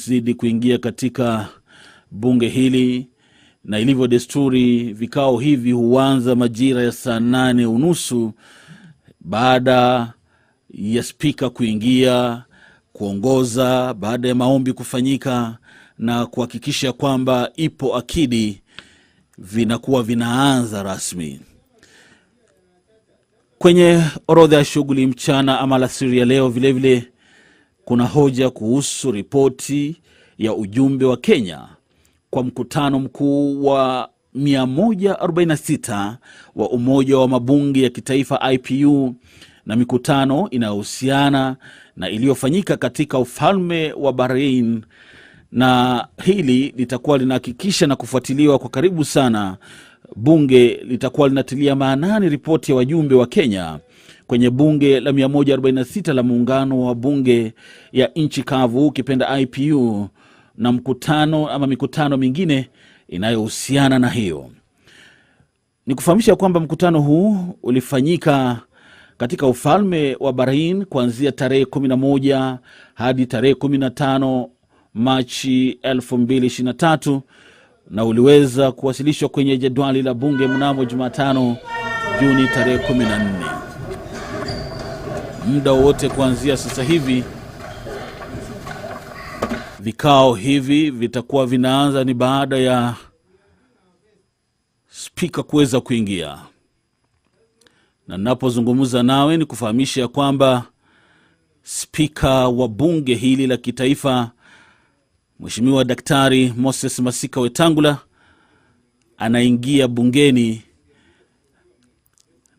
wanapozidi kuingia katika bunge hili, na ilivyo desturi vikao hivi huanza majira ya saa 8:30 baada ya spika kuingia kuongoza, baada ya maombi kufanyika na kuhakikisha kwamba ipo akidi, vinakuwa vinaanza rasmi. Kwenye orodha ya shughuli mchana ama alasiri ya leo vile kuna hoja kuhusu ripoti ya ujumbe wa Kenya kwa mkutano mkuu wa 146 wa Umoja wa Mabunge ya Kitaifa IPU, na mikutano inayohusiana na iliyofanyika katika ufalme wa Bahrain, na hili litakuwa linahakikisha na kufuatiliwa kwa karibu sana. Bunge litakuwa linatilia maanani ripoti ya wajumbe wa Kenya kwenye bunge la 146 la muungano wa bunge ya nchi kavu ukipenda IPU, na mkutano ama mikutano mingine inayohusiana na hiyo. Ni kufahamisha kwamba mkutano huu ulifanyika katika ufalme wa Bahrain kuanzia tarehe 11 hadi tarehe 15 Machi 2023, na uliweza kuwasilishwa kwenye jedwali la bunge mnamo Jumatano Juni tarehe 14. Muda wote kuanzia sasa hivi vikao hivi vitakuwa vinaanza ni baada ya spika kuweza kuingia. Na ninapozungumza nawe ni kufahamisha kwamba spika wa bunge hili la kitaifa Mheshimiwa Daktari Moses Masika Wetangula anaingia bungeni,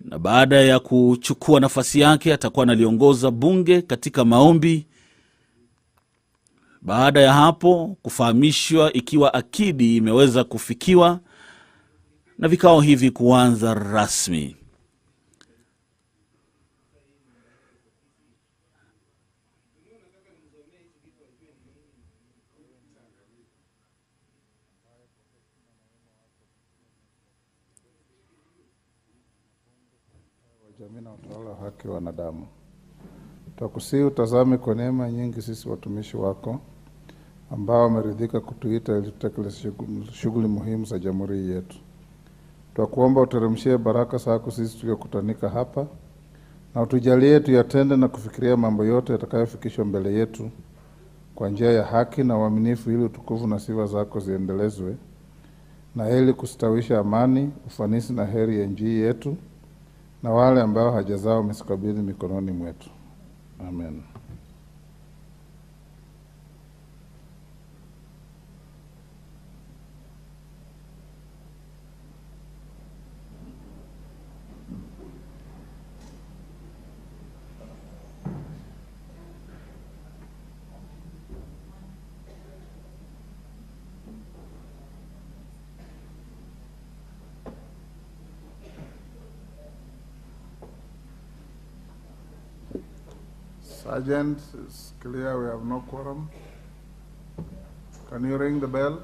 na baada ya kuchukua nafasi yake atakuwa analiongoza bunge katika maombi. Baada ya hapo kufahamishwa ikiwa akidi imeweza kufikiwa na vikao hivi kuanza rasmi. Jamii na utawala wa haki wa wanadamu, tutakusihi utazame kwa neema nyingi sisi watumishi wako ambao wameridhika kutuita ili tutekeleze shughuli muhimu za jamhuri yetu. Tutakuomba uteremshie baraka zako sisi tukikutanika hapa, na utujalie tuyatende na kufikiria mambo yote yatakayofikishwa mbele yetu kwa njia ya haki na uaminifu, ili utukufu na sifa zako ziendelezwe, na ili kustawisha amani, ufanisi na heri ya nchi yetu na wale ambao haja zao umesikabidhi mikononi mwetu. Amen. Sergeant, it's clear we have no quorum. Can you ring the bell?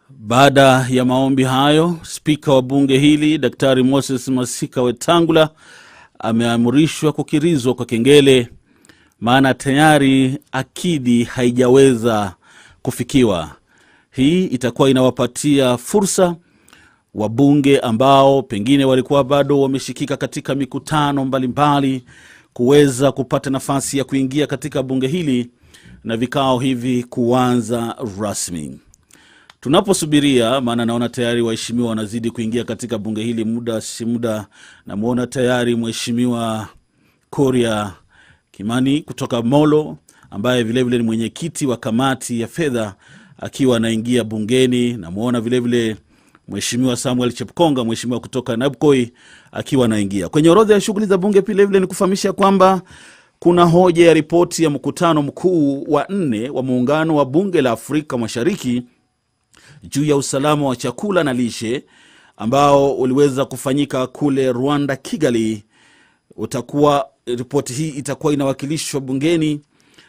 Baada ya maombi hayo, spika wa bunge hili Daktari Moses Masika Wetangula ameamrishwa kukirizwa kwa kengele, maana tayari akidi haijaweza kufikiwa. Hii itakuwa inawapatia fursa wabunge ambao pengine walikuwa bado wameshikika katika mikutano mbalimbali kuweza kupata nafasi ya kuingia katika bunge hili na vikao hivi kuanza rasmi. Tunaposubiria, maana naona tayari waheshimiwa wanazidi kuingia katika bunge hili muda si muda, na muona tayari Mheshimiwa Korea Kimani kutoka Molo ambaye vilevile ni mwenyekiti wa kamati ya fedha akiwa anaingia bungeni, na muona vilevile Mheshimiwa Samuel Chepkonga, mheshimiwa kutoka Nabkoi akiwa anaingia. Kwenye orodha ya shughuli za bunge pia vile ni kufahamisha kwamba kuna hoja ya ripoti ya mkutano mkuu wa 4 wa muungano wa bunge la Afrika Mashariki juu ya usalama wa chakula na lishe ambao uliweza kufanyika kule Rwanda, Kigali. Ripoti hii itakuwa inawakilishwa bungeni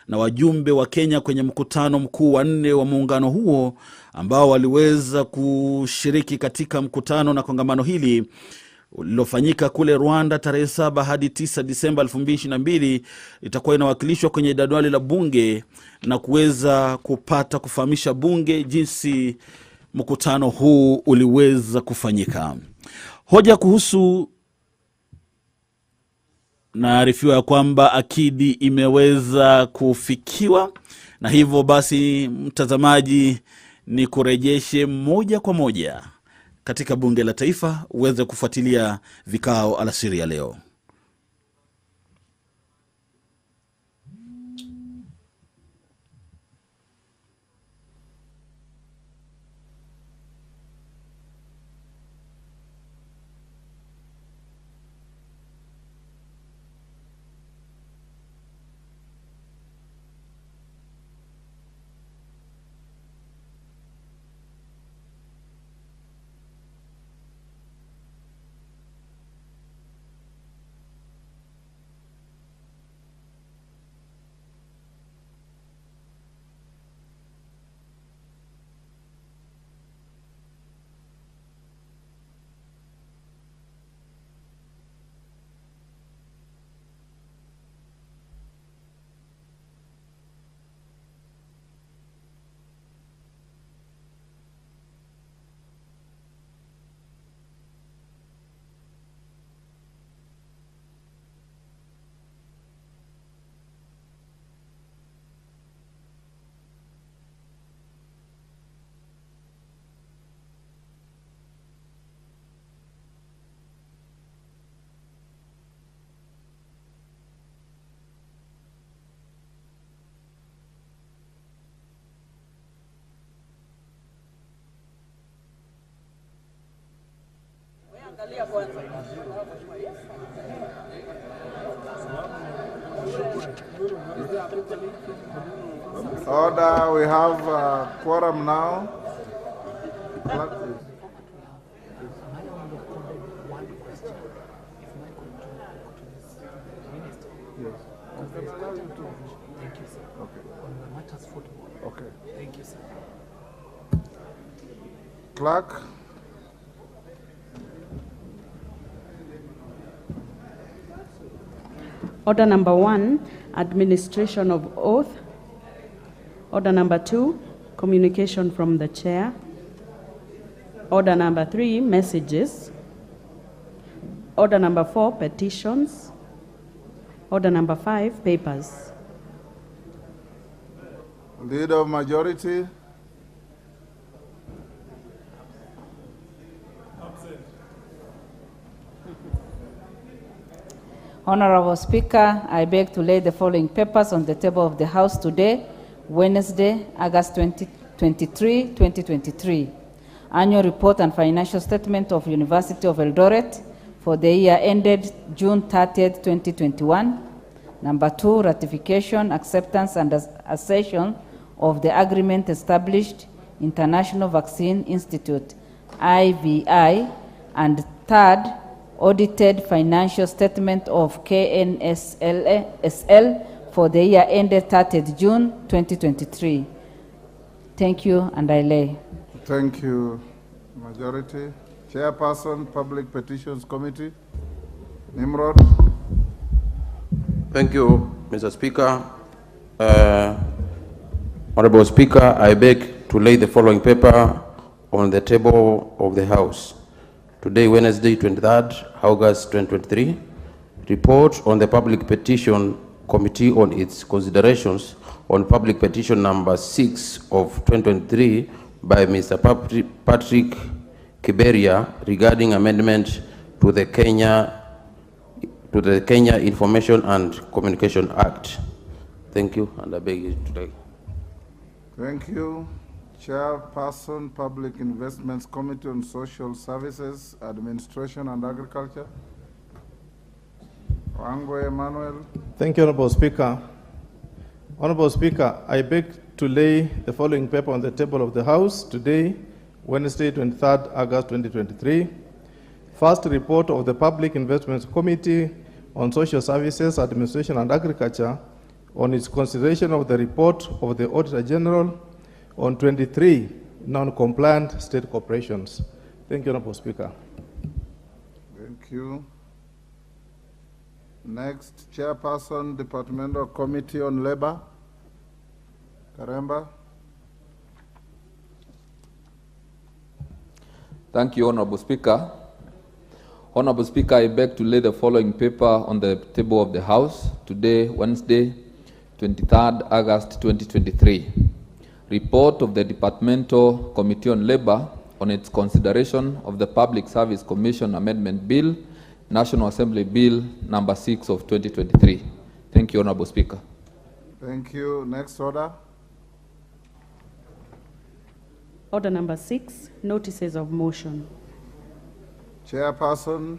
na wajumbe wa Kenya kwenye mkutano mkuu wa 4 wa muungano huo, ambao waliweza kushiriki katika mkutano na kongamano hili lilofanyika kule Rwanda tarehe 7 hadi 9 Disemba 2022. Itakuwa inawakilishwa kwenye jadwali la bunge na kuweza kupata kufahamisha bunge jinsi mkutano huu uliweza kufanyika. Hoja kuhusu, naarifiwa ya kwamba akidi imeweza kufikiwa, na hivyo basi mtazamaji ni kurejeshe moja kwa moja katika bunge la taifa uweze kufuatilia vikao alasiri ya leo. Order, we have quorum now. Yes. Thank you, sir. Okay. On the matters football. Okay. Thank you, sir. Clerk. Order number 1, administration of oath. Order number 2, communication from the chair. Order number 3, messages. Order number 4, petitions. Order number 5, papers. Leader of majority. Honorable Speaker, I beg to lay the following papers on the table of the House today, Wednesday, August 23, 2023. Annual Report and Financial Statement of University of Eldoret for the year ended June 30, 2021. Number 2, ratification, acceptance, and accession of the agreement established International Vaccine Institute, IVI. And third, audited financial statement of KNSL for the year ended 30th June 2023. Thank you, and I lay. Thank you, majority. Chairperson, Public Petitions Committee, Nimrod. Thank you, Mr. Speaker. Honorable Speaker, I beg to lay the following paper on the table of the House. Today, Wednesday, 23rd August 2023, report on the Public Petition Committee on its considerations on Public Petition number 6 of 2023 by Mr. Patrick Kiberia regarding amendment to the Kenya Information and Communication Act. Thank you, and I beg you to take. Thank you. Chairperson, Public Investments Committee on Social Services, Administration and Agriculture. Wangwe Emmanuel. Thank you, Honorable Speaker. Honorable Speaker, I beg to lay the following paper on the table of the House today, Wednesday, 23rd August 2023. First, report of the Public Investments Committee on Social Services, Administration and Agriculture on its consideration of the report of the Auditor General on 23 non-compliant state corporations. Thank you, Honorable Speaker. Thank you. Next, Chairperson, Departmental Committee on Labor. Karemba. Thank you, Honorable Speaker. Honorable Speaker, I beg to lay the following paper on the table of the House today, Wednesday, 23rd August 2023. Report of the Departmental Committee on Labor on its consideration of the Public Service Commission Amendment Bill, National Assembly Bill number 6 of 2023. Thank you, Honorable Speaker. Thank you. Next order. Order number 6, notices of motion. Chairperson,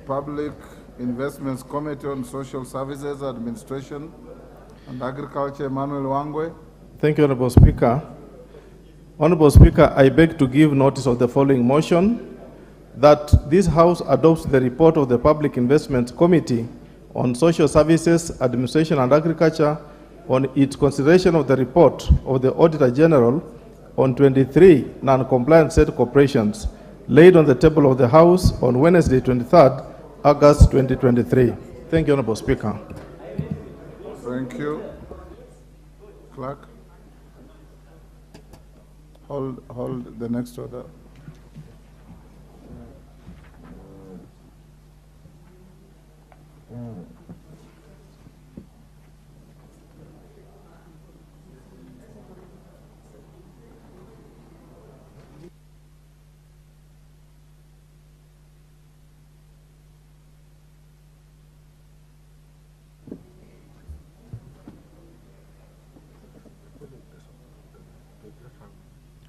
Public Investments Committee on Social Services, Administration and Agriculture, Emmanuel Wangwe. Thank you, Honorable Speaker. Honorable Speaker, I beg to give notice of the following motion, that this House adopts the report of the Public Investment Committee on Social Services, Administration and Agriculture on its consideration of the report of the Auditor General on 23 non-compliant state corporations laid on the table of the House on Wednesday, 23rd August 2023. Thank you, Honorable Speaker. Thank you. Clerk. Hold the next order.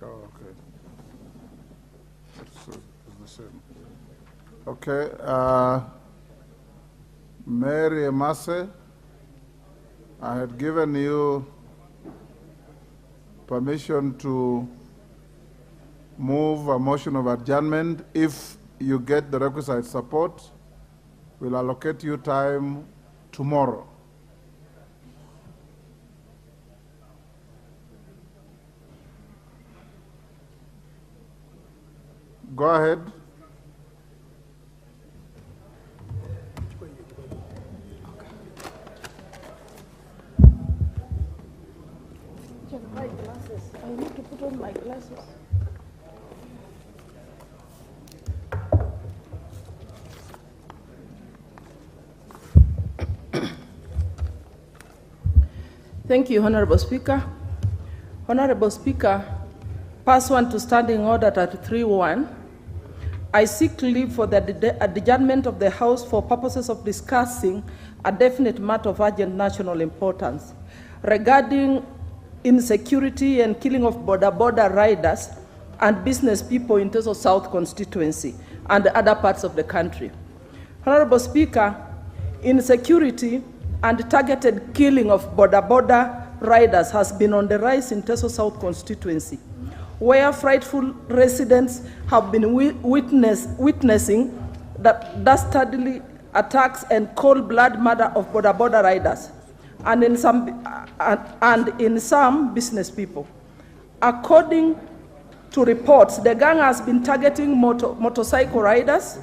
Oh, okay. It's the same. Okay. Mary Emase, I had given you permission to move a motion of adjournment. If you get the requisite support, we'll allocate you time tomorrow. Go ahead. My glasses. I need to put on my glasses. Thank you, Honorable Speaker. Honorable Speaker, pursuant to Standing Order 33-1, I seek leave for the adjournment of the House for purposes of discussing a definite matter of urgent national importance regarding insecurity and killing of border riders and business people in Teso South constituency and other parts of the country. Honorable Speaker, insecurity and targeted killing of border riders has been on the rise in Teso South constituency, where frightful residents have been witnessing that dastardly attacks and cold-blood murder of border riders, and in some business people. According to reports, the gang has been targeting motorcycle riders,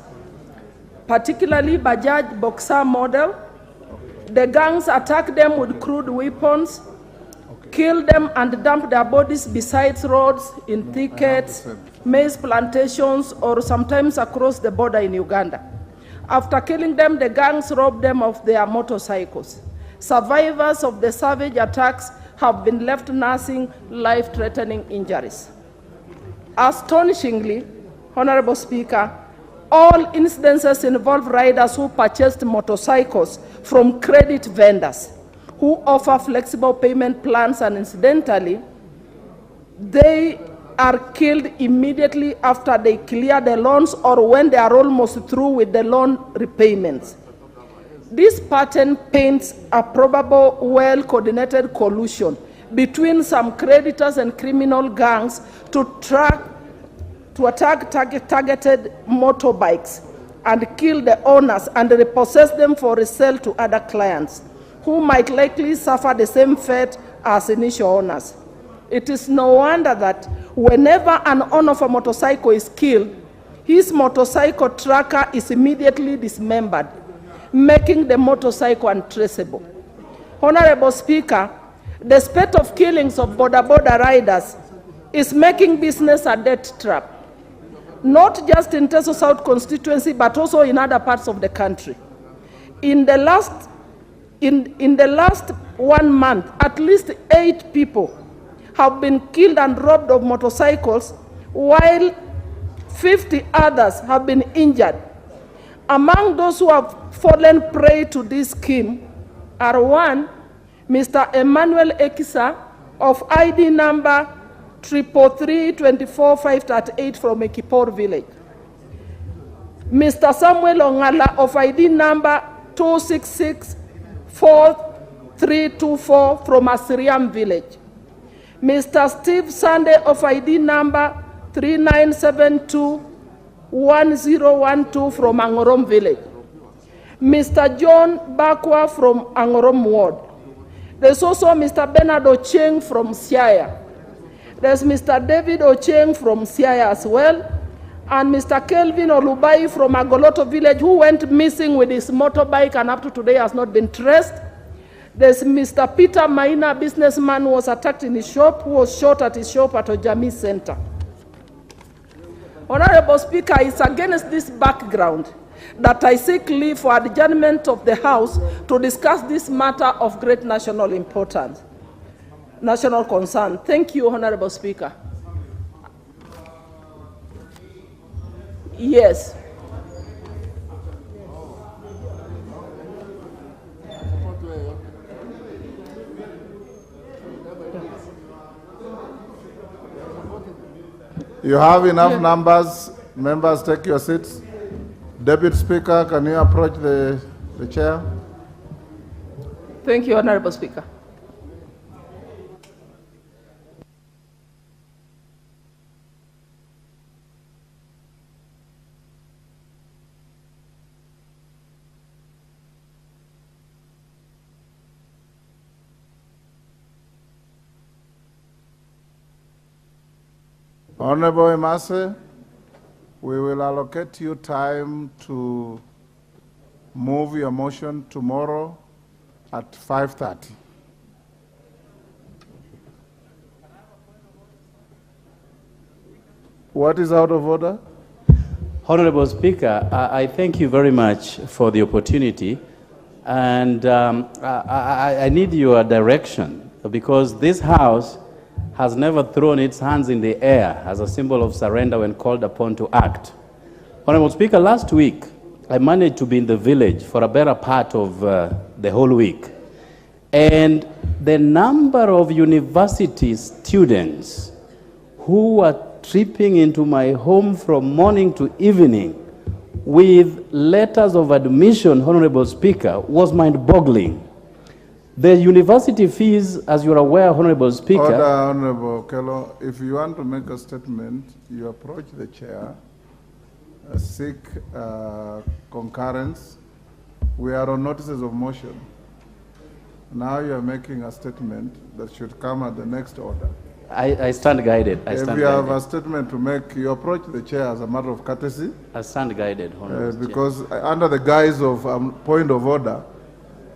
particularly Bajaj Boxer model. The gangs attack them with crude weapons, kill them and dump their bodies beside roads, in thickets, maize plantations, or sometimes across the border in Uganda. After killing them, the gangs rob them of their motorcycles. Survivors of the savage attacks have been left nursing life-threatening injuries. Astonishingly, Honorable Speaker, all incidences involve riders who purchased motorcycles from credit vendors who offer flexible payment plans, and incidentally, they are killed immediately after they clear the loans or when they are almost through with the loan repayments. This pattern paints a probable, well-coordinated collusion between some creditors and criminal gangs to attack targeted motorbikes and kill the owners and repossess them for resale to other clients. who might likely suffer the same fate as initial owners. It is no wonder that whenever an owner of a motorcycle is killed, his motorcycle tracker is immediately dismembered, making the motorcycle untraceable. Honorable Speaker, the spate of killings of border riders is making business a death trap, not just in Teso South constituency, but also in other parts of the country. In the last 1 month, at least 8 people have been killed and robbed of motorcycles, while 50 others have been injured. Among those who have fallen prey to this scheme are one, Mr. Emmanuel Ekisa of ID number 333-24538 from Ekipor village. Mr. Samuel Ongala of ID number 2664324 from Asiriam village. Mr. Steve Sunday of ID number 39721012 from Angorom village. Mr. John Bakwa from Angorom ward. There's also Mr. Bernard Ocheng from Siaya. There's Mr. David Ocheng from Siaya as well, and Mr. Kelvin Olubai from Agoloto village, who went missing with his motorbike and up to today has not been traced. There's Mr. Peter Maina, businessman who was attacked in his shop, who was shot at his shop at Ojami Center. Honorable Speaker, it's against this background that I seek leave for adjournment of the House to discuss this matter of great national importance, national concern. Thank you, Honorable Speaker. Yes. You have enough numbers. Members, take your seats. Deputy Speaker, can you approach the chair? Thank you, Honorable Speaker. Honorable Emase, we will allocate you time to move your motion tomorrow at 5:30. What is out of order? Honorable Speaker, I thank you very much for the opportunity, and I need your direction, because this House has never thrown its hands in the air as a symbol of surrender when called upon to act. Honorable Speaker, last week I managed to be in the village for a better part of the whole week, and the number of university students who were tripping into my home from morning to evening with letters of admission, Honorable Speaker, was mind-boggling. The university fees, as you're aware, Honorable Speaker... Order, Honorable Kello. If you want to make a statement, you approach the chair, seek concurrence. We are on notices of motion. Now you are making a statement that should come at the next order. I stand guided. If you have a statement to make, you approach the chair as a matter of courtesy. I stand guided, Honorable because under the guise of point of order,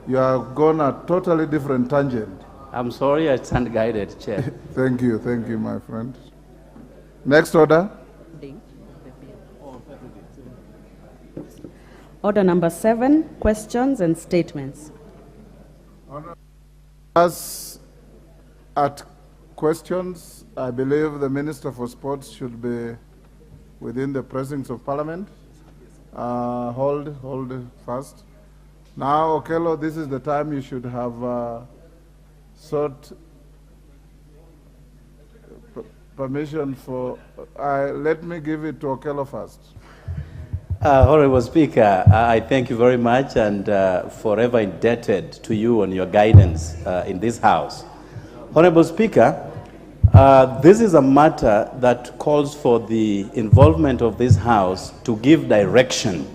you are gone a totally different tangent. I'm sorry, I stand guided, Chair. Thank you, my friend. Next order. Order number 7, questions and statements. As at questions, I believe the Minister for Sports should be within the presence of Parliament. Hold fast. Now, Okello, this is the time you should have sought permission for... let me give it to Okello first. Honorable Speaker, I thank you very much, and forever indebted to you on your guidance in this House. Honorable Speaker, this is a matter that calls for the involvement of this House to give direction.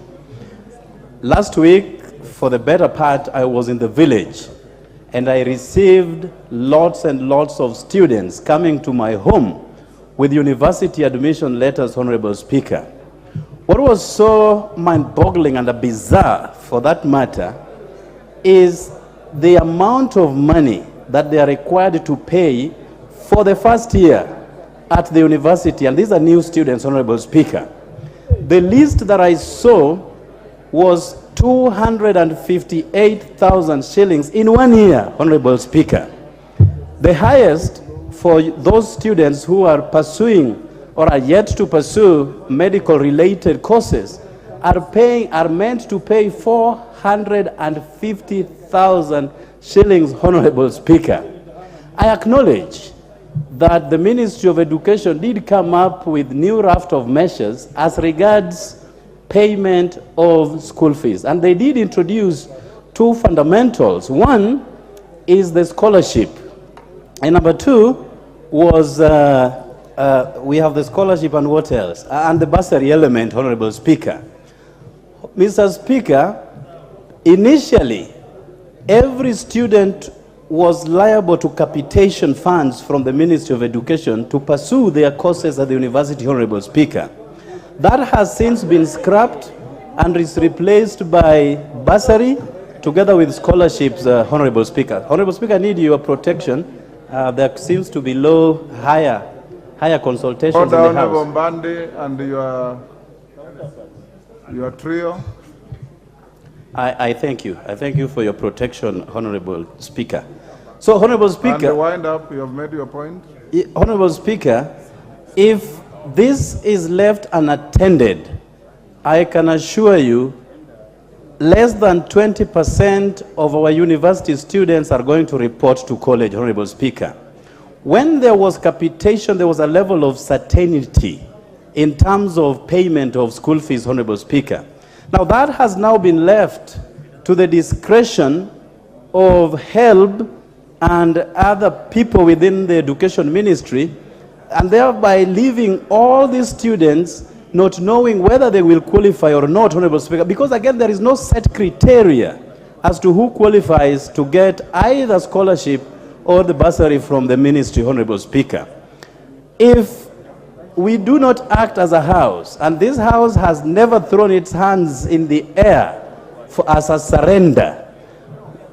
Last week, for the better part, I was in the village and I received lots and lots of students coming to my home with university admission letters, Honorable Speaker. What was so mind-boggling and bizarre, for that matter, is the amount of money that they are required to pay for the first year at the university, and these are new students, Honorable Speaker. The list that I saw was 258,000 shillings in 1 year, Honorable Speaker. The highest for those students who are pursuing or are yet to pursue medical-related courses are meant to pay 450,000 shillings, Honorable Speaker. I acknowledge that the Ministry of Education did come up with new raft of measures as regards payment of school fees, and they did introduce two fundamentals. One is the scholarship, and number two was we have the scholarship and what else? And the bursary element, Honorable Speaker. Mr. Speaker, initially, every student was liable to capitation funds from the Ministry of Education to pursue their courses at the university, Honorable Speaker. That has since been scrapped and is replaced by bursary together with scholarships, Honorable Speaker. Honorable Speaker, I need your protection. There seems to be higher consultations in the House. Honorable Mbandi and your trio. I thank you. I thank you for your protection, Honorable Speaker. So, Honorable Speaker... And wind up, you have made your point. Honorable Speaker, if this is left unattended, I can assure you less than 20% of our university students are going to report to college, Honorable Speaker. When there was capitation, there was a level of certainty in terms of payment of school fees, Honorable Speaker. Now that has now been left to the discretion of HELB and other people within the education ministry, and thereby leaving all these students not knowing whether they will qualify or not, Honorable Speaker, because again there is no set criteria as to who qualifies to get either scholarship or the bursary from the ministry, Honorable Speaker. If we do not act as a house, and this house has never thrown its hands in the air as a surrender,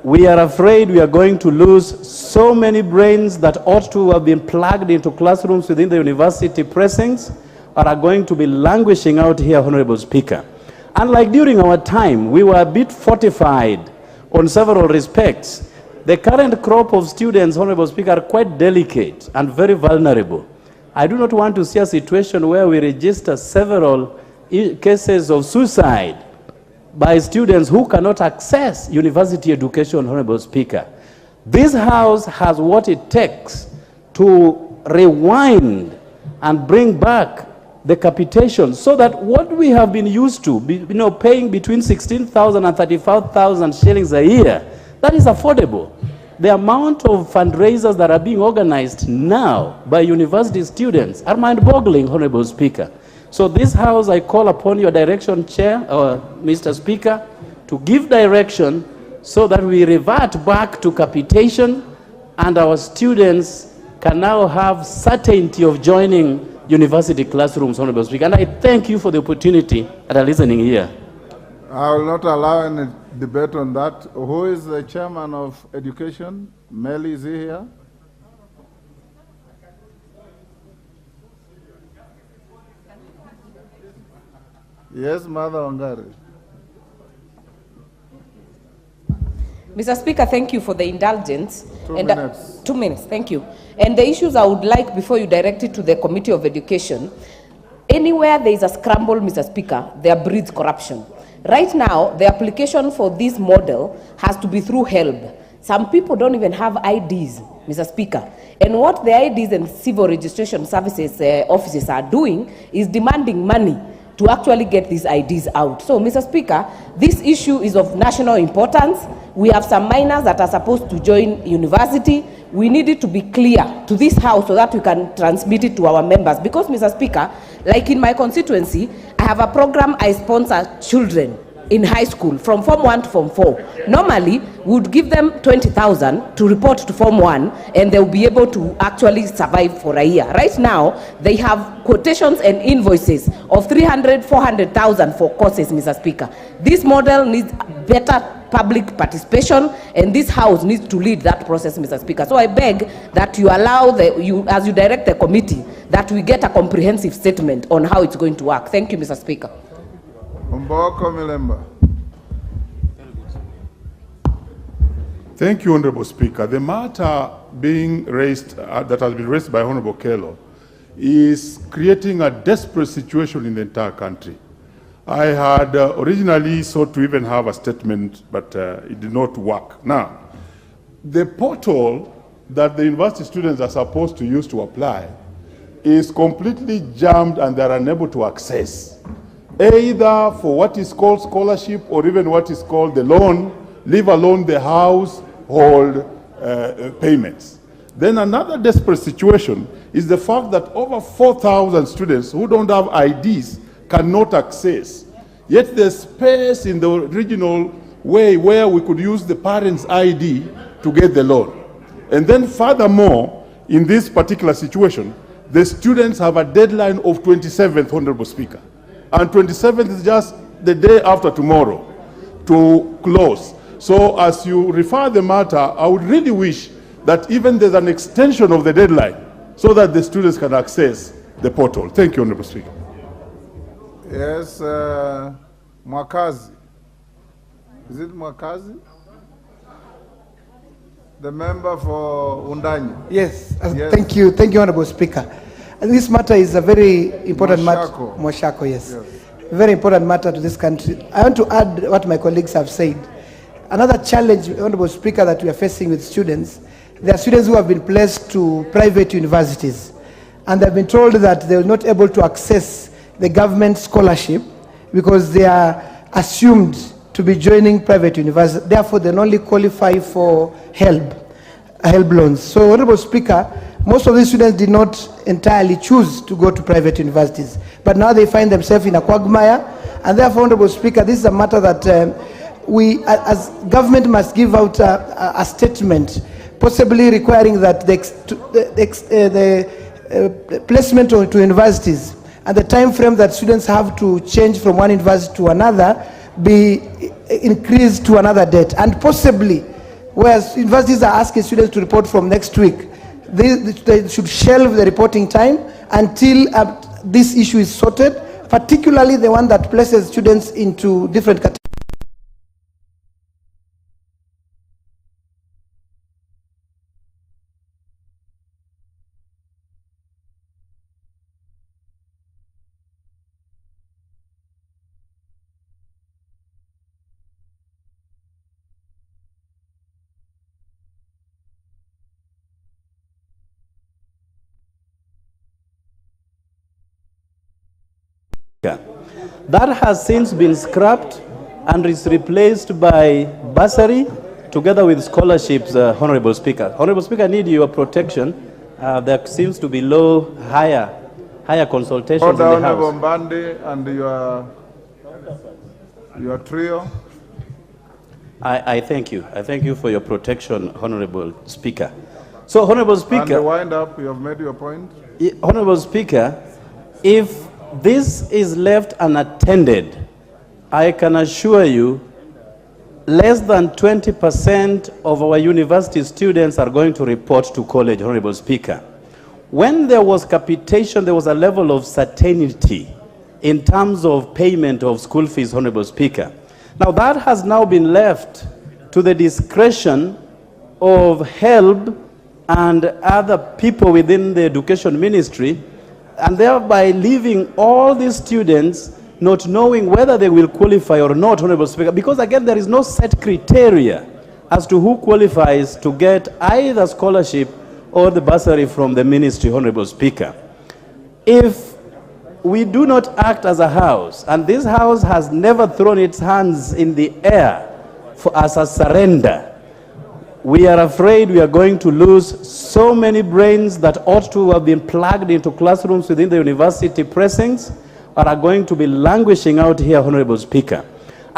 we are afraid we are going to lose so many brains that ought to have been plugged into classrooms within the university precincts are going to be languishing out here, Honorable Speaker. Unlike during our time, we were a bit fortified on several respects. The current crop of students, Honorable Speaker, are quite delicate and very vulnerable. I do not want to see a situation where we register several cases of suicide by students who cannot access university education, Honorable Speaker. This House has what it takes to rewind and bring back the capitation so that what we have been used to, paying between 16,000 and 35,000 shillings a year, that is affordable. The amount of fundraisers that are being organized now by university students are mind-boggling, Honorable Speaker. So this House, I call upon your direction, Chair, or Mr. Speaker, to give direction so that we revert back to capitation and our students can now have certainty of joining university classrooms, Honorable Speaker. And I thank you for the opportunity that are listening here. I will not allow any debate on that. Who is the chairman of education? Meli, is he here? Yes, Mother Wangari. Mr. Speaker, thank you for the indulgence. 2 minutes. 2 minutes, thank you. And the issues I would like, before you direct it to the Committee of Education, anywhere there is a scramble, Mr. Speaker, there breeds corruption. Right now, the application for this model has to be through HELB. Some people don't even have IDs, Mr. Speaker. And what the IDs and civil registration services offices are doing is demanding money to actually get these IDs out. So, Mr. Speaker, this issue is of national importance. We have some minors that are supposed to join university. We need it to be clear to this House so that we can transmit it to our members. Because, Mr. Speaker, like in my constituency, I have a program I sponsor children in high school, from Form 1 to Form 4. Normally, we would give them 20,000 to report to Form 1, and they'll be able to actually survive for a year. Right now, they have quotations and invoices of 300, 400,000 for courses, Mr. Speaker. This model needs better public participation, and this House needs to lead that process, Mr. Speaker. So I beg that you allow, as you direct the committee, that we get a comprehensive statement on how it's going to work. Thank you, Mr. Speaker. Mboko Milemba. Thank you, Honorable Speaker. The matter being raised, that has been raised by Honorable Kello, is creating a desperate situation in the entire country. I had originally sought to even have a statement, but it did not work. Now, the portal that the university students are supposed to use to apply is completely jammed and they're unable to access, either for what is called scholarship or even what is called the loan, leave alone the household payments. Then another desperate situation is the fact that over 4,000 students who don't have IDs cannot access. Yet there's space in the original way where we could use the parent's ID to get the loan. And then furthermore, in this particular situation, the students have a deadline of 27th, Honorable Speaker. And 27th is just the day after tomorrow to close. So as you refer the matter, I would really wish that even there's an extension of the deadline so that the students can access the portal. Thank you, Honorable Speaker. Yes, Mwakazi. Is it Mwakazi? The member for Undani. Yes, Yes. Thank you, Honorable Speaker. And this matter is a very important matter. Moshako, yes. Very important matter to this country. I want to add what my colleagues have said. Another challenge, Honorable Speaker, that we are facing with students, there are students who have been placed to private universities, and they've been told that they are not able to access the government scholarship because they are assumed to be joining private universities. Therefore, they only qualify for HELB loans. So, Honorable Speaker, most of these students did not entirely choose to go to private universities, but now they find themselves in a quagmire, and therefore, Honorable Speaker, this is a matter that we, as government, must give out a statement, possibly requiring that the placement to universities and the time frame that students have to change from one university to another be increased to another date, and possibly, whereas universities are asking students to report from next week, they should shelve the reporting time until this issue is sorted, particularly the one that places students into different categories. That has since been scrapped and is replaced by bursary together with scholarships, Honorable Speaker. Honorable Speaker, I need your protection. There seems to be higher consultations in the House. Honorable Mbandi and your trio. I thank you. I thank you for your protection, Honorable Speaker. So, Honorable Speaker... And wind up, you have made your point. Honorable Speaker, if this is left unattended, I can assure you less than 20% of our university students are going to report to college, Honorable Speaker. When there was capitation, there was a level of certainty in terms of payment of school fees, Honorable Speaker. Now that has now been left to the discretion of HELB and other people within the education ministry, and thereby leaving all these students not knowing whether they will qualify or not, Honorable Speaker, because again, there is no set criteria as to who qualifies to get either scholarship or the bursary from the ministry, Honorable Speaker. If we do not act as a House, and this House has never thrown its hands in the air as a surrender, we are afraid we are going to lose so many brains that ought to have been plugged into classrooms within the university precincts, or are going to be languishing out here, Honorable Speaker.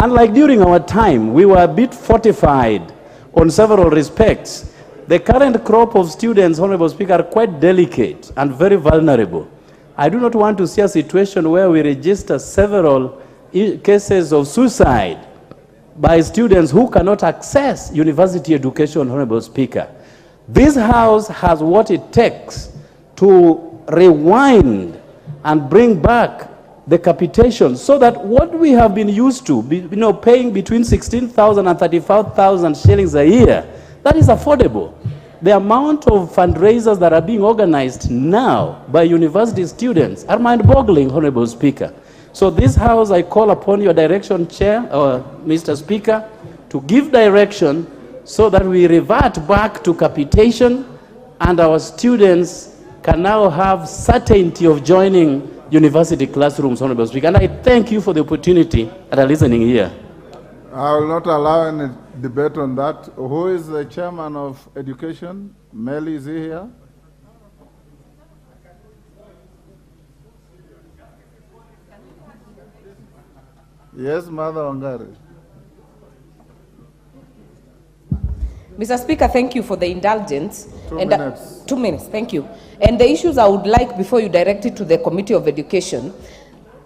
unlike during our time, we were a bit fortified on several respects. The current crop of students, Honorable Speaker, are quite delicate and very vulnerable. I do not want to see a situation where we register several cases of suicide by students who cannot access university education, Honorable Speaker. This House has what it takes to rewind and bring back the capitation so that what we have been used to, paying between 16,000 and 35,000 shillings a year, that is affordable. The amount of fundraisers that are being organized now by university students are mind-boggling, Honorable Speaker. So this House, I call upon your direction, Chair, or Mr. Speaker, to give direction so that we revert back to capitation and our students can now have certainty of joining university classrooms, Honorable Speaker. And I thank you for the opportunity that are listening here. I will not allow any debate on that. Who is the chairman of education? Meli, is he here? Yes, Mother Wangari. Mr. Speaker, thank you for the indulgence. 2 minutes. 2 minutes, thank you. And the issues I would like, before you direct it to the Committee of Education,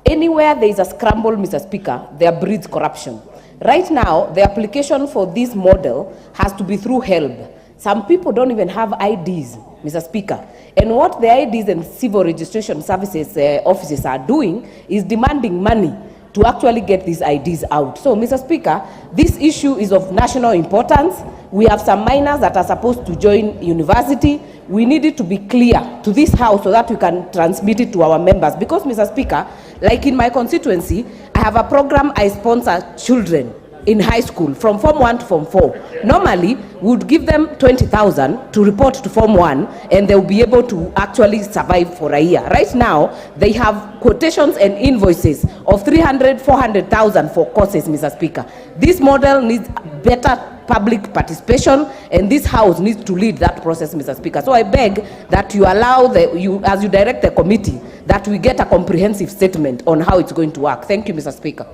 anywhere there is a scramble, Mr. Speaker, there breeds corruption. Right now, the application for this model has to be through HELB. Some people don't even have IDs, Mr. Speaker. And what the IDs and civil registration services offices are doing is demanding money to actually get these IDs out. So, Mr. Speaker, this issue is of national importance. We have some minors that are supposed to join university. We need it to be clear to this House so that we can transmit it to our members. Because, Mr. Speaker, like in my constituency, I have a program I sponsor children in high school from Form 1 to Form 4. Normally, we would give them 20,000 to report to Form 1 and they'll be able to actually survive for a year. Right now, they have quotations and invoices of 300, 400,000 for courses, Mr. Speaker. This model needs better public participation, and this House needs to lead that process, Mr. Speaker. So I beg that you allow, as you direct the committee, that we get a comprehensive statement on how it's going to work. Thank you, Mr. Speaker.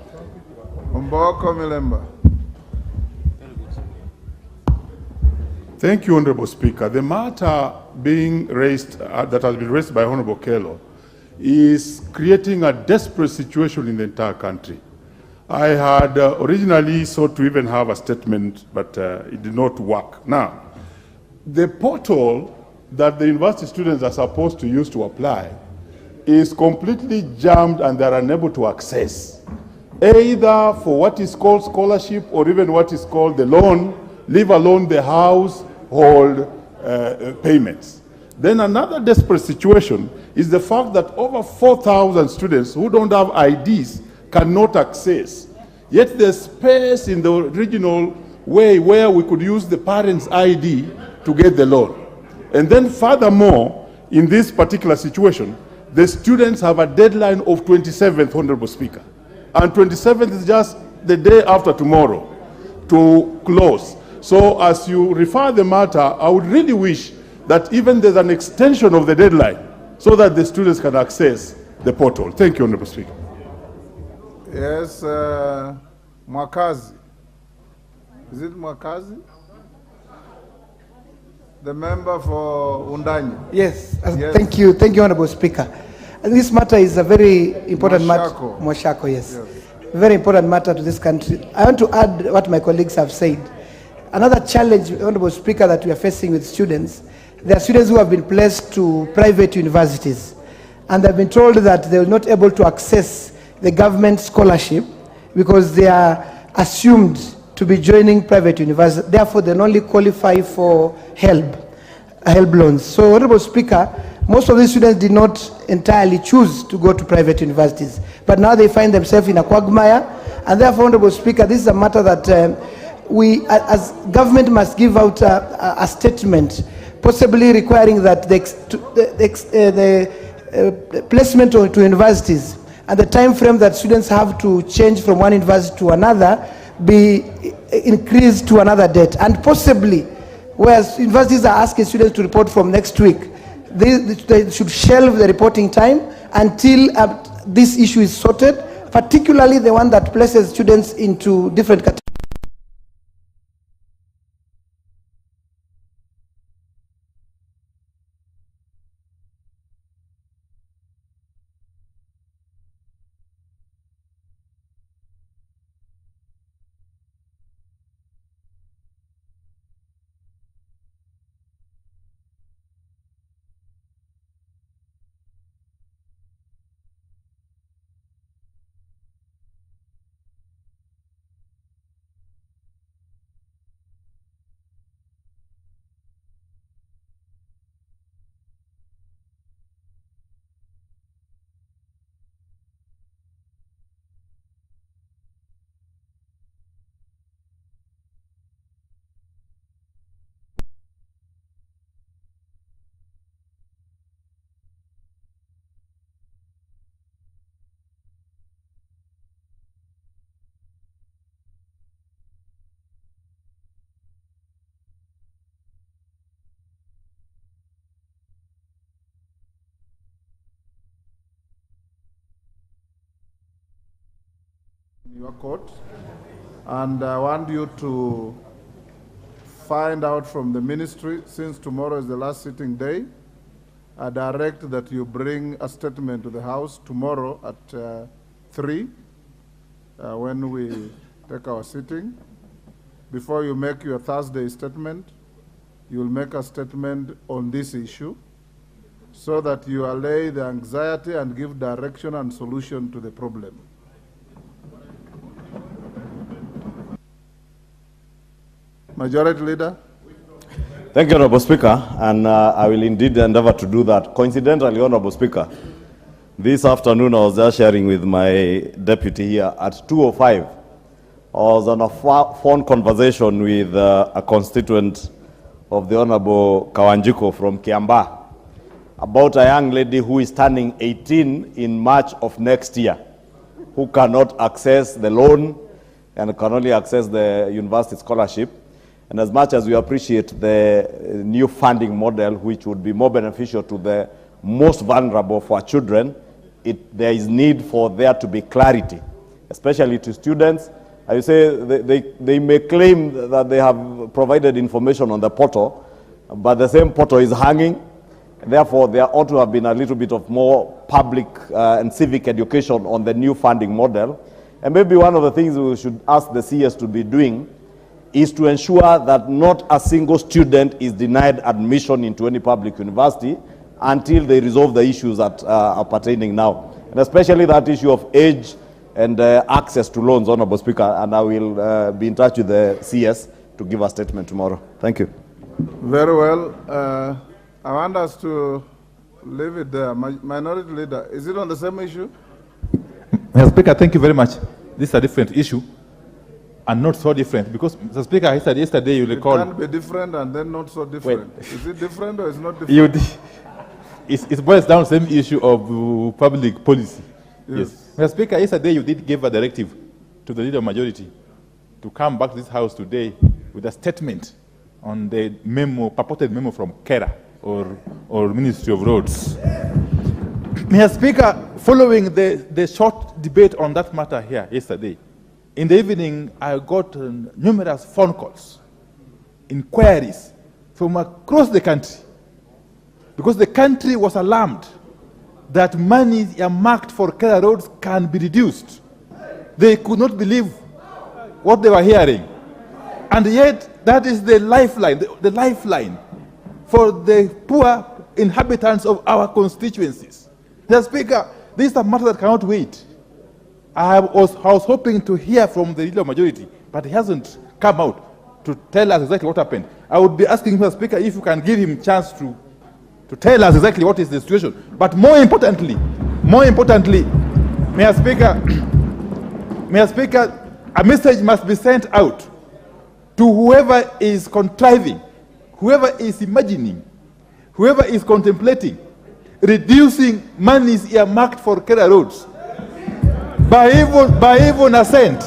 Mboko Milemba. Thank you, Honorable Speaker. The matter being raised, that has been raised by Honorable Kelo, is creating a desperate situation in the entire country. I had originally sought to even have a statement, but it did not work. Now, the portal that the university students are supposed to use to apply is completely jammed and they're unable to access, either for what is called scholarship or even what is called the loan, leave alone the household payments. Then another desperate situation is the fact that over 4,000 students who don't have IDs cannot access. Yet there's space in the original way where we could use the parent's ID to get the loan. And then furthermore, in this particular situation, the students have a deadline of 27th, Honorable Speaker. And 27th is just the day after tomorrow to close. So as you refer the matter, I would really wish that even there's an extension of the deadline so that the students can access the portal. Thank you, Honorable Speaker. Yes, Mwakazi. Is it Mwakazi? The member for Undanya. Yes, thank you, Honorable Speaker. And this matter is a very important matter. Moshako, yes. Very important matter to this country. I want to add what my colleagues have said. Another challenge, Honorable Speaker, that we are facing with students, there are students who have been placed to private universities, and they've been told that they will not able to access the government scholarship because they are assumed to be joining private universities. Therefore, they only qualify for HELB loans. So, Honorable Speaker, most of these students did not entirely choose to go to private universities, but now they find themselves in a quagmire, and therefore, Honorable Speaker, this is a matter that we, as government, must give out a statement, possibly requiring that the placement to universities and the time frame that students have to change from one university to another be increased to another date, and possibly, whereas universities are asking students to report from next week, they should shelve the reporting time until this issue is sorted particularly the one that places students into different categories. Your court, and I want you to find out from the ministry, since tomorrow is the last sitting day, I direct that you bring a statement to the House tomorrow at 3 when we take our sitting. Before you make your Thursday statement, you will make a statement on this issue so that you allay the anxiety and give direction and solution to the problem. Majority Leader. Thank you, Honorable Speaker, and I will indeed endeavor to do that. Coincidentally, Honorable Speaker, this afternoon I was just sharing with my deputy here at 2:05. I was on a phone conversation with a constituent of the Honorable Kawanjiko from Kiambaa about a young lady who is turning 18 in March of next year, who cannot access the loan and can only access the university scholarship. And as much as we appreciate the new funding model, which would be more beneficial to the most vulnerable for our children, there is need for there to be clarity, especially to students. I say they may claim that they have provided information on the portal, but the same portal is hanging. Therefore, there ought to have been a little bit of more public and civic education on the new funding model. And maybe one of the things we should ask the CS to be doing is to ensure that not a single student is denied admission into any public university until they resolve the issues that are pertaining now. And especially that issue of age and access to loans, Honorable Speaker, and I will be in touch with the CS to give a statement tomorrow. Thank you. Very well. I want us to leave it there. Minority Leader, is it on the same issue? Mr. Speaker, thank you very much. This is a different issue, and not so different, because, Mr. Speaker, I said yesterday you recall... It can be different and then not so different. Wait. Is it different or is it not different? It boils down to the same issue of public policy. Yes. Mr. Speaker, yesterday you did give a directive to the leader majority to come back to this House today with a statement on the memo, purported memo from KERA, or Ministry of Roads. Mr. Speaker, following the short debate on that matter here yesterday, in the evening I got numerous phone calls, inquiries from across the country, because the country was alarmed that money earmarked for KERA roads can be reduced. They could not believe what they were hearing. And yet, that is the lifeline, the lifeline for the poor inhabitants of our constituencies. Mr. Speaker, this is a matter that cannot wait. I was hoping to hear from the leader majority, but he hasn't come out to tell us exactly what happened. I would be asking Mr. Speaker if you can give him a chance to tell us exactly what is the situation. But more importantly, Mr. Speaker, a message must be sent out to whoever is contriving, whoever is imagining, whoever is contemplating reducing monies earmarked for KERA roads by even assent,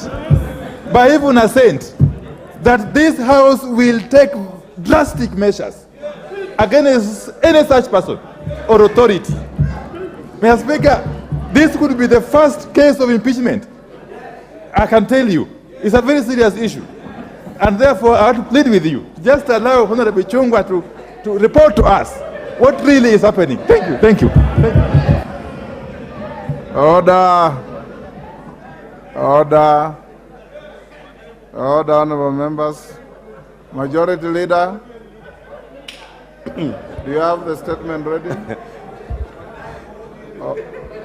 that this House will take drastic measures against any such person or authority. Mr. Speaker, This could be the first case of impeachment. I can tell you. It's a very serious issue. And therefore, I want to plead with you. Just allow Honorable Chungwa to report to us what really is happening. Thank you. Thank you. Thank you. Order. Order. Order, honorable members. Majority Leader, do you have the statement ready?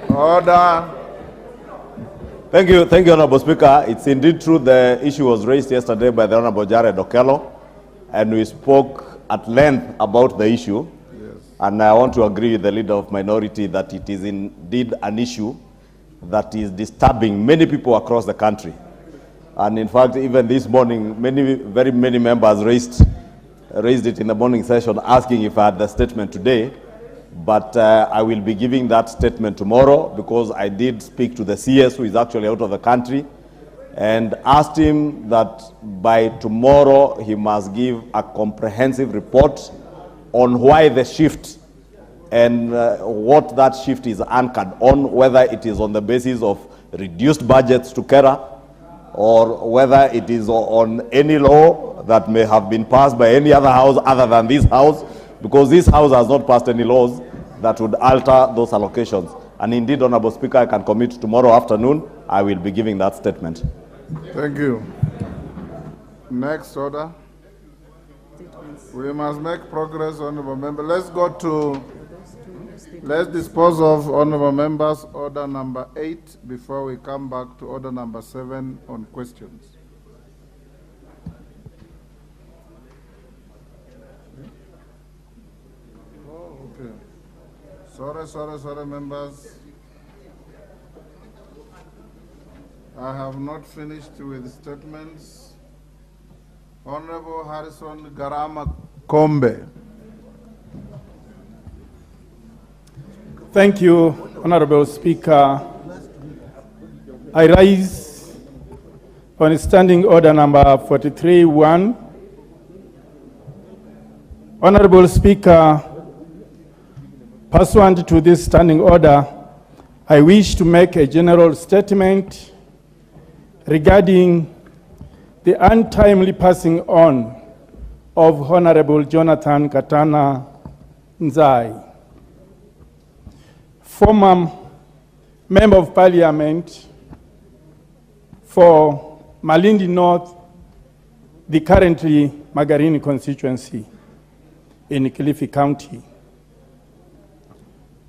Order. Thank you, Honorable Speaker. It's indeed true the issue was raised yesterday by the Honorable Jared Okello, and we spoke at length about the issue. Yes. And I want to agree with the Leader of Minority that it is indeed an issue that is disturbing many people across the country. And in fact, even this morning, very many members raised it in the morning session asking if I had the statement today. But I will be giving that statement tomorrow because I did speak to the CS who is actually out of the country and asked him that by tomorrow he must give a comprehensive report on why the shift and what that shift is anchored on, whether it is on the basis of reduced budgets to Kera, or whether it is on any law that may have been passed by any other house other than this house, because this house has not passed any laws that would alter those allocations. And indeed, Honorable Speaker, I can commit tomorrow afternoon, I will be giving that statement. Thank you. Next order. We must make progress, honorable member. Let's dispose of honorable members order number 8 before we come back to order number 7 on questions. Oh, okay. Sorry, members. I have not finished with statements. Honorable Harrison Garama Kombe. Thank you, Honorable Speaker. I rise on standing order number 43-1. Honorable Speaker, pursuant to this standing order, I wish to make a general statement regarding the untimely passing on of Honorable Jonathan Katana Nzai, former Member of Parliament for Malindi North, the currently Magarini constituency in Kilifi County.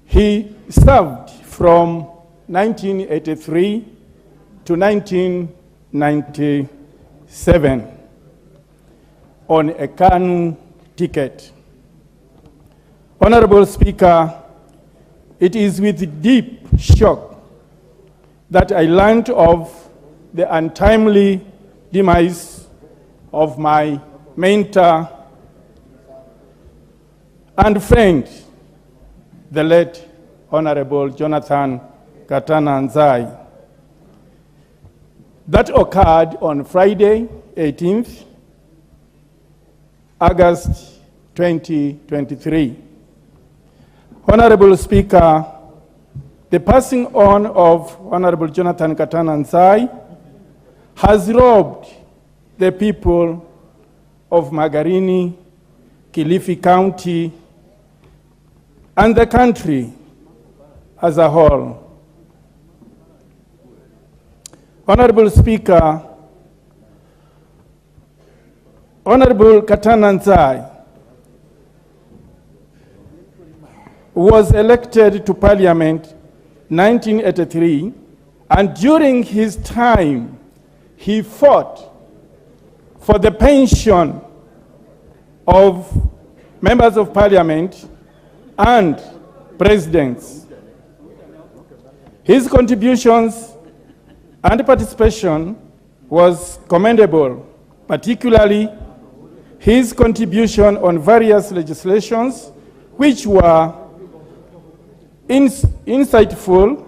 He served from 1983 to 1997 on a KANU ticket. Honorable Speaker, it is with deep shock that I learned of the untimely demise of my mentor and friend, the late Honorable Jonathan Katana Nzai. That occurred on Friday, 18th August 2023. Honorable Speaker, the passing on of Honorable Jonathan Katana Nzai has robbed the people of Magarini, Kilifi County, and the country as a whole. Honorable Speaker, Honorable Katana Nzai was elected to Parliament 1983, and during his time, he fought for the pension of members of Parliament and presidents. His contributions and participation was commendable, particularly his contribution on various legislations which were insightful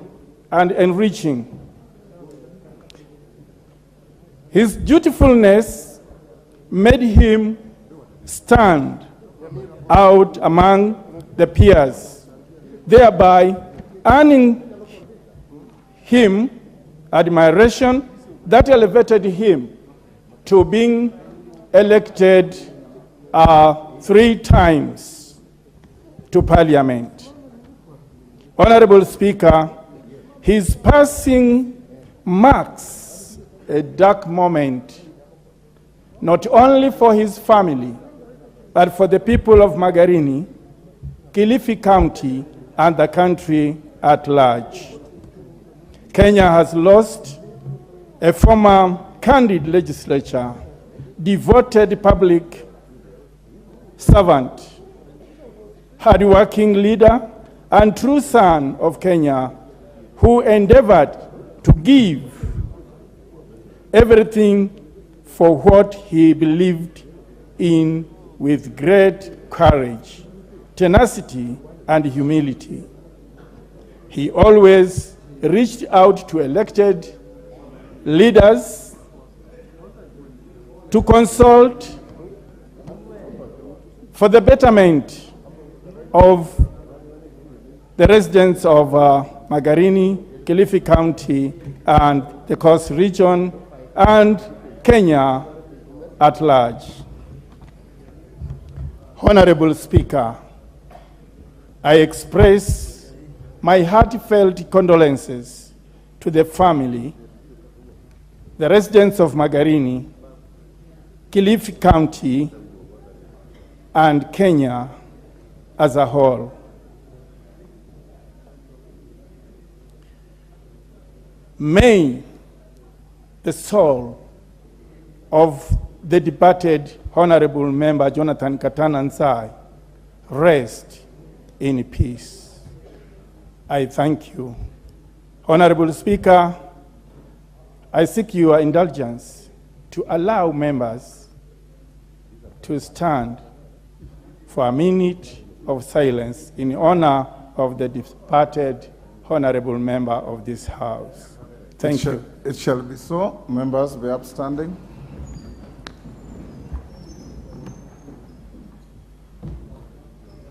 and enriching. His dutifulness made him stand out among the peers, thereby earning him admiration that elevated him to being elected 3 times to Parliament. Honorable Speaker, his passing marks a dark moment, not only for his family, but for the people of Magarini, Kilifi County, and the country at large. Kenya has lost a former candid legislature, devoted public servant, hardworking leader, and true son of Kenya, who endeavored to give everything for what he believed in with great courage, tenacity, and humility. He always reached out to elected leaders to consult for the betterment of the residents of Magarini, Kilifi County, and the Coast Region, and Kenya at large. Honorable Speaker, I express my heartfelt condolences to the family, the residents of Magarini, Kilifi County, and Kenya as a whole. May the soul of the departed Honorable Member Jonathan Katana Nsai rest in peace. I thank you. Honorable Speaker, I seek your indulgence to allow members to stand for a minute of silence in honor of the departed Honorable Member of this House. Thank you. It shall be so. Members be upstanding.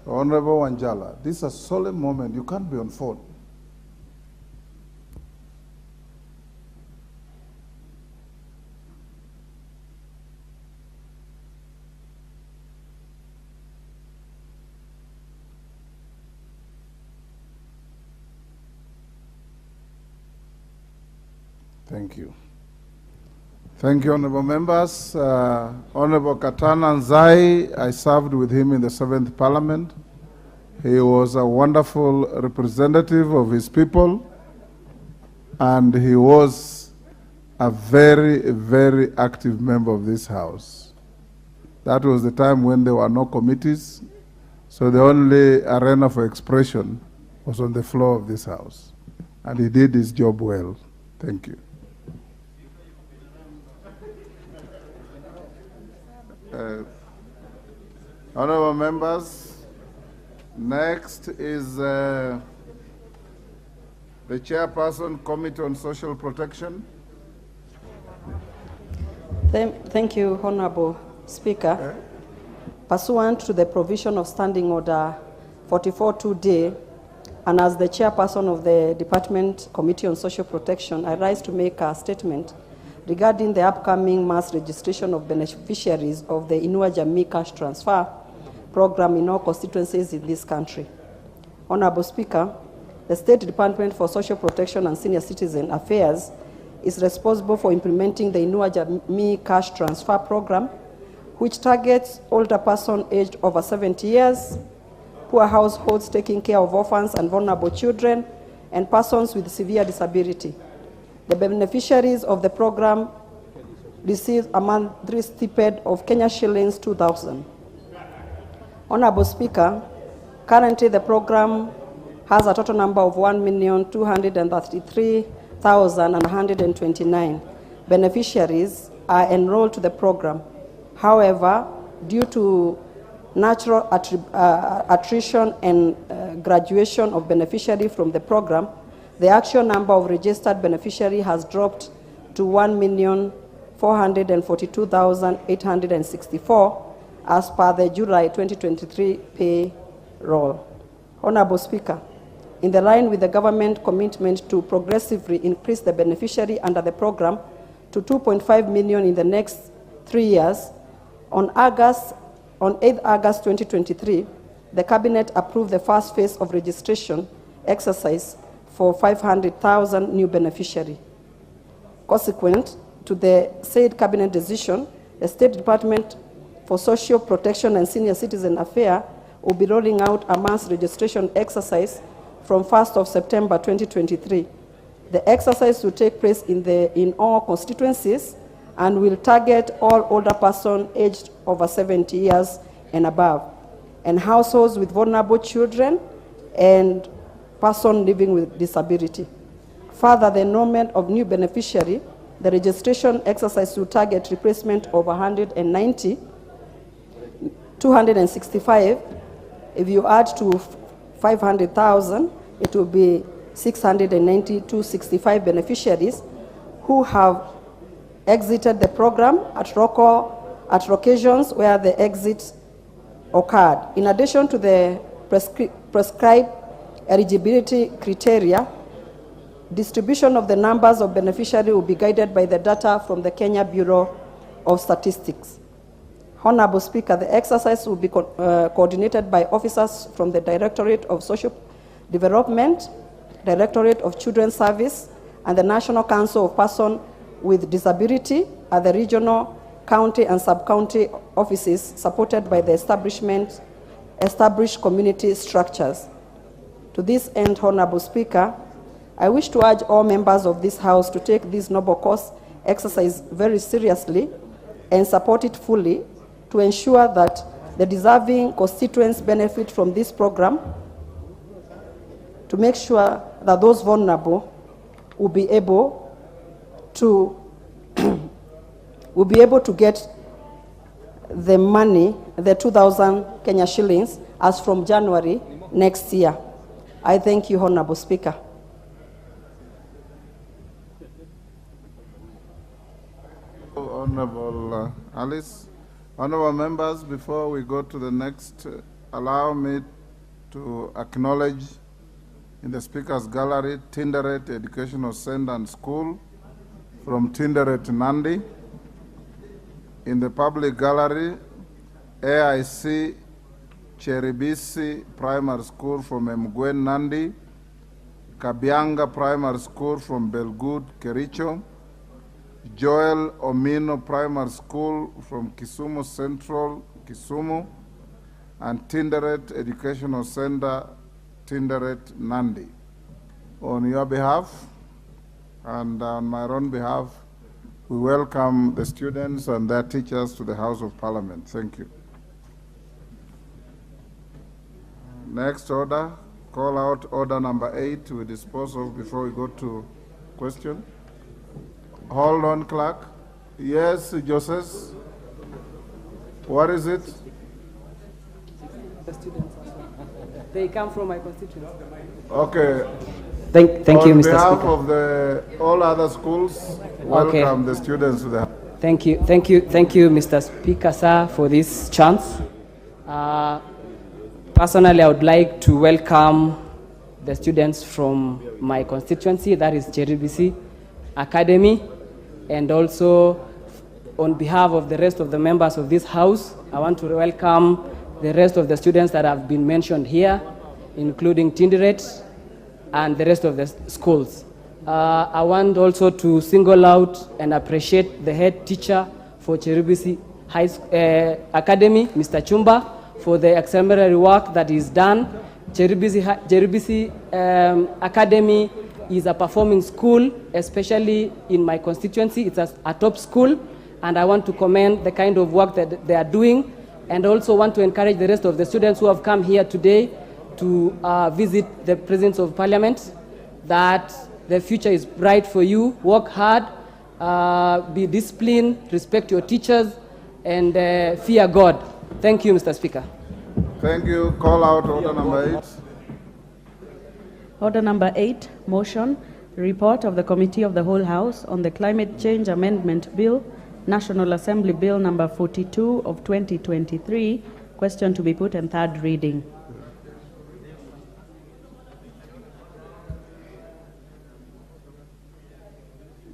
Honorable Wanjala, this is a solemn moment. You can't be on phone. Thank you. Thank you, honorable members. Honorable Katana Nzai, I served with him in the 7th Parliament. He was a wonderful representative of his people, and he was a very, very active member of this House. That was the time when there were no committees, so the only arena for expression was on the floor of this House. And he did his job well. Thank you. Honorable members, next is the Chairperson, Committee on Social Protection. Thank you, Honorable Speaker. Pursuant to the provision of Standing Order 44-2D, and as the Chairperson of the Department Committee on Social Protection, I rise to make a statement regarding the upcoming mass registration of beneficiaries of the Inua Jamii Cash Transfer Program in all constituencies in this country. Honorable Speaker, the State Department for Social Protection and Senior Citizen Affairs is responsible for implementing the Inua Jamii Cash Transfer Program, which targets older persons aged over 70 years, poor households taking care of orphans and vulnerable children, and persons with severe disability. The beneficiaries of the program receive a monthly stipend of Kenya shillings 2,000. Honorable Speaker, currently the program has a total number of 1,233,129 beneficiaries are enrolled to the program. However, due to natural attrition and graduation of beneficiaries from the program, the actual number of registered beneficiaries has dropped to 1,442,864 as per the July 2023 payroll. Honorable Speaker, in the line with the government commitment to progressively increase the beneficiary under the program to 2.5 million in the next 3 years, on 8th August 2023, the Cabinet approved the first phase of registration exercise for 500,000 new beneficiaries. Consequent to the said Cabinet decision, the State Department for Social Protection and Senior Citizen Affairs will be rolling out a mass registration exercise from 1st of September 2023. The exercise will take place in all constituencies and will target all older persons aged over 70 years and above, and households with vulnerable children and persons living with disability. Further, the enrollment of new beneficiary, the registration exercise will target replacement of 190, 265. If you add to 500,000, it will be 690 to 65 beneficiaries who have exited the program at locations where the exit occurred. In addition to the prescribed eligibility criteria, distribution of the numbers of beneficiaries will be guided by the data from the Kenya Bureau of Statistics. Honorable Speaker, the exercise will be coordinated by officers from the Directorate of Social Development, Directorate of Children's Service, and the National Council of Persons with Disability at the regional, county, and sub-county offices, supported by the established community structures. To this end, Honorable Speaker, I wish to urge all members of this House to take this noble cause exercise very seriously and support it fully to ensure that the deserving constituents benefit from this program, to make sure that those vulnerable will be able to get the money, the 2,000 Kenya shillings, as from January next year. I thank you, Honorable Speaker. Honorable Alice. Honorable members, before we go to the next, allow me to acknowledge in the Speaker's Gallery, Tinderet Educational Center and School from Tinderet, Nandi. In the public gallery, AIC Cheribisi Primary School from Mgwen, Nandi. Kabianga Primary School from Belgood, Kericho. Joel Omino Primary School from Kisumu Central, Kisumu. And Tinderet Educational Center, Tinderet, Nandi. On your behalf and on my own behalf, we welcome the students and their teachers to the House of Parliament. Thank you. Next order, call out order number 8 we dispose of before we go to question. Hold on, clerk. Yes, Joseph. What is it? The students. They come from my constituency. Okay. Thank you, Mr. Speaker. On behalf of all other schools, welcome the students to the. Thank you, Mr. Speaker, sir, for this chance. Personally, I would like to welcome the students from my constituency, that is Cheribisi Academy, and also on behalf of the rest of the members of this House, I want to welcome the rest of the students that have been mentioned here, including Tinderet and the rest of the schools. I want also to single out and appreciate the head teacher for Cheribisi Academy, Mr. Chumba, for the exemplary work that is done. Cheribisi Academy is a performing school, especially in my constituency. It's a top school, and I want to commend the kind of work that they are doing, and also want to encourage the rest of the students who have come here today to visit the presence of Parliament, that the future is bright for you. Work hard, be disciplined, respect your teachers, and fear God. Thank you, Mr. Speaker. Thank you. Call out order number 8. Order number 8, motion, report of the Committee of the Whole House on the Climate Change Amendment Bill, National Assembly Bill number 42 of 2023, question to be put in third reading.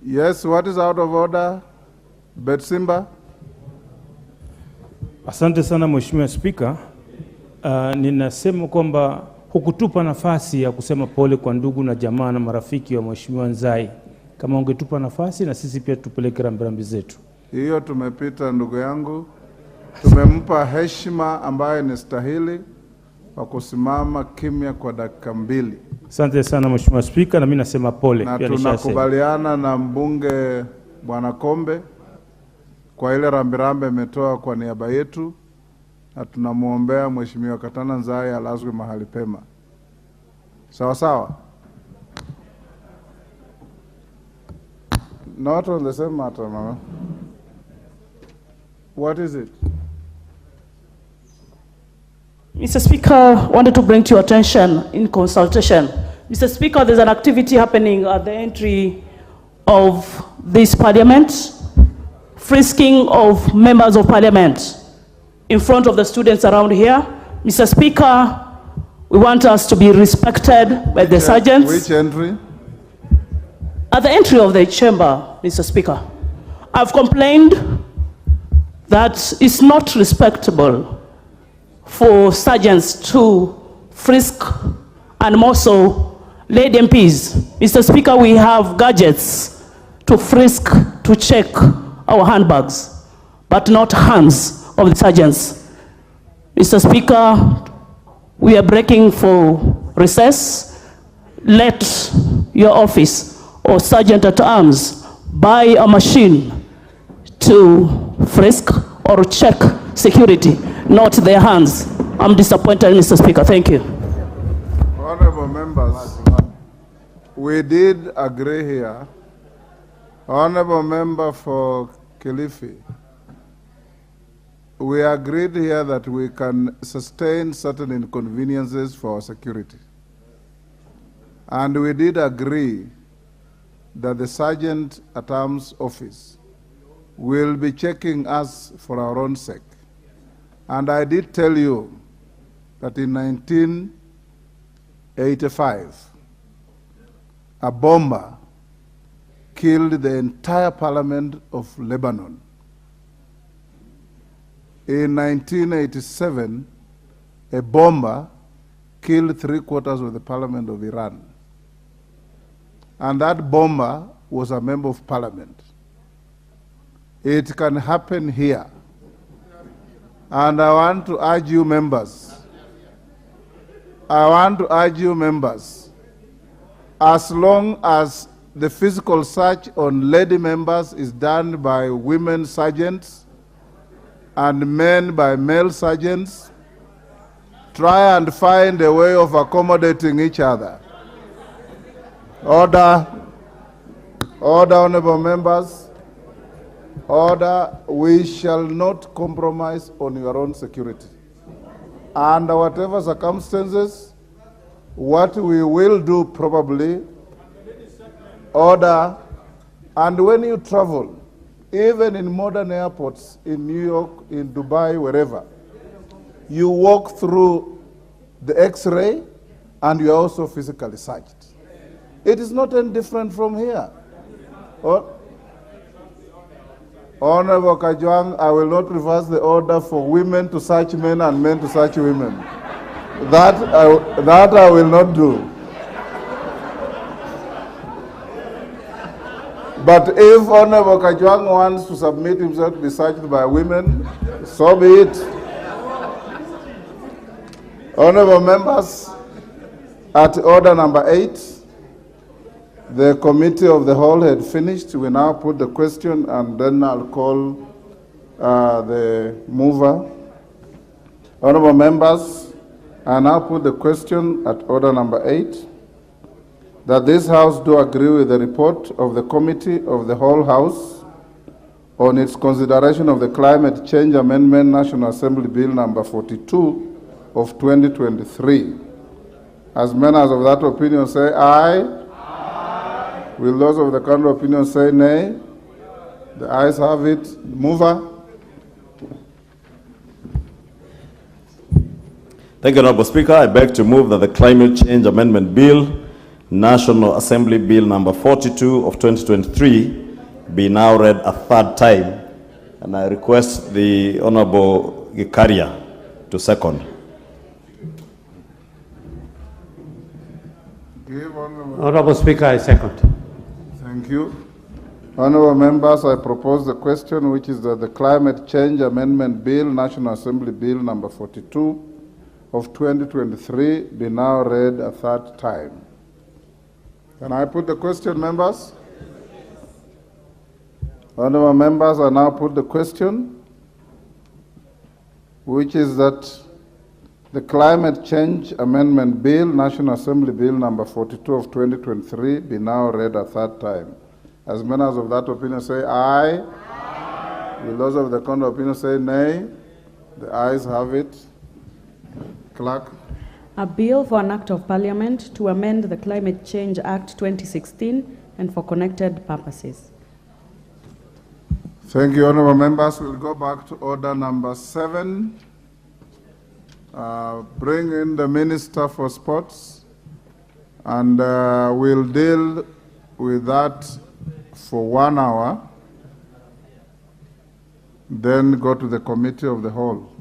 Yes, what is out of order? Betsimba? Asante sana Mheshimiwa Spika. Ninasema kwamba hukutupa nafasi ya kusema pole kwa ndugu na jamaa na marafiki wa Mheshimiwa Nzai. Kama ungetupa nafasi na sisi pia tupeleke rambirambi zetu. Hiyo tumepita ndugu yangu. Tumempa heshima ambaye ni stahili wa kusimama kimya kwa dakika 2. Asante sana Mheshimiwa Spika, na mimi nasema pole. Na tunakubaliana na mbunge Bwana Kombe kwa ile rambirambe ametoa kwa niaba yetu, na tunamuombea Mheshimiwa Katana Nzai alazwe mahali pema. Sawa sawa? Not on the same matter, mama. What is it? Mr. Speaker, wanted to bring to your attention in consultation. Mr. Speaker, there's an activity happening at the entry of this parliament, frisking of members of parliament in front of the students around here. Mr. Speaker, we want us to be respected by the sergeants. Which entry? At the entry of the chamber, Mr. Speaker. I've complained that it's not respectable for sergeants to frisk and more so lead MPs. Mr. Speaker, we have gadgets to frisk, to check our handbags, but not hands of the sergeants. Mr. Speaker, we are breaking for recess. Let your office or sergeant at arms buy a machine to frisk or check security, not their hands. I'm disappointed, Mr. Speaker. Thank you. Honorable members, we did agree here. Honorable member for Kilifi, we agreed here that we can sustain certain inconveniences for our security. And we did agree that the Sergeant at Arms office will be checking us for our own sake. And I did tell you that in 1985, a bomber killed the entire parliament of Lebanon. In 1987, a bomber killed 3/4 of the parliament of Iran. And that bomber was a member of parliament. It can happen here. And I want to urge you members, as long as the physical search on lady members is done by women sergeants and men by male sergeants, try and find a way of accommodating each other. Order, honorable members, order. We shall not compromise on your own security. Under whatever circumstances, what we will do probably, order, and when you travel, even in modern airports, in New York, in Dubai, wherever, you walk through the X-ray and you are also physically searched. It is not any different from here. Honorable Kajwang, I will not reverse the order for women to search men and men to search women. That I will not do. But if Honorable Kajwang wants to submit himself to be searched by women, so be it. Honorable members, at order number 8, the committee of the whole had finished. We now put the question and then I'll call the mover. Honorable members, I now put the question at order number 8, that this House do agree with the report of the Committee of the whole House on its consideration of the Climate Change Amendment National Assembly Bill number 42 of 2023. As members of that opinion say aye. Will those of the contrary opinion say nay? The ayes have it. Mover. Thank you, Honorable Speaker. I beg to move that the Climate Change Amendment Bill National Assembly Bill number 42 of 2023 be now read a third time, and I request the Honorable Gikaria to second. Honorable Speaker, I second. Thank you. Honorable members, I propose the question, which is that the Climate Change Amendment Bill, National Assembly Bill number 42 of 2023 be now read a third time. Can I put the question, members? Honorable members, I now put the question, which is that the Climate Change Amendment Bill, National Assembly Bill number 42 of 2023 be now read a third time. As many as of that opinion say aye. Aye. Will those of the contrary opinion say nay? The ayes have it. Clerk. A bill for an act of parliament to amend the Climate Change Act 2016 and for connected purposes. Thank you, honorable members. We'll go back to order number 7. Bring in the Minister for Sports, and we'll deal with that for 1 hour, then go to the Committee of the Whole.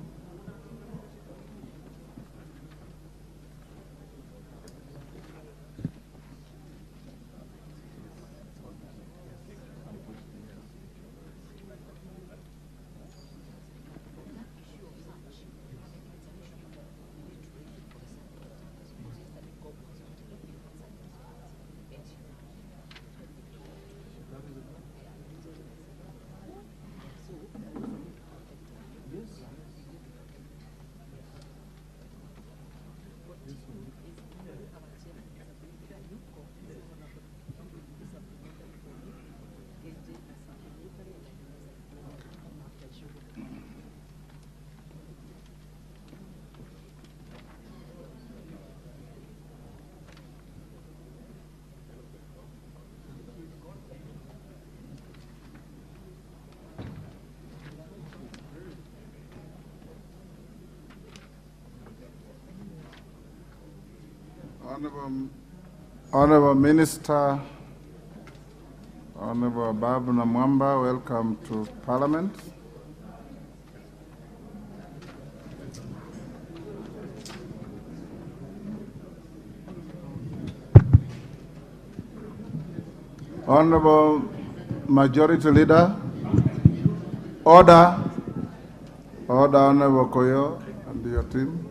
Honorable Minister, Honorable Babu Namwamba, welcome to Parliament. Honorable Majority Leader, order, Honorable Koyo and your team.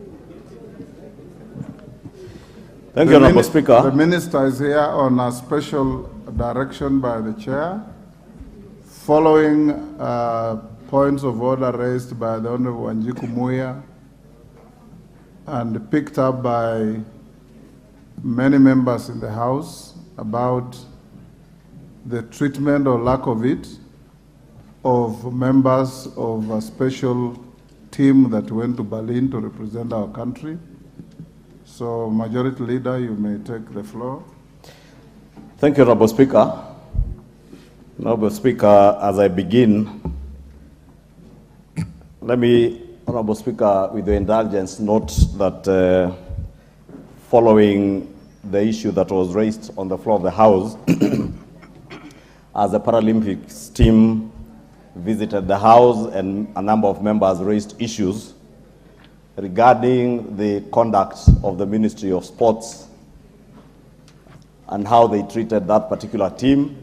Thank you, Honorable Speaker. The Minister is here on a special direction by the Chair, following points of order raised by the Honorable Wanjiku Muya and picked up by many members in the House about the treatment or lack of it of members of a special team that went to Berlin to represent our country. So, Majority Leader, you may take the floor. Thank you, Honorable Speaker. Honorable Speaker, as I begin, let me, Honorable Speaker, with your indulgence, note that following the issue that was raised on the floor of the House, as the Paralympics team visited the House and a number of members raised issues regarding the conduct of the Ministry of Sports and how they treated that particular team.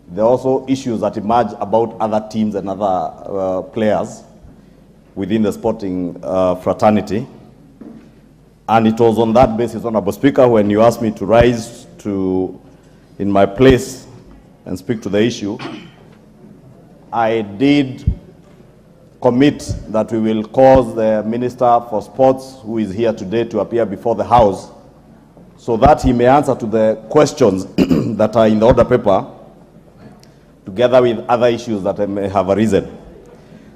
There are also issues that emerge about other teams and other players within the sporting fraternity. And it was on that basis, Honorable Speaker, when you asked me to rise in my place and speak to the issue, I did commit that we will cause the Minister for Sports, who is here today, to appear before the House so that he may answer to the questions that are in the order paper, together with other issues that may have arisen.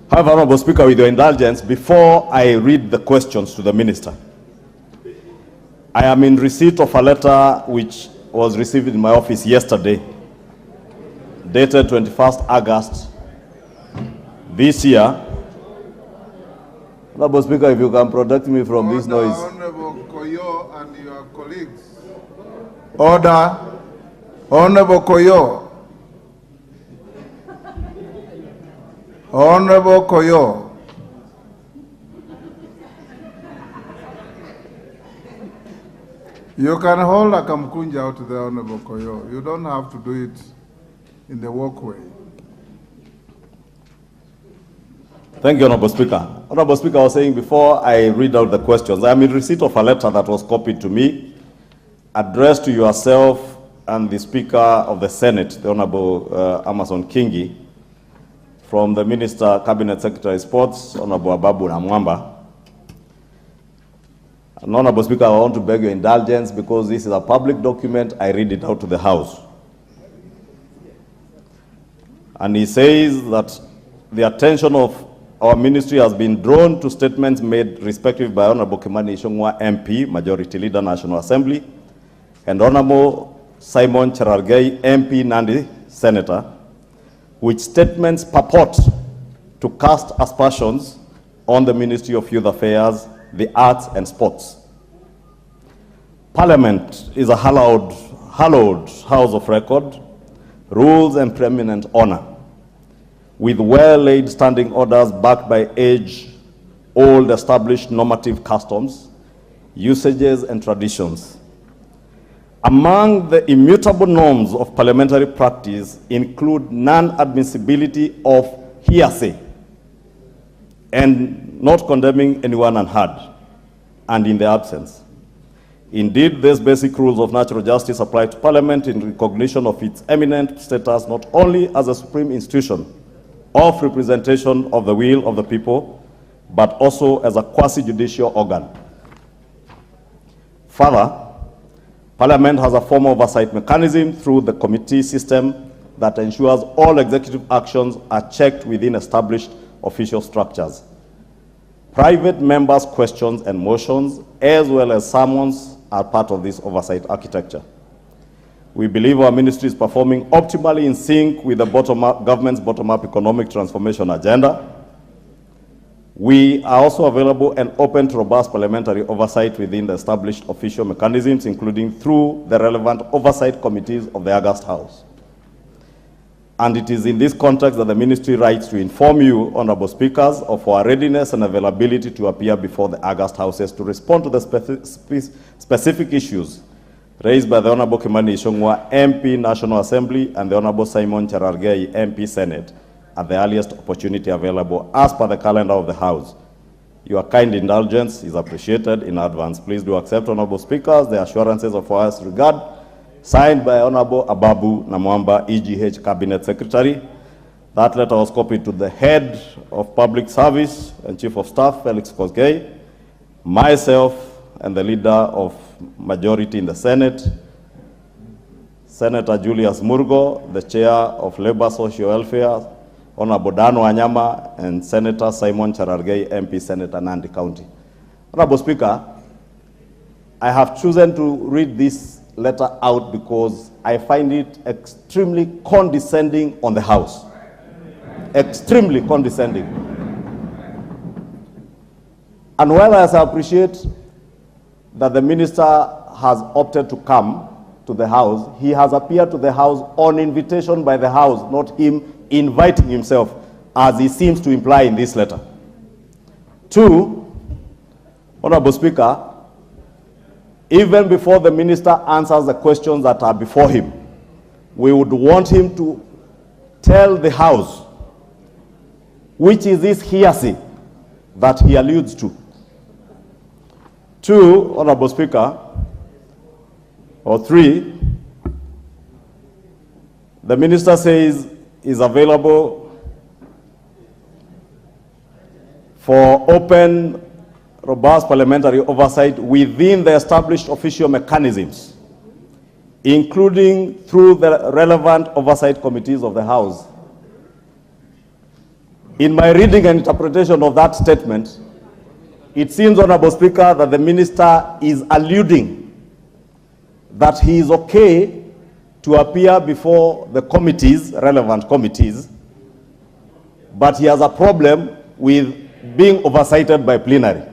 However, Honorable Speaker, with your indulgence, before I read the questions to the Minister, I am in receipt of a letter which was received in my office yesterday, dated 21st August this year. Honorable Speaker, if you can protect me from this noise. Honorable Koyo and your colleagues, Order. Honorable Koyo. Honorable Koyo. You can hold a kamkunja out to the Honorable Koyo. You don't have to do it in the walkway. Thank you, Honorable Speaker. Honorable Speaker, I was saying before I read out the questions, I am in receipt of a letter that was copied to me, addressed to yourself and the Speaker of the Senate, the Honorable Amason Kingi, from the Minister, Cabinet Secretary Sports, Honorable Ababu Namwamba. And Honorable Speaker, I want to beg your indulgence because this is a public document. I read it out to the House. And he says that the attention of our ministry has been drawn to statements made respectively by Honorable Kimani Ichung'wah MP, Majority Leader, National Assembly, and Honorable Simon Cherargei MP, Nandi, Senator, which statements purport to cast aspersions on the Ministry of Youth Affairs, the Arts and Sports. Parliament is a hallowed house of record, rules and preeminent honor, with well-laid standing orders backed by age-old established normative customs, usages and traditions. Among the immutable norms of parliamentary practice include non-admissibility of hearsay and not condemning anyone unheard and in their absence. Indeed, these basic rules of natural justice apply to Parliament in recognition of its eminent status not only as a supreme institution of representation of the will of the people, but also as a quasi-judicial organ. Further, Parliament has a formal oversight mechanism through the committee system that ensures all executive actions are checked within established official structures. Private members' questions and motions, as well as summons, are part of this oversight architecture. We believe our ministry is performing optimally in sync with the government's bottom-up economic transformation agenda. We are also available and open to robust parliamentary oversight within the established official mechanisms, including through the relevant oversight committees of the August House. And it is in this context that the ministry writes to inform you, Honorable Speakers, of our readiness and availability to appear before the August Houses to respond to the specific issues raised by the Honorable Kimani Ichung'wah, MP, National Assembly, and the Honorable Simon Cherargei, MP, Senate, at the earliest opportunity available as per the calendar of the House. Your kind indulgence is appreciated in advance. Please do accept, Honorable Speakers, the assurances of our regard, signed by Honorable Ababu Namwamba, EGH Cabinet Secretary. That letter was copied to the Head of Public Service and Chief of Staff, Felix Koskei, myself, and the Leader of Majority in the Senate, Senator Julius Murgo, the Chair of Labor Social Welfare, Honorable Dan Wanyama, and Senator Simon Cherargei, MP, Senator Nandi County. Honorable Speaker, I have chosen to read this letter out because I find it extremely condescending on the House. Extremely condescending. And while I appreciate that the minister has opted to come to the House, he has appeared to the House on invitation by the House, not him inviting himself, as he seems to imply in this letter. Two, Honorable Speaker, even before the minister answers the questions that are before him, we would want him to tell the House which is this hearsay that he alludes to. Two, Honorable Speaker, or three, the minister says is available for open, robust parliamentary oversight within the established official mechanisms, including through the relevant oversight committees of the House. In my reading and interpretation of that statement, it seems, Honorable Speaker, that the minister is alluding that he is okay to appear before the committees, relevant committees, but he has a problem with being oversighted by plenary.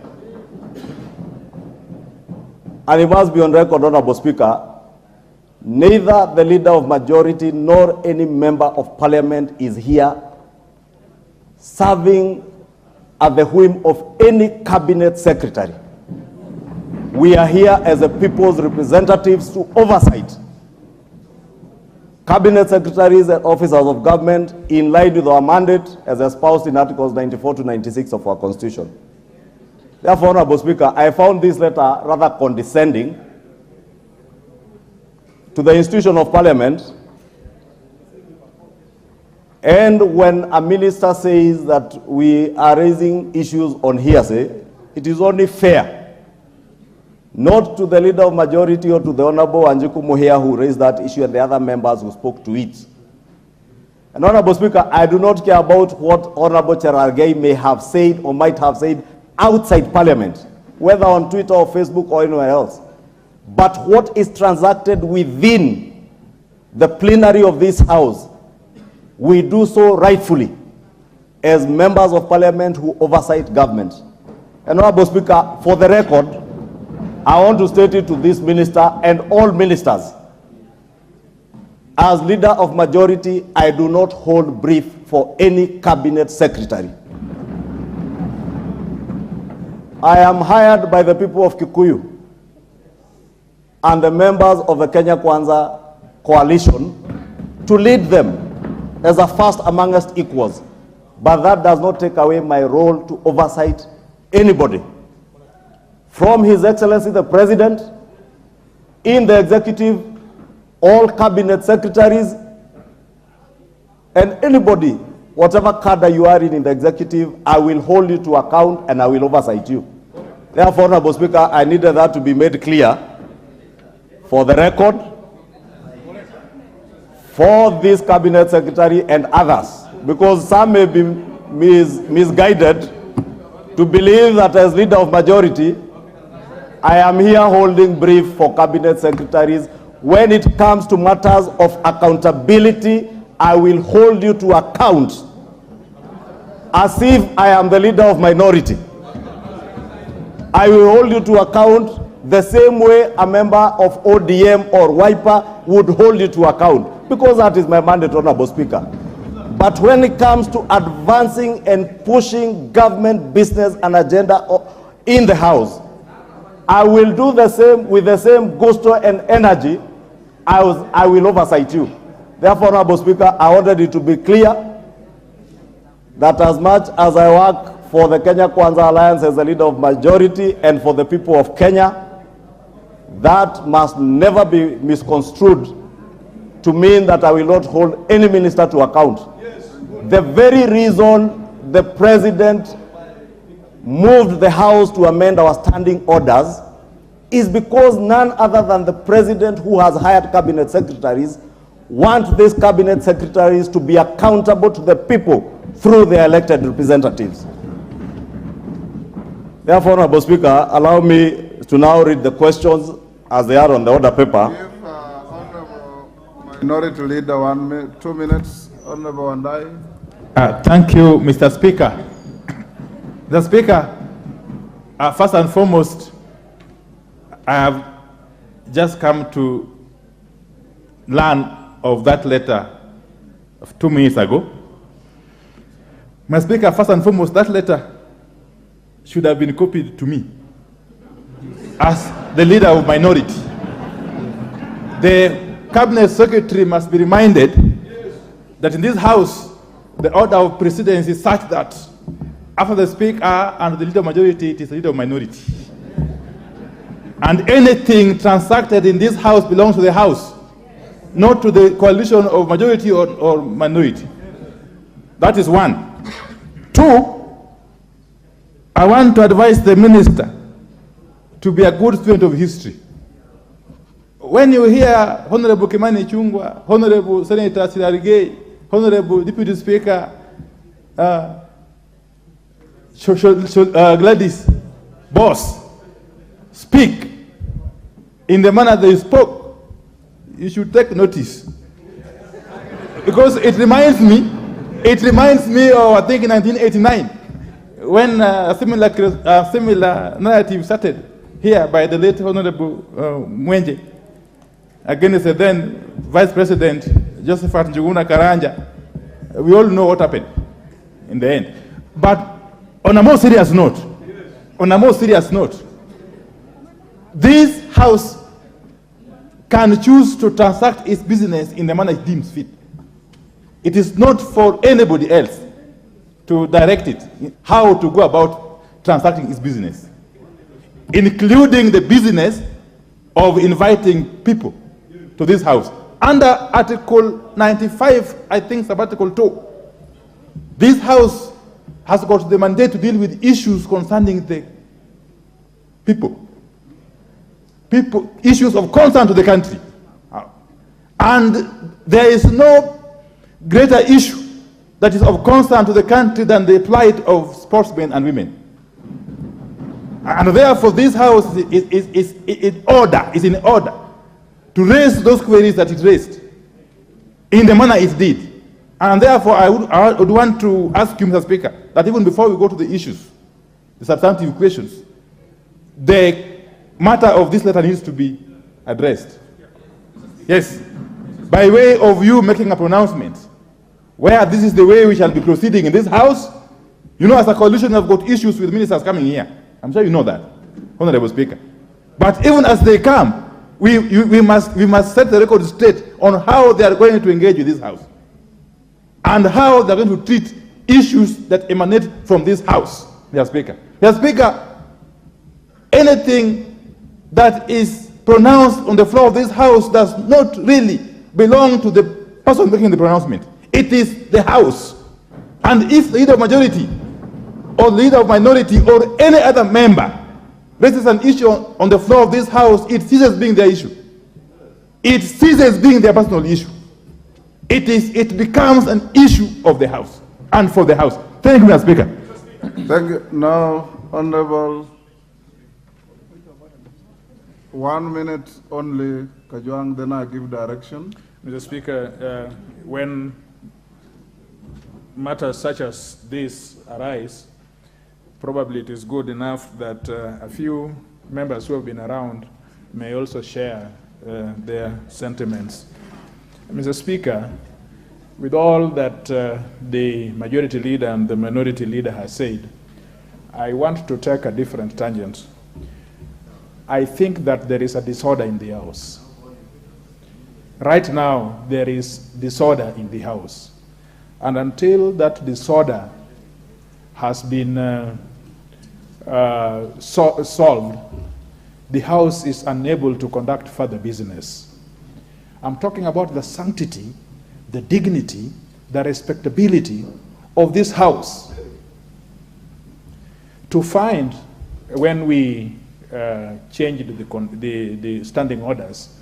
And it must be on record, Honorable Speaker, neither the leader of majority nor any member of parliament is here serving at the whim of any cabinet secretary. We are here as the people's representatives to oversight cabinet secretaries and officers of government in line with our mandate as espoused in Articles 94 to 96 of our Constitution. Therefore, Honorable Speaker, I found this letter rather condescending to the institution of Parliament. And when a minister says that we are raising issues on hearsay, it is only fair, not to the leader of majority or to the Honorable Anjiku Muhia who raised that issue and the other members who spoke to it. And Honorable Speaker, I do not care about what Honorable Cherargei may have said or might have said outside Parliament, whether on Twitter or Facebook or anywhere else. But what is transacted within the plenary of this House, we do so rightfully as members of Parliament who oversight government. And Honorable Speaker, for the record, I want to state it to this minister and all ministers. As leader of majority, I do not hold brief for any cabinet secretary. I am hired by the people of Kikuyu and the members of the Kenya Kwanza coalition to lead them as a first amongst equals. But that does not take away my role to oversight anybody. From His Excellency the President, in the executive, all cabinet secretaries, and anybody, whatever cadre you are in the executive, I will hold you to account and I will oversight you. Therefore, Honorable Speaker, I needed that to be made clear for the record, for this cabinet secretary and others, because some may be misguided to believe that as leader of majority, I am here holding brief for cabinet secretaries. When it comes to matters of accountability, I will hold you to account as if I am the leader of minority. I will hold you to account the same way a member of ODM or Wiper would hold you to account, because that is my mandate, Honorable Speaker. But when it comes to advancing and pushing government business and agenda in the House, I will do the same with the same gusto and energy. I will oversight you. Therefore, Honorable Speaker, I wanted it to be clear that as much as I work for the Kenya Kwanza Alliance as a leader of majority and for the people of Kenya, that must never be misconstrued to mean that I will not hold any minister to account. The very reason the President moved the House to amend our standing orders is because none other than the President, who has hired cabinet secretaries, want these cabinet secretaries to be accountable to the people through their elected representatives. Therefore, Honorable Speaker, allow me to now read the questions as they are on the order paper. Give Honorable Minority Leader 2 minutes. Honorable Wandai. Thank you, Mr. Speaker. Mr. Speaker, first and foremost, I have just come to learn of that letter of 2 minutes ago. Mr. Speaker, first and foremost, that letter should have been copied to me as the leader of minority. The cabinet secretary must be reminded that in this House, the order of precedence is such that after the Speaker and the leader of majority, it is the leader of minority. And anything transacted in this House belongs to the House, not to the coalition of majority or minority. That is one. Two, I want to advise the minister to be a good student of history. When you hear Honorable Kimani Chungwa, Honorable Senator Cherargei, Honorable Deputy Speaker Gladys Boss speak in the manner they spoke, you should take notice. Because it reminds me of, I think, in 1989, when a similar narrative started here by the late Honorable Mwenje. against the then Vice President Josephat Njuguna Karanja. We all know what happened in the end. But on a more serious note, this house can choose to transact its business in the manner it deems fit. It is not for anybody else to direct it how to go about transacting its business, including the business of inviting people to this house. Under Article 95, I think, Article 2, this house has got the mandate to deal with issues concerning the people, issues of concern to the country. And there is no greater issue that is of concern to the country than the plight of sportsmen and women. And therefore, this house is in order to raise those queries that it raised in the manner it did. And therefore, I would want to ask you, Mr. Speaker, that even before we go to the issues, the substantive questions, the matter of this letter needs to be addressed. Yes, by way of you making a pronouncement, where this is the way we shall be proceeding in this house. You know, as a coalition, we have got issues with ministers coming here. I'm sure you know that, Honorable Speaker. But even as they come, we must set the record straight on how they are going to engage with this house and how they are going to treat issues that emanate from this house, Mr. Speaker. Mr. Speaker, anything that is pronounced on the floor of this house does not really belong to the person making the pronouncement. It is the house. And if the leader of majority or leader of minority or any other member raises an issue on the floor of this house, it ceases being their issue. It ceases being their personal issue. It becomes an issue of the house and for the house. Thank you, Mr. Speaker. Thank you. Now, Honorable, 1 minute only, Kajwang, then I give direction. Mr. Speaker, when matters such as this arise, probably it is good enough that a few members who have been around may also share their sentiments. Mr. Speaker, with all that the majority leader and the minority leader has said, I want to take a different tangent. I think that there is a disorder in the house. Right now, there is disorder in the house. And until that disorder has been solved, the house is unable to conduct further business. I'm talking about the sanctity, the dignity, the respectability of this house. To find, when we changed the standing orders,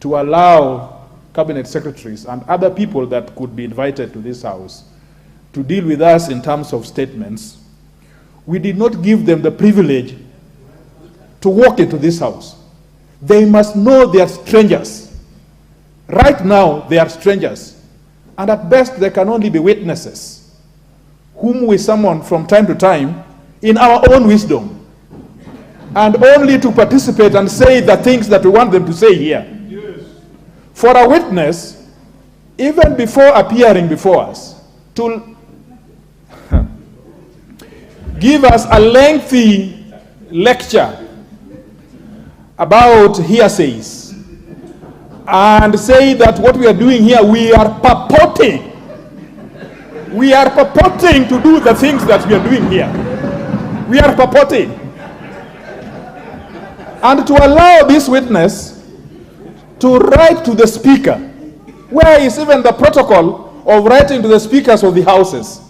to allow cabinet secretaries and other people that could be invited to this house to deal with us in terms of statements, we did not give them the privilege to walk into this house. They must know they are strangers. Right now, they are strangers. And at best, they can only be witnesses, whom we summon from time to time in our own wisdom, and only to participate and say the things that we want them to say here. For a witness, even before appearing before us, to give us a lengthy lecture about hearsays and say that what we are doing here, we are purporting to do the things that we are doing here. We are purporting. And to allow this witness to write to the speaker, where is even the protocol of writing to the speakers of the houses?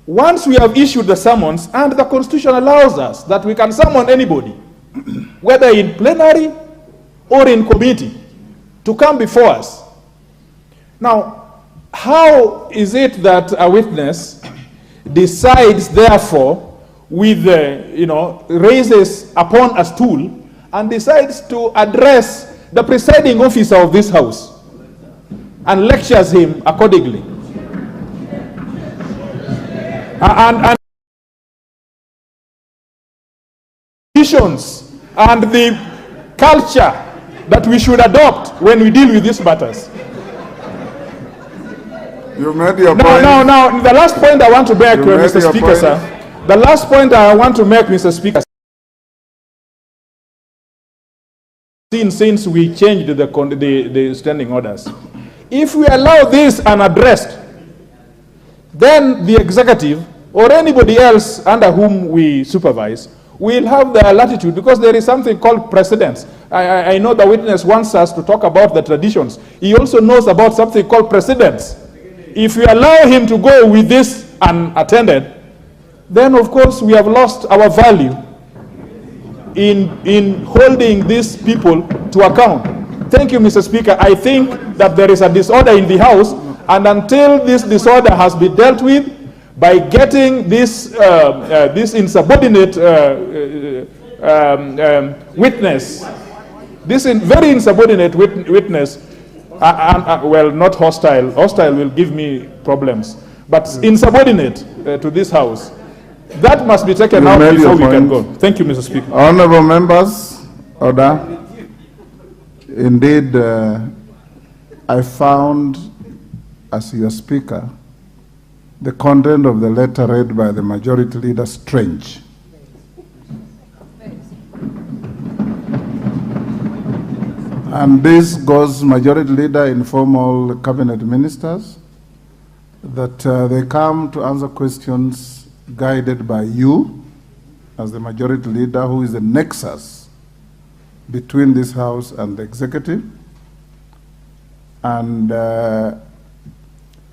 Once we have issued the summons, and the Constitution allows us that we can summon anybody, whether in plenary or in committee, to come before us. Now, how is it that a witness decides, therefore, with raises upon a stool and decides to address the presiding officer of this house and lectures him accordingly? And and the culture that we should adopt when we deal with these matters. You made your point. Now, the last point I want to make, Mr. Speaker, point. sir. The last point I want to make, Mr. Speaker, since we changed the standing orders, if we allow this unaddressed, then the executive or anybody else under whom we supervise will have the latitude, because there is something called precedence. I know the witness wants us to talk about the traditions. He also knows about something called precedence. If we allow him to go with this unattended, then of course we have lost our value in holding these people to account. Thank you, Mr. Speaker. I think that there is a disorder in the House, and until this disorder has been dealt with by getting this insubordinate witness, this very insubordinate witness, well, not hostile. Hostile will give me problems, but insubordinate to this House. That must be taken out before we can go. Thank you, Mr. Speaker. Honorable members, order. Indeed, I found, as your speaker, the content of the letter read by the majority leader strange. And this goes majority leader, informal cabinet ministers, that they come to answer questions guided by you as the majority leader, who is the nexus between this House and the executive. And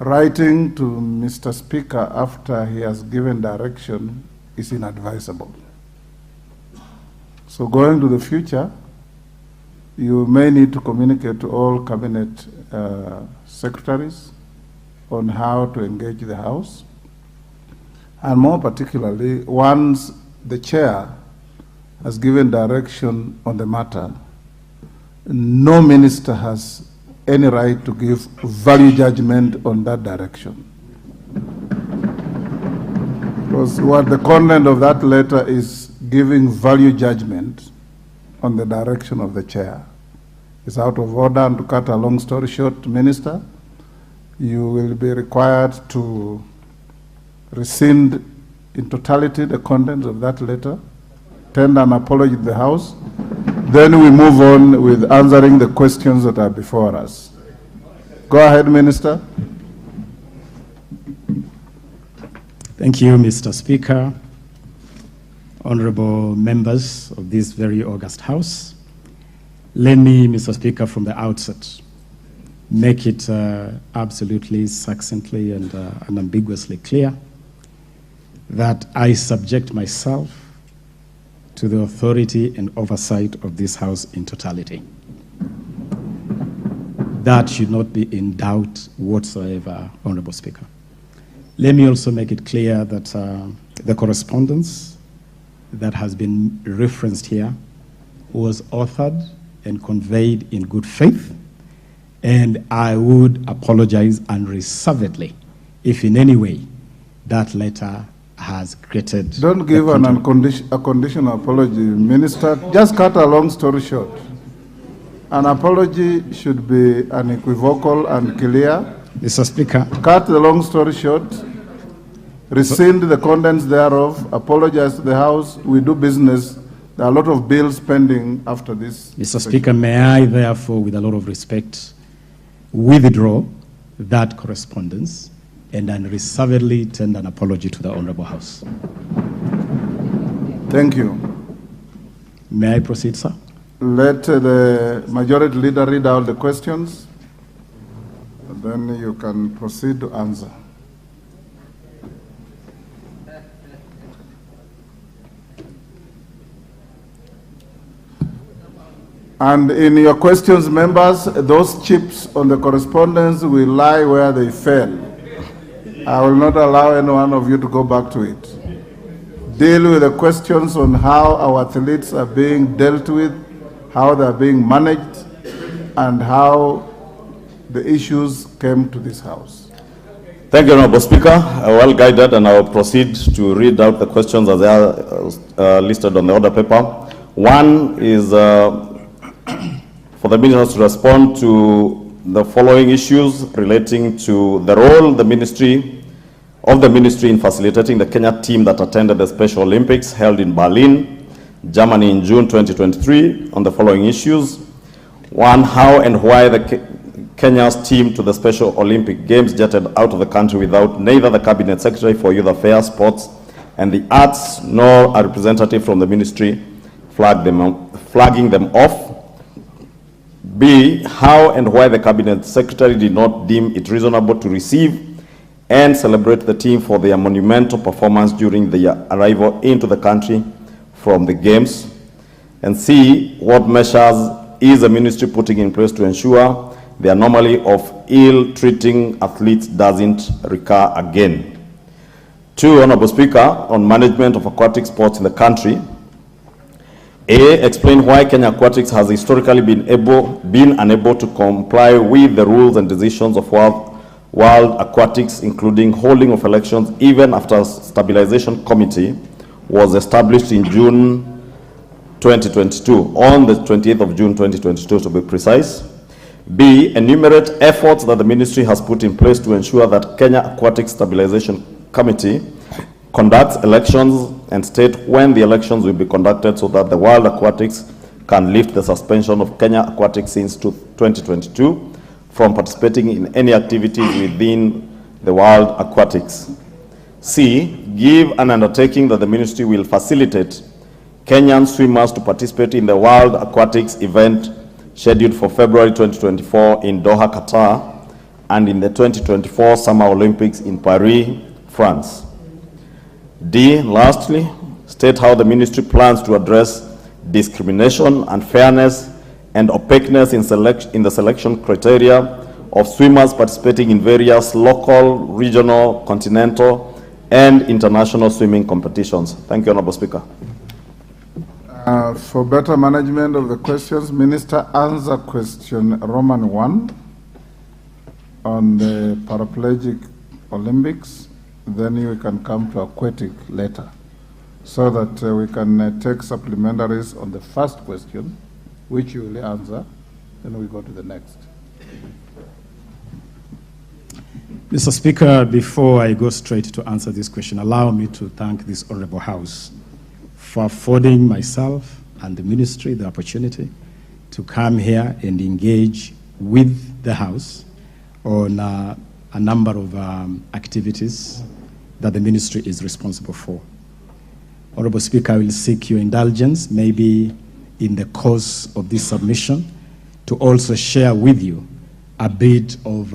writing to Mr. Speaker after he has given direction is inadvisable. So going to the future, you may need to communicate to all cabinet secretaries on how to engage the House. And more particularly, once the chair has given direction on the matter, no minister has any right to give value judgment on that direction. Because what the content of that letter is giving value judgment on the direction of the chair is out of order. And to cut a long story short, Minister, you will be required to rescind in totality the contents of that letter, tender an apology to the House, then we move on with answering the questions that are before us. Go ahead, Minister. Thank you, Mr. Speaker, honorable members of this very august House. Let me, Mr. Speaker, from the outset, make it absolutely succinctly and unambiguously clear that I subject myself to the authority and oversight of this House in totality. That should not be in doubt whatsoever, Honorable Speaker. Let me also make it clear that the correspondence that has been referenced here was authored and conveyed in good faith, and I would apologize unreservedly if in any way that letter has created... Don't give a conditional apology, Minister. Just cut a long story short. An apology should be unequivocal and clear. Mr. Speaker. Cut the long story short. Rescind the contents thereof. Apologize to the House. We do business. There are a lot of bills pending after this. Mr. Speaker, may I therefore, with a lot of respect, withdraw that correspondence and unreservedly tender an apology to the Honorable House. Thank you. May I proceed, sir? Let the majority leader read out the questions, and then you can proceed to answer. And in your questions, members, those chips on the correspondence will lie where they fell. I will not allow any one of you to go back to it. Deal with the questions on how our athletes are being dealt with, how they are being managed, and how the issues came to this House. Thank you, Honorable Speaker. Well guided, and I will proceed to read out the questions as they are listed on the order paper. One is for the ministers to respond to the following issues relating to the role the ministry in facilitating the Kenya team that attended the Special Olympics held in Berlin, Germany in June 2023 on the following issues. 1, how and why the Kenya's team to the Special Olympic Games jetted out of the country without neither the Cabinet Secretary for Youth Affairs, Sports and the Arts nor a representative from the ministry flagging them off. B, how and why the Cabinet Secretary did not deem it reasonable to receive and celebrate the team for their monumental performance during their arrival into the country from the Games. And C, what measures is the ministry putting in place to ensure the anomaly of ill-treating athletes doesn't recur again? 2, Honorable Speaker, on management of aquatic sports in the country. A, explain why Kenya Aquatics has historically been unable to comply with the rules and decisions of World Aquatics, including holding of elections even after a stabilization committee was established in June 2022, on the 28th of June 2022 to be precise. B, enumerate efforts that the ministry has put in place to ensure that Kenya Aquatics Stabilization Committee conducts elections and state when the elections will be conducted so that the World Aquatics can lift the suspension of Kenya Aquatics since 2022 from participating in any activities within the World Aquatics. C, give an undertaking that the ministry will facilitate Kenyan swimmers to participate in the World Aquatics event scheduled for February 2024 in Doha, Qatar, and in the 2024 Summer Olympics in Paris, France. D, lastly, state how the ministry plans to address discrimination, unfairness, and opaqueness in the selection criteria of swimmers participating in various local, regional, continental, and international swimming competitions. Thank you, Honorable Speaker. For better management of the questions, Minister, answer question Roman 1 on the paraplegic Olympics. Then you can come to aquatic later, so that we can take supplementaries on the first question, which you will answer, then we go to the next. Mr. Speaker, before I go straight to answer this question, allow me to thank this Honorable House for affording myself and the ministry the opportunity to come here and engage with the House on a number of activities that the ministry is responsible for. Honorable Speaker, I will seek your indulgence, maybe in the course of this submission, to also share with you a bit of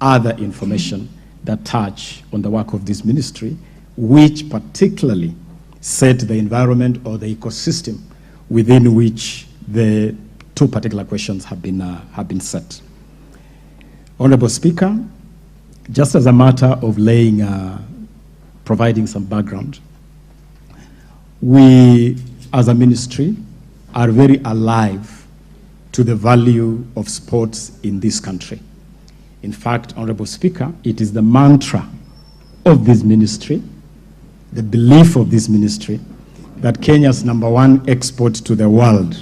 other information that touch on the work of this ministry, which particularly set the environment or the ecosystem within which the two particular questions have been set. Honorable Speaker, just as a matter of providing some background, we as a ministry are very alive to the value of sports in this country. In fact, Honorable Speaker, it is the mantra of this ministry, the belief of this ministry, that Kenya's #1 export to the world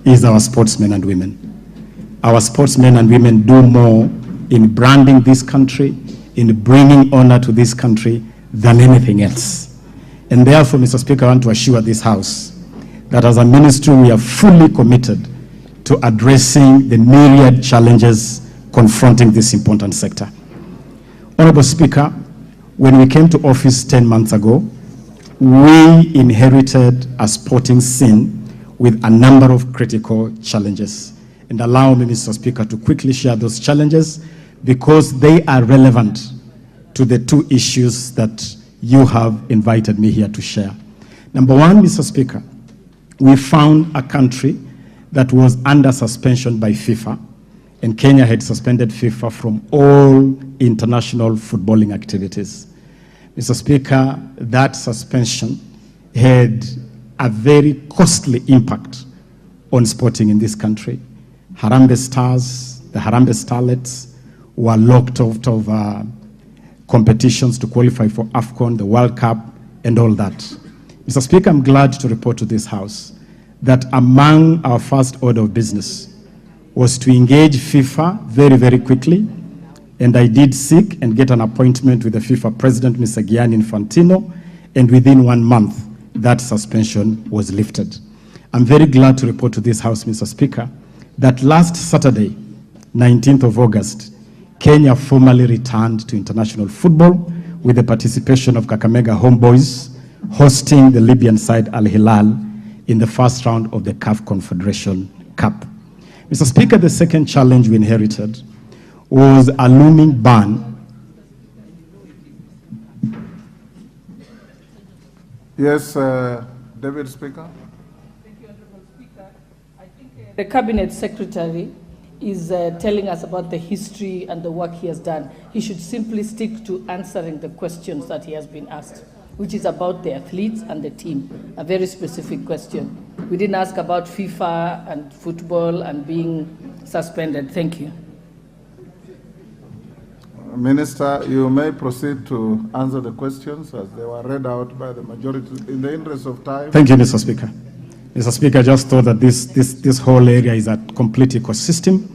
is our sportsmen and women. Our sportsmen and women do more in branding this country, in bringing honor to this country than anything else. And therefore, Mr. Speaker, I want to assure this House that as a ministry, we are fully committed to addressing the myriad challenges confronting this important sector. Honorable Speaker, when we came to office 10 months ago, we inherited a sporting scene with a number of critical challenges. And allow me, Mr. Speaker, to quickly share those challenges because they are relevant to the two issues that you have invited me here to share. Number one, Mr. Speaker, we found a country that was under suspension by FIFA, and Kenya had suspended FIFA from all international footballing activities. Mr. Speaker, that suspension had a very costly impact on sporting in this country. Harambee Stars, the Harambee Starlets, were locked out of competitions to qualify for AFCON, the World Cup, and all that. Mr. Speaker, I'm glad to report to this House that among our first order of business was to engage FIFA very, very quickly. And I did seek and get an appointment with the FIFA president, Mr. Gianni Infantino, and within 1 month, that suspension was lifted. I'm very glad to report to this House, Mr. Speaker, that last Saturday, 19th of August, Kenya formally returned to international football with the participation of Kakamega Homeboys hosting the Libyan side Al Hilal in the first round of the CAF Confederation Cup. Mr. Speaker, the second challenge we inherited was a looming ban. Yes, David Speaker. Thank you, Honorable Speaker. I think the Cabinet Secretary is telling us about the history and the work he has done. He should simply stick to answering the questions that he has been asked, which is about the athletes and the team, a very specific question. We didn't ask about FIFA and football and being suspended. Thank you. Minister, you may proceed to answer the questions as they were read out by the majority in the interest of time. Thank you, Mr. Speaker. Mr. Speaker, I just thought that this whole area is a complete ecosystem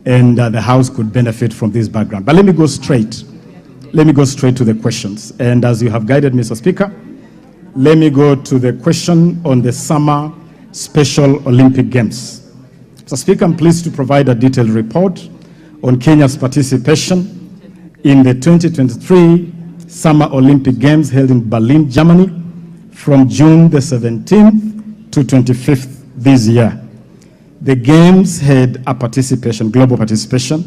and the House could benefit from this background. But let me go straight to the questions. And as you have guided, Mr. Speaker, let me go to the question on the Summer Special Olympic Games. Mr. Speaker, I'm pleased to provide a detailed report on Kenya's participation in the 2023 Summer Olympic Games held in Berlin, Germany, from June the 17th to 25th this year. The Games had a global participation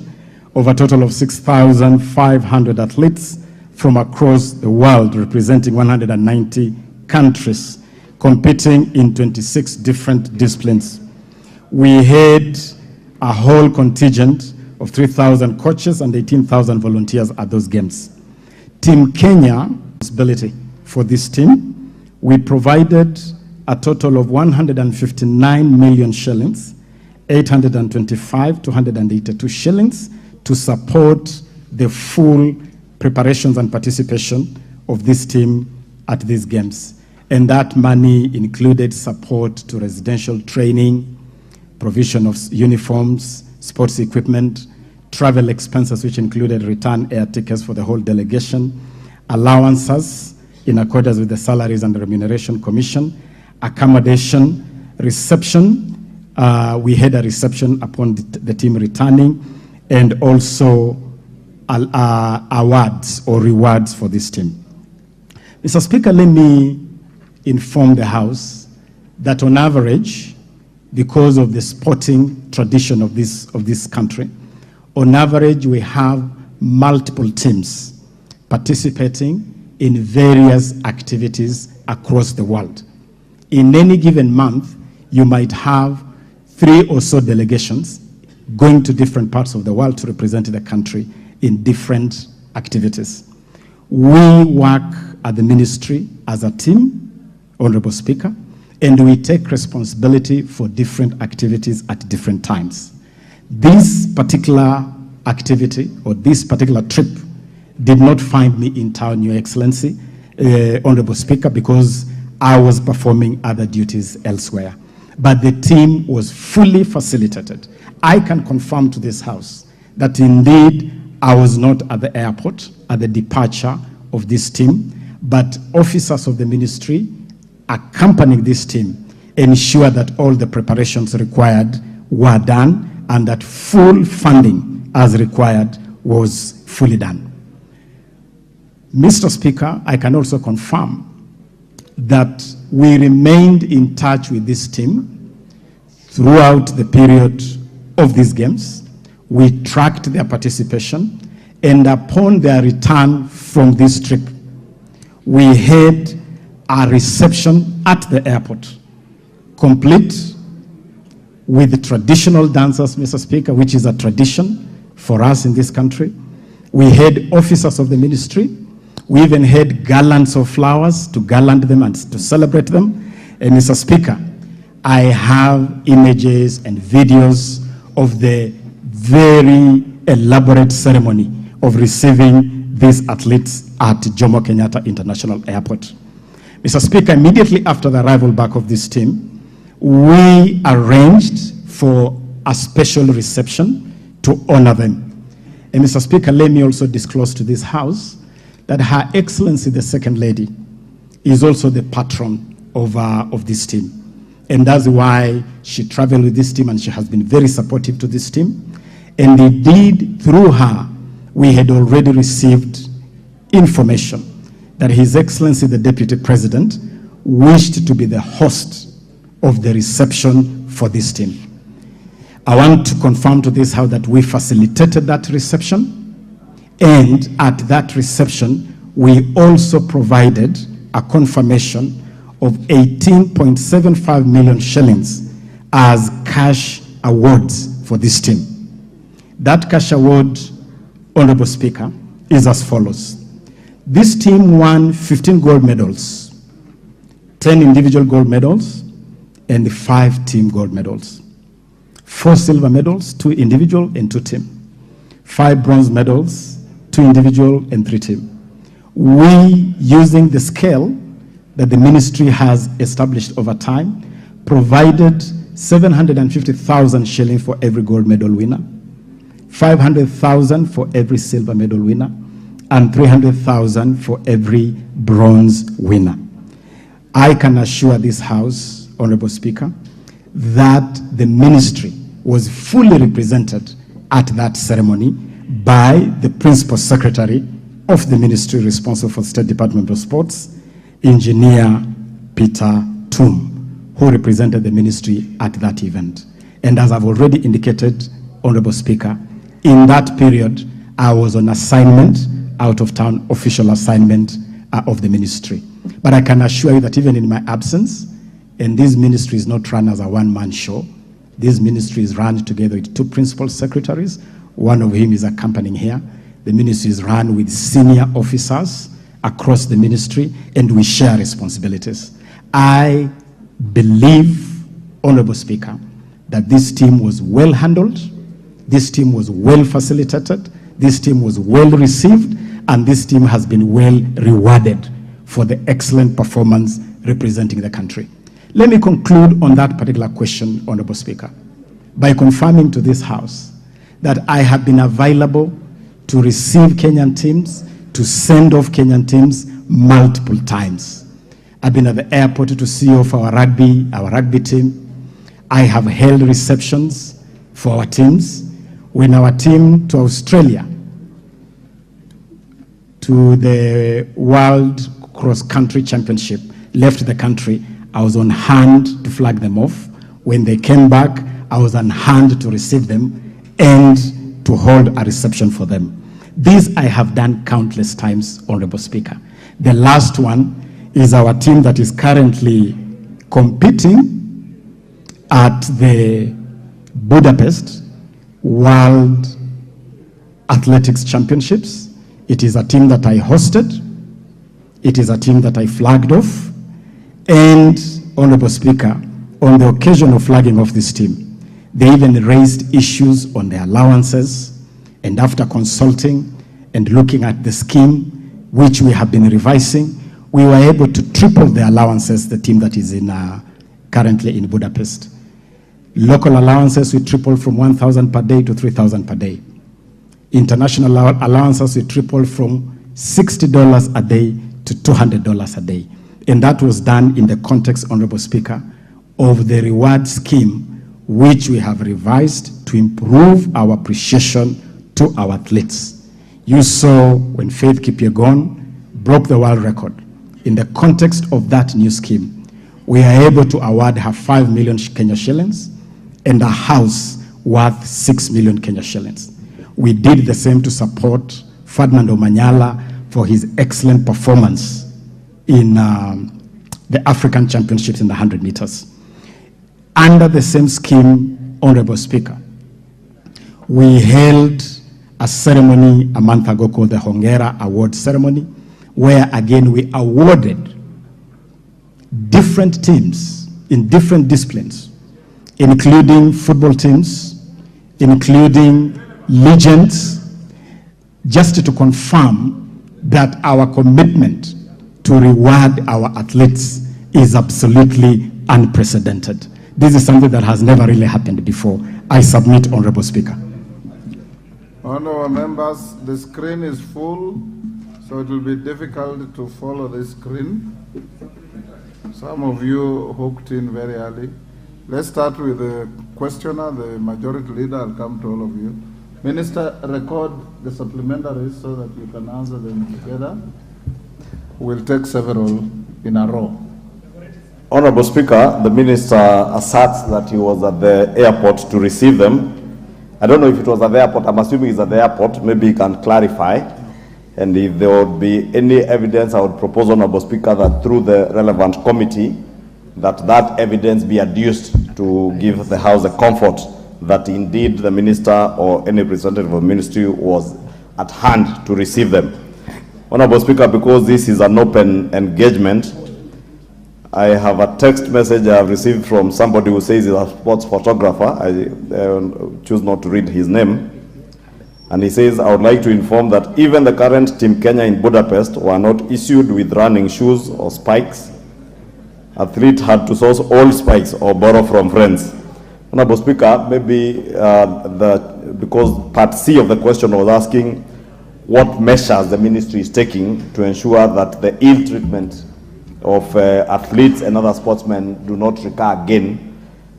of a total of 6,500 athletes from across the world, representing 190 countries, competing in 26 different disciplines. We had a whole contingent of 3,000 coaches and 18,000 volunteers at those games. Team Kenya, responsibility for this team, we provided a total of 159 million shillings, 825,282 shillings to support the full preparations and participation of this team at these games. And that money included support to residential training, provision of uniforms, sports equipment, travel expenses, which included return air tickets for the whole delegation, allowances in accordance with the Salaries and Remuneration Commission, accommodation, reception. We had a reception upon the team returning, and also awards or rewards for this team. Mr. Speaker, let me inform the House that on average, because of the sporting tradition of this country, on average, we have multiple teams participating in various activities across the world. In any given month, you might have 3 or so delegations going to different parts of the world to represent the country in different activities. We work at the ministry as a team, Honorable Speaker, and we take responsibility for different activities at different times. This particular activity or this particular trip did not find me in town, Your Excellency, Honorable Speaker, because I was performing other duties elsewhere. But the team was fully facilitated. I can confirm to this House that indeed I was not at the airport at the departure of this team, but officers of the ministry accompanying this team ensure that all the preparations required were done and that full funding as required was fully done. Mr. Speaker, I can also confirm that we remained in touch with this team throughout the period of these games. We tracked their participation, and upon their return from this trip, we had a reception at the airport, complete with the traditional dancers, Mr. Speaker, which is a tradition for us in this country. We had officers of the ministry. We even had garlands of flowers to garland them and to celebrate them. And Mr. Speaker, I have images and videos of the very elaborate ceremony of receiving these athletes at Jomo Kenyatta International Airport. Mr. Speaker, immediately after the arrival back of this team, we arranged for a special reception to honor them. And Mr. Speaker, let me also disclose to this House that Her Excellency, the Second Lady, is also the patron of this team. And that's why she traveled with this team and she has been very supportive to this team. And indeed, through her, we had already received information that His Excellency, the Deputy President, wished to be the host of the reception for this team. I want to confirm to this House that we facilitated that reception, and at that reception, we also provided a confirmation of 18.75 million shillings as cash awards for this team. That cash award, Honorable Speaker, is as follows. This team won 15 gold medals, 10 individual gold medals, and 5 team gold medals. 4 silver medals, 2 individual and 2 team. 5 bronze medals, 2 individual and 3 team. We, using the scale that the ministry has established over time, provided 750,000 shillings for every gold medal winner, 500,000 for every silver medal winner, and 300,000 for every bronze winner. I can assure this House, Honorable Speaker, that the ministry was fully represented at that ceremony by the Principal Secretary of the ministry responsible for State Department of Sports, Engineer Peter Toom, who represented the ministry at that event. And as I've already indicated, Honorable Speaker, in that period, I was on assignment, out of town official assignment of the ministry. But I can assure you that even in my absence, and this ministry is not run as a one-man show, this ministry is run together with 2 principal secretaries. One of him is accompanying here. The ministry is run with senior officers across the ministry, and we share responsibilities. I believe, Honorable Speaker, that this team was well handled, this team was well facilitated, this team was well received, and this team has been well rewarded for the excellent performance representing the country. Let me conclude on that particular question, Honorable Speaker, by confirming to this House that I have been available to receive Kenyan teams, to send off Kenyan teams multiple times. I've been at the airport to see off our rugby team. I have held receptions for our teams. When our team to Australia, to the World Cross Country Championship, left the country, I was on hand to flag them off. When they came back, I was on hand to receive them and to hold a reception for them. This I have done countless times, Honorable Speaker. The last one is our team that is currently competing at the Budapest World Athletics Championships. It is a team that I hosted. It is a team that I flagged off. And, Honorable Speaker, on the occasion of flagging off this team, they even raised issues on their allowances. And after consulting and looking at the scheme, which we have been revising, we were able to triple the allowances, the team that is currently in Budapest. Local allowances, we tripled from 1,000 per day to 3,000 per day. International allowances, we tripled from $60 a day to $200 a day. And that was done in the context, Honorable Speaker, of the reward scheme which we have revised to improve our appreciation to our athletes. You saw when Faith Kipyegon broke the world record. In the context of that new scheme, we are able to award her 5 million Kenya shillings and a house worth 6 million Kenya shillings. We did the same to support Ferdinand Omanyala for his excellent performance in the African Championships in the 100 meters. Under the same scheme, Honorable Speaker, we held a ceremony a month ago called the Hongera Award Ceremony, where again we awarded different teams in different disciplines, including football teams, including legends, just to confirm that our commitment to reward our athletes is absolutely unprecedented. This is something that has never really happened before. I submit, Honorable Speaker. Honorable members, the screen is full, so it will be difficult to follow the screen. Some of you hooked in very early. Let's start with the questioner, the majority leader. I'll come to all of you. Minister, record the supplementaries so that you can answer them together. We'll take several in a row. Honorable Speaker, the minister asserts that he was at the airport to receive them. I don't know if it was at the airport. I'm assuming it's at the airport. Maybe he can clarify. And if there would be any evidence, I would propose, Honorable Speaker, that through the relevant committee, that evidence be adduced to give the House a comfort that indeed the minister or any representative of the ministry was at hand to receive them. Honorable Speaker, because this is an open engagement, I have a text message I have received from somebody who says he's a sports photographer. I choose not to read his name. And he says, I would like to inform that even the current Team Kenya in Budapest were not issued with running shoes or spikes. Athletes had to source old spikes or borrow from friends. Honorable Speaker, maybe because part C of the question was asking what measures the ministry is taking to ensure that the ill treatment of athletes and other sportsmen do not recur again.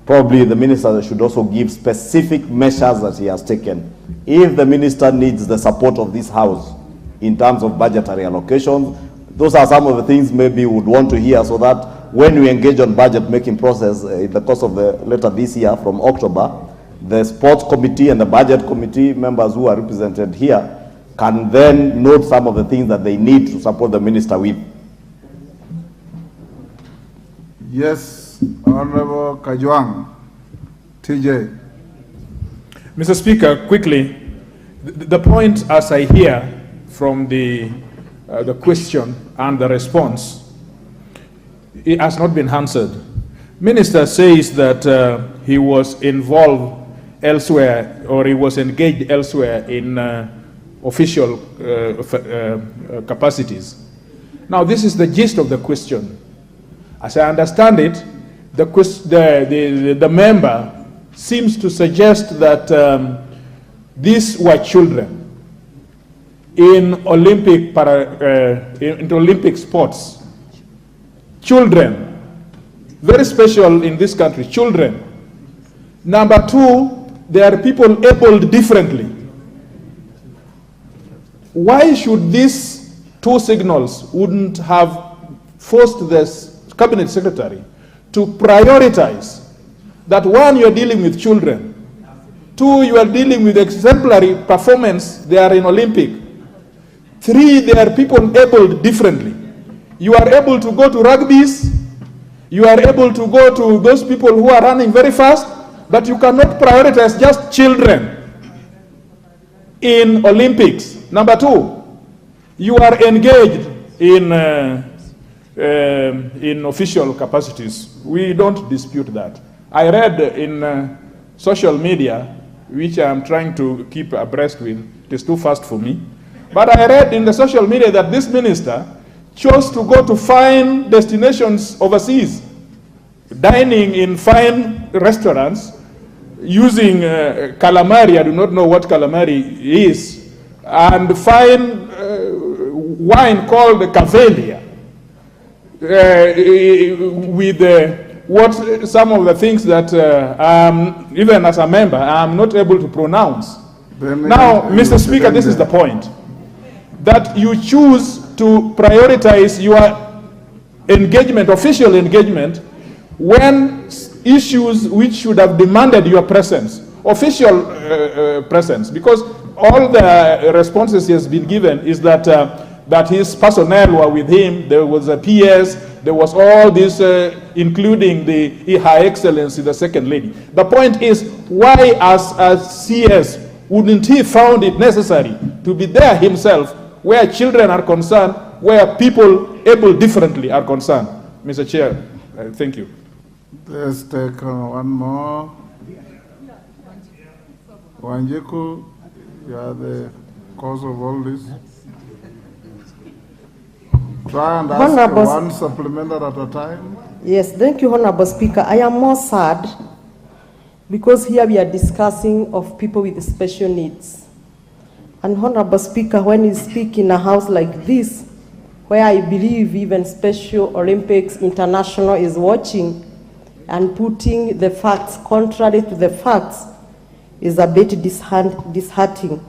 Probably the minister should also give specific measures that he has taken. If the minister needs the support of this House in terms of budgetary allocations, those are some of the things maybe we would want to hear, so that when we engage on budget making process in the course of the later this year from October, the sports committee and the budget committee members who are represented here can then note some of the things that they need to support the minister with. Yes, Honorable Kajwang, TJ. Mr. Speaker, quickly, the point as I hear from the question and the response, it has not been answered. Minister says that he was involved elsewhere, or he was engaged elsewhere in official capacities. Now, this is the gist of the question. As I understand it, the member seems to suggest that these were children in Olympic sports. Children, very special in this country, children. Number two, they are people abled differently. Why should these two signals wouldn't have forced this Cabinet Secretary to prioritize that? One, you are dealing with children. Two, you are dealing with exemplary performance. They are in Olympic. Three, they are people abled differently. You are able to go to rugbies. You are able to go to those people who are running very fast, but you cannot prioritize just children in Olympics. Number two, you are engaged in official capacities. We don't dispute that. I read in social media, which I'm trying to keep abreast with, it is too fast for me, but I read in the social media that this minister chose to go to fine destinations overseas, dining in fine restaurants, using calamari, I do not know what calamari is, and fine wine called Cavelia, with what some of the things that even as a member I'm not able to pronounce. Now, Mr. Speaker, this is the point, that you choose to prioritize your engagement, official engagement, when issues which should have demanded your presence, official presence, because all the responses he has been given is that that his personnel were with him. There was a PS, there was all this, including the High Excellency, the Second Lady. The point is, why as CS wouldn't he found it necessary to be there himself where children are concerned, where people able differently are concerned? Mr. Chair, thank you. Let's take one more. Wanjiku, you are the cause of all this. Try and ask one supplementary at a time. Yes, thank you, Honorable Speaker. I am more sad because here we are discussing of people with special needs. And Honorable Speaker, when you speak in a house like this, where I believe even Special Olympics International is watching and putting the facts contrary to the facts, is a bit disheartening.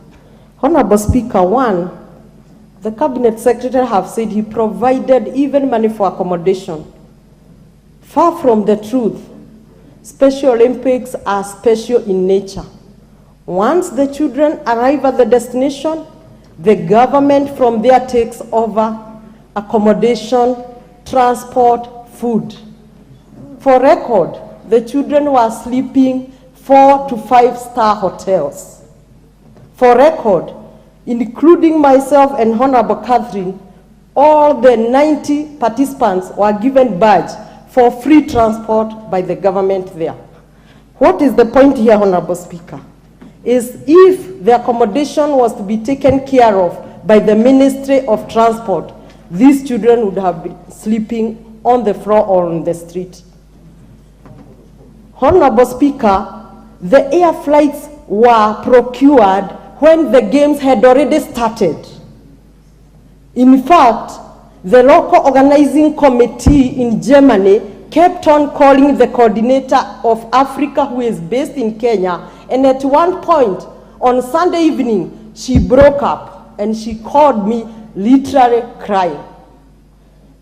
Honorable Speaker, one, the Cabinet Secretary have said he provided even money for accommodation. Far from the truth. Special Olympics are special in nature. Once the children arrive at the destination, the government from there takes over accommodation, transport, food. For record, the children were sleeping 4 to 5-star hotels. For record, including myself and Honorable Catherine, all the 90 participants were given badge for free transport by the government there. What is the point here, Honorable Speaker? Is if the accommodation was to be taken care of by the Ministry of Transport, these children would have been sleeping on the floor or on the street. Honorable Speaker, the air flights were procured when the games had already started. In fact, the local organizing committee in Germany kept on calling the coordinator of Africa, who is based in Kenya, and at one point on Sunday evening, she broke up and she called me literally crying.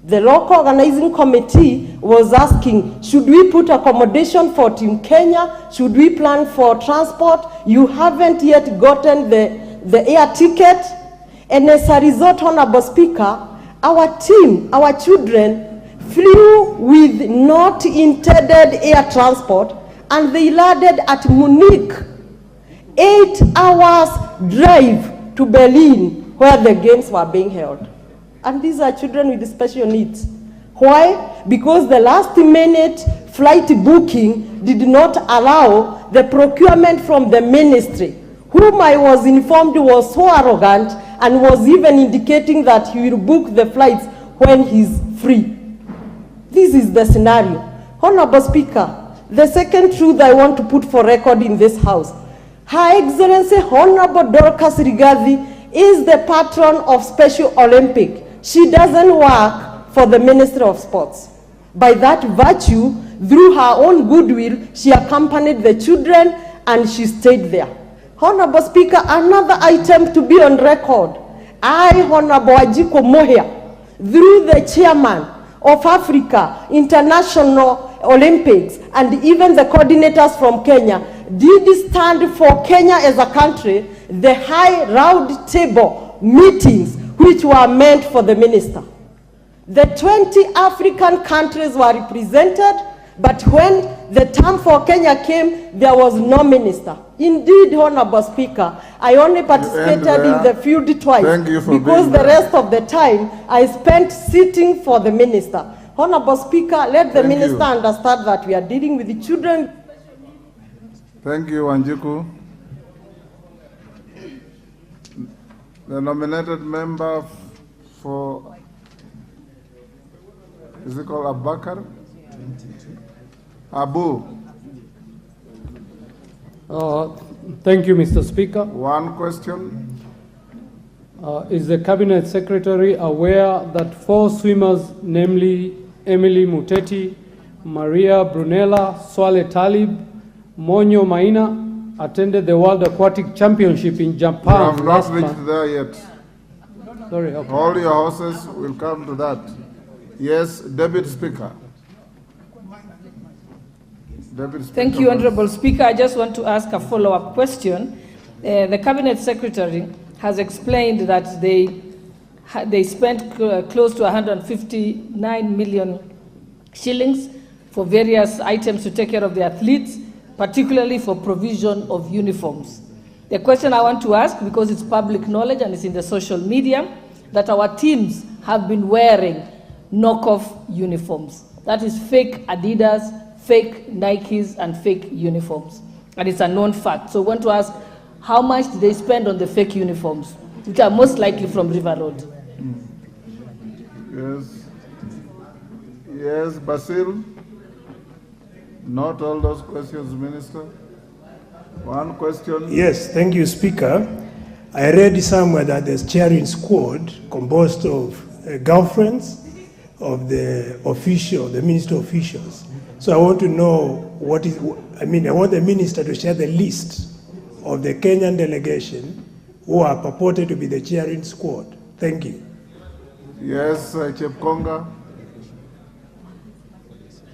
The local organizing committee was asking, should we put accommodation for Team Kenya? Should we plan for transport? You haven't yet gotten the air ticket. And as a result, Honorable Speaker, our team, our children, flew with not intended air transport, and they landed at Munich, 8 hours drive to Berlin, where the games were being held. And these are children with special needs. Why? Because the last minute flight booking did not allow the procurement from the ministry, whom I was informed was so arrogant and was even indicating that he will book the flights when he's free. This is the scenario. Honorable Speaker, the second truth I want to put for record in this House, Her Excellency Honorable Dorcas Rigathi is the patron of Special Olympic. She doesn't work for the Ministry of Sports. By that virtue, through her own goodwill, she accompanied the children and she stayed there. Honorable Speaker, another item to be on record. I, Honorable Ajiko Mohia, through the chairman of Africa International Olympics and even the coordinators from Kenya, did stand for Kenya as a country, the high round table meetings which were meant for the minister. The 20 African countries were represented, but when the time for Kenya came, there was no minister. Indeed, Honorable Speaker, I only participated in the field twice because the rest of the time I spent sitting for the minister. Honorable Speaker, let the minister understand that we are dealing with the children. Thank you, Wanjiku. The nominated member for, is it called Abubakar? Abu. Thank you, Mr. Speaker. One question. Is the Cabinet Secretary aware that 4 swimmers, namely Emily Muteti, Maria Brunella, Swale Talib, Monyo Maina, attended the World Aquatic Championship in Japan last month? We have not reached there yet. Sorry, okay. All your houses will come to that. Yes, Deputy Speaker. Thank you, Honorable Speaker. I just want to ask a follow-up question. The Cabinet Secretary has explained that they spent close to 159 million shillings for various items to take care of the athletes, particularly for provision of uniforms. The question I want to ask, because it's public knowledge and it's in the social media, that our teams have been wearing knockoff uniforms. That is fake Adidas, fake Nikes, and fake uniforms. And it's a known fact. So I want to ask, how much did they spend on the fake uniforms, which are most likely from River Road? Yes. Yes, Basil. Not all those questions, Minister. One question. Yes, thank you, Speaker. I read somewhere that there's chairing squad composed of girlfriends of the official, the minister officials. So I want to know I want the minister to share the list of the Kenyan delegation who are purported to be the chairing squad. Thank you. Yes, Chepkonga.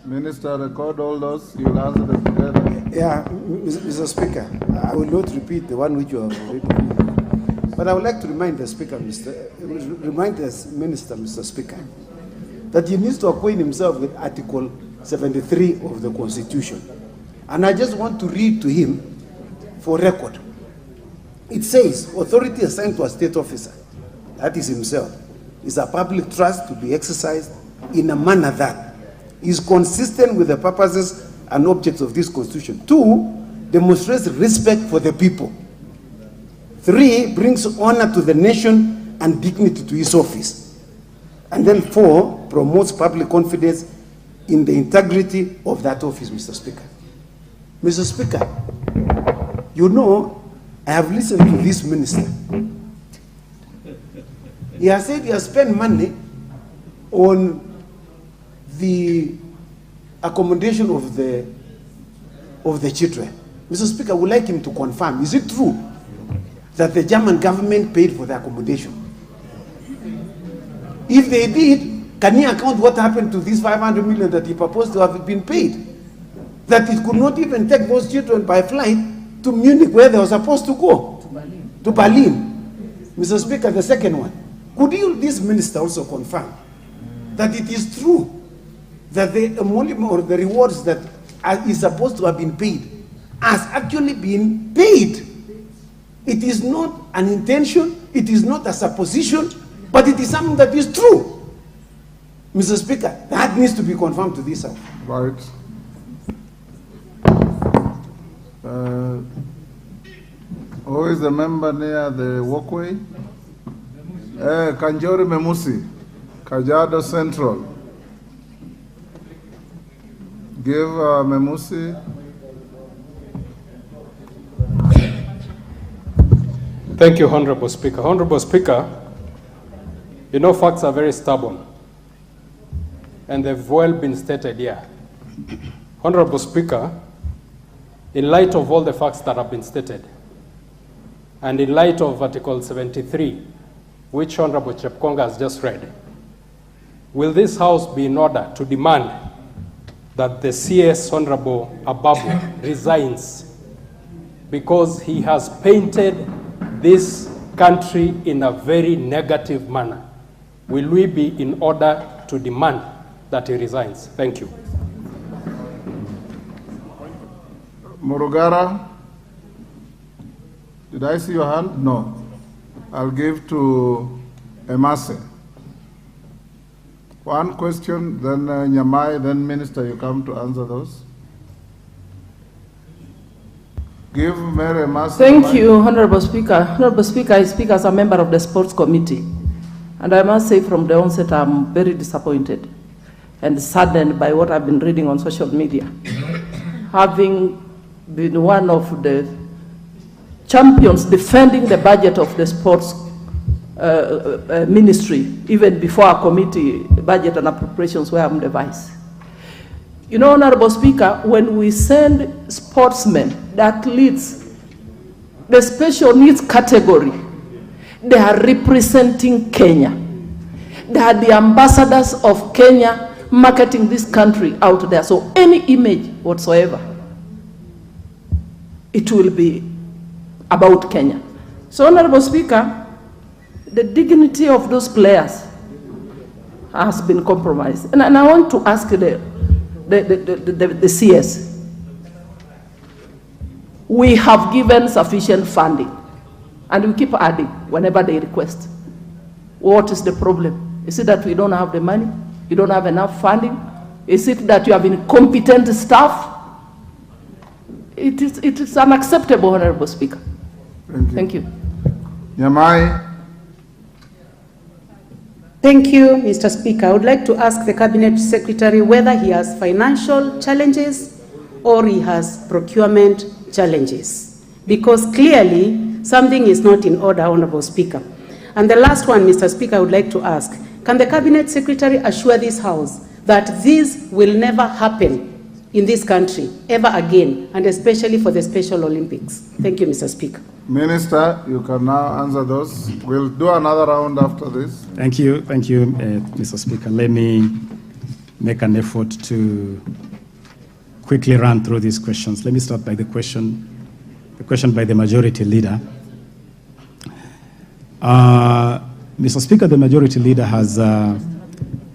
Minister, record all those. You'll answer them together. Yeah, Mr. Speaker, I will not repeat the one which you have already read. But I would like to remind the Speaker, remind the Minister, Mr. Speaker, that he needs to acquaint himself with Article 73 of the Constitution. And I just want to read to him for record. It says, authority assigned to a state officer, that is himself, is a public trust to be exercised in a manner that is consistent with the purposes and objects of this Constitution. 2, demonstrates respect for the people. 3, brings honor to the nation and dignity to his office. And then 4, promotes public confidence in the integrity of that office, Mr. Speaker. Mr. Speaker, you know, I have listened to this minister. He has said he has spent money on the accommodation of the children. Mr. Speaker, I would like him to confirm, is it true that the German government paid for the accommodation? If they did, can he account what happened to this 500 million that he proposed to have been paid? That it could not even take those children by flight to Munich, where they were supposed to go. To Berlin. Mr. Speaker, the second one. Could you, this minister, also confirm that it is true that the emolument or the rewards that is supposed to have been paid has actually been paid? It is not an intention, it is not a supposition, but it is something that is true. Mr. Speaker, that needs to be confirmed to this House. Right. Who is the member near the walkway? Kanjori Memusi, Kajiado Central. Give Memusi. Thank you, Honorable Speaker. Honorable Speaker, you know facts are very stubborn, and they've well been stated here. Honorable Speaker, in light of all the facts that have been stated, and in light of Article 73, which Honorable Chepkonga has just read, will this House be in order to demand that the CS Honorable Ababu resigns because he has painted this country in a very negative manner? Will we be in order to demand that he resigns? Thank you. Murugara, did I see your hand? No. I'll give to Emase. One question, then Nyamai, then Minister, you come to answer those. Give Mary Emase. Thank you, Honorable Speaker. Honorable Speaker, I speak as a member of the Sports Committee. And I must say from the onset, I'm very disappointed and saddened by what I've been reading on social media. Having been one of the champions defending the budget of the sports ministry, even before our committee, budget and appropriations, where I'm the vice. You know, Honorable Speaker, when we send sportsmen, the athletes, the special needs category, they are representing Kenya. They are the ambassadors of Kenya marketing this country out there. So any image whatsoever, it will be about Kenya. So, Honorable Speaker, the dignity of those players has been compromised. And I want to ask the CS. We have given sufficient funding, and we keep adding whenever they request. What is the problem? Is it that we don't have the money? You don't have enough funding? Is it that you have incompetent staff? It is unacceptable, Honorable Speaker. Thank you. Nyamai. Thank you, Mr. Speaker. I would like to ask the Cabinet Secretary whether he has financial challenges or he has procurement challenges. because clearly something is not in order, Honorable Speaker. And the last one, Mr. Speaker, I would like to ask, can the Cabinet Secretary assure this House that this will never happen in this country ever again, and especially for the Special Olympics? Thank you, Mr. Speaker. Minister, you can now answer those. We'll do another round after this. Thank you, Mr. Speaker. Let me make an effort to quickly run through these questions. Let me start by the question by the Majority Leader. Mr. Speaker, the Majority Leader has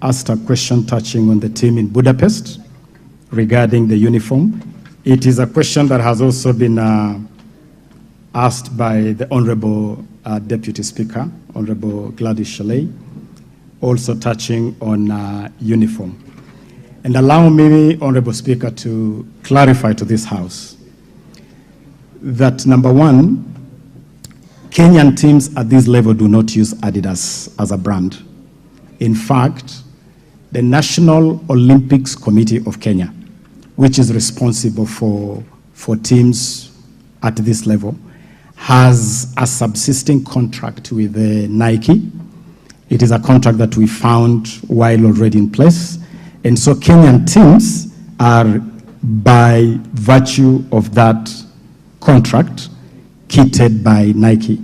asked a question touching on the team in Budapest regarding the uniform. It is a question that has also been asked by the Honorable Deputy Speaker, Honorable Gladys Shelley, also touching on uniform. And allow me, Honorable Speaker, to clarify to this House that, number one, Kenyan teams at this level do not use Adidas as a brand. In fact, the National Olympics Committee of Kenya, which is responsible for teams at this level, has a subsisting contract with Nike. It is a contract that we found while already in place. And so Kenyan teams are, by virtue of that contract, kitted by Nike.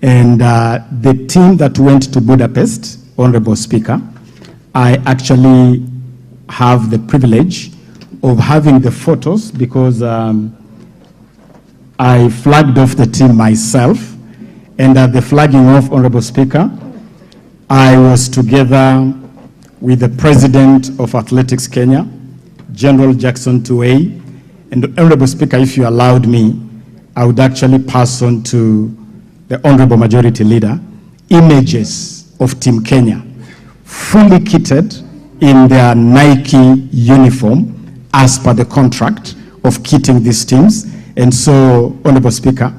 And the team that went to Budapest, Honorable Speaker, I actually have the privilege of having the photos because I flagged off the team myself. And at the flagging off, Honorable Speaker, I was together with the President of Athletics Kenya, General Jackson Tuwei. And Honorable Speaker, if you allowed me, I would actually pass on to the Honorable Majority Leader images of Team Kenya fully kitted in their Nike uniform as per the contract of kitting these teams. And so, Honorable Speaker,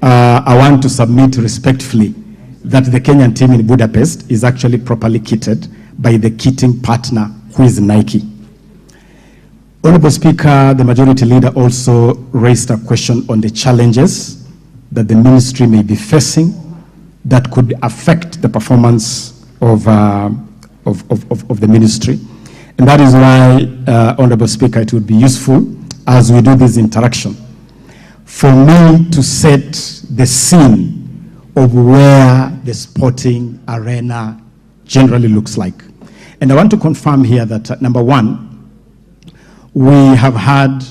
I want to submit respectfully that the Kenyan team in Budapest is actually properly kitted by the kitting partner, who is Nike. Honorable Speaker, the Majority Leader also raised a question on the challenges that the ministry may be facing that could affect the performance of the ministry. And that is why, Honorable Speaker, it would be useful as we do this interaction for me to set the scene of where the sporting arena generally looks like. And I want to confirm here that, number one, we have had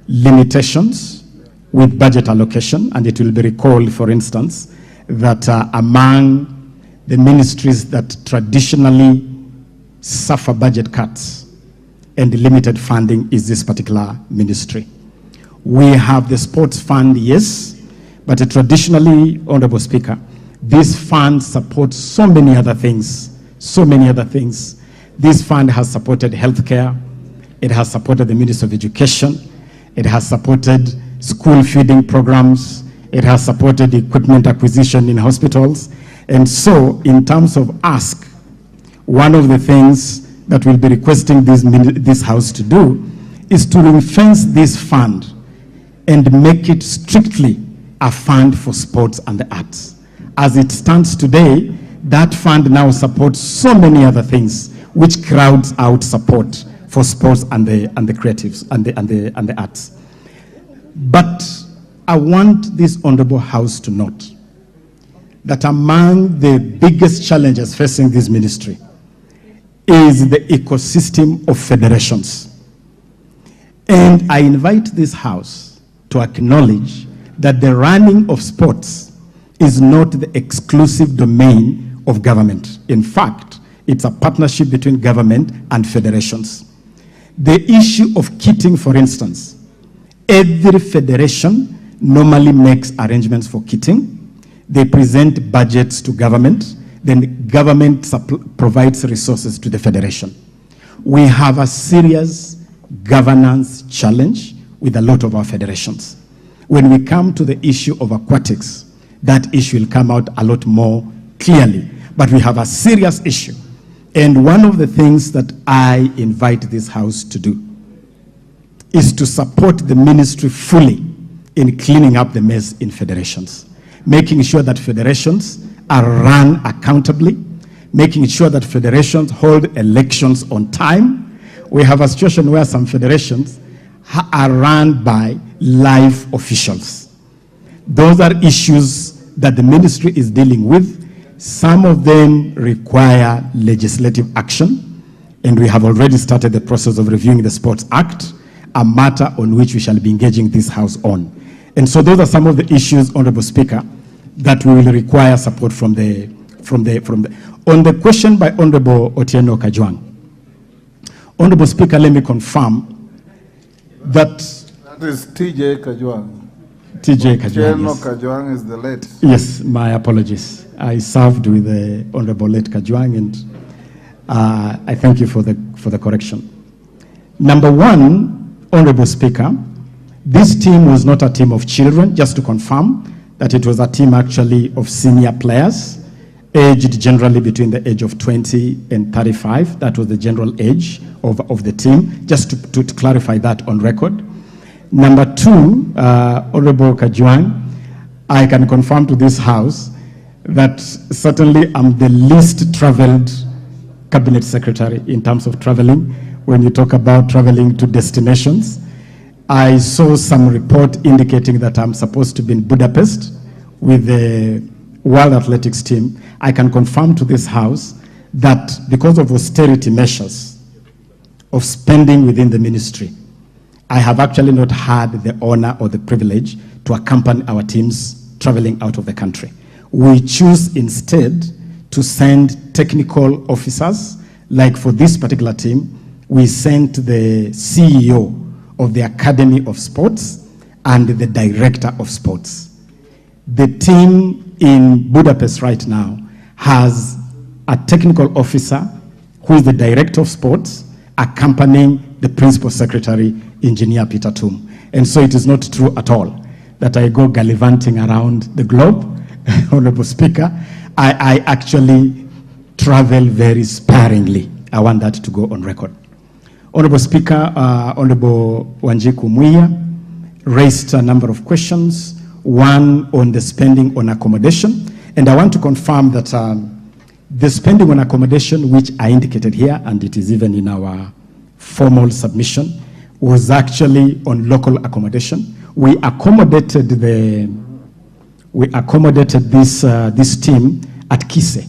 limitations with budget allocation, and it will be recalled, for instance, that among the ministries that traditionally suffer budget cuts and limited funding is this particular ministry. We have the sports fund, yes, but traditionally, Honorable Speaker, this fund supports so many other things, This fund has supported healthcare, it has supported the Ministry of Education, it has supported school feeding programs, it has supported equipment acquisition in hospitals. And so, in terms of ask, one of the things that we'll be requesting this House to do is to ring-fence this fund and make it strictly a fund for sports and the arts. As it stands today, that fund now supports so many other things, which crowds out support for sports and the creatives and the arts. But I want this Honorable House to note that among the biggest challenges facing this ministry is the ecosystem of federations. And I invite this House to acknowledge that the running of sports is not the exclusive domain of government. In fact, it's a partnership between government and federations. The issue of kitting, for instance, every federation normally makes arrangements for kitting. They present budgets to government, then government provides resources to the federation. We have a serious governance challenge with a lot of our federations. When we come to the issue of aquatics, that issue will come out a lot more clearly. But we have a serious issue. And one of the things that I invite this House to do is to support the ministry fully in cleaning up the mess in federations, making sure that federations are run accountably, making sure that federations hold elections on time. We have a situation where some federations are run by live officials. Those are issues that the ministry is dealing with. Some of them require legislative action, and we have already started the process of reviewing the Sports Act, a matter on which we shall be engaging this House on. And so those are some of the issues, Honorable Speaker, that we will require support from the. On the question by Honorable Otieno Kajwang, Honorable Speaker, let me confirm that. That is TJ Kajwang. TJ Kajwang. Otieno Yes. Kajwang is the late. Yes, my apologies. I served with the Honorable late Kajwang, and I thank you for the correction. Number one, Honorable Speaker, this team was not a team of children, just to confirm that it was a team actually of senior players, aged generally between the age of 20 and 35. That was the general age of the team, just to clarify that on record. Number two, Honorable Kajwang, I can confirm to this House that certainly I'm the least traveled cabinet secretary in terms of traveling. When you talk about traveling to destinations, I saw some report indicating that I'm supposed to be in Budapest with the World Athletics team. I can confirm to this House that because of austerity measures of spending within the ministry, I have actually not had the honor or the privilege to accompany our teams traveling out of the country. We choose instead to send technical officers, like for this particular team, we sent the CEO of the Academy of Sports and the Director of Sports. The team in Budapest right now has a technical officer who is the Director of Sports accompanying the Principal Secretary, Engineer Peter Tum. And so it is not true at all that I go gallivanting around the globe, Honorable Speaker. I actually travel very sparingly. I want that to go on record. Honorable Speaker, Honorable Wanjiku Muia raised a number of questions, one on the spending on accommodation, and I want to confirm that the spending on accommodation, which I indicated here, and it is even in our formal submission, was actually on local accommodation. We accommodated this team at Kise,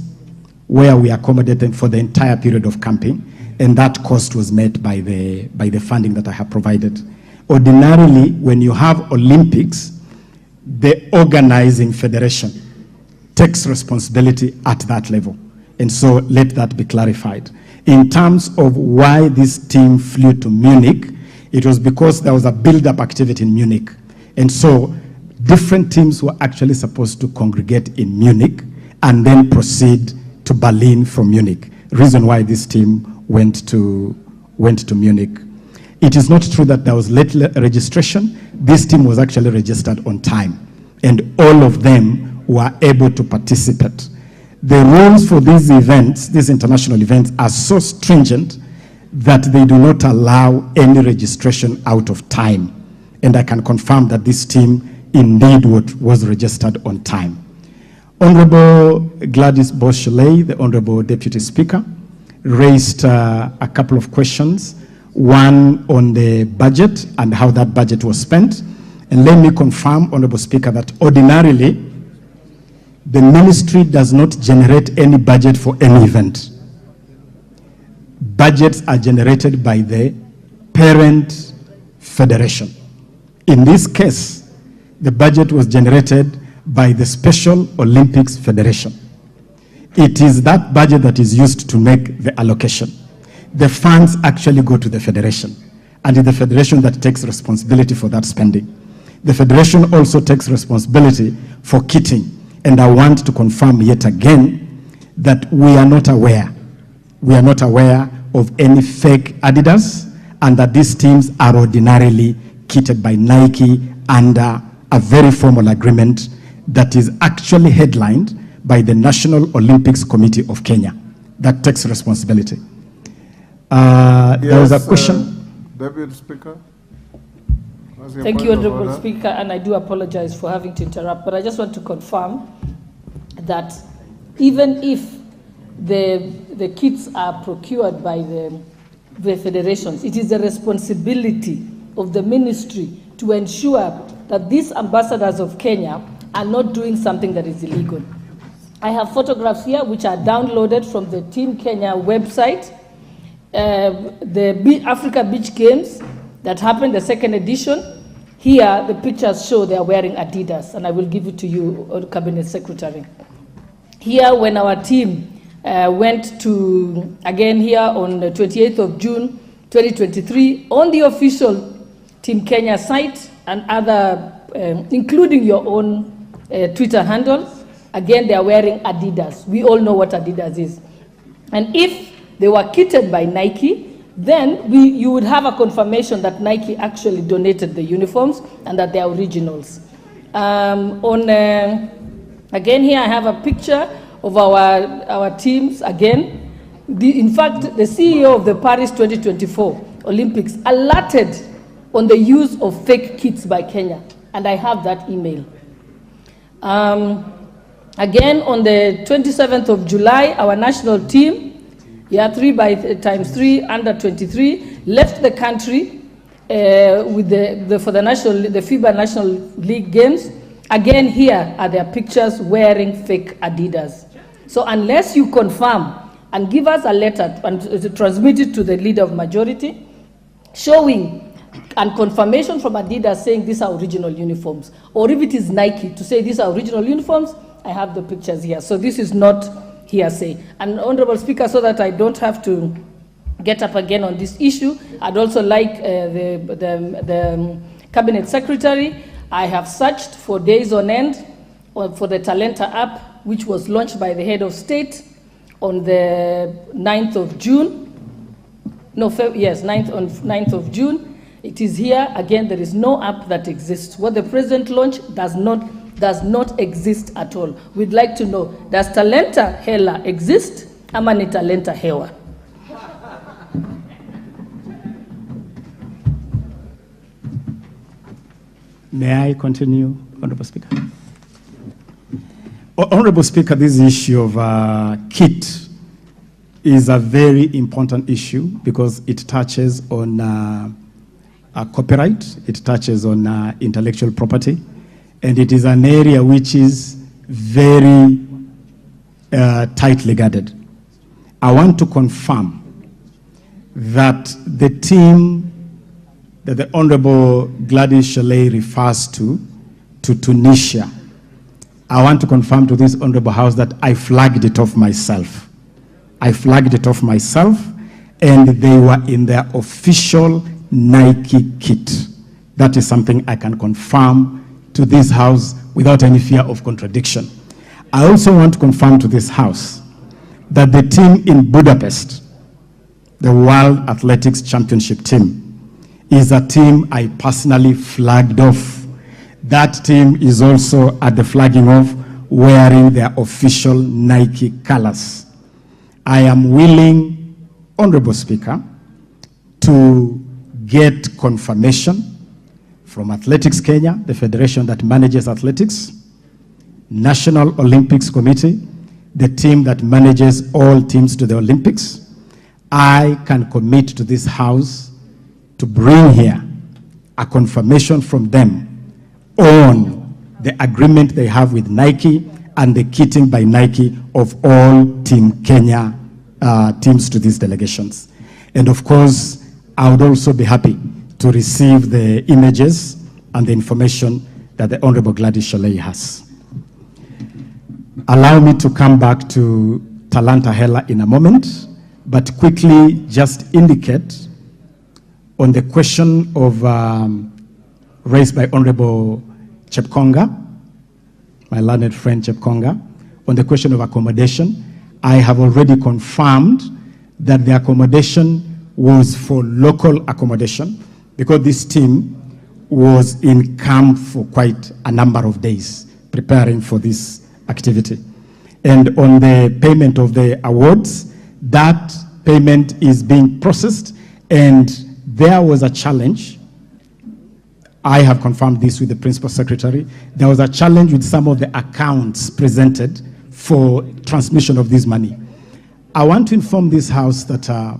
where we accommodated them for the entire period of camping, and that cost was met by the funding that I have provided. Ordinarily, when you have Olympics, the organizing federation takes responsibility at that level. And so let that be clarified. In terms of why this team flew to Munich, it was because there was a build-up activity in Munich. And so different teams were actually supposed to congregate in Munich and then proceed to Berlin from Munich. Reason why this team went to Munich. It is not true that there was late registration. This team was actually registered on time, and all of them were able to participate. The rules for these events, these international events, are so stringent that they do not allow any registration out of time. And I can confirm that this team indeed was registered on time. Honorable Gladys Boschley, the Honorable Deputy Speaker, raised a couple of questions, one on the budget and how that budget was spent. And let me confirm, Honorable Speaker, that ordinarily, the ministry does not generate any budget for any event. Budgets are generated by the parent federation. In this case, the budget was generated by the Special Olympics Federation. It is that budget that is used to make the allocation. The funds actually go to the federation, and it's the federation that takes responsibility for that spending. The federation also takes responsibility for kitting, and I want to confirm yet again that we are not aware of any fake Adidas, and that these teams are ordinarily kitted by Nike under a very formal agreement that is actually headlined by the National Olympics Committee of Kenya that takes responsibility. There was a question. Deputy Speaker, Thank you, Honorable Speaker, and I do apologize for having to interrupt, but I just want to confirm that even if the kits are procured by the federations, it is the responsibility of the ministry to ensure that these ambassadors of Kenya are not doing something that is illegal. I have photographs here which are downloaded from the Team Kenya website. The Africa Beach Games that happened, the second edition. Here, the pictures show they are wearing Adidas, and I will give it to you, Cabinet Secretary. Here, when our team went to, again here on the 28th of June, 2023, on the official Team Kenya site and other, including your own Twitter handle, again, they are wearing Adidas. We all know what Adidas is. And if they were kitted by Nike, then you would have a confirmation that Nike actually donated the uniforms and that they are originals. Again, here I have a picture of our teams again. In fact, the CEO of the Paris 2024 Olympics alerted on the use of fake kits by Kenya, and I have that email. Again, on the 27th of July, our national team, 3x3 under 23, left the country with for the FIBA National League Games. Again, here are their pictures wearing fake Adidas. So unless you confirm and give us a letter and transmit it to the leader of majority, showing and confirmation from Adidas saying these are original uniforms, or if it is Nike to say these are original uniforms, I have the pictures here. So this is not hearsay. And Honorable Speaker, so that I don't have to get up again on this issue, I'd also like the Cabinet Secretary. I have searched for days on end for the Talenta app, which was launched by the head of state on the 9th of June. No, yes, 9th of June. It is here. Again, there is no app that exists. What the President launched does not exist at all. We'd like to know, does Talenta Hela exist? Ama ni Talenta Hewa? May I continue, Honorable Speaker? Honorable Speaker, this issue of kit is a very important issue because it touches on copyright, it touches on intellectual property, and it is an area which is very tightly guarded. I want to confirm that the team that the Honorable Gladys Chalet refers to Tunisia, I want to confirm to this Honorable House that I flagged it off myself. I flagged it off myself, and they were in their official Nike kit. That is something I can confirm to this House without any fear of contradiction. I also want to confirm to this House that the team in Budapest, the World Athletics Championship team, is a team I personally flagged off. That team is also at the flagging off wearing their official Nike colors. I am willing, Honorable Speaker, to get confirmation from Athletics Kenya, the federation that manages athletics, National Olympics Committee, the team that manages all teams to the Olympics. I can commit to this House to bring here a confirmation from them on the agreement they have with Nike and the kitting by Nike of all Team Kenya teams to these delegations. And of course, I would also be happy to receive the images and the information that the Honorable Gladys Chalet has. Allow me to come back to Talanta Hela in a moment, but quickly just indicate on the question of raised by Honorable Chepkonga, my learned friend Chepkonga, on the question of accommodation. I have already confirmed that the accommodation was for local accommodation because this team was in camp for quite a number of days preparing for this activity. And on the payment of the awards, that payment is being processed, and there was a challenge I have confirmed this with the Principal Secretary. There was a challenge with some of the accounts presented for transmission of this money. I want to inform this House that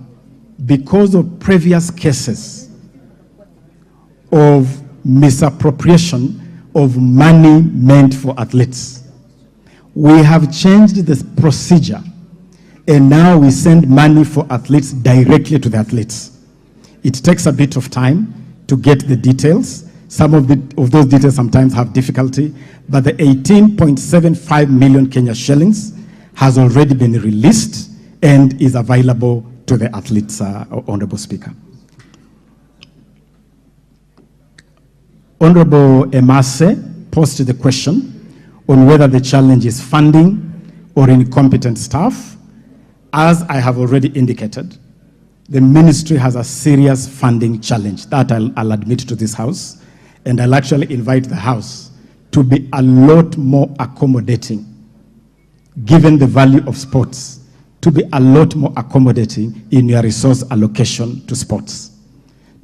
because of previous cases of misappropriation of money meant for athletes, we have changed the procedure, and now we send money for athletes directly to the athletes. It takes a bit of time to get the details. Some of those details sometimes have difficulty, but the 18.75 million Kenya shillings has already been released and is available to the athletes, Honorable Speaker. Honorable Emase posed the question on whether the challenge is funding or incompetent staff. As I have already indicated, the ministry has a serious funding challenge. That I'll admit to this House, and I'll actually invite the House to be a lot more accommodating, given the value of sports, to be a lot more accommodating in your resource allocation to sports,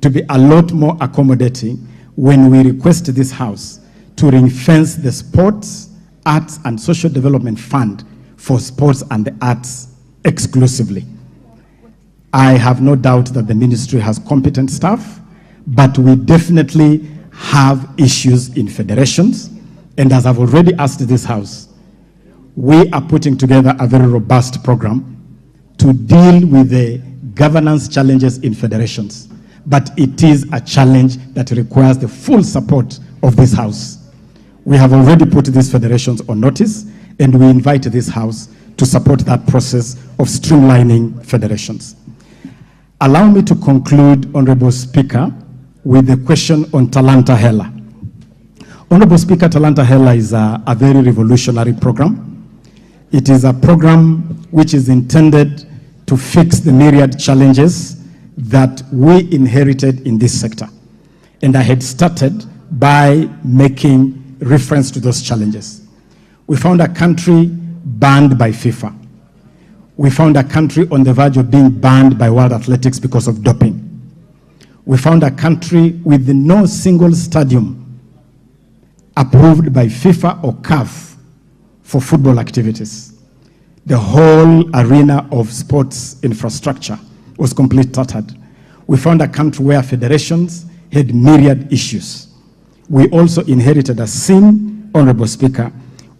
to be a lot more accommodating when we request this House to ring-fence the Sports, Arts and Social Development Fund for sports and the arts exclusively. I have no doubt that the ministry has competent staff, but we definitely have issues in federations. And as I've already asked this House, we are putting together a very robust program to deal with the governance challenges in federations. But it is a challenge that requires the full support of this House. We have already put these federations on notice, and we invite this House to support that process of streamlining federations. Allow me to conclude, Honorable Speaker, with the question on Talanta Hela. Honorable Speaker, Talanta Hela is a very revolutionary program. It is a program which is intended to fix the myriad challenges that we inherited in this sector. And I had started by making reference to those challenges. We found a country banned by FIFA. We found a country on the verge of being banned by World Athletics because of doping. We found a country with no single stadium approved by FIFA or CAF for football activities. The whole arena of sports infrastructure was completely tattered. We found a country where federations had myriad issues. We also inherited a scene, Honorable Speaker,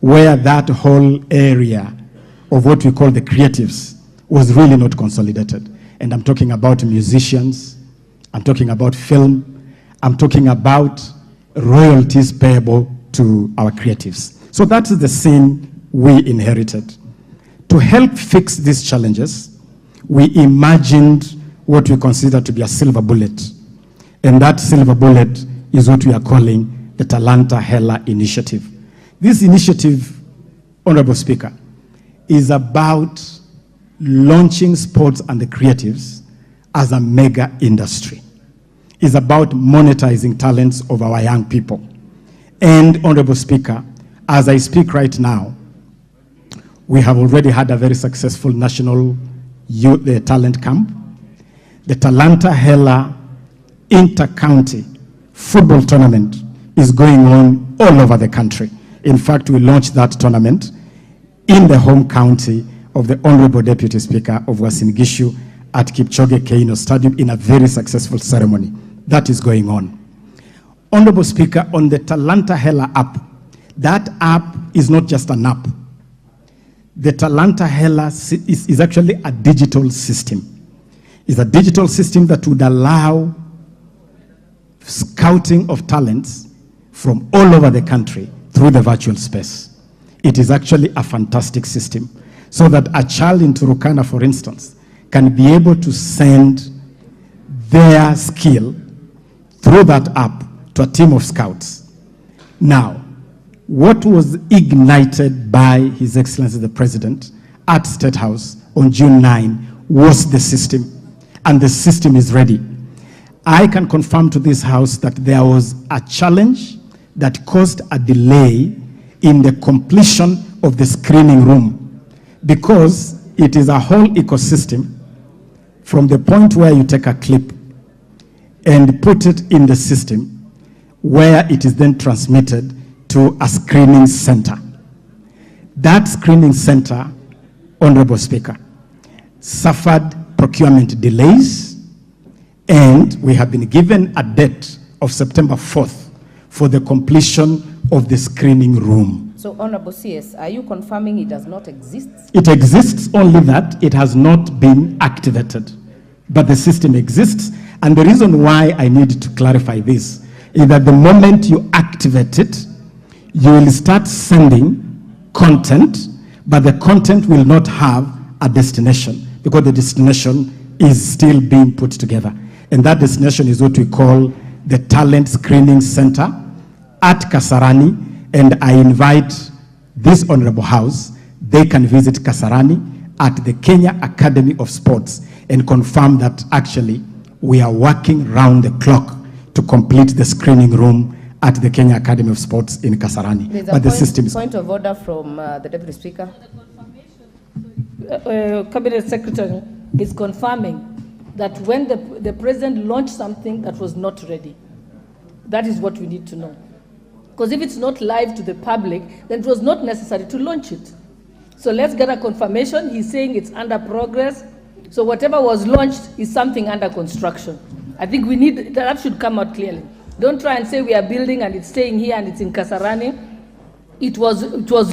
where that whole area of what we call the creatives was really not consolidated. And I'm talking about musicians, I'm talking about film, I'm talking about royalties payable to our creatives. So that's the scene we inherited. To help fix these challenges, we imagined what we consider to be a silver bullet. And that silver bullet is what we are calling the Talanta Hela Initiative. This initiative, Honorable Speaker, is about launching sports and the creatives as a mega industry. It's about monetizing talents of our young people. And, Honorable Speaker, as I speak right now, we have already had a very successful national youth talent camp. The Talanta Hela Inter-County Football Tournament is going on all over the country. In fact, we launched that tournament in the home county of the Honorable Deputy Speaker of Uasin Gishu at Kipchoge Keino Stadium in a very successful ceremony. That is going on. Honorable Speaker, on the Talanta Hela app, that app is not just an app. The Talanta Hela is actually a digital system. It's a digital system that would allow scouting of talents from all over the country through the virtual space. It is actually a fantastic system, so that a child in Turkana, for instance, can be able to send their skill through that app to a team of scouts. Now, what was ignited by His Excellency the President at State House on June 9 was the system, and the system is ready. I can confirm to this House that there was a challenge that caused a delay in the completion of the screening room, because it is a whole ecosystem from the point where you take a clip and put it in the system. where it is then transmitted to a screening center. That screening center, Honorable Speaker, suffered procurement delays, and we have been given a date of September 4th for the completion of the screening room. So, Honorable CS, are you confirming it does not exist? It exists, only that it has not been activated. But the system exists, and the reason why I need to clarify this is that the moment you activate it, you will start sending content, but the content will not have a destination because the destination is still being put together. And that destination is what we call the Talent Screening Center at Kasarani. And I invite this Honorable House, they can visit Kasarani at the Kenya Academy of Sports and confirm that actually we are working round the clock to complete the screening room at the Kenya Academy of Sports in Kasarani. There's but the system is... point of order from the Deputy Speaker. Cabinet Secretary is confirming that when the President launched something that was not ready, that is what we need to know. Because if it's not live to the public, then it was not necessary to launch it. So let's get a confirmation. He's saying it's under progress. So whatever was launched is something under construction. I think we need, that should come out clearly. Don't try and say we are building and it's staying here and it's in Kasarani. It was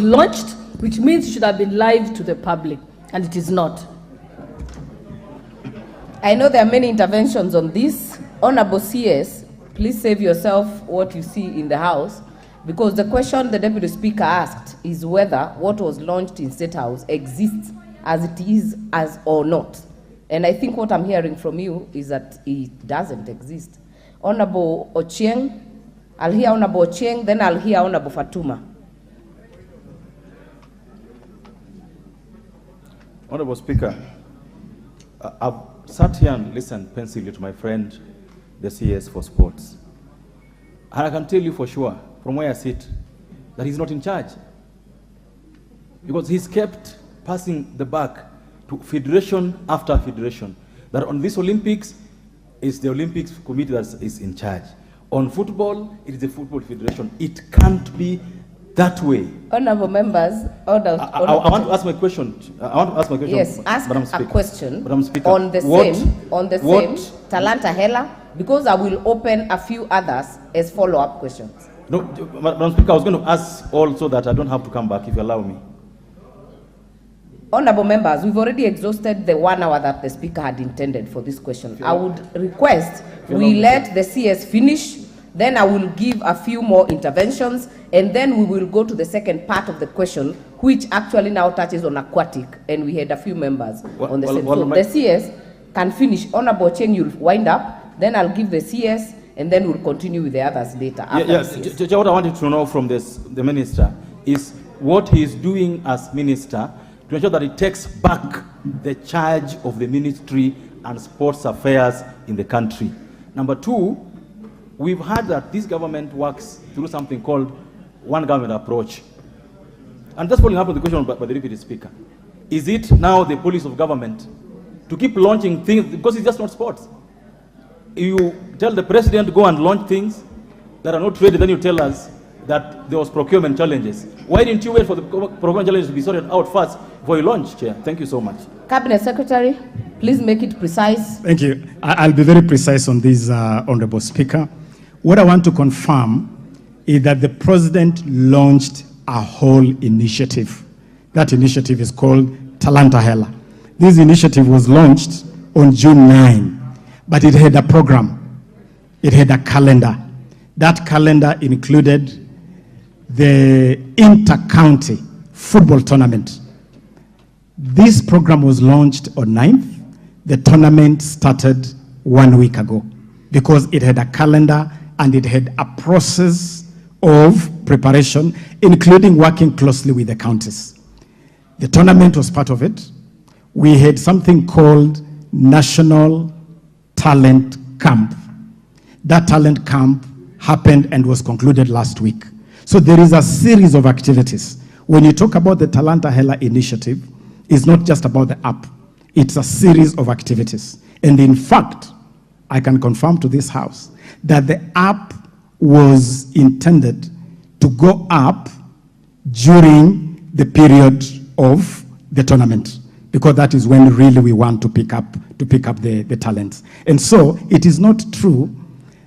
launched, which means it should have been live to the public, and it is not. I know there are many interventions on this. Honorable CS, please save yourself what you see in the House, because the question the Deputy Speaker asked is whether what was launched in State House exists as it is as or not. And I think what I'm hearing from you is that it doesn't exist. Honorable Ochieng, I'll hear Honorable Ochieng, then I'll hear Honorable Fatuma. Honorable Speaker, I've sat here and listened pensively to my friend, the CS for Sports. And I can tell you for sure, from where I sit, that he's not in charge. Because he's kept passing the buck to federation after federation. That on this Olympics, it's the Olympics committee that is in charge. On football, it is the Football Federation. It can't be that way. Honorable members, I want to ask my question. Yes, ask a question Madam Speaker. on the same Talanta Hela, because I will open a few others as follow-up questions. No, Madam Speaker, I was going to ask also that I don't have to come back, if you allow me. Honorable members, we've already exhausted the 1 hour that the Speaker had intended for this question. I would request we let the CS finish, then I will give a few more interventions, and then we will go to the second part of the question, which actually now touches on aquatic, and we had a few members on the same. So the CS can finish. Honorable Cheng, you'll wind up, then I'll give the CS, and then we'll continue with the others later. What I wanted to know from the Minister is what he is doing as Minister to ensure that he takes back the charge of the Ministry and Sports Affairs in the country. Number two, we've heard that this government works through something called one government approach. And that's following up on the question by the Deputy Speaker. Is it now the policy of government to keep launching things, because it's just not sports? You tell the President to go and launch things that are not ready, then you tell us that there was procurement challenges. Why didn't you wait for the procurement challenges to be sorted out first before you launch, Chair? Thank you so much. Cabinet Secretary, please make it precise. Thank you. I'll be very precise on this, Honorable Speaker. What I want to confirm is that the President launched a whole initiative. That initiative is called Talanta Hela. This initiative was launched on June 9, but it had a program. It had a calendar. That calendar included the inter-county football tournament. This program was launched on 9th. The tournament started 1 week ago because it had a calendar and it had a process of preparation, including working closely with the counties. The tournament was part of it. We had something called National Talent Camp. That talent camp happened and was concluded last week. So there is a series of activities. When you talk about the Talanta Hela initiative, it's not just about the app. It's a series of activities. And in fact, I can confirm to this House that the app was intended to go up during the period of the tournament, because that is when really we want to pick up the talents. And so it is not true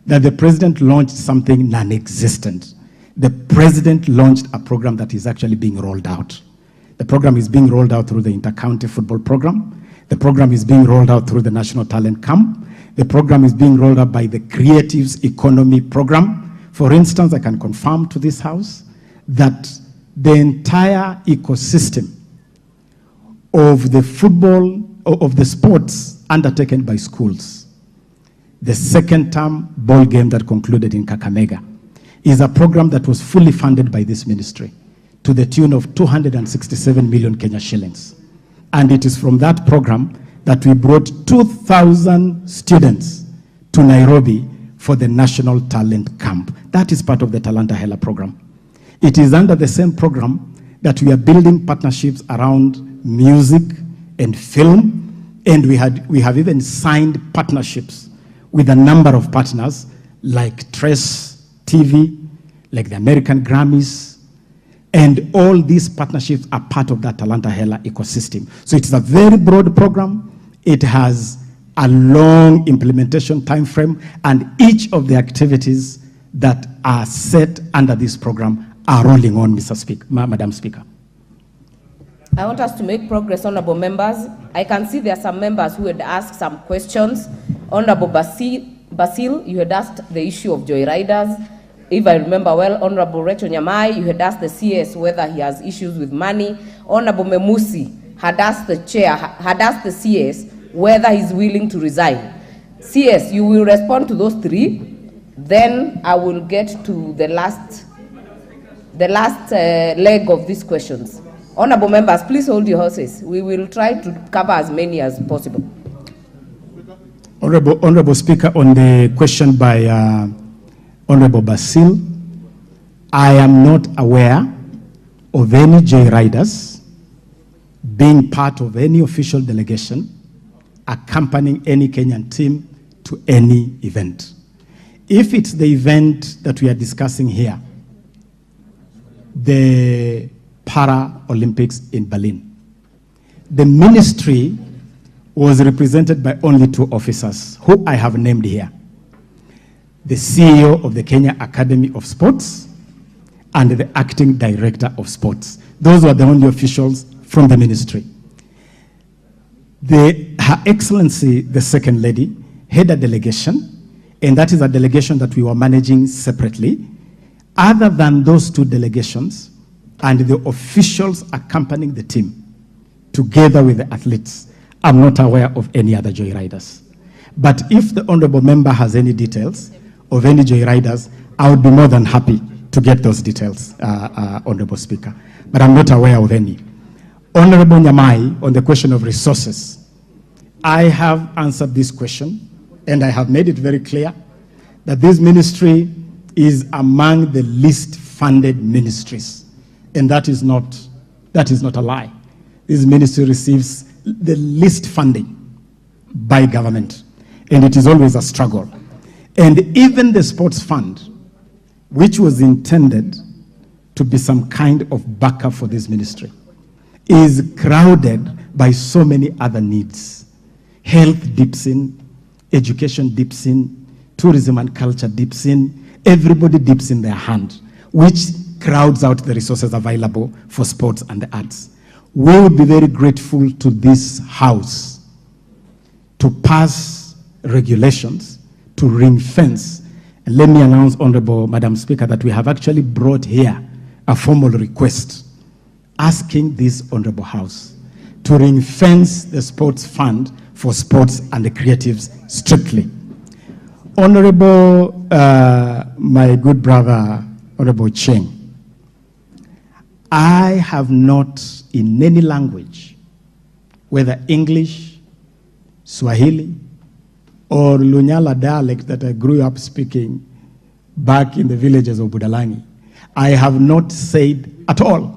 that the president launched something non-existent. The president launched a program that is actually being rolled out. The program is being rolled out through the inter-county football program. The program is being rolled out through the National Talent Camp. The program is being rolled out by the Creatives Economy program. For instance, I can confirm to this House that the entire ecosystem of the football, of the sports undertaken by schools, the second term ball game that concluded in Kakamega, is a program that was fully funded by this ministry to the tune of 267 million Kenya shillings. And it is from that program that we brought 2,000 students to Nairobi for the National Talent Camp. That is part of the Talanta Hela program. It is under the same program that we are building partnerships around music and film, and we have even signed partnerships with a number of partners like Trace TV, like the American Grammys, and all these partnerships are part of that Talanta Hela ecosystem. So it's a very broad program. It has a long implementation time frame, and each of the activities that are set under this program are rolling on, Madam Speaker. I want us to make progress, honorable members. I can see there are some members who had asked some questions. Honorable Basil, you had asked the issue of joyriders. If I remember well, Honorable Rachel Nyamai, you had asked the CS whether he has issues with money. Honorable Memusi had asked the chair, had asked the CS whether he's willing to resign. CS, you will respond to those three. Then I will get to the last leg of these questions. Honorable members, please hold your horses. We will try to cover as many as possible. Honorable Speaker, on the question by Honorable Basil, I am not aware of any joyriders being part of any official delegation accompanying any Kenyan team to any event. If it's the event that we are discussing here, the Para-Olympics in Berlin, the ministry was represented by only 2 officers, who I have named here: the CEO of the Kenya Academy of Sports and the acting director of sports. Those were the only officials from the ministry. Her Excellency, the Second Lady, had a delegation, and that is a delegation that we were managing separately. Other than those 2 delegations and the officials accompanying the team, together with the athletes, I'm not aware of any other joyriders. But if the honorable member has any details of any joyriders, I would be more than happy to get those details, Honorable Speaker. But I'm not aware of any. Honorable Nyamai, on the question of resources, I have answered this question, and I have made it very clear that this ministry is among the least funded ministries. And that is not a lie. This ministry receives the least funding by government, and it is always a struggle. And even the sports fund, which was intended to be some kind of backup for this ministry, is crowded by so many other needs. Health dips in, education dips in, tourism and culture dips in, everybody dips in their hand, which crowds out the resources available for sports and the arts. We would be very grateful to this House to pass regulations to ring fence. And let me announce, Honorable Madam Speaker, that we have actually brought here a formal request asking this Honorable House to ring fence the sports fund for sports and the creatives strictly. Honorable, my good brother, Honorable Cheng, I have not in any language, whether English, Swahili, or Lunyala dialect that I grew up speaking back in the villages of Budalangi, I have not said at all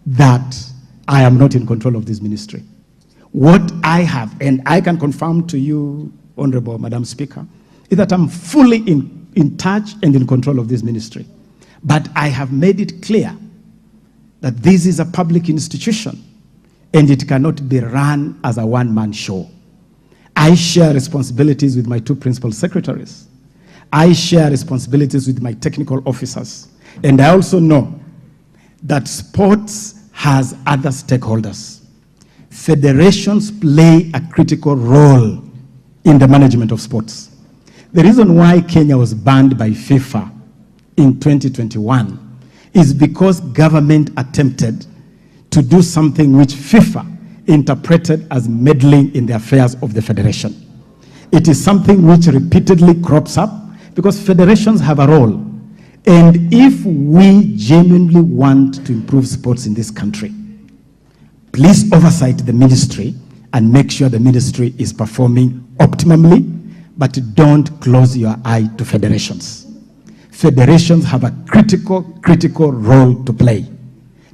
that I am not in control of this ministry. What I have, and I can confirm to you, Honorable Madam Speaker, is that I'm fully in touch and in control of this ministry. But I have made it clear that this is a public institution and it cannot be run as a one-man show. I share responsibilities with my two principal secretaries. I share responsibilities with my technical officers. And I also know that sports has other stakeholders. Federations play a critical role in the management of sports. The reason why Kenya was banned by FIFA in 2021 is because government attempted to do something which FIFA interpreted as meddling in the affairs of the federation. It is something which repeatedly crops up because federations have a role. And if we genuinely want to improve sports in this country, please oversight the ministry and make sure the ministry is performing optimally, but don't close your eye to federations. Federations have a critical role to play.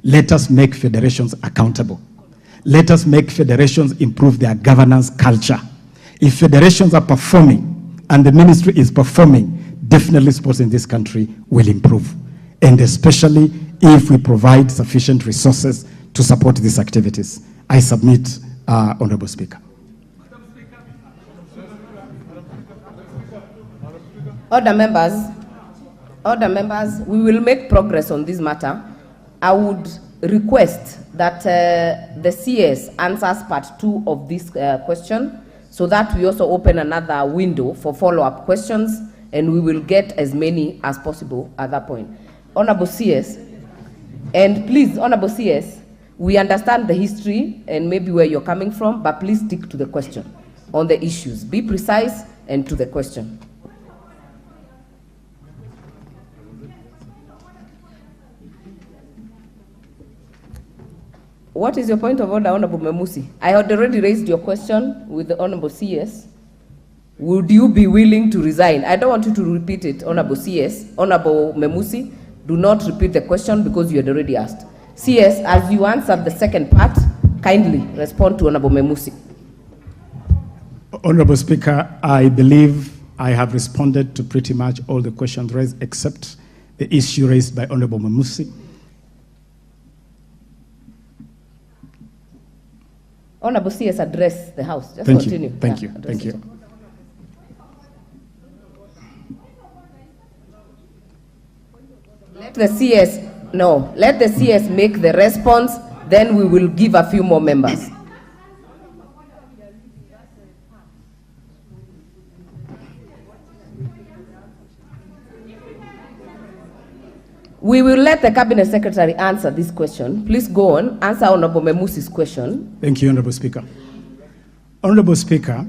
Let us make federations accountable. Let us make federations improve their governance culture. If federations are performing and the ministry is performing, definitely sports in this country will improve. And especially if we provide sufficient resources to support these activities. I submit, Honorable Speaker. Other members, we will make progress on this matter. I would request that the CS answers part 2 of this question so that we also open another window for follow-up questions and we will get as many as possible at that point. Honorable CS, and please, Honorable CS, we understand the history and maybe where you're coming from, but please stick to the question on the issues. Be precise and to the question. What is your point of order, Honorable Memusi? I had already raised your question with the Honorable CS. Would you be willing to resign? I don't want you to repeat it, Honorable CS. Honorable Memusi, do not repeat the question because you had already asked. CS, as you answered the second part, kindly respond to Honorable Memusi. Honorable Speaker, I believe I have responded to pretty much all the questions raised except the issue raised by Honorable Memusi. Honorable CS, address the House. Just Thank continue. you. Thank you. Thank you. Let the CS, no, let the CS make the response, then we will give a few more members. We will let the Cabinet Secretary answer this question. Please go on, answer Honorable Memusi's question. Thank you, Honorable Speaker. Honorable Speaker,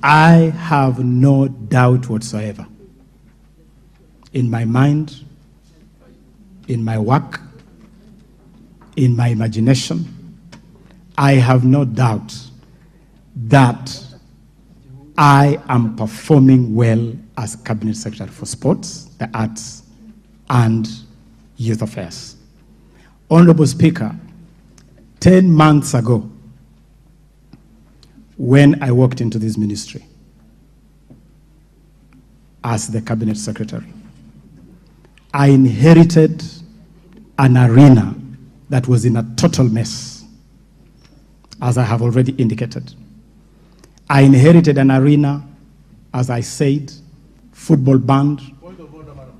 I have no doubt whatsoever in my mind, in my work, in my imagination, I have no doubt that I am performing well as Cabinet Secretary for Sports, the Arts, and Youth Affairs. Honorable Speaker, 10 months ago, when I walked into this ministry as the Cabinet Secretary, I inherited an arena that was in a total mess, as I have already indicated. I inherited an arena, as I said, football banned.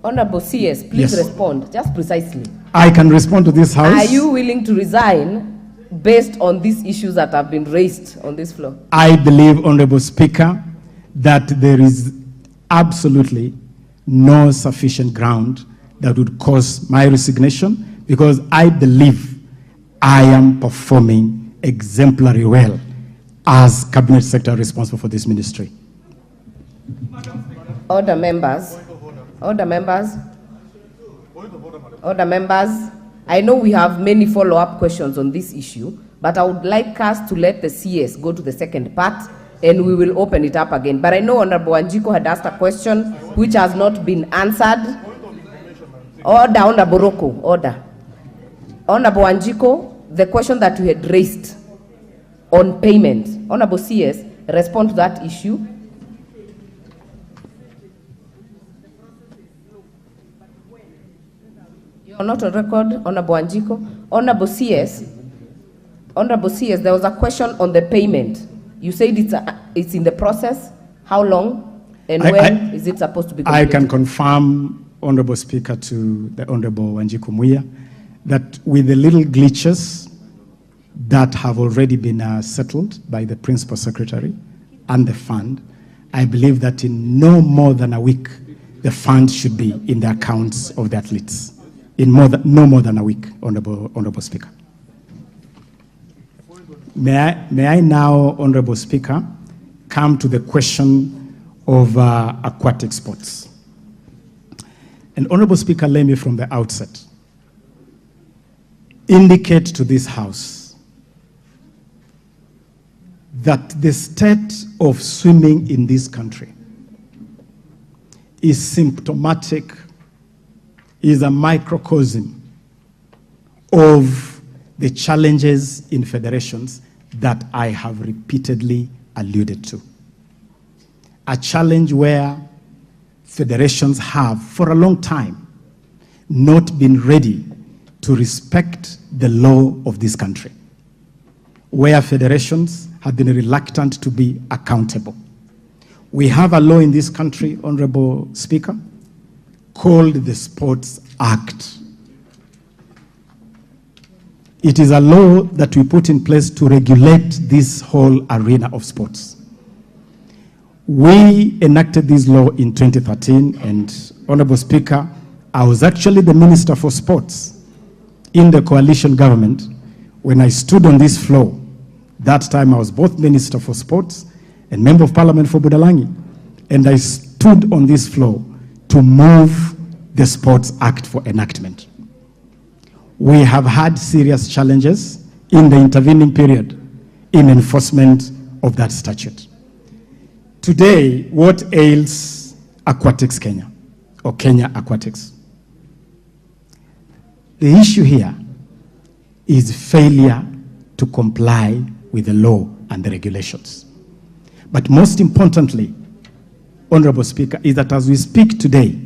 Honorable CS, please respond, just precisely. I can respond to this House. Are you willing to resign based on these issues that have been raised on this floor? I believe, Honorable Speaker, that there is absolutely no sufficient ground that would cause my resignation, because I believe I am performing exemplary well as Cabinet Secretary responsible for this ministry. Order members. Order members. Order members. I know we have many follow-up questions on this issue, but I would like us to let the CS go to the second part and we will open it up again. But I know Honorable Wanjiko had asked a question which has not been answered. Order, Honorable Roko, order. Honorable Wanjiko, the question that we had raised on payment. Honorable CS, respond to that issue. You're not on record, Honorable Wanjiko. Honorable CS, there was a question on the payment. You said it's in the process. How long and when is it supposed to be completed? I can confirm, Honorable Speaker, to the Honorable Wanjiko Muya, that with the little glitches that have already been settled by the Principal Secretary and the fund, I believe that in no more than a week, the fund should be in the accounts of the athletes. In no more than a week, Honorable Speaker. May I now, Honorable Speaker, come to the question of aquatic sports. And Honorable Speaker, let me from the outset indicate to this House that the state of swimming in this country is symptomatic, is a microcosm of the challenges in federations that I have repeatedly alluded to. A challenge where federations have, for a long time, not been ready to respect the law of this country, where federations have been reluctant to be accountable. We have a law in this country, Honorable Speaker, called the Sports Act. It is a law that we put in place to regulate this whole arena of sports. We enacted this law in 2013, and Honorable Speaker, I was actually the Minister for Sports in the coalition government when I stood on this floor. That time I was both Minister for Sports and Member of Parliament for Budalangi, and I stood on this floor to move the Sports Act for enactment. We have had serious challenges in the intervening period in enforcement of that statute. Today, what ails Aquatics Kenya, or Kenya Aquatics? The issue here is failure to comply with the law and the regulations. But most importantly, Honorable Speaker, is that as we speak today,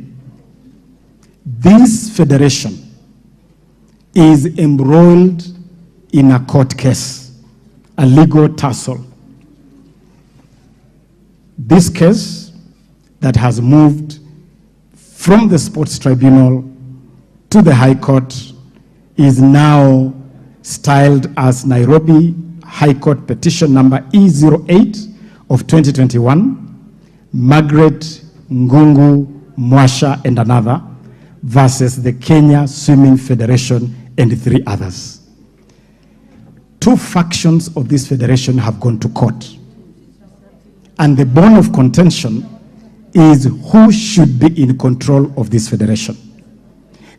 this federation is embroiled in a court case, a legal tussle. This case that has moved from the Sports Tribunal to the High Court is now styled as Nairobi High Court Petition number E08 of 2021, Margaret Ngungu Mwasha and another, versus the Kenya Swimming Federation and 3 others. 2 factions of this federation have gone to court. And the bone of contention is who should be in control of this federation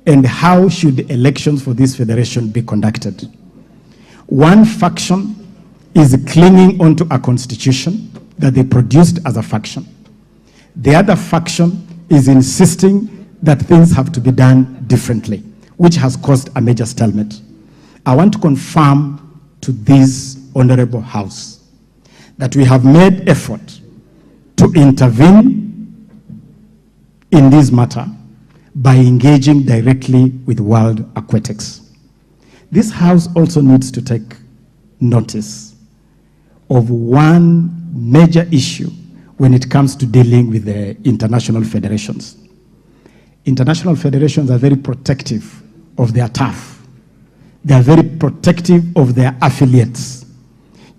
and how should the elections for this federation be conducted. One faction is clinging onto a constitution that they produced as a faction. The other faction is insisting that things have to be done differently, which has caused a major stalemate. I want to confirm to this honorable House that we have made effort to intervene in this matter by engaging directly with World Aquatics. This House also needs to take notice of one major issue when it comes to dealing with the international federations. International federations are very protective of their turf. They are very protective of their affiliates.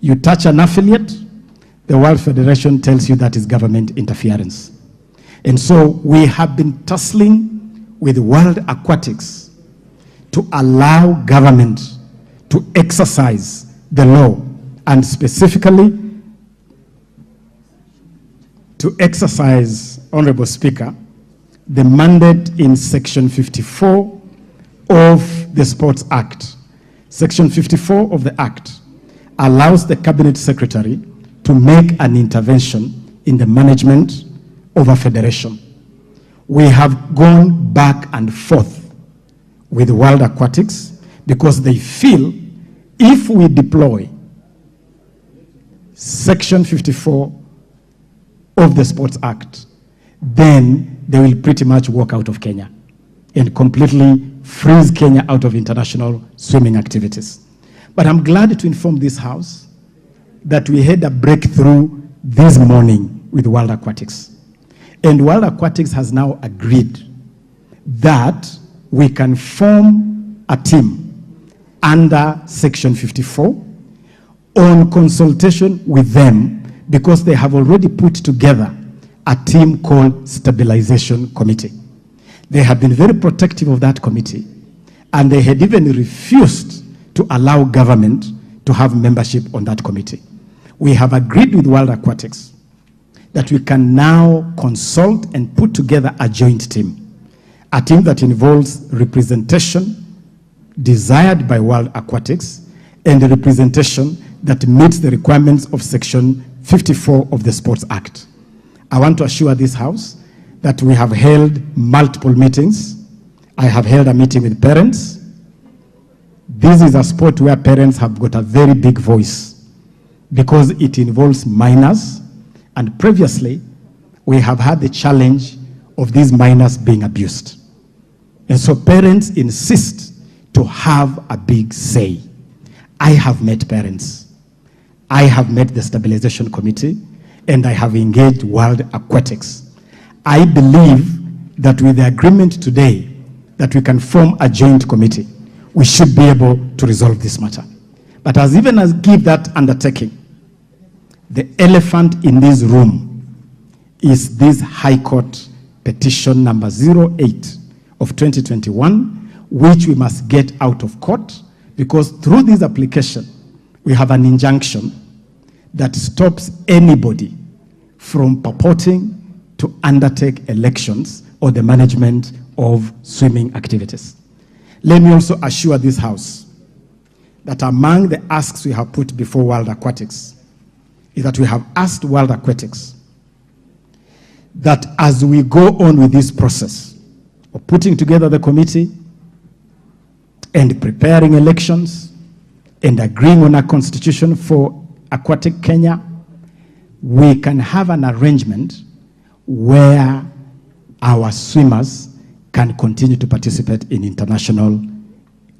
You touch an affiliate, the World Federation tells you that is government interference. And so we have been tussling with World Aquatics to allow government to exercise the law, and specifically to exercise, Honorable Speaker, the mandate in Section 54 of the Sports Act. Section 54 of the Act allows the Cabinet Secretary to make an intervention in the management of a federation. We have gone back and forth with World Aquatics because they feel if we deploy Section 54 of the Sports Act, then they will pretty much walk out of Kenya and completely freeze Kenya out of international swimming activities. But I'm glad to inform this House that we had a breakthrough this morning with World Aquatics. And World Aquatics has now agreed that we can form a team under Section 54 on consultation with them, because they have already put together a team called Stabilization Committee. They have been very protective of that committee, and they had even refused to allow government to have membership on that committee. We have agreed with World Aquatics that we can now consult and put together a joint team, a team that involves representation desired by World Aquatics and a representation that meets the requirements of Section 54 of the Sports Act. I want to assure this House that we have held multiple meetings. I have held a meeting with parents. This is a sport where parents have got a very big voice because it involves minors, and previously we have had the challenge of these minors being abused. And so parents insist to have a big say. I have met parents. I have met the Stabilization Committee, and I have engaged World Aquatics. I believe that with the agreement today that we can form a joint committee, we should be able to resolve this matter. But as even as give that undertaking, the elephant in this room is this High Court petition number 08 of 2021, which we must get out of court, because through this application, we have an injunction that stops anybody from purporting to undertake elections or the management of swimming activities. Let me also assure this House that among the asks we have put before World Aquatics is that we have asked World Aquatics that as we go on with this process of putting together the committee and preparing elections and agreeing on a constitution for Aquatic Kenya, we can have an arrangement where our swimmers can continue to participate in international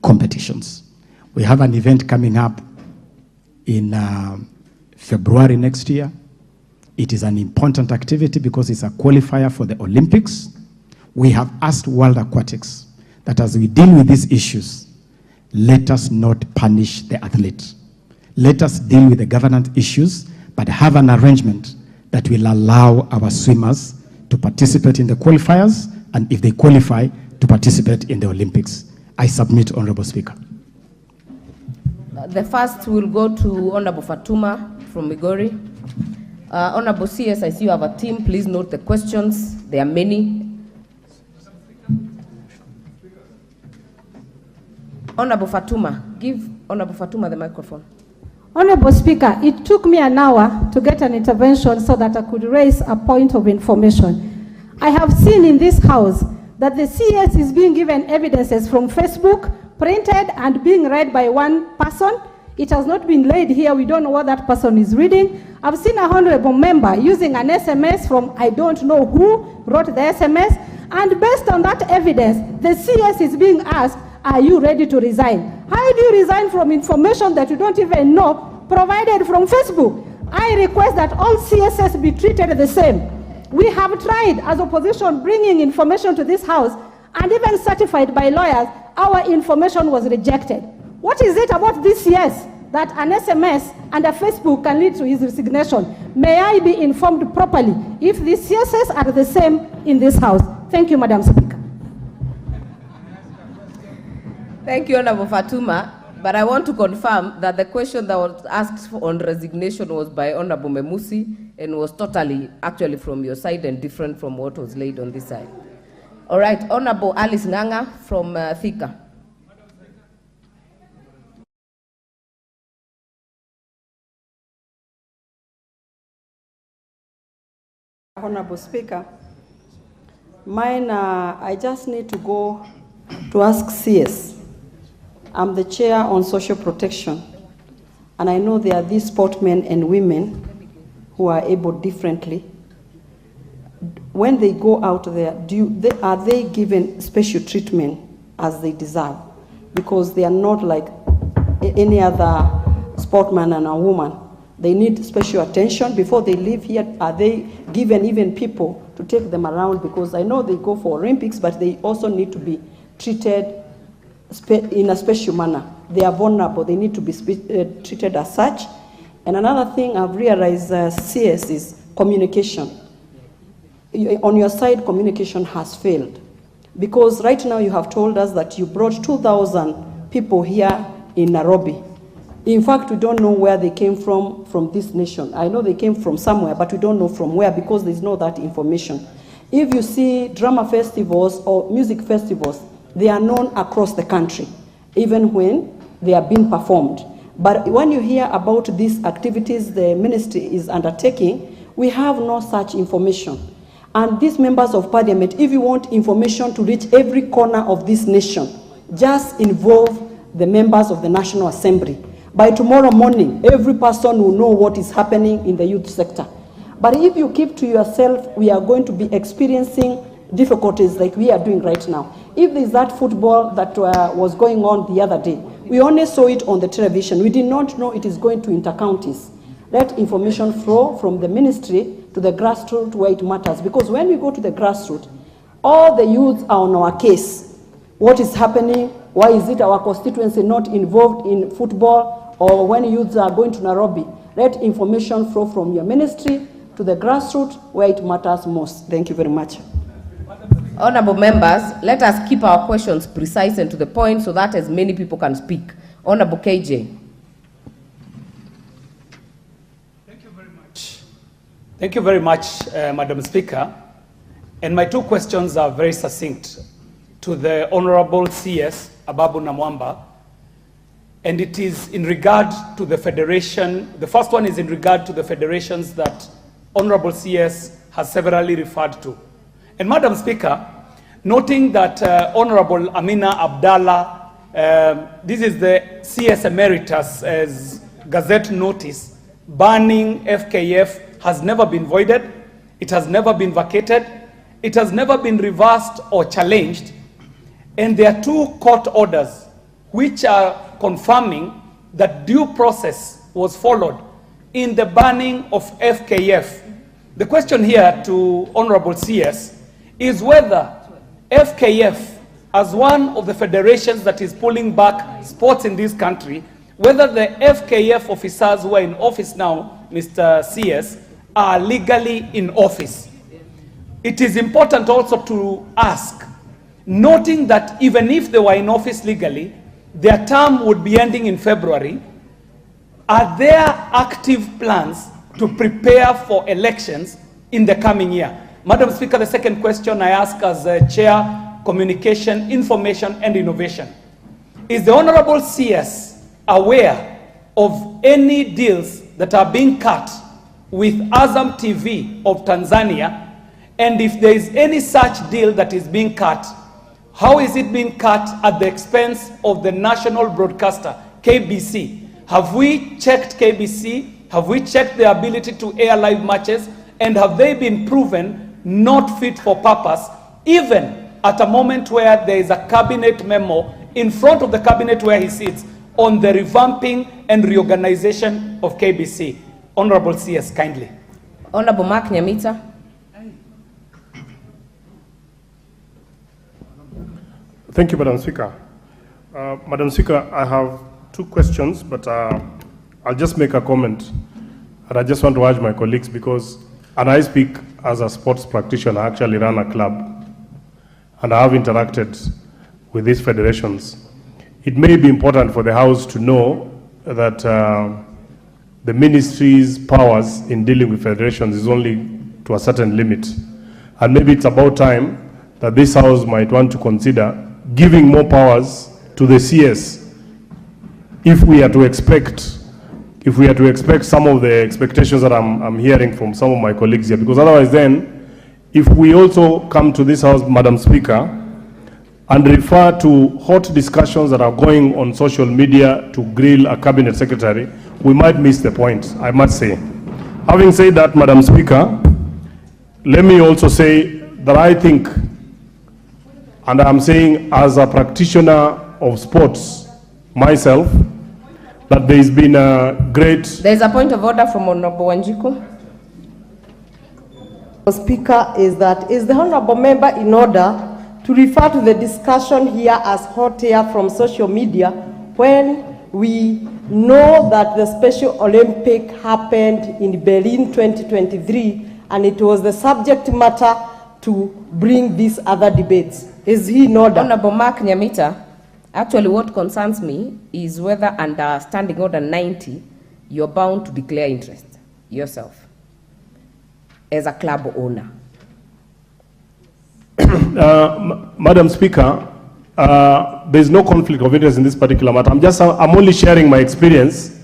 competitions. We have an event coming up in February next year. It is an important activity because it's a qualifier for the Olympics. We have asked World Aquatics that as we deal with these issues, let us not punish the athlete. Let us deal with the governance issues, but have an arrangement that will allow our swimmers to participate in the qualifiers, and if they qualify, to participate in the Olympics. I submit, Honorable Speaker. The first will go to Honorable Fatuma from Migori. Honorable CS, I see you have a team. Please note the questions. There are many. Honorable Fatuma, give Honorable Fatuma the microphone. Honorable Speaker, it took me an hour to get an intervention so that I could raise a point of information. I have seen in this House that the CS is being given evidences from Facebook, printed and being read by one person. It has not been laid here. We don't know what that person is reading. I've seen a honorable member using an SMS from I don't know who wrote the SMS, and based on that evidence, the CS is being asked, are you ready to resign? How do you resign from information that you don't even know provided from Facebook? I request that all CSS be treated the same. We have tried as opposition bringing information to this House, and even certified by lawyers, our information was rejected. What is it about this CS that an SMS and a Facebook can lead to his resignation? May I be informed properly if the CSS are the same in this House? Thank you, Madam Speaker. Thank you, Honorable Fatuma. But I want to confirm that the question that was asked on resignation was by Honorable Memusi and was totally actually from your side and different from what was laid on this side. All right, Honorable Alice Nganga from Thika. Honorable Speaker, I just need to go to ask CS. I'm the chair on social protection, and I know there are these sportmen and women who are able differently. When they go out there, are they given special treatment as they deserve, because they are not like any other sportman and a woman. They need special attention before they leave here. Are they given even people to take them around? Because I know they go for Olympics, but they also need to be treated in a special manner. They are vulnerable. They need to be treated as such. And another thing I've realized, CS, is communication. On your side, communication has failed. Because right now you have told us that you brought 2,000 people here in Nairobi. In fact, we don't know where they came from this nation. I know they came from somewhere, but we don't know from where, because there's no that information. If you see drama festivals or music festivals, they are known across the country, even when they are being performed. But when you hear about these activities the ministry is undertaking, we have no such information. And these members of parliament, if you want information to reach every corner of this nation, just involve the members of the National Assembly. By tomorrow morning, every person will know what is happening in the youth sector. But if you keep to yourself, we are going to be experiencing difficulties like we are doing right now. If there's that football that was going on the other day, we only saw it on the television. We did not know it is going to inter-counties. Let information flow from the ministry to the grassroots where it matters. Because when we go to the grassroots, all the youths are on our case. What is happening? Why is it our constituency not involved in football? Or when youths are going to Nairobi, let information flow from your ministry to the grassroots where it matters most. Thank you very much. Honorable members, let us keep our questions precise and to the point so that as many people can speak. Honorable KJ. Thank you very much, Madam Speaker. And my two questions are very succinct to the Honorable CS Ababu Namwamba. And it is in regard to the federation. The first one is in regard to the federations that Honorable CS has severally referred to. And Madam Speaker, noting that Honorable Amina Abdallah, this is the CS Emeritus as Gazette notice, banning FKF has never been voided, it has never been vacated, it has never been reversed or challenged, and there are two court orders which are confirming that due process was followed in the banning of FKF. The question here to Honorable CS is whether FKF, as one of the federations that is pulling back sports in this country, whether the FKF officers who are in office now, Mr. CS, are legally in office. It is important also to ask, noting that even if they were in office legally, their term would be ending in February, are there active plans to prepare for elections in the coming year? Madam Speaker, the second question I ask as Chair, Communication, Information and Innovation. Is the Honorable CS aware of any deals that are being cut with Azam TV of Tanzania? And if there is any such deal that is being cut, how is it being cut at the expense of the national broadcaster, KBC? Have we checked KBC? Have we checked their ability to air live matches? And have they been proven not fit for purpose, even at a moment where there is a cabinet memo in front of the cabinet where he sits on the revamping and reorganization of KBC? Honorable CS, kindly. Honorable Mark Nyamita. Thank you, Madam Speaker. Madam Speaker, I have two questions, but I'll just make a comment. And I just want to urge my colleagues, because, and I speak as a sports practitioner, I actually run a club, and I have interacted with these federations. It may be important for the House to know that the ministry's powers in dealing with federations is only to a certain limit. And maybe it's about time that this House might want to consider giving more powers to the CS if we are to expect some of the expectations that I'm hearing from some of my colleagues here. Because otherwise then, if we also come to this House, Madam Speaker, and refer to hot discussions that are going on social media to grill a cabinet secretary, we might miss the point, I must say. Having said that, Madam Speaker, let me also say that I think And I'm saying, as a practitioner of sports myself, that there's been a great... There's a point of order from Honorable Wanjiku. Speaker, is the honorable member in order to refer to the discussion here as hot air from social media when we know that the Special Olympic happened in Berlin 2023 and it was the subject matter to bring these other debates. Is he in order? Honorable Mark Nyamita, actually what concerns me is whether under Standing Order 90, you're bound to declare interest yourself as a club owner. Madam Speaker, there's no conflict of interest in this particular matter. I'm only sharing my experience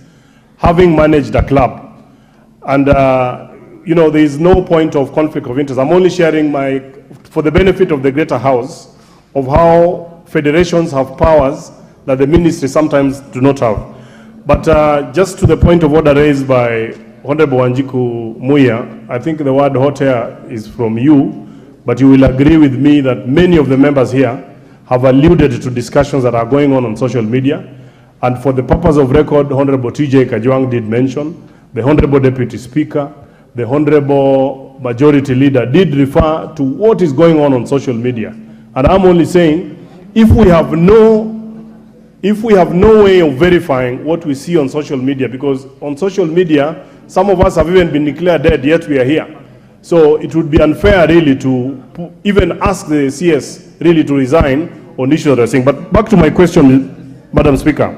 having managed a club. And, there is no point of conflict of interest. I'm only sharing for the benefit of the greater house, of how federations have powers that the ministry sometimes do not have. But just to the point of order raised by Honorable Wanjiku Muya, I think the word hot air is from you, but you will agree with me that many of the members here have alluded to discussions that are going on social media. And for the purpose of record, Honorable TJ Kajwang did mention, the Honorable Deputy Speaker, the Honorable Majority Leader did refer to what is going on social media. And I'm only saying, if we have no way of verifying what we see on social media, because on social media, some of us have even been declared dead, yet we are here. So it would be unfair really to even ask the CS really to resign on issues that are saying. But back to my question, Madam Speaker.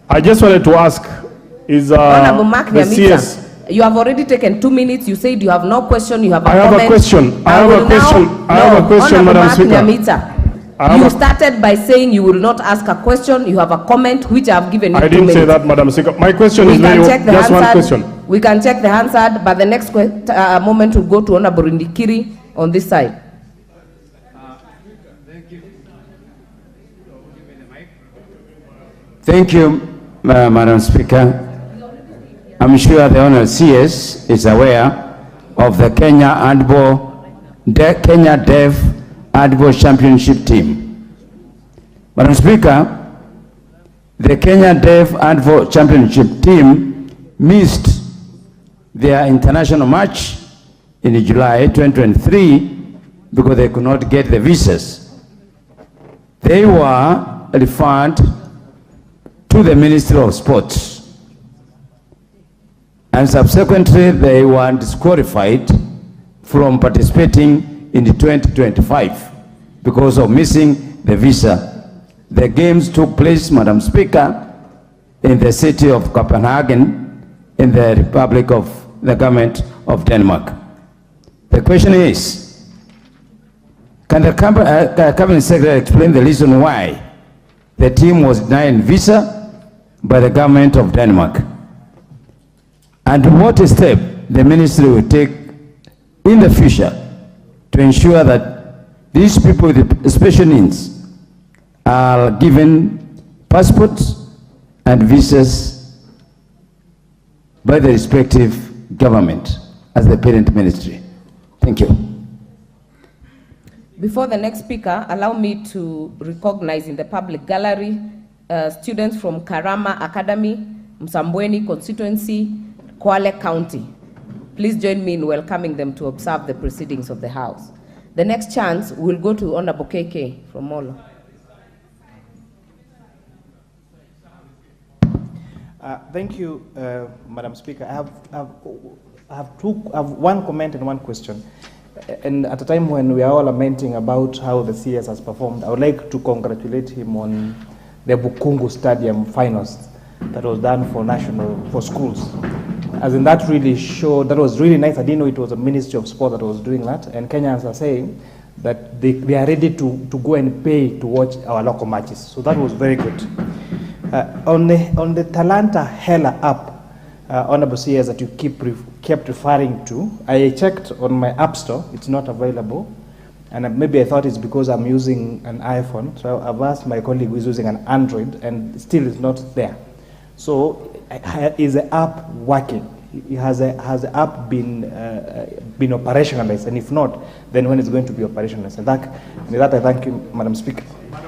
I just wanted to ask, is Honorable Mark the CS... You have already taken 2 minutes. You said you have no question, you have a comment. I have a question, Madam Speaker. You started by saying you will not ask a question. You have a comment, which I have given you 2 minutes. I didn't say that, Madam Speaker. My question is just one question. We can check the answer, but the next moment will go to Honorable Ndikiri on this side. Thank you, Madam Speaker. I'm sure the Honourable CS is aware of the Kenya Deaf Handball Championship team. Madam Speaker, the Kenya Deaf Handball Championship team missed their international match in July 2023 because they could not get the visas. They were referred to the Ministry of Sports, and subsequently they were disqualified from participating in the 2025 because of missing the visa. The games took place, Madam Speaker, in the city of Copenhagen, in the Republic of the Government of Denmark. The question is, can the Cabinet Secretary explain the reason why the team was denied visa by the Government of Denmark? And what step the ministry will take in the future to ensure that these people with special needs are given passports and visas by the respective government as the parent ministry. Thank you. Before the next speaker, allow me to recognize in the public gallery students from Karama Academy, Msambweni constituency, Kwale County. Please join me in welcoming them to observe the proceedings of the House. The next chance will go to Honorable KK from Molo. Thank you, Madam Speaker. I have one comment and one question. And at a time when we are all lamenting about how the CS has performed, I would like to congratulate him on the Bukungu Stadium finals that was done for schools. As in that really showed, that was really nice. I didn't know it was a Ministry of Sport that was doing that. And Kenyans are saying that they are ready to go and pay to watch our local matches. So that was very good. On the Talanta Hela app, Honorable CS, that you kept referring to, I checked on my app store, it's not available. And maybe I thought it's because I'm using an iPhone. So I've asked my colleague who's using an Android, and still it's not there. So is the app working? has the app been operationalized? And if not, then when is it going to be operationalized? And with that, I thank you, Madam Speaker. On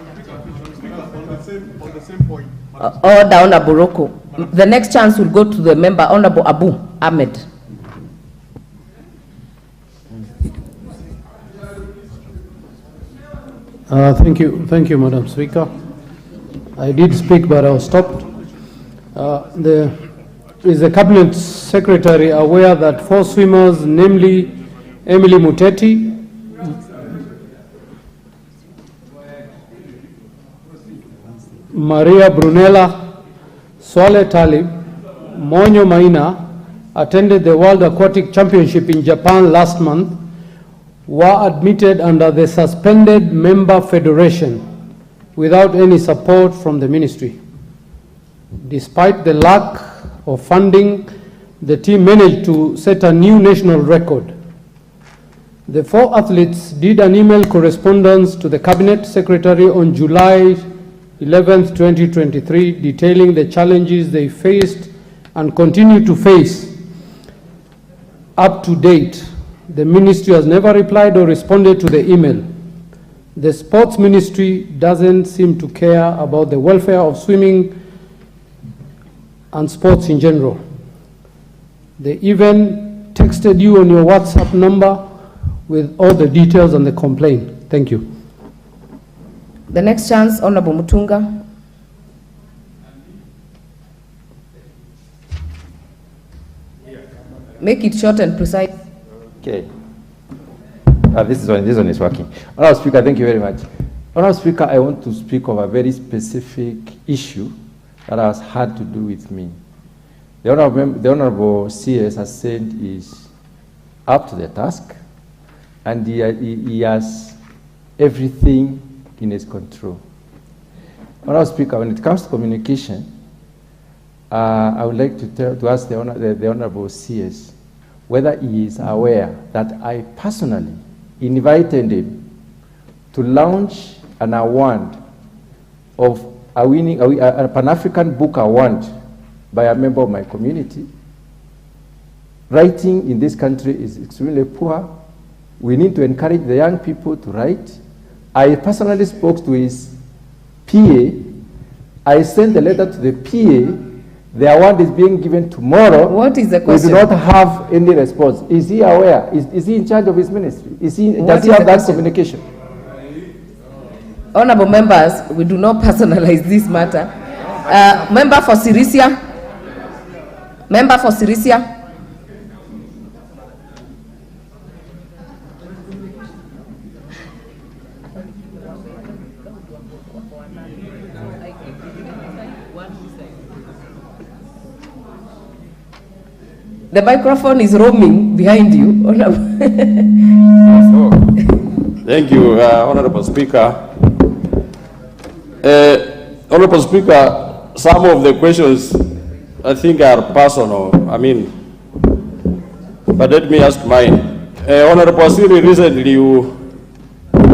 the same point. Order, Honorable Roko. The next chance will go to the member, Honorable Abu Ahmed. Thank you, Madam Speaker. I did speak, but I was stopped. Is the Cabinet Secretary aware that 4 swimmers, namely Emily Muteti, Maria Brunella, Swale Talib, Monyo Maina attended the World Aquatic Championship in Japan last month, were admitted under the suspended member federation without any support from the ministry. Despite the lack of funding, the team managed to set a new national record. The 4 athletes did an email correspondence to the Cabinet Secretary on July 11, 2023, detailing the challenges they faced and continue to face. Up to date, the ministry has never replied or responded to the email. The sports ministry doesn't seem to care about the welfare of swimming and sports in general. They even texted you on your WhatsApp number with all the details on the complaint. Thank you. The next chance, Honorable Mutunga. Make it short and precise. Okay. This one is working. Honourable Speaker, thank you very much. Honourable Speaker, I want to speak of a very specific issue that has had to do with me. The Honourable CS has said is up to the task, and he has everything in his control. Honourable Speaker, when it comes to communication, I would like to ask the Honourable CS whether he is aware that I personally invited him to launch an award of a Pan-African Book Award by a member of my community. Writing in this country is extremely poor. We need to encourage the young people to write. I personally spoke to his PA. I sent a letter to the PA. The award is being given tomorrow. What is the question? We do not have any response. Is he aware? Is he in charge of his ministry? Does he have that communication? Honorable members, we do not personalize this matter. Member for Sirisia. Member for Sirisia. The microphone is roaming behind you. Thank you, Honorable Speaker. Honorable Speaker, some of the questions I think are personal. But let me ask mine. Honorable Siri, recently you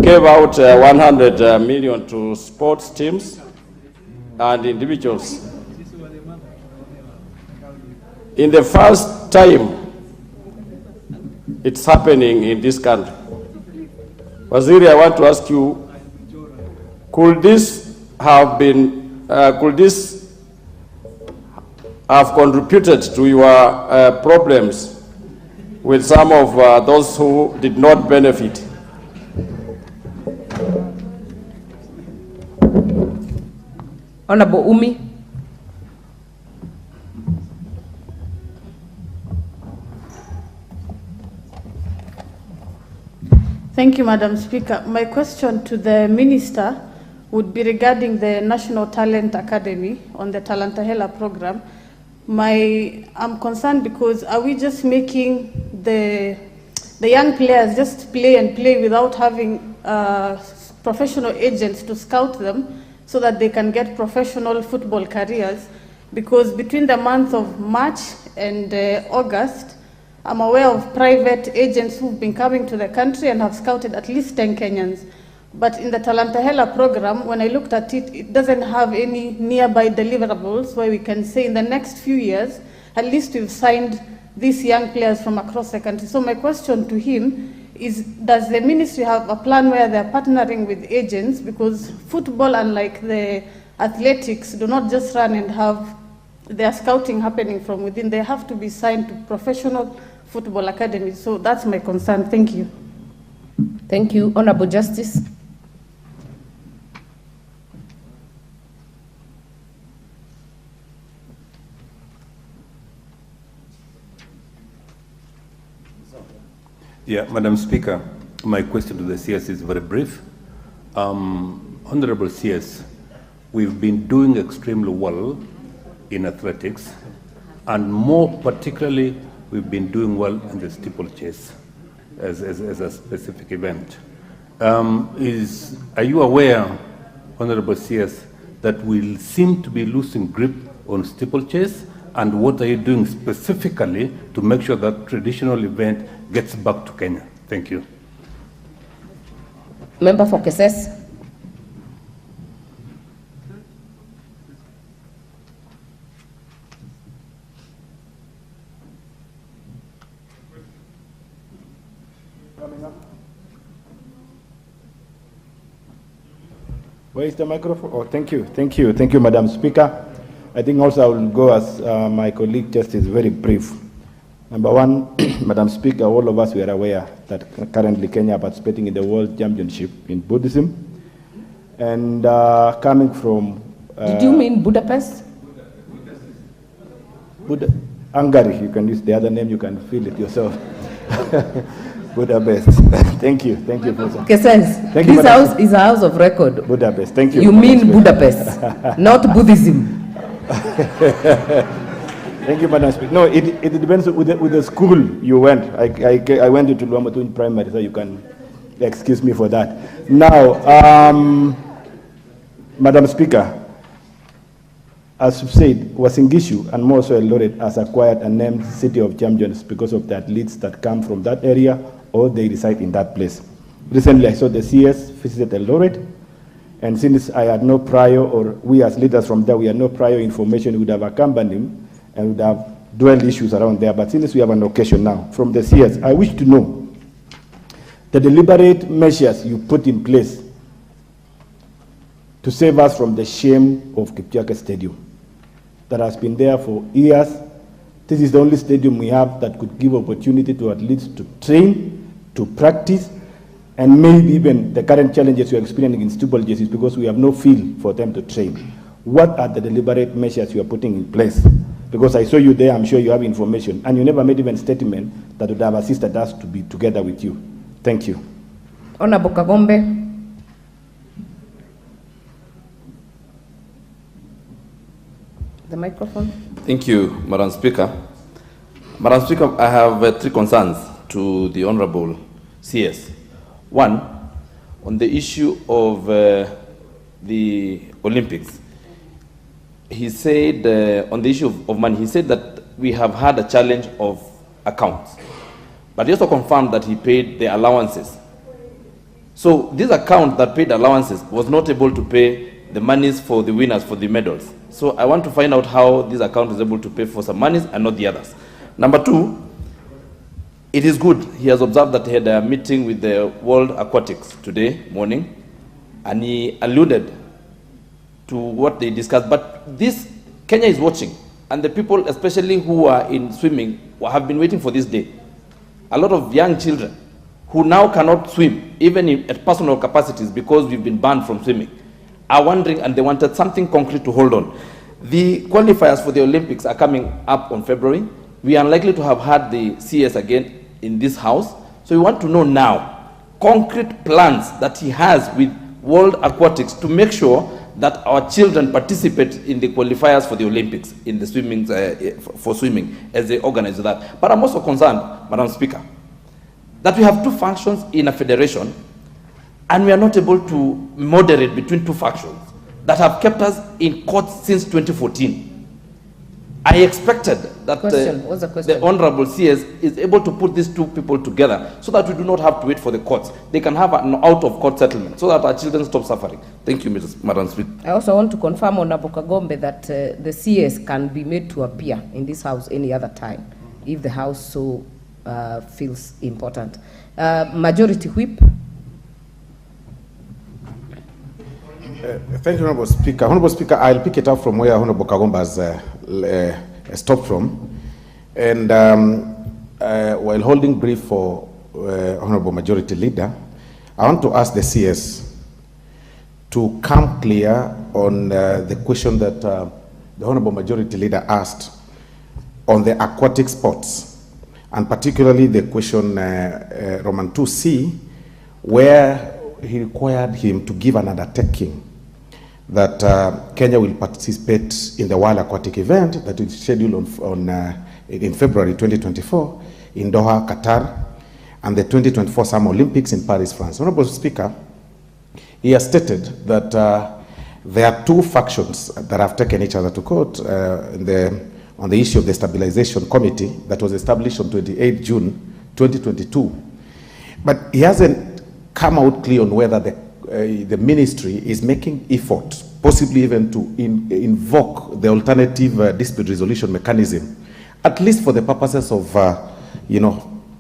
gave out 100 million to sports teams and individuals. In the first time it's happening in this country, Waziri, I want to ask you, could this have contributed to your problems with some of those who did not benefit? Honorable Umi. Thank you, Madam Speaker. My question to the Minister would be regarding the National Talent Academy on the Talantahela program. I'm concerned because are we just making the young players just play and play without having professional agents to scout them so that they can get professional football careers? Because between the month of March and August, I'm aware of private agents who've been coming to the country and have scouted at least 10 Kenyans. But in the Talantahela program, when I looked at it, it doesn't have any nearby deliverables where we can say in the next few years, at least we've signed these young players from across the country. So my question to him is, does the ministry have a plan where they're partnering with agents? Because football, unlike the athletics, do not just run and have their scouting happening from within. They have to be signed to professional football academies. So that's my concern. Thank you. Thank you. Honorable Justice. Yeah, Madam Speaker, my question to the CS is very brief. Honorable CS, we've been doing extremely well in athletics, and more particularly, we've been doing well in the steeplechase as a specific event. Are you aware, Honorable CS, that we seem to be losing grip on steeplechase, and what are you doing specifically to make sure that traditional event gets back to Kenya? Thank you. Member for Keses. Where is the microphone? Oh, thank you, Madam Speaker. I think also I will go as my colleague Justice, very brief. Number one, Madam Speaker, all of us were aware that currently Kenya participating in the World Championship in Buddhism. And coming from... Did you mean Budapest? Hungary, you can use the other name, you can feel it yourself. Budapest. Thank you. Keses, Thank you, this house is a house of record. Budapest, thank you. You mean Budapest, not Buddhism. Thank you, Madam Speaker. No, it depends with the school you went. I went to Luamatun Primary, so you can excuse me for that. Now, Madam Speaker, as you said, Wasingishu and more so Eldoret has acquired a named City of Champions because of the athletes that come from that area or they reside in that place. Recently, I saw the CS visited Eldoret, and since I had no prior, or we as leaders from there, we had no prior information, we would have accompanied him and would have dwelled issues around there. But since we have an occasion now, from the CS, I wish to know the deliberate measures you put in place to save us from the shame of Kipchoge Stadium that has been there for years. This is the only stadium we have that could give opportunity to athletes to train, to practice, and maybe even the current challenges we are experiencing in steeplechase is because we have no field for them to train. What are the deliberate measures you are putting in place? Because I saw you there, I'm sure you have information, and you never made even a statement that would have assisted us to be together with you. Thank you. Honorable Kagombe. The microphone. Thank you, Madam Speaker. Madam Speaker, I have 3 concerns to the Honorable CS. One, on the issue of the Olympics. He said, on the issue of money, he said that we have had a challenge of accounts. But he also confirmed that he paid the allowances. So this account that paid allowances was not able to pay the monies for the winners for the medals. So I want to find out how this account is able to pay for some monies and not the others. Number 2, it is good. He has observed that he had a meeting with the World Aquatics today morning, and he alluded to what they discussed. But this, Kenya is watching, and the people, especially who are in swimming, have been waiting for this day. A lot of young children who now cannot swim, even at personal capacities, because we've been banned from swimming, are wondering, and they wanted something concrete to hold on. The qualifiers for the Olympics are coming up on February. We are unlikely to have had the CS again in this house. So we want to know now concrete plans that he has with World Aquatics to make sure that our children participate in the qualifiers for the Olympics, in the swimming, for swimming, as they organize that. But I'm also concerned, Madam Speaker, that we have 2 functions in a federation, and we are not able to moderate between 2 factions that have kept us in court since 2014. I expected that the Honorable CS is able to put these 2 people together so that we do not have to wait for the courts. They can have an out-of-court settlement so that our children stop suffering. Thank you, Madam Speaker. I also want to confirm, Honorable Kagombe, that the CS can be made to appear in this house any other time. if the House so feels important. Majority Whip. Thank you, Honorable Speaker. Honorable Speaker, I'll pick it up from where Honorable Kagomba has stopped from. And while holding brief for Honorable Majority Leader, I want to ask the CS to come clear on the question that the Honorable Majority Leader asked on the aquatic sports, and particularly the question Roman 2C, where he required him to give an undertaking that Kenya will participate in the World Aquatic Event that is scheduled in February 2024 in Doha, Qatar, and the 2024 Summer Olympics in Paris, France. Honorable Speaker, he has stated that there are two factions that have taken each other to court on the issue of the Stabilization Committee that was established on 28 June 2022. But he hasn't come out clear on whether the ministry is making effort, possibly even to invoke the alternative dispute resolution mechanism, at least for the purposes of,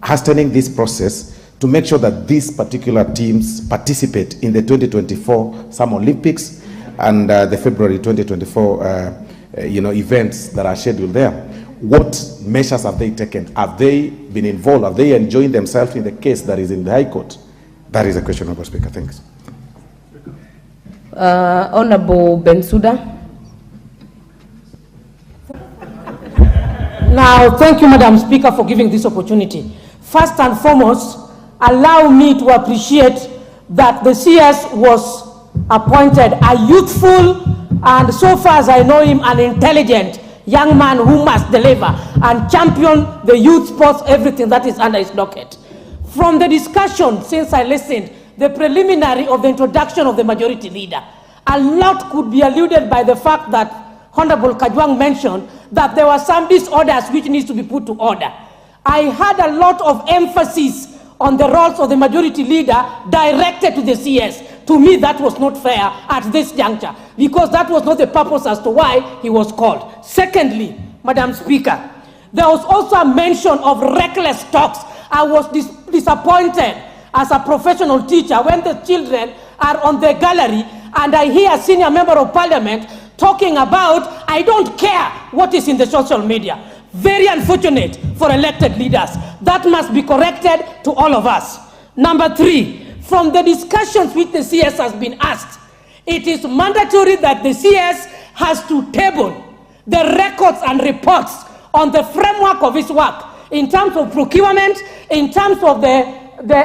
hastening this process to make sure that these particular teams participate in the 2024 Summer Olympics and the February 2024 events that are scheduled there. What measures have they taken? Have they been involved? Have they enjoined themselves in the case that is in the High Court? That is a question, Honorable Speaker. Thanks. Honorable Bensouda. Now, thank you, Madam Speaker, for giving this opportunity. First and foremost, allow me to appreciate that the CS was appointed a youthful and, so far as I know him, an intelligent young man who must deliver and champion the youth sports, everything that is under his docket. From the discussion, since I listened, the preliminary of the introduction of the Majority Leader, a lot could be alluded by the fact that Honorable Kajwang mentioned that there were some disorders which needs to be put to order. I had a lot of emphasis on the roles of the Majority Leader directed to the CS. To me, that was not fair at this juncture, because that was not the purpose as to why he was called. Secondly, Madam Speaker, there was also a mention of reckless talks. I was disappointed as a professional teacher when the children are on the gallery and I hear a senior member of parliament talking about, I don't care what is in the social media. Very unfortunate for elected leaders. That must be corrected to all of us. Number three, from the discussions which the CS has been asked, it is mandatory that the CS has to table the records and reports on the framework of his work in terms of procurement, in terms of the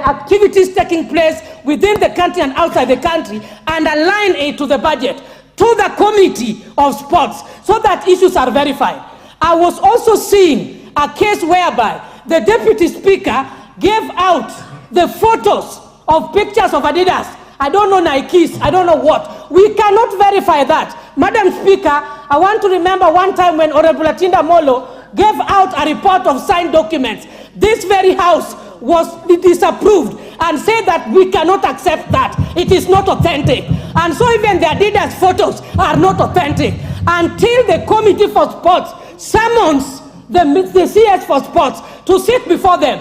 activities taking place within the country and outside the country, and align it to the budget, to the Committee of Sports, so that issues are verified. I was also seeing a case whereby the Deputy Speaker gave out the photos of pictures of Adidas. I don't know Nikes, I don't know what. We cannot verify that. Madam Speaker, I want to remember one time when Honorable Atinda Molo gave out a report of signed documents. This very House was disapproved and said that we cannot accept that. It is not authentic. And so even the Adidas photos are not authentic. Until the Committee for Sports summons the CS for Sports to sit before them.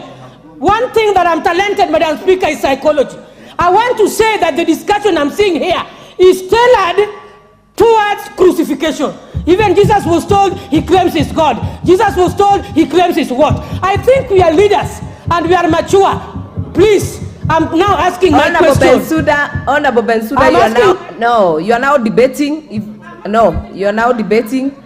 One thing that I'm talented, Madam Speaker, is psychology. I want to say that the discussion I'm seeing here is tailored towards crucifixion. Even Jesus was told he claims he's God. Jesus was told he claims he's what? I think we are leaders and we are mature. Please, I'm now asking my question. Honorable Bensouda, you are now debating. You are now debating.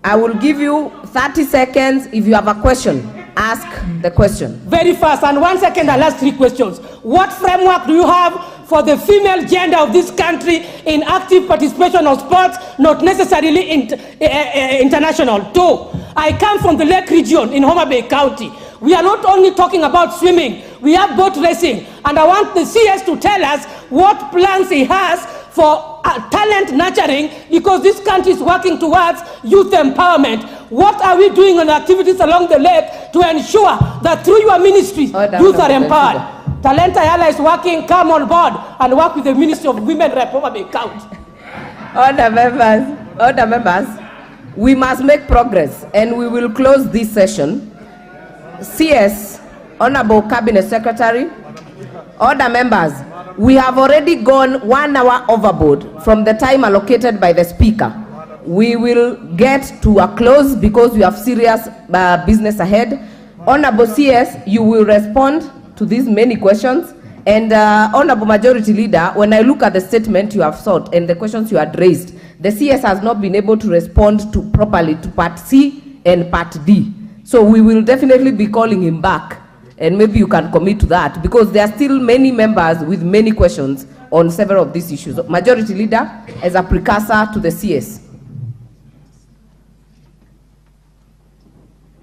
I will give you 30 seconds. If you have a question, ask the question. Very fast, and 1 second, I'll ask 3 questions. What framework do you have for the female gender of this country in active participation of sports, not necessarily international? 2, I come from the Lake region in Homa Bay County. We are not only talking about swimming, we have boat racing, and I want the CS to tell us what plans he has for talent nurturing, because this country is working towards youth empowerment. What are we doing on activities along the lake to ensure that through your ministries, youth are empowered? Talent Ayala is working, come on board and work with the Ministry of Women Rep County. Order members, we must make progress and we will close this session. CS, Honorable Cabinet Secretary, order members, we have already gone 1 hour overboard from the time allocated by the Speaker. We will get to a close because we have serious business ahead. Honorable CS, you will respond to these many questions. And Honorable Majority Leader, when I look at the statement you have sought and the questions you had raised, the CS has not been able to respond to properly to Part C and Part D. So we will definitely be calling him back, and maybe you can commit to that, because there are still many members with many questions on several of these issues. Majority Leader, as a precursor to the CS.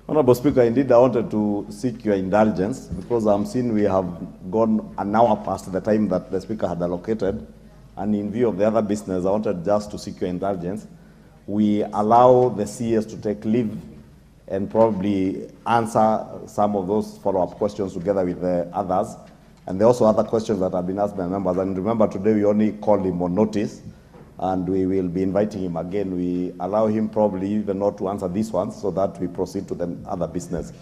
Honorable Speaker, indeed I wanted to seek your indulgence because I'm seeing we have gone an hour past the time that the Speaker had allocated, and in view of the other business, I wanted just to seek your indulgence. We allow the CS to take leave and probably answer some of those follow-up questions together with the others. And there are also other questions that have been asked by members. And remember, today we only called him on notice, and we will be inviting him again. We allow him probably even not to answer these ones so that we proceed to the other business.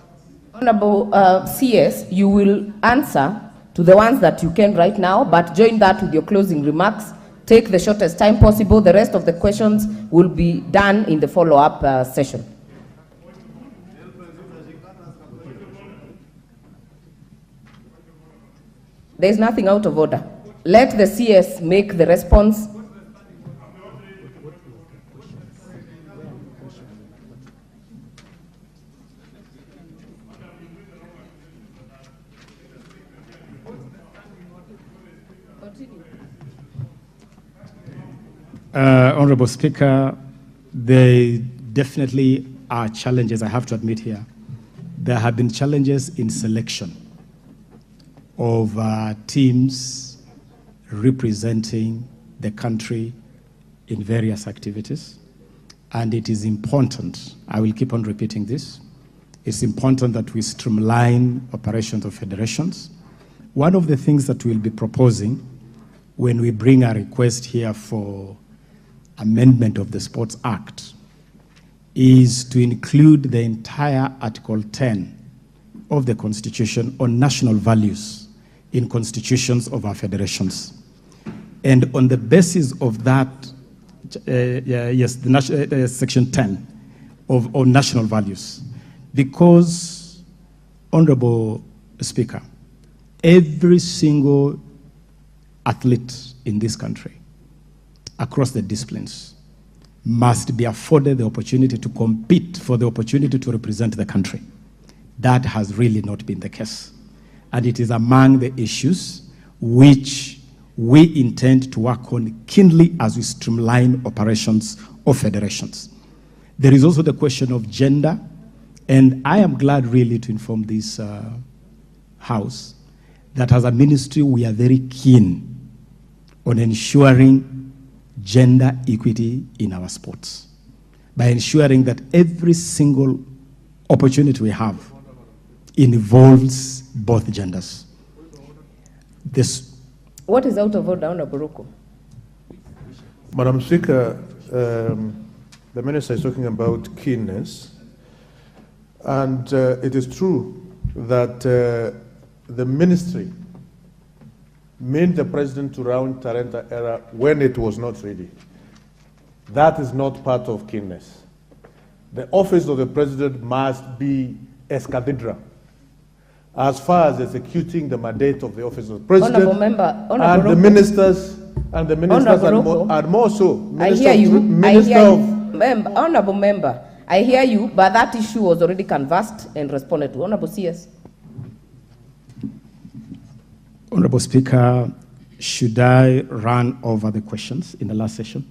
Honorable CS, you will answer to the ones that you can right now, but join that with your closing remarks. Take the shortest time possible. The rest of the questions will be done in the follow-up session. There is nothing out of order. Let the CS make the response. Honorable Speaker, there definitely are challenges, I have to admit here. There have been challenges in selection of teams representing the country in various activities. And it is important, I will keep on repeating this, it's important that we streamline operations of federations. One of the things that we'll be proposing when we bring a request here for amendment of the Sports Act is to include the entire Article 10 of the Constitution on national values in constitutions of our federations. And on the basis of that, Section 10 of national values, because, Honorable Speaker, every single athlete in this country, across the disciplines, must be afforded the opportunity to compete for the opportunity to represent the country. That has really not been the case. And it is among the issues which we intend to work on keenly as we streamline operations of federations. There is also the question of gender, and I am glad really to inform this House that as a ministry we are very keen on ensuring gender equity in our sports by ensuring that every single opportunity we have involves both genders. What is out of order, Honorable Ruko? Madam Speaker, the Minister is talking about keenness, and it is true that the ministry made the President to round Tarenta era when it was not ready. That is not part of keenness. The office of the President must be ex cathedra as far as executing the mandate of the office of the President. Honorable Member, and the ministers, and more so. I hear you. Honorable Member, I hear you, but that issue was already canvassed and responded to. Honorable CS. Honorable Speaker, should I run over the questions in the last session?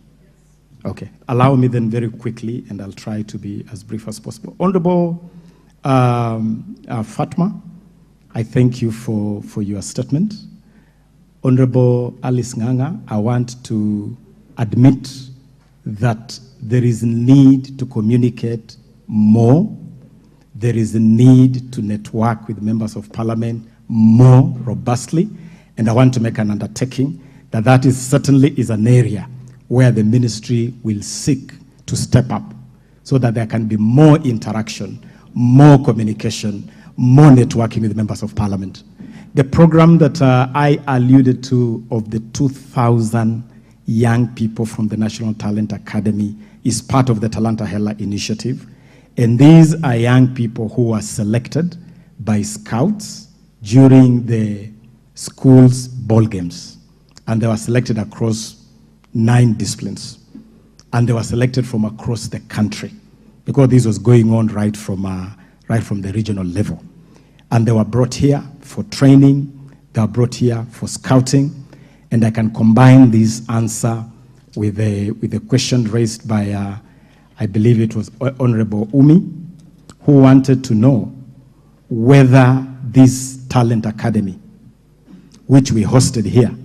Okay. Allow me then very quickly, and I'll try to be as brief as possible. Honorable Fatma, I thank you for your statement. Honorable Alice Nganga, I want to admit that there is a need to communicate more. There is a need to network with members of parliament more robustly, and I want to make an undertaking that that is certainly is an area where the ministry will seek to step up so that there can be more interaction, more communication, more networking with members of parliament. The program that I alluded to of the 2,000 young people from the National Talent Academy is part of the Talanta Hela initiative. And these are young people who were selected by scouts during the school's ball games. And they were selected across 9 disciplines. And they were selected from across the country because this was going on right from the regional level. And they were brought here for training, they were brought here for scouting, and I can combine this answer with a question raised by, I believe it was Honorable Umi, who wanted to know whether this talent academy, which we hosted here,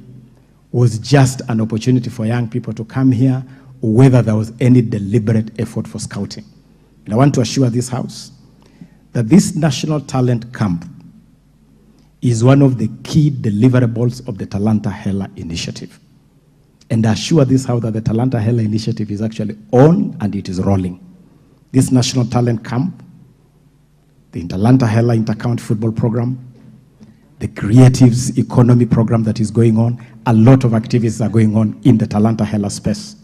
was just an opportunity for young people to come here, or whether there was any deliberate effort for scouting. And I want to assure this House that this National Talent Camp is one of the key deliverables of the Talanta Hela initiative. And I assure this House that the Talanta Hela initiative is actually on and it is rolling. This National Talent Camp, the Talanta Hela Intercounty Football Program, the Creatives Economy Program that is going on, a lot of activities are going on in the Talanta Hela space.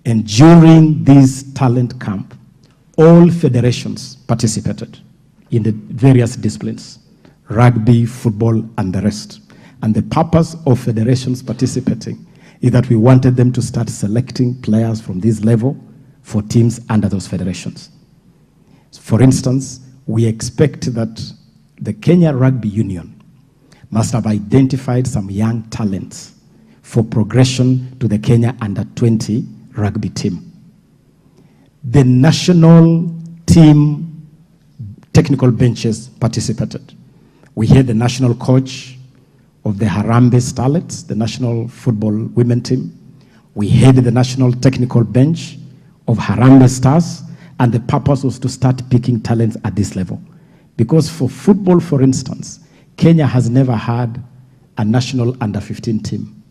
And during this talent camp, all federations participated in the various disciplines, rugby, football, and the rest. And the purpose of federations participating is that we wanted them to start selecting players from this level for teams under those federations. For instance, we expect that the Kenya Rugby Union must have identified some young talents for progression to the Kenya Under-20 rugby team. The national team technical benches participated. We had the national coach of the Harambee Starlets, the national football women team. We had the national technical bench of Harambee Stars, and the purpose was to start picking talents at this level. Because for football, for instance, Kenya has never had a national under-15 team,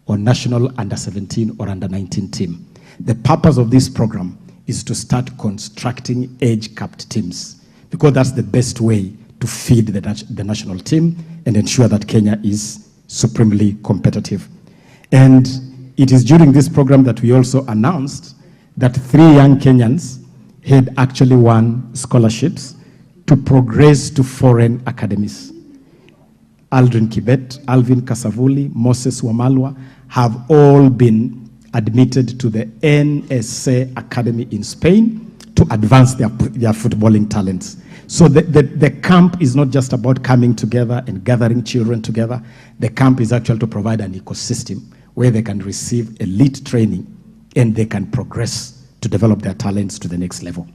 or national under-17 or under-19 team. The purpose of this program is to start constructing age-capped teams, because that's the best way to feed the national team and ensure that Kenya is supremely competitive. And it is during this program that we also announced that 3 young Kenyans had actually won scholarships to progress to foreign academies. Aldrin Kibet, Alvin Kasavuli, Moses Wamalwa have all been admitted to the NSA Academy in Spain to advance their footballing talents. So the camp is not just about coming together and gathering children together. The camp is actually to provide an ecosystem where they can receive elite training and they can progress to develop their talents to the next level.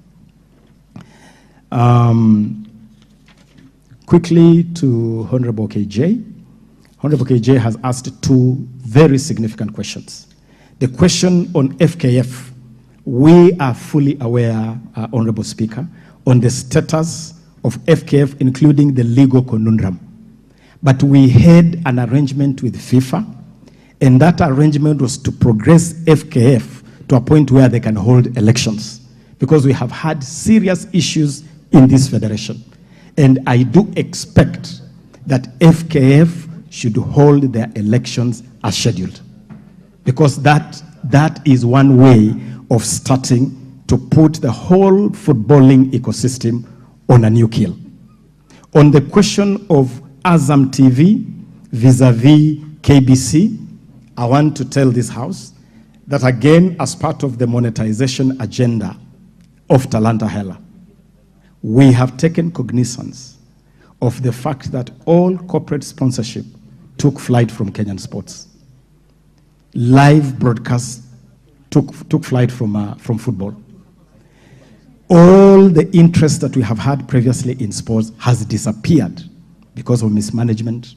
Quickly to Honorable KJ. Honorable KJ has asked 2 very significant questions. The question on FKF, we are fully aware, Honorable Speaker, on the status of FKF, including the legal conundrum. But we had an arrangement with FIFA, and that arrangement was to progress FKF to a point where they can hold elections, because we have had serious issues in this federation. And I do expect that FKF should hold their elections as scheduled, because that is one way of starting to put the whole footballing ecosystem on a new keel. On the question of Azam TV vis-a-vis KBC, I want to tell this House that again, as part of the monetization agenda of Talanta Hela, we have taken cognizance of the fact that all corporate sponsorship took flight from Kenyan sports. Live broadcasts took flight from football. All the interest that we have had previously in sports has disappeared because of mismanagement,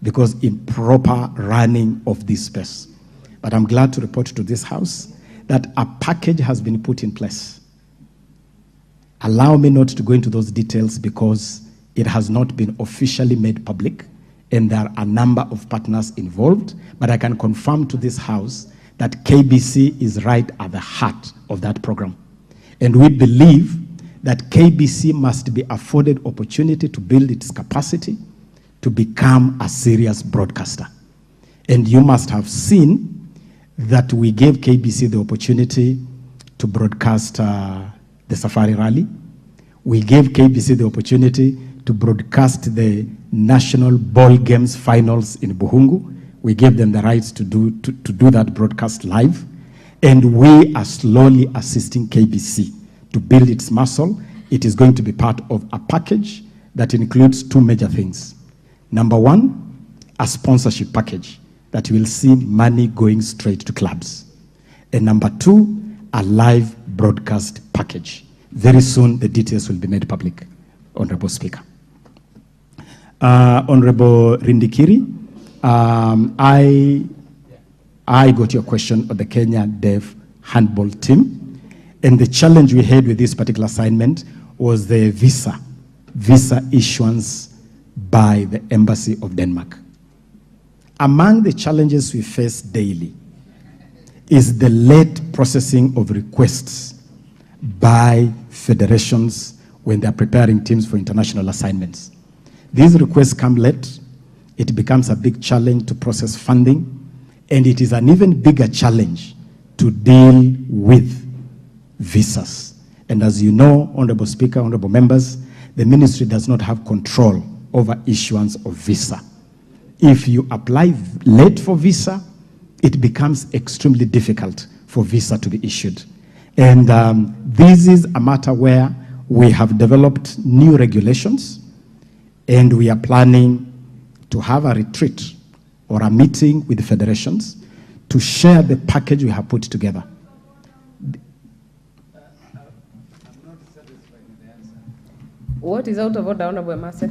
because improper running of this space. But I'm glad to report to this House that a package has been put in place. Allow me not to go into those details because it has not been officially made public, and there are a number of partners involved, but I can confirm to this House that KBC is right at the heart of that program. And we believe that KBC must be afforded opportunity to build its capacity to become a serious broadcaster. And you must have seen that we gave KBC the opportunity to broadcast the Safari Rally. We gave KBC the opportunity to broadcast the National Ball Games finals in Buhungu. We gave them the rights to do that broadcast live. And we are slowly assisting KBC to build its muscle. It is going to be part of a package that includes two major things. Number one, a sponsorship package that will see money going straight to clubs. And number two, a live broadcast package. Very soon, the details will be made public, Honorable Speaker. Honorable Rindikiri, I got your question on the Kenya Deaf handball team. And the challenge we had with this particular assignment was the visa issuance by the Embassy of Denmark. Among the challenges we face daily is the late processing of requests by federations when they're preparing teams for international assignments. These requests come late. It becomes a big challenge to process funding, and it is an even bigger challenge to deal with visas. And as you know, Honorable Speaker, Honorable Members, the ministry does not have control over issuance of visa. If you apply late for visa, it becomes extremely difficult for visa to be issued. And this is a matter where we have developed new regulations, and we are planning to have a retreat or a meeting with the federations to share the package we have put together. What is out of order, Honorable Mase?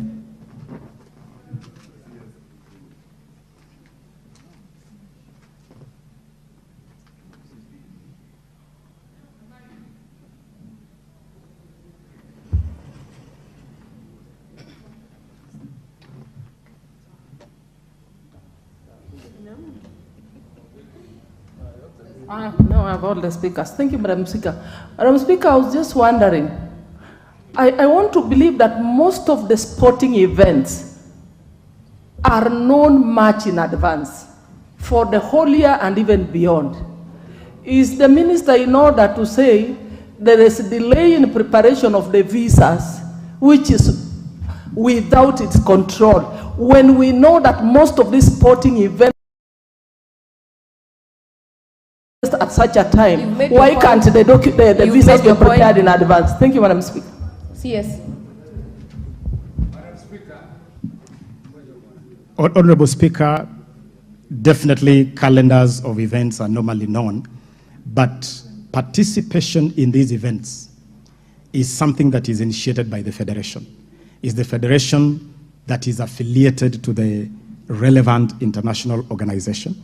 No, I have all the speakers. Thank you, Madam Speaker. Madam Speaker, I was just wondering, I want to believe that most of the sporting events are known much in advance for the whole year and even beyond. Is the minister in order to say there is a delay in preparation of the visas, which is without its control, when we know that most of these sporting events at such a time? Why can't the visas be prepared in advance? Thank you, Madam Speaker. Yes. Honorable Speaker, definitely calendars of events are normally known, but participation in these events is something that is initiated by the Federation. It's the Federation that is affiliated to the relevant international organization.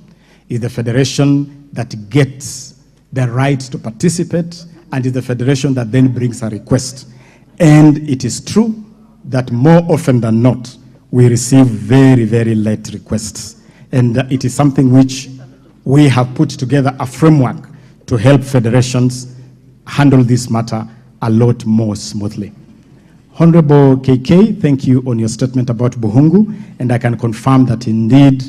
It's the Federation that gets the right to participate, and it's the Federation that then brings a request. And it is true that more often than not, we receive very, very late requests. And it is something which we have put together a framework to help federations handle this matter a lot more smoothly. Honorable KK, thank you on your statement about Buhungu, and I can confirm that indeed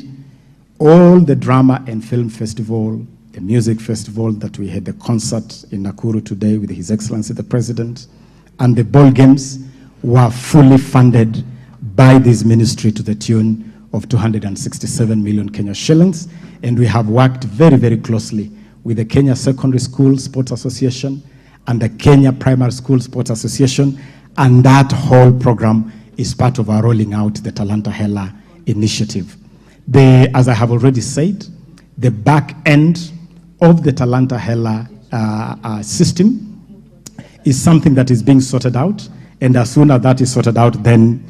all the drama and film festival, the music festival that we had, the concert in Nakuru today with His Excellency the President, and the ball games were fully funded by this ministry to the tune of 267 million Kenya shillings. And we have worked very, very closely with the Kenya Secondary School Sports Association and the Kenya Primary School Sports Association. And that whole program is part of our rolling out the Talanta Hela initiative. As I have already said, the back end of the Talanta Hela system is something that is being sorted out, and as soon as that is sorted out, then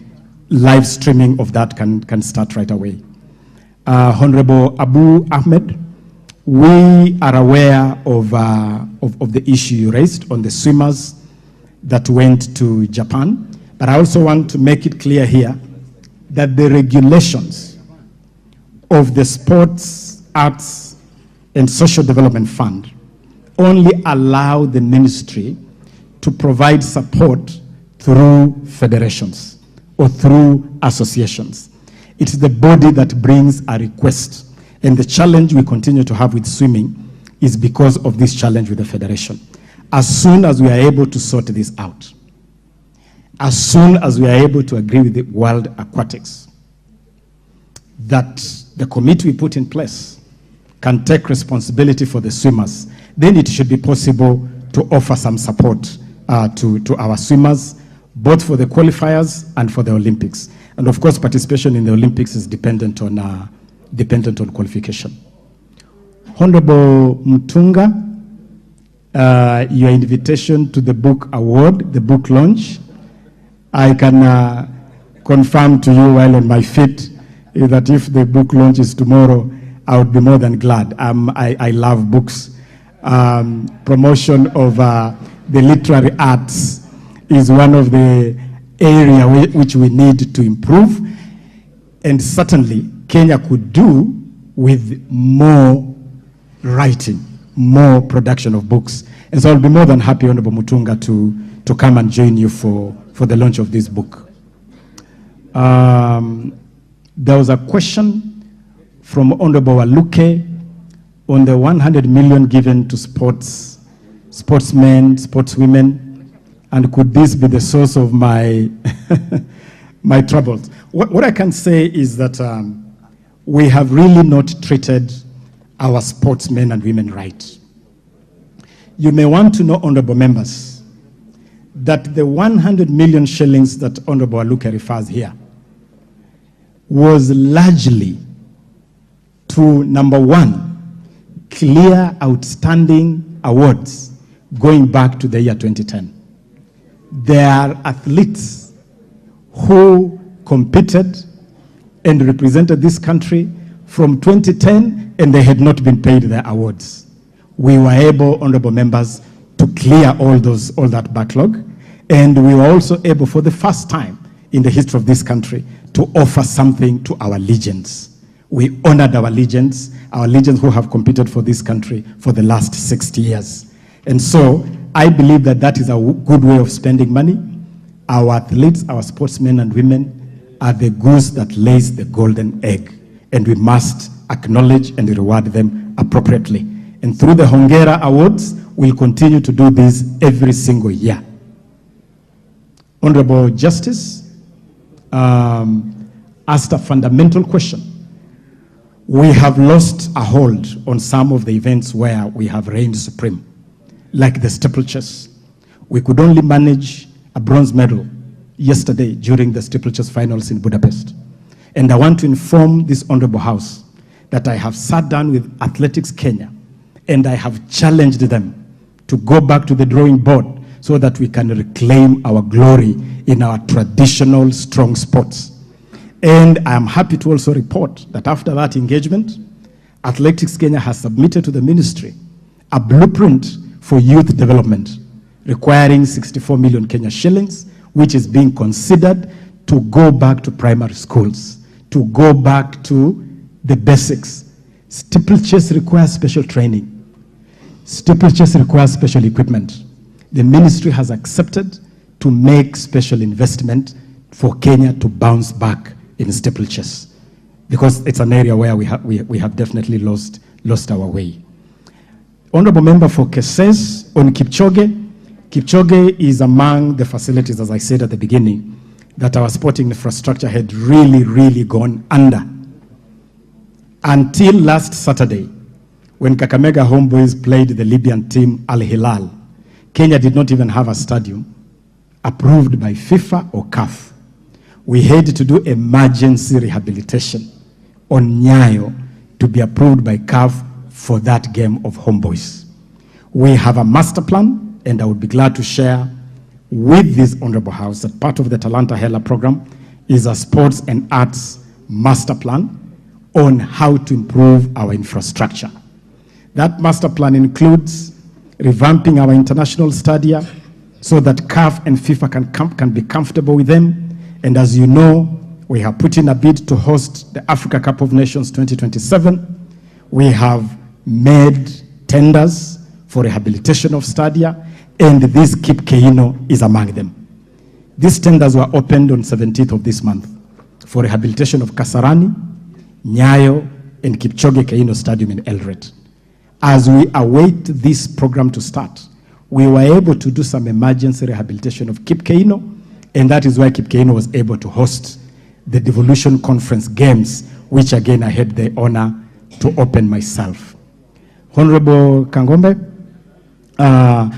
live streaming of that can start right away. Honorable Abu Ahmed, we are aware of the issue you raised on the swimmers that went to Japan, but I also want to make it clear here that the regulations of the Sports, Arts, and Social Development Fund only allow the ministry to provide support through federations or through associations. It's the body that brings a request. And the challenge we continue to have with swimming is because of this challenge with the federation. As soon as we are able to sort this out, as soon as we are able to agree with the World Aquatics, that the committee we put in place can take responsibility for the swimmers, then it should be possible to offer some support to our swimmers, both for the qualifiers and for the Olympics. And of course, participation in the Olympics is dependent on qualification. Honorable Mutunga, your invitation to the book award, the book launch, I can confirm to you while on my feet that if the book launch is tomorrow, I would be more than glad. I love books. Promotion of the literary arts is one of the areas which we need to improve. And certainly, Kenya could do with more writing, more production of books. And so I'll be more than happy, Honorable Mutunga, to come and join you for the launch of this book. There was a question from Honorable Waluke on the 100 million given to sportsmen, sportswomen, and could this be the source of my my troubles? What I can say is that we have really not treated our sportsmen and women right. You may want to know, honorable members, that the 100 million shillings that Honorable Waluke refers here was largely to, number one, clear outstanding awards going back to the year 2010. There are athletes who competed and represented this country from 2010 and they had not been paid their awards. We were able, honorable members, to clear all that backlog, and we were also able, for the first time in the history of this country, to offer something to our legends. We honored our legends who have competed for this country for the last 60 years. And so I believe that that is a good way of spending money. Our athletes, our sportsmen and women are the goose that lays the golden egg, and we must acknowledge and reward them appropriately. And through the Hongera Awards, we'll continue to do this every single year. Honorable Justice asked a fundamental question. We have lost a hold on some of the events where we have reigned supreme, like the steeplechase. We could only manage a bronze medal yesterday during the steeplechase finals in Budapest. And I want to inform this honorable house that I have sat down with Athletics Kenya and I have challenged them to go back to the drawing board so that we can reclaim our glory in our traditional strong sports. And I am happy to also report that after that engagement, Athletics Kenya has submitted to the ministry a blueprint for youth development requiring 64 million Kenya shillings, which is being considered to go back to primary schools, to go back to the basics. Steeplechase requires special training. Steeplechase requires special equipment. The ministry has accepted to make special investment for Kenya to bounce back in steeplechase, because it's an area where we have definitely lost our way. Honorable member for Keses on Kipchoge. Kipchoge is among the facilities, as I said at the beginning, that our sporting infrastructure had really gone under. Until last Saturday, when Kakamega Homeboys played the Libyan team Al Hilal, Kenya did not even have a stadium approved by FIFA or CAF. We had to do emergency rehabilitation on Nyayo to be approved by CAF for that game of Homeboys. We have a master plan, and I would be glad to share with this honorable house that part of the Talanta Hela program is a sports and arts master plan on how to improve our infrastructure. That master plan includes revamping our international stadia so that CAF and FIFA can be comfortable with them. And as you know, we have put in a bid to host the Africa Cup of Nations 2027. We have made tenders for rehabilitation of stadia, and this Keep Keino is among them. These tenders were opened on 17th of this month for rehabilitation of Kasarani, Nyayo, and Kipchoge Keino Stadium in Eldoret. As we await this program to start, we were able to do some emergency rehabilitation of Keep Keino, and that is why Keep Keino was able to host the Devolution Conference Games, which again I had the honor to open myself. Honorable Kangombe,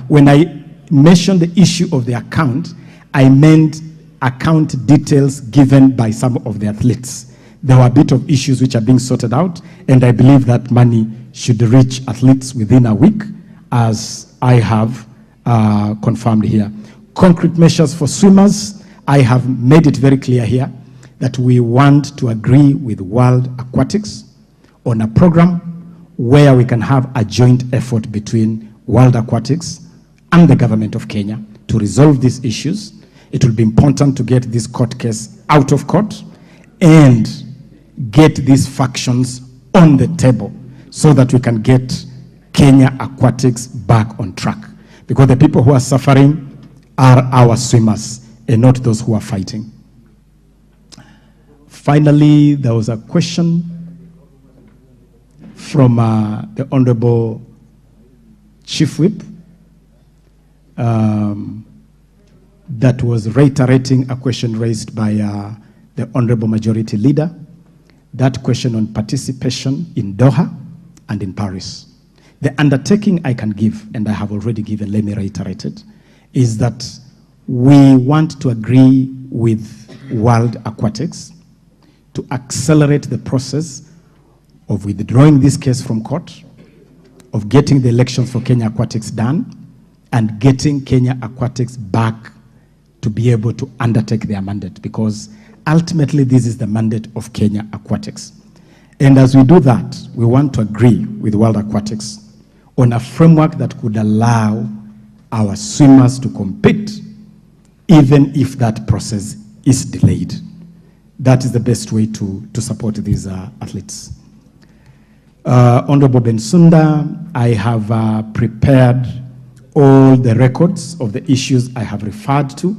when I mentioned the issue of the account, I meant account details given by some of the athletes. There were a bit of issues which are being sorted out, and I believe that money should reach athletes within a week, as I have confirmed here. Concrete measures for swimmers, I have made it very clear here that we want to agree with World Aquatics on a program where we can have a joint effort between World Aquatics and the government of Kenya to resolve these issues. It will be important to get this court case out of court and get these factions on the table so that we can get Kenya Aquatics back on track. Because the people who are suffering are our swimmers and not those who are fighting. Finally, there was a question from the Honorable Chief Whip that was reiterating a question raised by the Honorable Majority Leader, that question on participation in Doha and in Paris. The undertaking I can give, and I have already given, let me reiterate it, is that we want to agree with World Aquatics to accelerate the process of withdrawing this case from court, of getting the elections for Kenya Aquatics done, and getting Kenya Aquatics back to be able to undertake their mandate, because ultimately this is the mandate of Kenya Aquatics. And as we do that, we want to agree with World Aquatics on a framework that could allow our swimmers to compete, even if that process is delayed. That is the best way to support these athletes. Honorable Bensunda, I have prepared all the records of the issues I have referred to,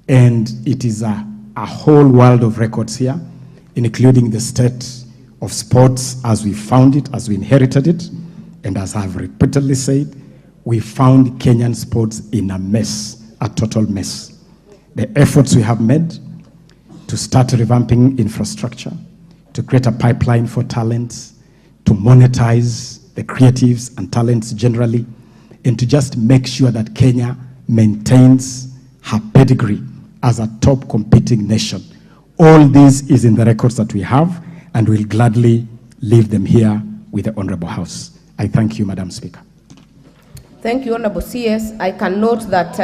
and it is a whole world of records here, including the state of sports as we found it, as we inherited it, and as I have repeatedly said, we found Kenyan sports in a mess, a total mess. The efforts we have made to start revamping infrastructure, to create a pipeline for talents, to monetize the creatives and talents generally, and to just make sure that Kenya maintains her pedigree as a top competing nation. All this is in the records that we have, and we'll gladly leave them here with the Honorable House. I thank you, Madam Speaker. Thank you, Honorable CS. I can note that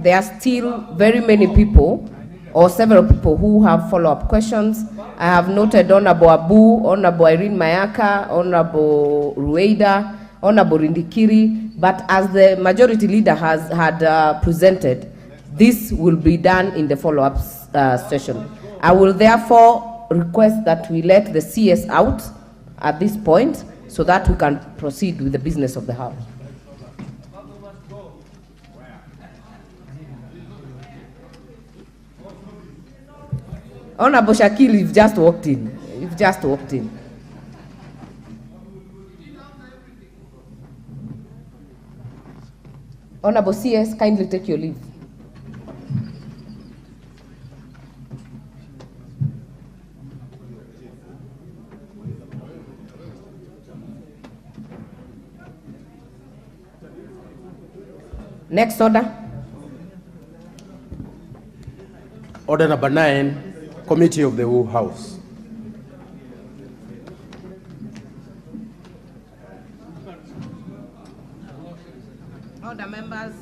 there are still very many people, or several people, who have follow-up questions. I have noted Honorable Abu, Honorable Irene Mayaka, Honorable Rueda, Honorable Rindikiri, but as the Majority Leader had presented, this will be done in the follow-up session. I will therefore request that we let the CS out at this point so that we can proceed with the business of the House. Honorable Shakil, you've just walked in. You've just walked in. Honorable CS, kindly take your leave. Next order. Order number 9, Committee of the whole House. Order, members.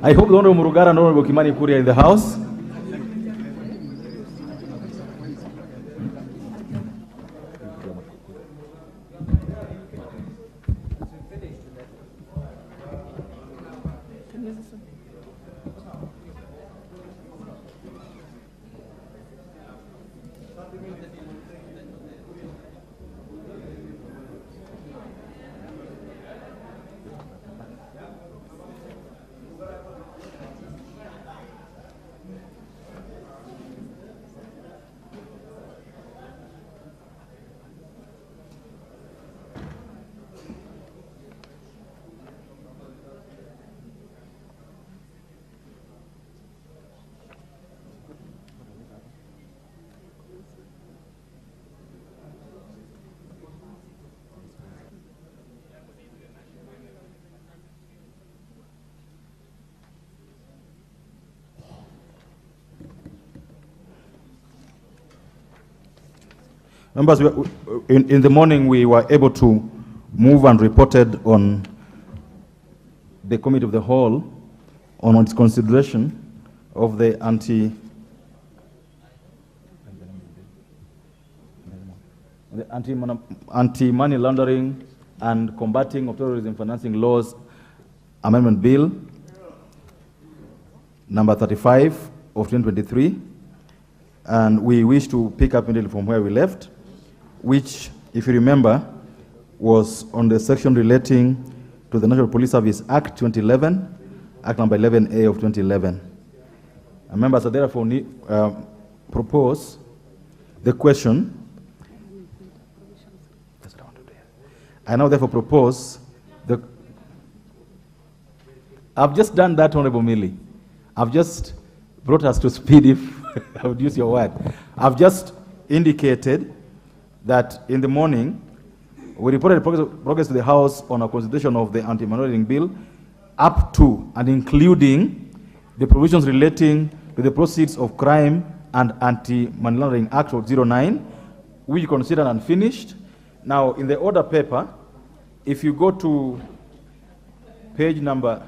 I hope the Honorable Murugara and Honorable Kimani Kuri are in the house. Members, in the morning we were able to move and reported on the Committee of the Whole on its consideration of the anti-money laundering and combating of terrorism financing laws amendment bill number 35 of 2023, and we wish to pick up immediately from where we left, which, if you remember, was on the section relating to the National Police Service Act 2011, Act number 11A of 2011. And members, I therefore propose the question. I now therefore propose the. I've just done that, Honorable Millie. I've just brought us to speed, if I would use your word. I've just indicated that in the morning, we reported progress to the House on a consideration of the anti-money laundering bill up to and including the provisions relating to the proceeds of crime and anti-money laundering act of 09, which considered unfinished. Now, in the order paper, if you go to page number,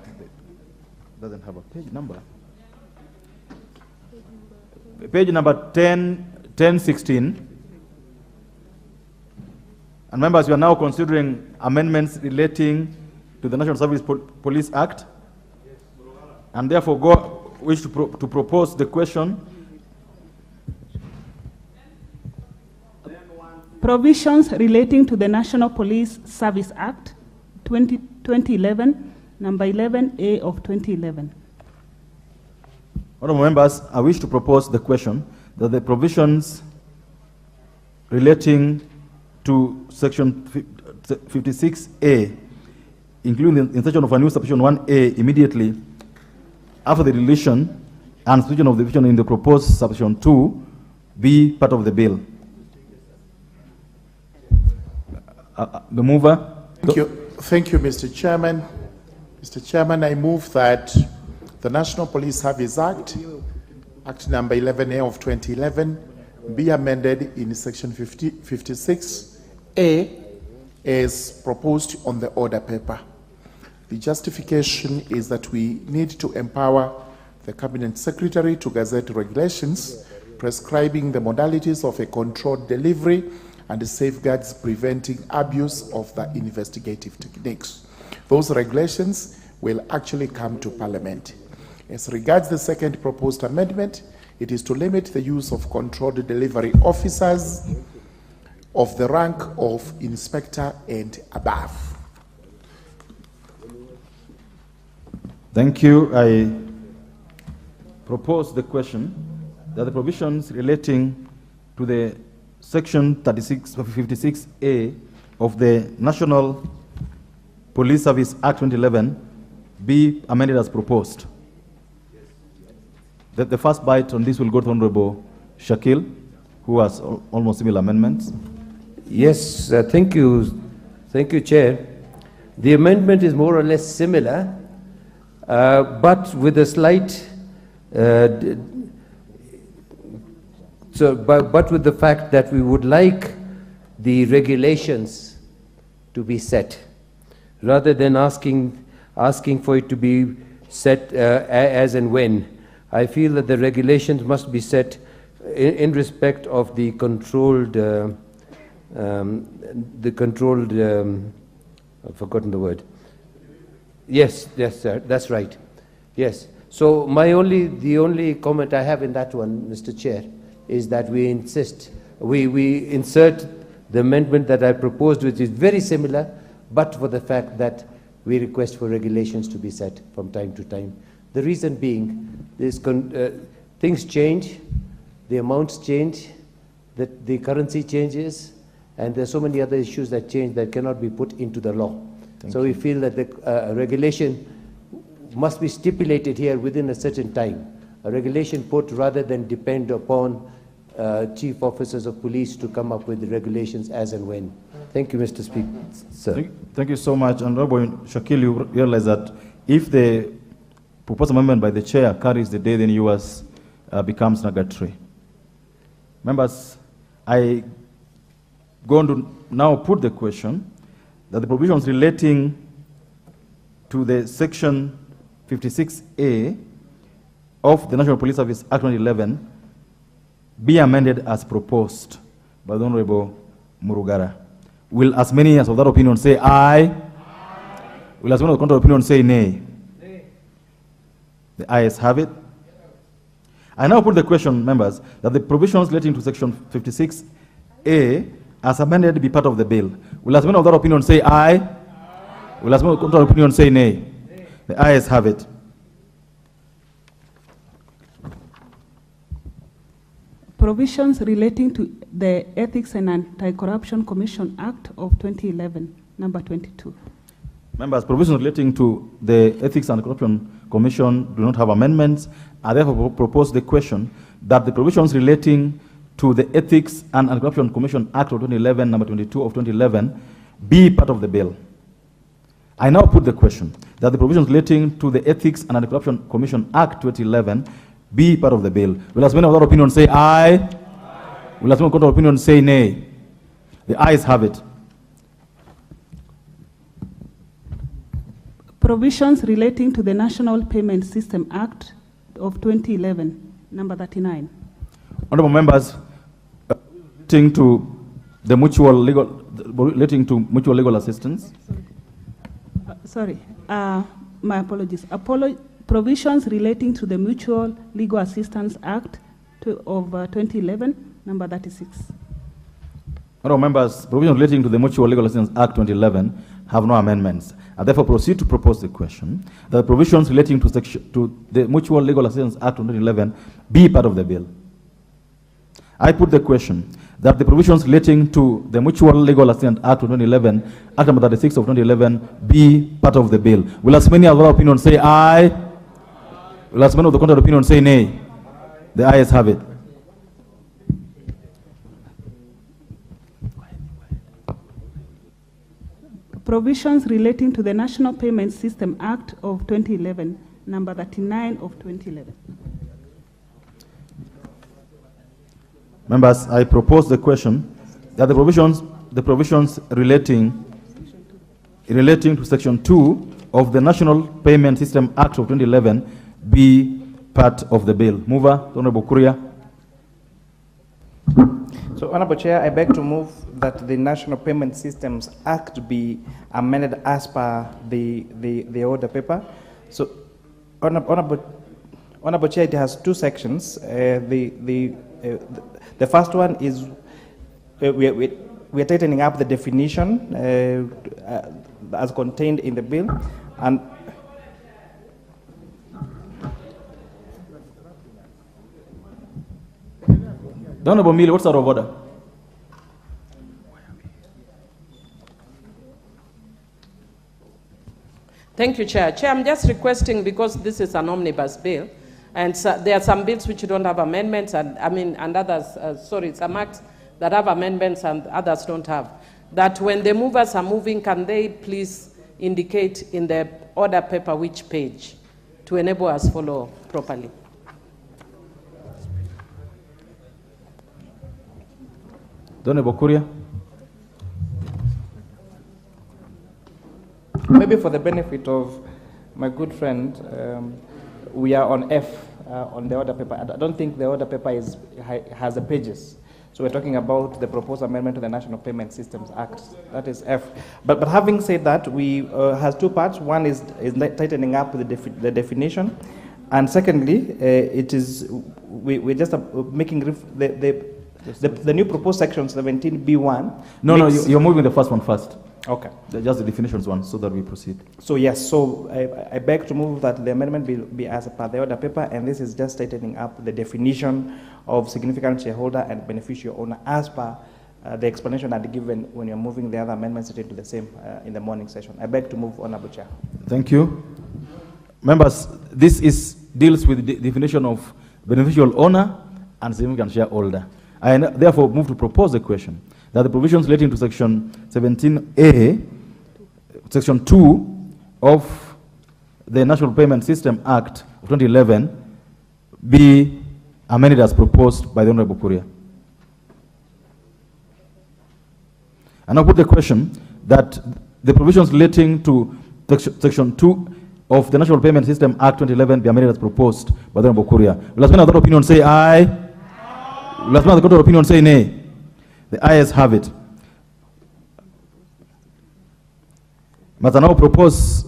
doesn't have a page number, page number 1016, and members, we are now considering amendments relating to the National Service Police Act, and therefore wish to propose the question. Provisions relating to the National Police Service Act 2011, number 11A of 2011. Honorable members, I wish to propose the question that the provisions relating to section 56A, including the insertion of a new subsection 1A immediately after the deletion and substitution of the division in the proposed subsection 2, be part of the bill. The mover. Thank you, Mr. Chairman. Mr. Chairman, I move that the National Police Service Act, Act number 11A of 2011, be amended in section 56A as proposed on the order paper. The justification is that we need to empower the Cabinet Secretary to gazette regulations prescribing the modalities of a controlled delivery and the safeguards preventing abuse of the investigative techniques. Those regulations will actually come to Parliament. As regards the second proposed amendment, it is to limit the use of controlled delivery officers of the rank of inspector and above. Thank you. I propose the question that the provisions relating to the section 56A of the National Police Service Act 2011 be amended as proposed. The first bite on this will go to Honorable Shakil, who has almost similar amendments. Yes, thank you. Thank you, Chair. The amendment is more or less similar, but with a slight, but with the fact that we would like the regulations to be set, rather than asking for it to be set as and when. I feel that the regulations must be set in respect of the controlled, I've forgotten the word. Yes, sir, that's right. Yes. So the only comment I have in that one, Mr. Chair, is that we insist, we insert the amendment that I proposed, which is very similar, but for the fact that we request for regulations to be set from time to time. The reason being, things change, the amounts change, the currency changes, and there are so many other issues that change that cannot be put into the law. So we feel that the regulation must be stipulated here within a certain time. A regulation put rather than depend upon chief officers of police to come up with the regulations as and when. Thank you, Mr. Speaker. Sir. Thank you so much. And Honorable Shakil, you realize that if the proposed amendment by the chair carries the day, then yours becomes nugatory. Members, I going to now put the question that the provisions relating to the section 56A of the National Police Service Act 2011 be amended as proposed by the Honorable Murugara. Will as many as of that opinion say aye? Will as many of the contrary opinion say nay? The ayes have it. I now put the question, members, that the provisions relating to section 56A as amended be part of the bill. Will as many of that opinion say aye? Will as many of the contrary opinion say nay? The ayes have it. Provisions relating to the Ethics and Anti-Corruption Commission Act of 2011, number 22. Members, provisions relating to the Ethics and Corruption Commission do not have amendments. I therefore propose the question that the provisions relating to the Ethics and Anti-Corruption Commission Act of 2011, number 22 of 2011, be part of the bill. I now put the question that the provisions relating to the Ethics and Anti-Corruption Commission Act 2011 be part of the bill. Will as many of that opinion say aye? Aye. Will as many of that opinion say nay? The ayes have it. Provisions relating to the National Payment System Act of 2011, number 39. Honorable members, relating to the mutual legal assistance. My apologies. Provisions relating to the Mutual Legal Assistance Act of 2011, number 36. Honorable members, provisions relating to the Mutual Legal Assistance Act 2011 have no amendments. I therefore proceed to propose the question that the provisions relating to the Mutual Legal Assistance Act 2011 be part of the bill. I put the question that the provisions relating to the Mutual Legal Assistance Act 2011, Act number 36 of 2011, be part of the bill. Will as many of our opinions say aye? Will as many of the contrary opinion say nay? The ayes have it. Provisions relating to the National Payment System Act of 2011, number 39 of 2011. Members, I propose the question that the provisions relating to section 2 of the National Payment System Act of 2011 be part of the bill. Mover, Honorable Kuria. So, Honorable Chair, I beg to move that the National Payment Systems Act be amended as per the order paper. So, Honorable Chair, it has two sections. The first one is we are tightening up the definition as contained in the bill, and The Honorable Mili, what's out of order? Thank you, Chair. Chair, I'm just requesting, because this is an omnibus bill, and so there are some bills which don't have amendments, and others, some acts that have amendments and others don't have, that when the movers are moving, can they please indicate in the order paper which page to enable us follow properly? Honorable Kuria. Maybe for the benefit of my good friend, we are on F on the order paper. I don't think the order paper has the pages. So we're talking about the proposed amendment to the National Payment Systems Act. That is F. But having said that, we has two parts. One is tightening up the definition, and secondly, we're just making the new proposed section 17B1. No, you're moving the first one first. Okay. Just the definitions one, so that we proceed. So yes, so I beg to move that the amendment be as per the order paper, and this is just tightening up the definition of significant shareholder and beneficial owner as per the explanation I'd given when you're moving the other amendments into the same in the morning session. I beg to move, Honorable Chair. Thank you. Members, this deals with the definition of beneficial owner and significant shareholder. I therefore move to propose the question that the provisions relating to Section 17A, Section 2 of the National Payment System Act of 2011 be amended as proposed by the Honorable Kuria. And I put the question that the provisions relating to Section 2 of the National Payment System Act 2011 be amended as proposed by the Honorable Kuria. Will the other opinion say aye? Will the other opinion say nay? The ayes have it. But I now propose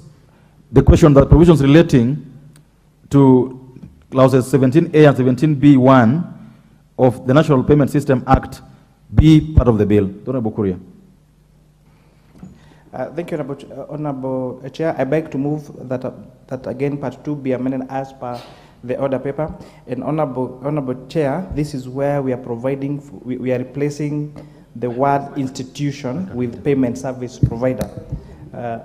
the question that provisions relating to clauses 17A and 17B1 of the National Payment System Act be part of the bill. Honorable Kuria. Thank you, Honorable Chair. I beg to move that again Part 2 be amended as per the order paper. And Honorable Chair, this is where we are providing, we are replacing the word institution with payment service provider.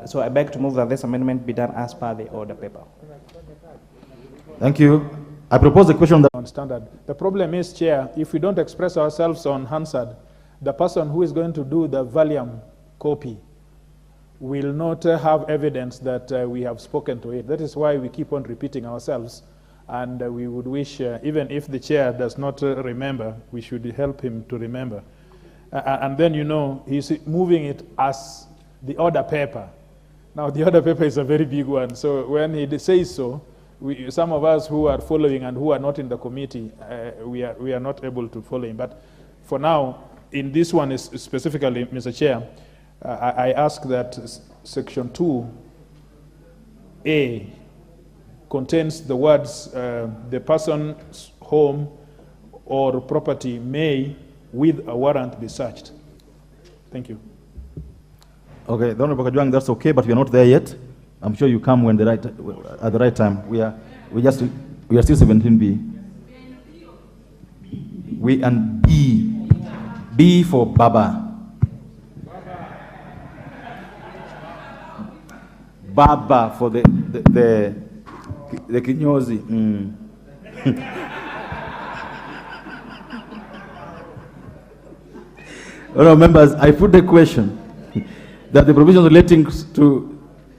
So I beg to move that this amendment be done as per the order paper. Thank you. I propose the question that on standard. The problem is, Chair, if we don't express ourselves on Hansard, the person who is going to do the volume copy will not have evidence that we have spoken to it. That is why we keep on repeating ourselves. And we would wish, even if the chair does not remember, we should help him to remember. And then, you know, he's moving it as the order paper. Now, the order paper is a very big one. So when he says so, some of us who are following and who are not in the committee, we are not able to follow him. But for now, in this one specifically, Mr. Chair, I ask that Section 2A contains the words, the person's home or property may, with a warrant, be searched. Thank you. Okay, Honorable Kajwang, that's okay, but we are not there yet. I'm sure you come when at the right time. We are still 17B. We and B. B for Baba. Baba for the kinyozi. Well, members, I put the question that the provisions relating to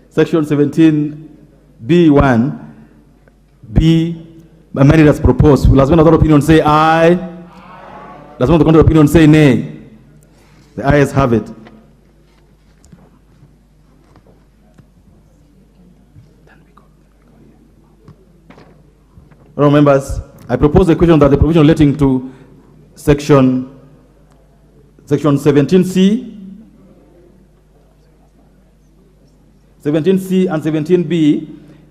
Section 17B1 be amended as proposed. Will husband other opinion say aye? Does one of the contrary opinion say nay? The ayes have it. All members, I propose the question that the provision relating to Section 17C, 17C and 17B,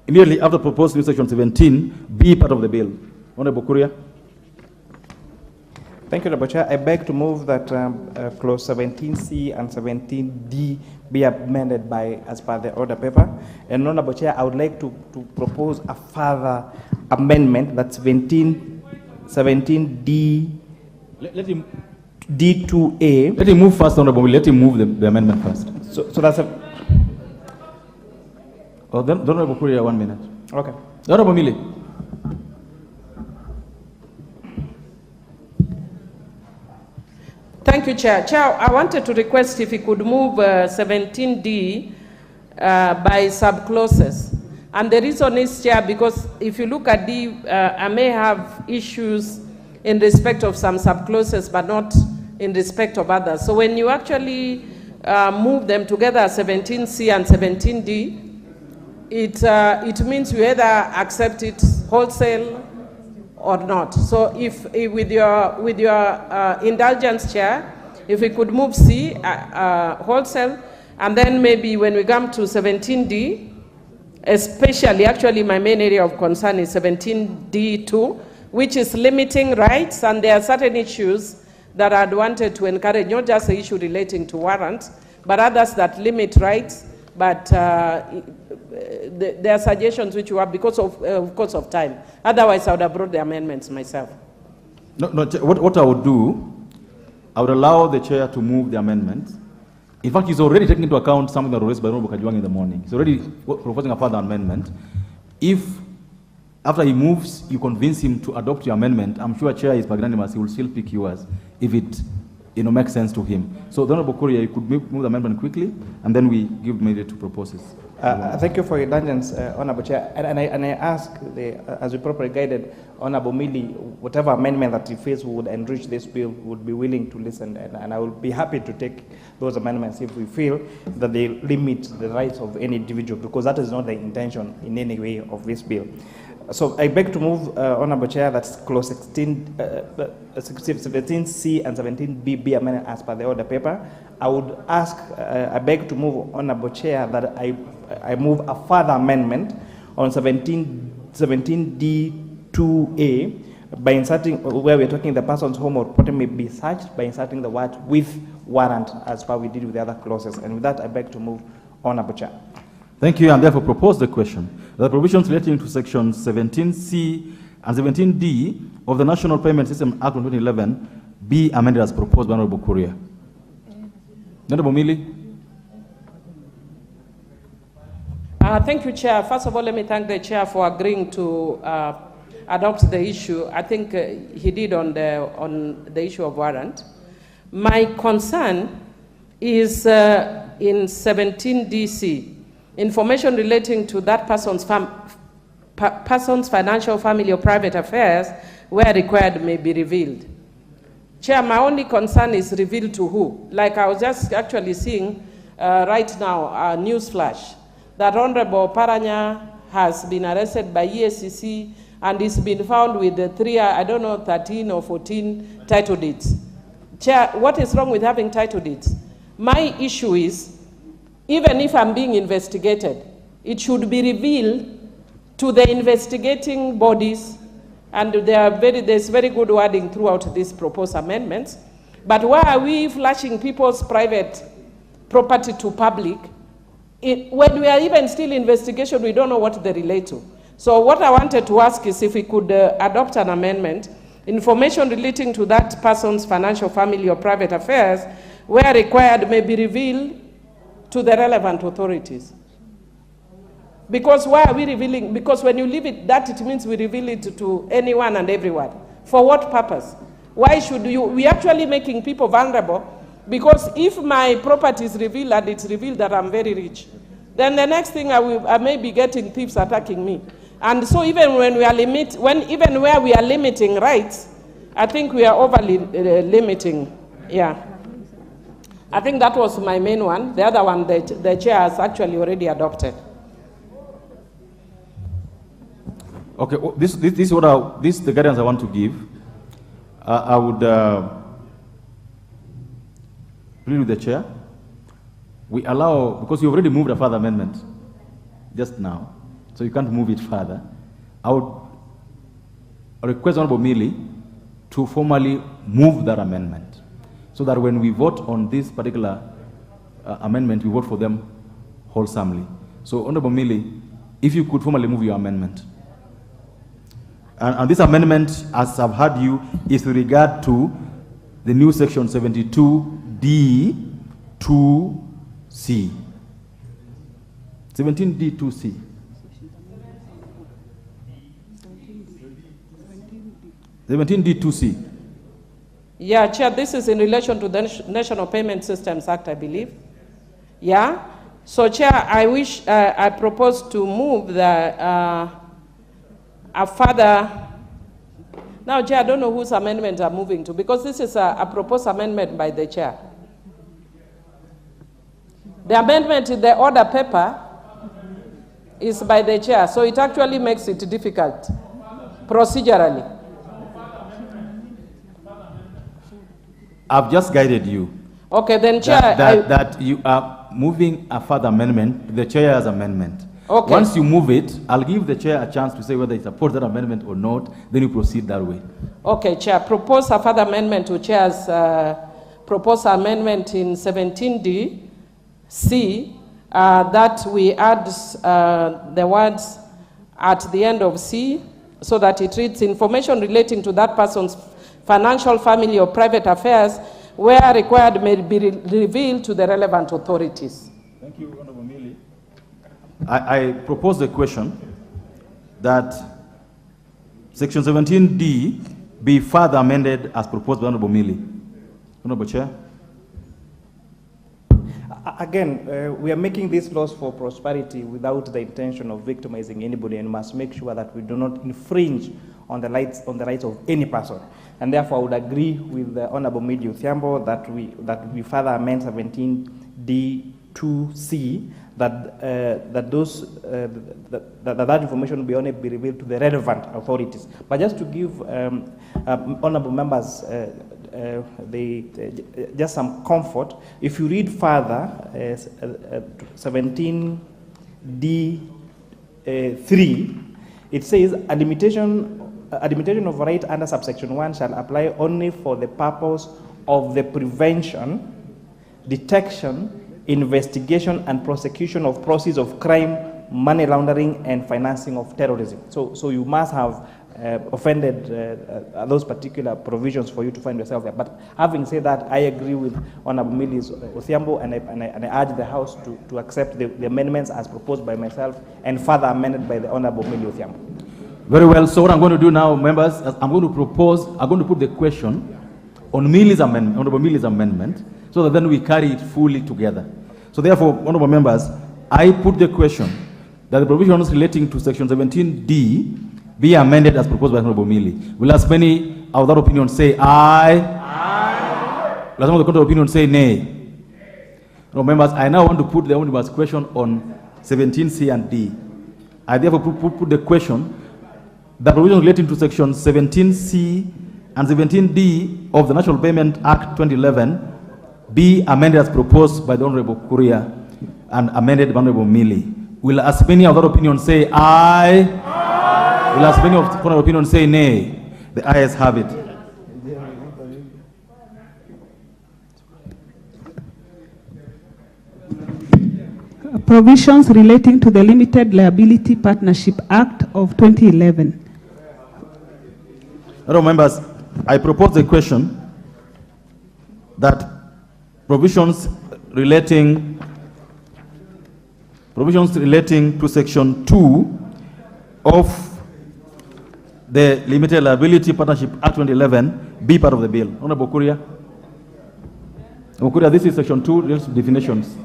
immediately after proposed new Section 17, be part of the bill. Honorable Kuria. Thank you, Honorable Chair. I beg to move that clause 17C and 17D be amended as per the order paper. And Honorable Chair, I would like to propose a further amendment, that's 17D. Let him D2A. Let him move first, Honorable. Let him move the amendment first. So that's a. Oh, then, the Honorable Kuria, 1 minute. Okay. The Honorable Mili. Thank you, Chair. Chair, I wanted to request if we could move 17D by sub-clauses. And the reason is, Chair, because if you look at D, I may have issues in respect of some sub-clauses, but not in respect of others. So when you actually move them together, 17C and 17D, it means you either accept it wholesale or not. So if with your indulgence, Chair, if we could move C wholesale, and then maybe when we come to 17D, especially, actually my main area of concern is 17D2, which is limiting rights, and there are certain issues that I'd wanted to encourage, not just the issue relating to warrants, but others that limit rights, but there are suggestions which you have because of course of time. Otherwise, I would have brought the amendments myself. No, what I would do, I would allow the chair to move the amendment. In fact, he's already taking into account something that was raised by Honorable Kajwang in the morning. He's already proposing a further amendment. If, after he moves, you convince him to adopt your amendment, I'm sure Chair is magnanimous, he will still pick yours if it makes sense to him. So, the Honorable Kuria, you could move the amendment quickly, and then we give media to propose it. Thank you for your indulgence, Honorable Chair. And I ask, as we properly guided, Honorable Mili, whatever amendment that he feels would enrich this bill, would be willing to listen, and I will be happy to take those amendments if we feel that they limit the rights of any individual, because that is not the intention in any way of this bill. So I beg to move, Honorable Chair, that's clause 17C and 17B be amended as per the order paper. I would ask, I beg to move, Honorable Chair, that I move a further amendment on 17D2A by inserting, where we're talking the person's home or property may be searched, by inserting the word with warrant as far we did with the other clauses. And with that, I beg to move, Honorable Chair. Thank you, and therefore propose the question. The provisions relating to sections 17C and 17D of the National Payment System Act of 2011 be amended as proposed by Honorable Kuria. Honorable Mili. Thank you, Chair. First of all, let me thank the Chair for agreeing to adopt the issue. I think he did on the issue of warrant. My concern is in 17DC. Information relating to that person's financial, family, or private affairs, where required, may be revealed. Chair, my only concern is revealed to who? Like I was just actually seeing right now a news flash that Honorable Paranya has been arrested by EACC and is been found with the 13 or 14 title deeds. Chair, what is wrong with having title deeds? My issue is, even if I'm being investigated, it should be revealed to the investigating bodies, and there's very good wording throughout these proposed amendments. But why are we flashing people's private property to public? When we are even still investigation, we don't know what they relate to. So what I wanted to ask is if we could adopt an amendment, information relating to that person's financial, family, or private affairs, where required, may be revealed to the relevant authorities. Because why are we revealing? Because when you leave it that, it means we reveal it to anyone and everyone. For what purpose? Why should we actually making people vulnerable? Because if my property is revealed and it's revealed that I'm very rich, then the next thing I may be getting thieves attacking me. And so even when we are even where we are limiting rights, I think we are overly limiting. Yeah. I think that was my main one. The other one, the chair has actually already adopted. Okay, this is what this is the guidance I want to give. I would plead with the chair. We allow, because you already moved a further amendment just now, so you can't move it further. I would request Honorable Mili to formally move that amendment, so that when we vote on this particular amendment, we vote for them wholesomely. So, Honorable Mili, if you could formally move your amendment. And this amendment, as I've heard you, is with regard to the new section 72D2C. 17D2C. D2C. Yeah, Chair, this is in relation to the National Payment Systems Act, I believe. Yeah. So, Chair, I propose to move a further. Now, Chair, I don't know whose amendment I'm moving to, because this is a proposed amendment by the Chair. The amendment in the order paper is by the Chair, so it actually makes it difficult procedurally. I've just guided you. Okay, then, Chair, that you are moving a further amendment, the Chair's amendment. Okay. Once you move it, I'll give the Chair a chance to say whether he supports that amendment or not, then you proceed that way. Okay, Chair, propose a further amendment to Chair's proposed amendment in 17D, C, that we add the words at the end of C, so that it reads, information relating to that person's financial, family, or private affairs, where required, may be revealed to the relevant authorities. Thank you, Honorable Mili. I propose the question that Section 17D be further amended as proposed by Honorable Mili. Honorable Chair. Again, we are making these laws for prosperity without the intention of victimizing anybody, and must make sure that we do not infringe on the rights of any person. And therefore, I would agree with the Honorable Mili Uthiambo that we further amend 17D2C that information will only be revealed to the relevant authorities. But just to give honorable members just some comfort, if you read further 17D3, it says a limitation of right under subsection 1 shall apply only for the purpose of the prevention, detection, investigation, and prosecution of proceeds of crime, money laundering, and financing of terrorism. So you must have offended those particular provisions for you to find yourself there. But having said that, I agree with Honorable Mili Uthiambo, and I urge the House to accept the amendments as proposed by myself and further amended by the Honorable Mili Uthiambo. Very well. So what I'm going to do now, members, I'm going to put the question on Honorable Mili's amendment, so that then we carry it fully together. So therefore, honorable members, I put the question that the provisions relating to Section 17D be amended as proposed by Honorable Mili. Will as many of that opinion say aye? Aye. Will as many of the contrary opinion say nay? Honorable members, I now want to put the omnibus question on 17C and D. I therefore put the question that provisions relating to Section 17C and 17D of the National Payment Act 2011 be amended as proposed by the Honorable Kuria and amended by Honorable Mili. Will as many of that opinion say aye? Aye. Will as many of the contrary opinion say nay? The ayes have it. Provisions relating to the Limited Liability Partnership Act of 2011. Honorable members, I propose the question that provisions relating to Section 2 of the Limited Liability Partnership Act 2011 be part of the bill. Honorable Kuria. Honorable Kuria, this is Section 2 definitions.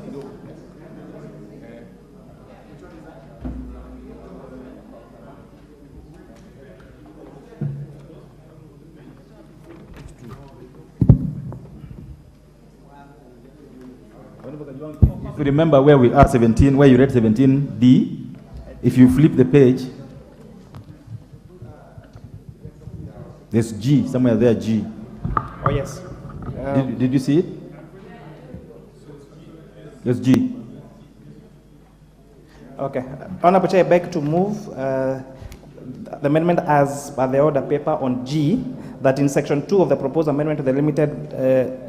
If you remember where we are, 17, where you read 17D, if you flip the page, there's G, somewhere there, G. Oh, yes. Did you see it? Yes, G. Okay. Honorable Chair, I beg to move the amendment as per the order paper on G, that in Section 2 of the proposed amendment to the Limited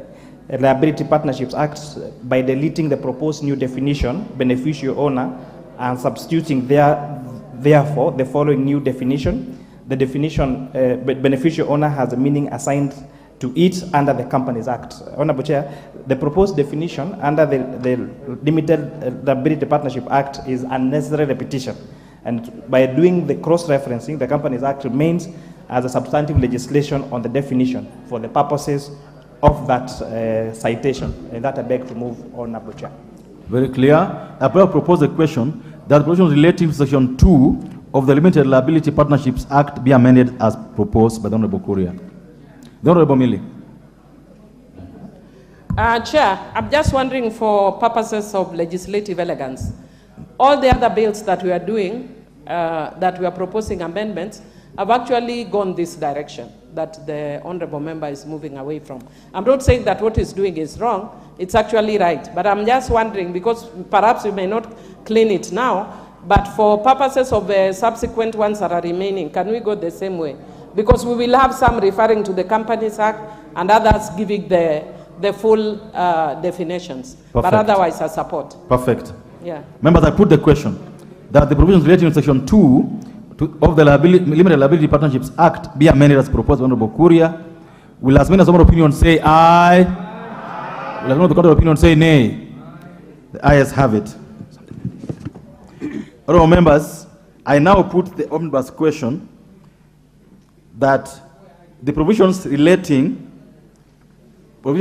Liability Partnerships Act, by deleting the proposed new definition, beneficial owner, and substituting therefore the following new definition. The definition beneficial owner has a meaning assigned to it under the Companies Act. Honorable Chair, the proposed definition under the Limited Liability Partnership Act is unnecessary repetition. And by doing the cross-referencing, the Companies Act remains as a substantive legislation on the definition for the purposes of that citation. And that I beg to move, Honorable Chair. Very clear. I propose a question that provisions relating to Section 2 of the Limited Liability Partnerships Act be amended as proposed by the Honorable Kuria. The Honorable Millie. Chair, I'm just wondering for purposes of legislative elegance, all the other bills that we are doing, that we are proposing amendments, have actually gone this direction that the Honorable Member is moving away from. I'm not saying that what he's doing is wrong, it's actually right, but I'm just wondering, because perhaps we may not clean it now, but for purposes of the subsequent ones that are remaining, can we go the same way? Because we will have some referring to the Companies Act and others giving the full definitions. Perfect. But otherwise I support. Perfect. Yeah. Members, I put the question that the provisions relating to Section 2 of the Limited Liability Partnerships Act be amended as proposed by Honorable Kuria. Will as many as Honorable opinion say aye? Will as many as the opinion say nay? The ayes have it. Honorable members, I now put the omnibus question that the provisions relating to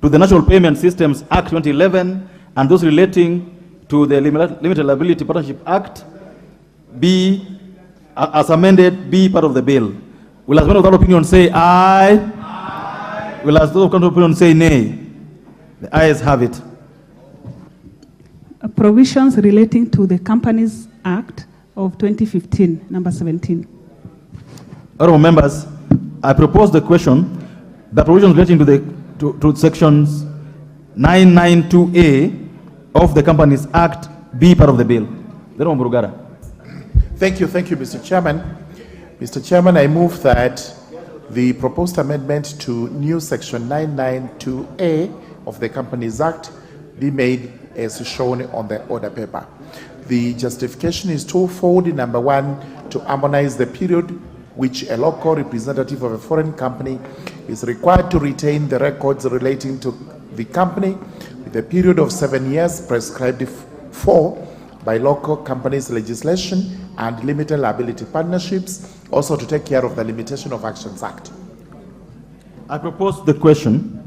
the National Payment Systems Act 2011 and those relating to the Limited Liability Partnership Act be, as amended, be part of the bill. Will as one of that opinion say aye? Aye. Will as those of that opinion say nay? The ayes have it. Provisions relating to the Companies Act of 2015, number 17. Honorable members, I propose the question that provisions relating to sections 992A of the Companies Act be part of the bill. Thank you, Mr. Chairman. Mr. Chairman, I move that the proposed amendment to new section 992A of the Companies Act be made as shown on the order paper. The justification is twofold. Number one, to harmonize the period which a local representative of a foreign company is required to retain the records relating to the company with a period of 7 years prescribed for by local companies legislation and limited liability partnerships, also to take care of the Limitation of Actions Act. I propose the question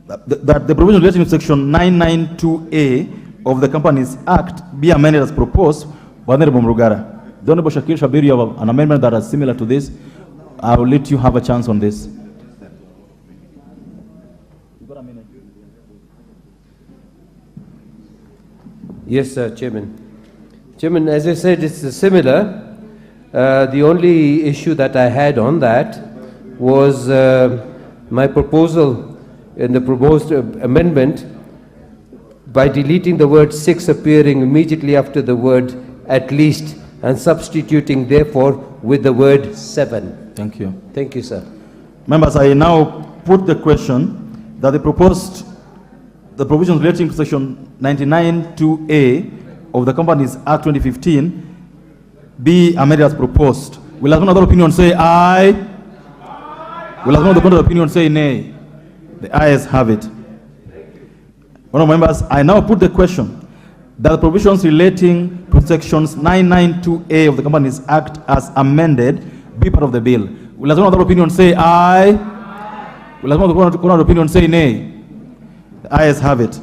that the provision relating to section 992A of the Companies Act be amended as proposed by Honorable Mrugara. The Honorable Shakir Shabir, you have an amendment that is similar to this. I will let you have a chance on this. Yes, Chairman. Chairman, as I said, it's similar. The only issue that I had on that was my proposal in the proposed amendment by deleting the word 6 appearing immediately after the word at least and substituting therefore with the word 7. Thank you. Thank you, sir. Members, I now put the question that the provisions relating to section 99(2)A of the Companies Act 2015 be amended as proposed. Will as one other opinion say aye? Aye. Will as one other opinion say nay? The ayes have it. Honourable members, I now put the question that the provisions relating to sections 992A of the Companies Act as amended be part of the bill. Will as one other opinion say aye? Aye. Will as one other opinion say nay? The ayes have it.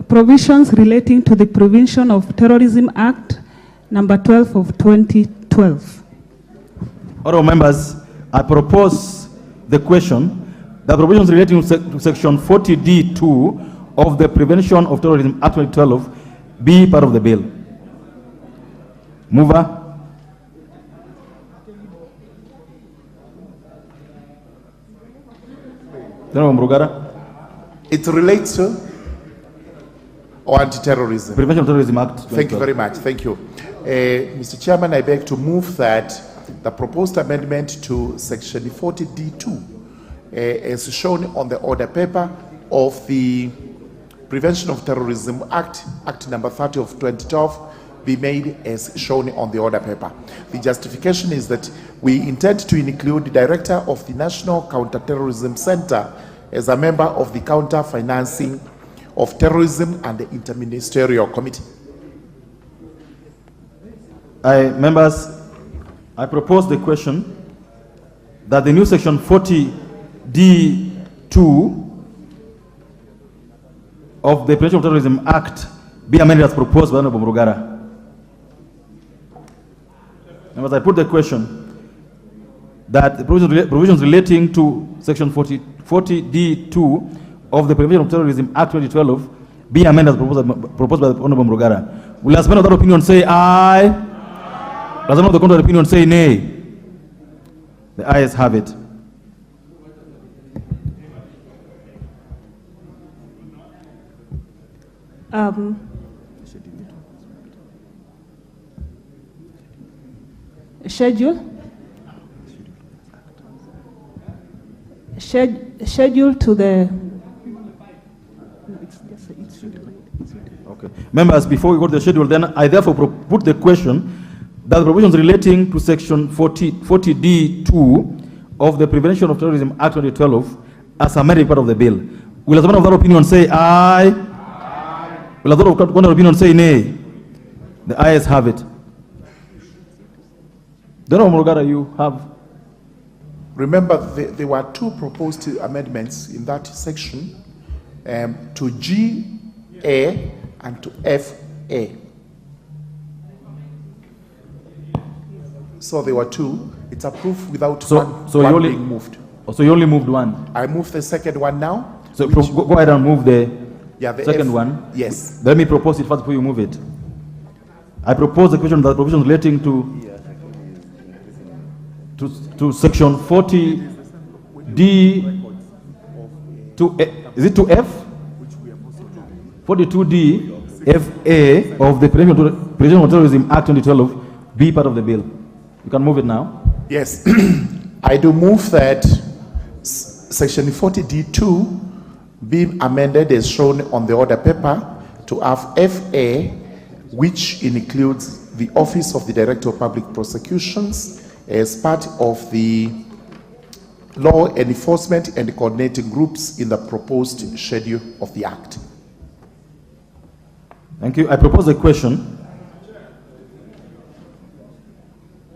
Provisions relating to the Prevention of Terrorism Act, number 12 of 2012. Honourable members, I propose the question that provisions relating to section 40D2 of the Prevention of Terrorism Act 2012 be part of the bill. Mover. It relates to or anti-terrorism? Prevention of Terrorism Act. Thank you very much. Thank you. Mr. Chairman, I beg to move that the proposed amendment to section 40D2 as shown on the order paper of the Prevention of Terrorism Act, Act number 30 of 2012, be made as shown on the order paper. The justification is that we intend to include the Director of the National Counter-Terrorism Center as a member of the Counter-Financing of Terrorism and the Interministerial Committee. Members, I propose the question that the new section 40D2 of the Prevention of Terrorism Act be amended as proposed by Honorable Murugara. Members, I put the question that the provisions relating to section 40D2 of the Prevention of Terrorism Act 2012 be amended as proposed by the Honorable Murugara. Will as men of that opinion say aye? Does anyone of the contrary opinion say nay? The ayes have it. Schedule to the. Okay. Members, before we go to the schedule, then I therefore put the question that the provisions relating to section 40D2 of the Prevention of Terrorism Act 2012 as amended part of the bill. Will as one of that opinion say aye? Aye. Will as one of that opinion say nay? The ayes have it. Then, Murugara, you have. Remember, there were two proposed amendments in that section, to GA and to FA. So there were two. It's approved without one being moved. So you only moved one? I moved the second one now. So go ahead and move the second one. Yes. Let me propose it first before you move it. I propose the question that provisions relating to section 40D to is it to F? 42D FA of the Prevention of Terrorism Act 2012 be part of the bill. You can move it now. Yes. I do move that section 40D2 be amended as shown on the order paper to have FA, which includes the Office of the Director of Public Prosecutions as part of the law enforcement and coordinating groups in the proposed schedule of the Act. Thank you. I propose a question.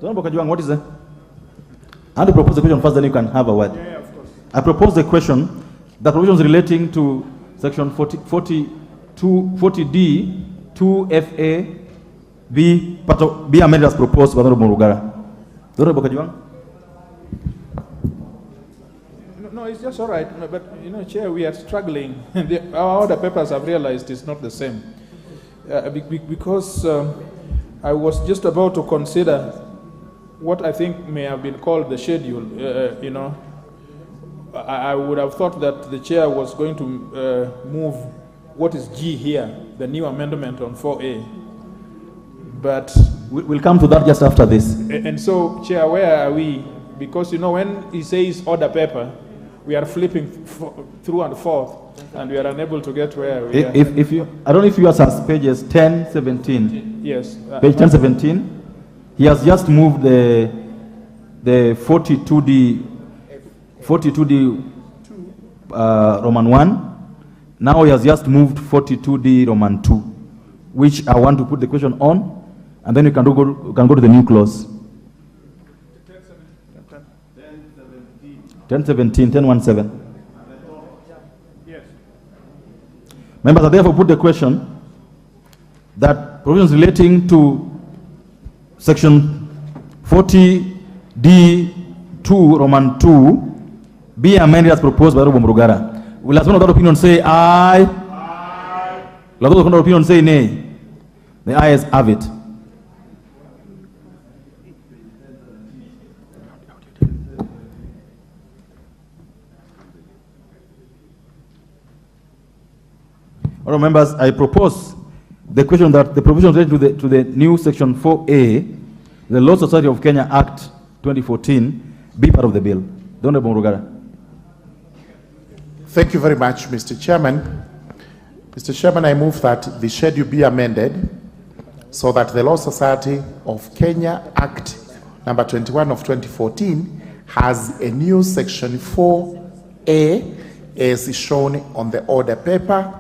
What is that? I want to propose the question first, then you can have a word. Yeah, of course. I propose the question that provisions relating to section 40D 2FA be amended as proposed by Honorable Murugara. No, it's just all right. But, Chair, we are struggling. Our order papers have realized it's not the same. Because I was just about to consider what I think may have been called the schedule. I would have thought that the Chair was going to move what is G here, the new amendment on 4A. But we'll come to that just after this. And so, Chair, where are we? Because, when he says order paper, we are flipping through and forth, and we are unable to get where we are. If you, I don't know if you have pages 10, 17. Yes. Page 10, 17. He has just moved the 42D Roman 1. Now he has just moved 42D Roman 2, which I want to put the question on, and then you can go to the new clause. 1017, 1017. Yes. Members, I therefore put the question that provisions relating to section 40D2 Roman 2 be amended as proposed by Honorable Murugara. Will as one of that opinion say aye? Aye. Will as one of that opinion say nay? The ayes have it. All right, members, I propose the question that the provisions related to the new section 4A, the Law Society of Kenya Act 2014, be part of the bill. The Honorable Murugara. Thank you very much, Mr. Chairman. Mr. Chairman, I move that the schedule be amended so that the Law Society of Kenya Act number 21 of 2014 has a new section 4A as shown on the order paper,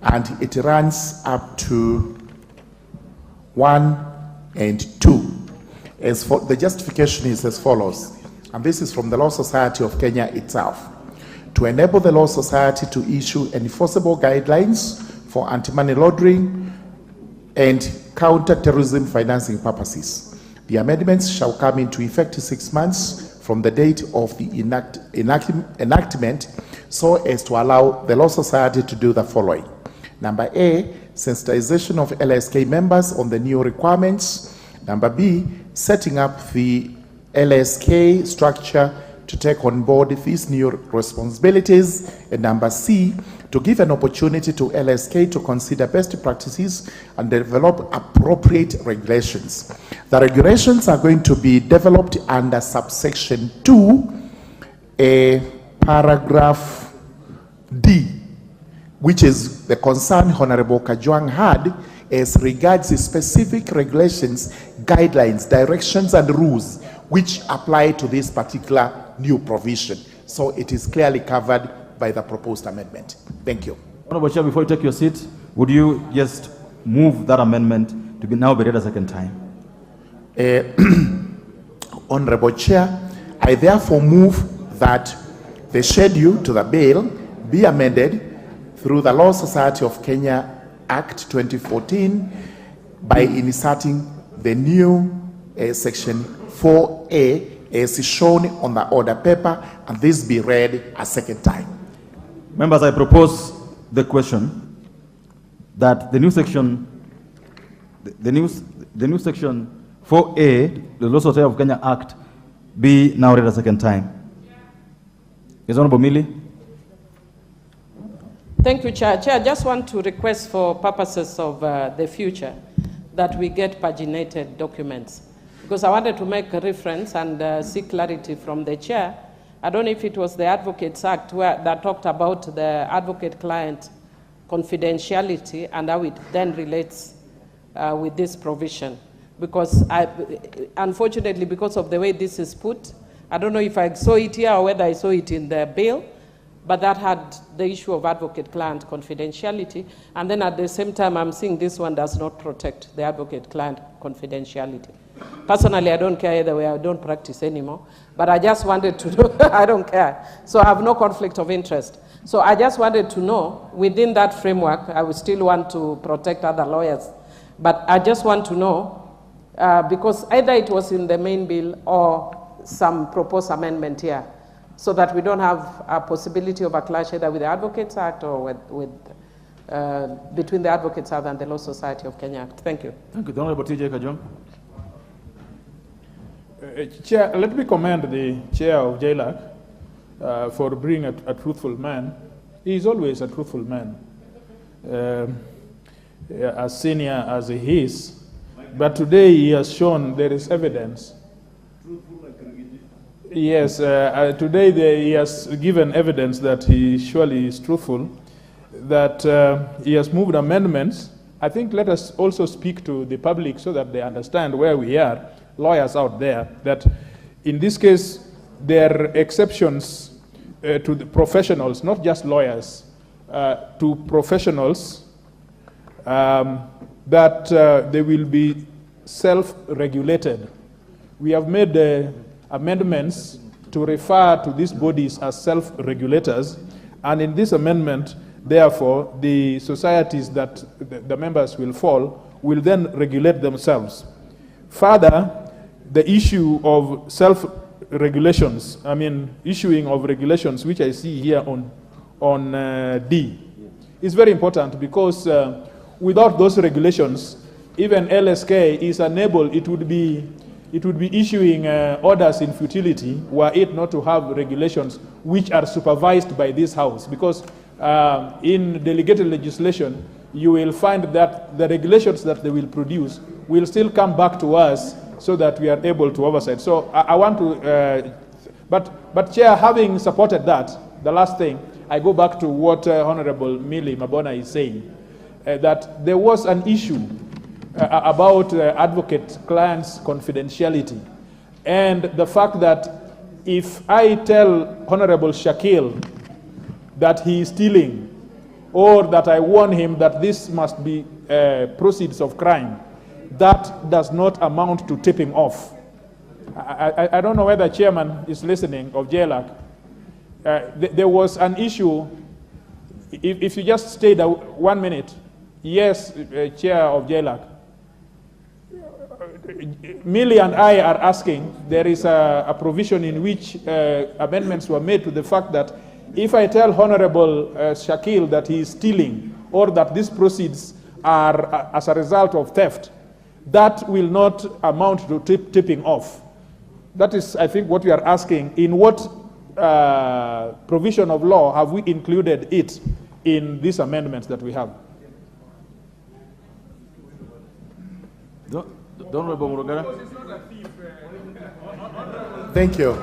and it runs up to 1 and 2. As for the justification is as follows, and this is from the Law Society of Kenya itself: to enable the Law Society to issue enforceable guidelines for anti-money laundering and counter-terrorism financing purposes. The amendments shall come into effect 6 months from the date of the enactment, so as to allow the Law Society to do the following. Number A, sensitization of LSK members on the new requirements. Number B, setting up the LSK structure to take on board these new responsibilities. And number C, to give an opportunity to LSK to consider best practices and develop appropriate regulations. The regulations are going to be developed under subsection 2, paragraph D, which is the concern Honorable Kajwang had as regards the specific regulations, guidelines, directions, and rules which apply to this particular new provision. So it is clearly covered by the proposed amendment. Thank you. Honorable Chair, before you take your seat, would you just move that amendment to be now be read a second time? Honorable Chair, I therefore move that the schedule to the bill be amended through the Law Society of Kenya Act 2014 by inserting the new section 4A as shown on the order paper, and this be read a second time. Members, I propose the question that the new section, the new section 4A, the Law Society of Kenya Act, be now read a second time. Is Honorable Millie? Thank you, Chair. Chair, I just want to request for purposes of the future that we get paginated documents, because I wanted to make a reference and seek clarity from the Chair. I don't know if it was the Advocates Act that talked about the advocate-client confidentiality and how it then relates with this provision. Because unfortunately, because of the way this is put, I don't know if I saw it here or whether I saw it in the bill, but that had the issue of advocate-client confidentiality. And then at the same time, I'm seeing this one does not protect the advocate-client confidentiality. Personally, I don't care either way. I don't practice anymore. But I just wanted to know, I don't care. So I have no conflict of interest. So I just wanted to know, within that framework, I would still want to protect other lawyers. But I just want to know, because either it was in the main bill or some proposed amendment here, so that we don't have a possibility of a clash either with the Advocates Act or between the Advocates Act and the Law Society of Kenya Act. Thank you. Thank you. Honorable T.J. Kajwang. Chair, let me commend the Chair of JLAC for being a truthful man. He is always a truthful man, as senior as he is. But today he has shown there is evidence. Yes, today he has given evidence that he surely is truthful, that he has moved amendments. I think let us also speak to the public so that they understand where we are, lawyers out there, that in this case there are exceptions to the professionals, not just lawyers, to professionals, that they will be self-regulated. We have made amendments to refer to these bodies as self-regulators, and in this amendment, therefore, the societies that the members will fall will then regulate themselves. Further, the issue of self-regulations, I mean, issuing of regulations, which I see here on D, is very important, because without those regulations, even LSK is unable, it would be issuing orders in futility were it not to have regulations which are supervised by this House. Because in delegated legislation, you will find that the regulations that they will produce will still come back to us so that we are able to oversight. So I want to, but Chair, having supported that, the last thing, I go back to what Honorable Millie Mabona is saying, that there was an issue about advocate-client's confidentiality, and the fact that if I tell Honorable Shakil that he is stealing, or that I warn him that this must be proceeds of crime, that does not amount to tipping off. I don't know whether Chairman is listening of JLAC. There was an issue, if you just stay there 1 minute. Yes, Chair of JLAC. Millie and I are asking, there is a provision in which amendments were made to the fact that if I tell Honorable Shakil that he is stealing, or that these proceeds are as a result of theft, that will not amount to tipping off. That is, I think, what we are asking. In what provision of law have we included it in these amendments that we have? Thank you.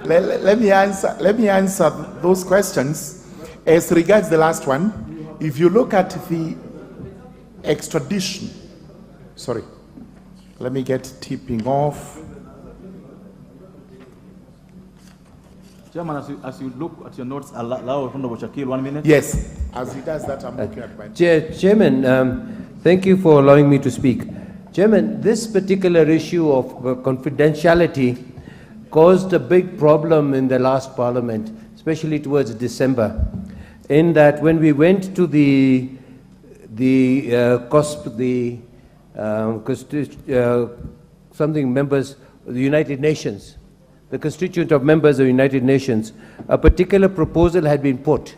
Let me answer those questions. As regards the last one, if you look at the extradition, sorry, let me get tipping off. Chairman, as you look at your notes, allow Honorable Shakil 1 minute. Yes, as he does that, I'm looking at my... Chairman, thank you for allowing me to speak. Chairman, this particular issue of confidentiality caused a big problem in the last parliament, especially towards December, in that when we went to the members of the United Nations, the constituent of members of the United Nations, a particular proposal had been put,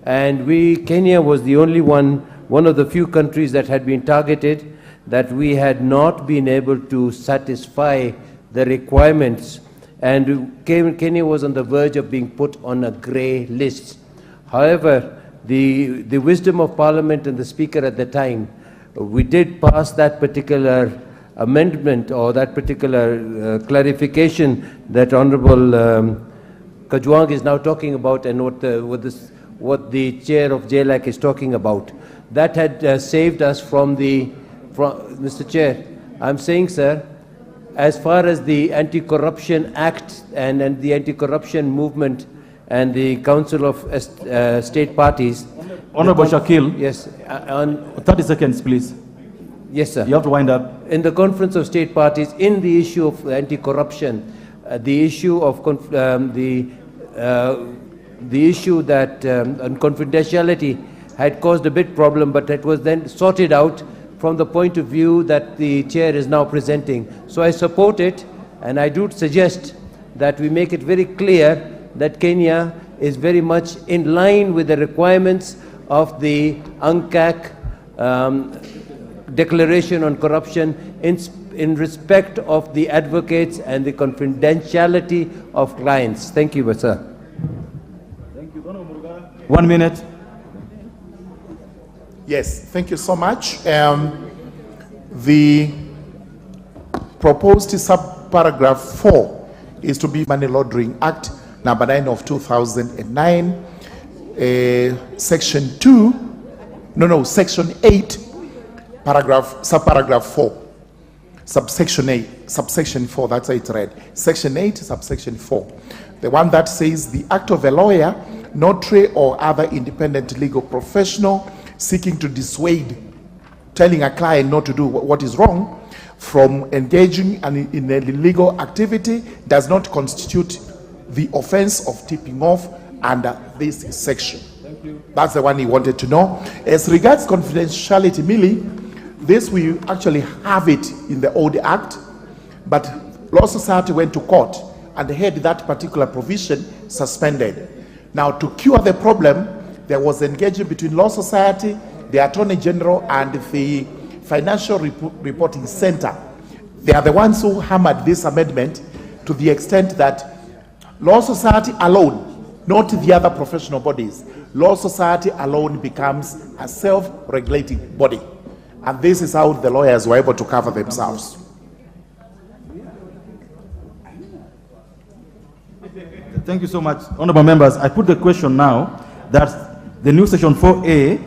and Kenya was the only one of the few countries that had been targeted, that we had not been able to satisfy the requirements, and Kenya was on the verge of being put on a grey list. However, the wisdom of Parliament and the Speaker at the time, we did pass that particular amendment or that particular clarification that Honorable Kajwang is now talking about, and what the Chair of JLAC is talking about. That had saved us from Mr. Chair, I'm saying, sir, as far as the Anti-Corruption Act and the Anti-Corruption Movement and the Council of State Parties. Honorable Shakil. Yes. 30 seconds, please. Yes, sir. You have to wind up. In the Conference of State Parties, in the issue of anti-corruption, the issue of the issue that confidentiality had caused a big problem, but it was then sorted out from the point of view that the chair is now presenting. So I support it, and I do suggest that we make it very clear that Kenya is very much in line with the requirements of the UNCAC declaration on corruption in respect of the advocates and the confidentiality of clients. Thank you, sir. Thank you. 1 minute. Yes, thank you so much. The proposed subparagraph 4 is to be Money Laundering Act number 9 of 2009, section 8, subparagraph 4, subsection 8, subsection 4, that's how it's read. Section 8, subsection 4. The one that says the act of a lawyer, notary, or other independent legal professional seeking to dissuade, telling a client not to do what is wrong, from engaging in a illegal activity does not constitute the offense of tipping off under this section. Thank you. That's the one he wanted to know. As regards confidentiality, Millie, this we actually have it in the old act, but Law Society went to court and had that particular provision suspended. Now, to cure the problem, there was engagement between Law Society, the Attorney General, and the Financial Reporting Center. They are the ones who hammered this amendment to the extent that Law Society alone, not the other professional bodies, Law Society alone becomes a self-regulating body. And this is how the lawyers were able to cover themselves. Thank you so much. Honorable members, I put the question now that the new section 4A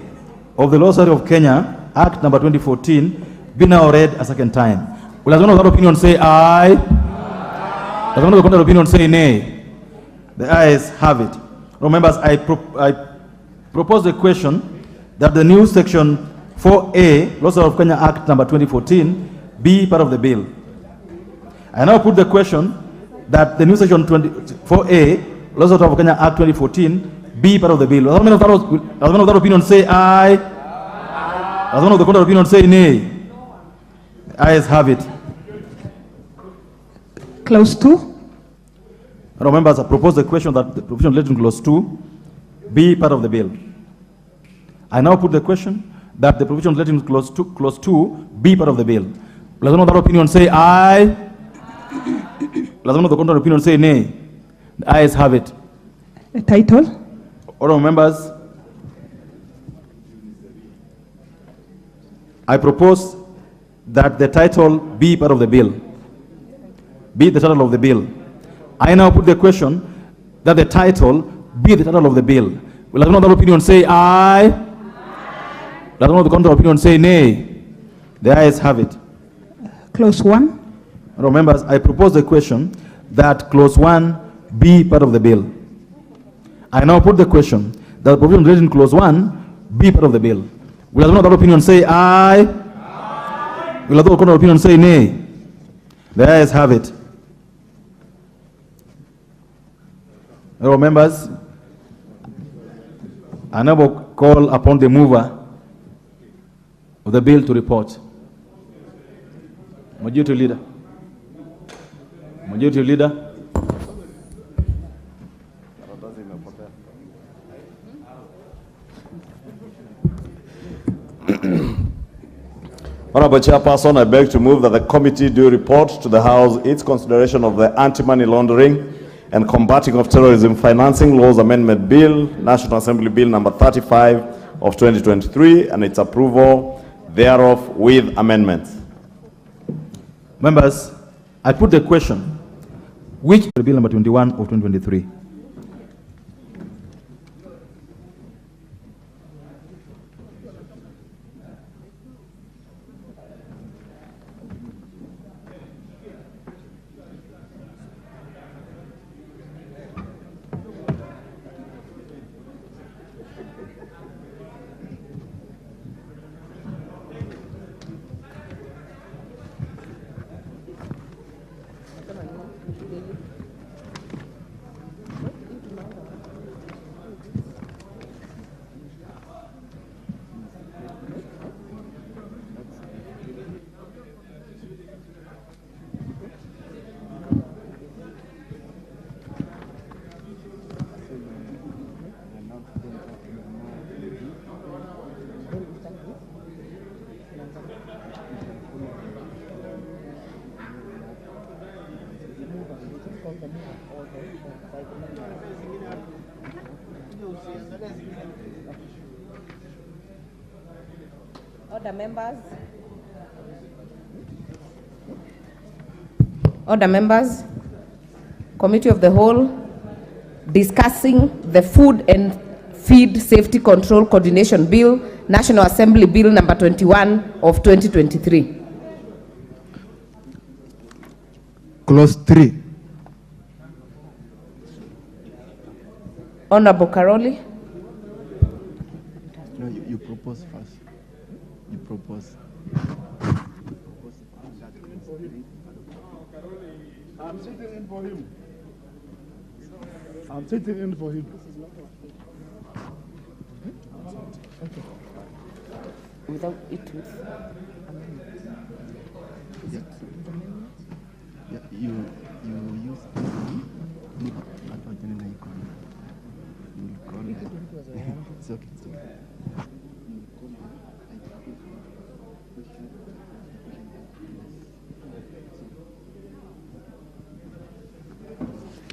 of the Law Society of Kenya, Act number 2014, be now read a second time. Will as one of that opinion say aye? As one of the contrary opinion say nay? The ayes have it. Members, I propose the question that the new section 4A, Law Society of Kenya Act number 2014, be part of the bill. I now put the question that the new section 4A, Law Society of Kenya Act 2014, be part of the bill. As one of that opinion say aye? As one of the contrary opinion say nay? The ayes have it. Clause 2. Members, I propose the question that the provision relating to clause 2 be part of the bill. I now put the question that the provision relating to clause 2 be part of the bill. Will one of that opinion say aye? Will one of the contrary opinion say nay? The ayes have it. The title. Honourable members, I propose that the title be part of the bill. Be the title of the bill. I now put the question that the title be the title of the bill. Will one of that opinion say aye? Will one of the contrary opinion say nay? The ayes have it. Clause 1. Members, I propose the question that clause 1 be part of the bill. I now put the question that the provision relating to clause 1 be part of the bill. Will one of that opinion say aye? Will the contrary opinion say nay? The ayes have it. Members, I now call upon the mover of the bill to report. Majority Leader. Majority Leader. Honorable Chairperson, I beg to move that the committee do report to the House its consideration of the Anti-Money Laundering and Combating of Terrorism Financing Laws Amendment Bill, National Assembly Bill number 35 of 2023, and its approval thereof with amendments. Members, I put the question, which bill number 21 of 2023? Order, members. Order, members. Committee of the Whole discussing the Food and Feed Safety Control Coordination Bill, National Assembly Bill number 21 of 2023. Clause 3. Honorable Karoli. No, you propose first. You propose. I'm sitting in for him. I'm sitting in for him. Okay. Without it with you use it's okay. It's okay.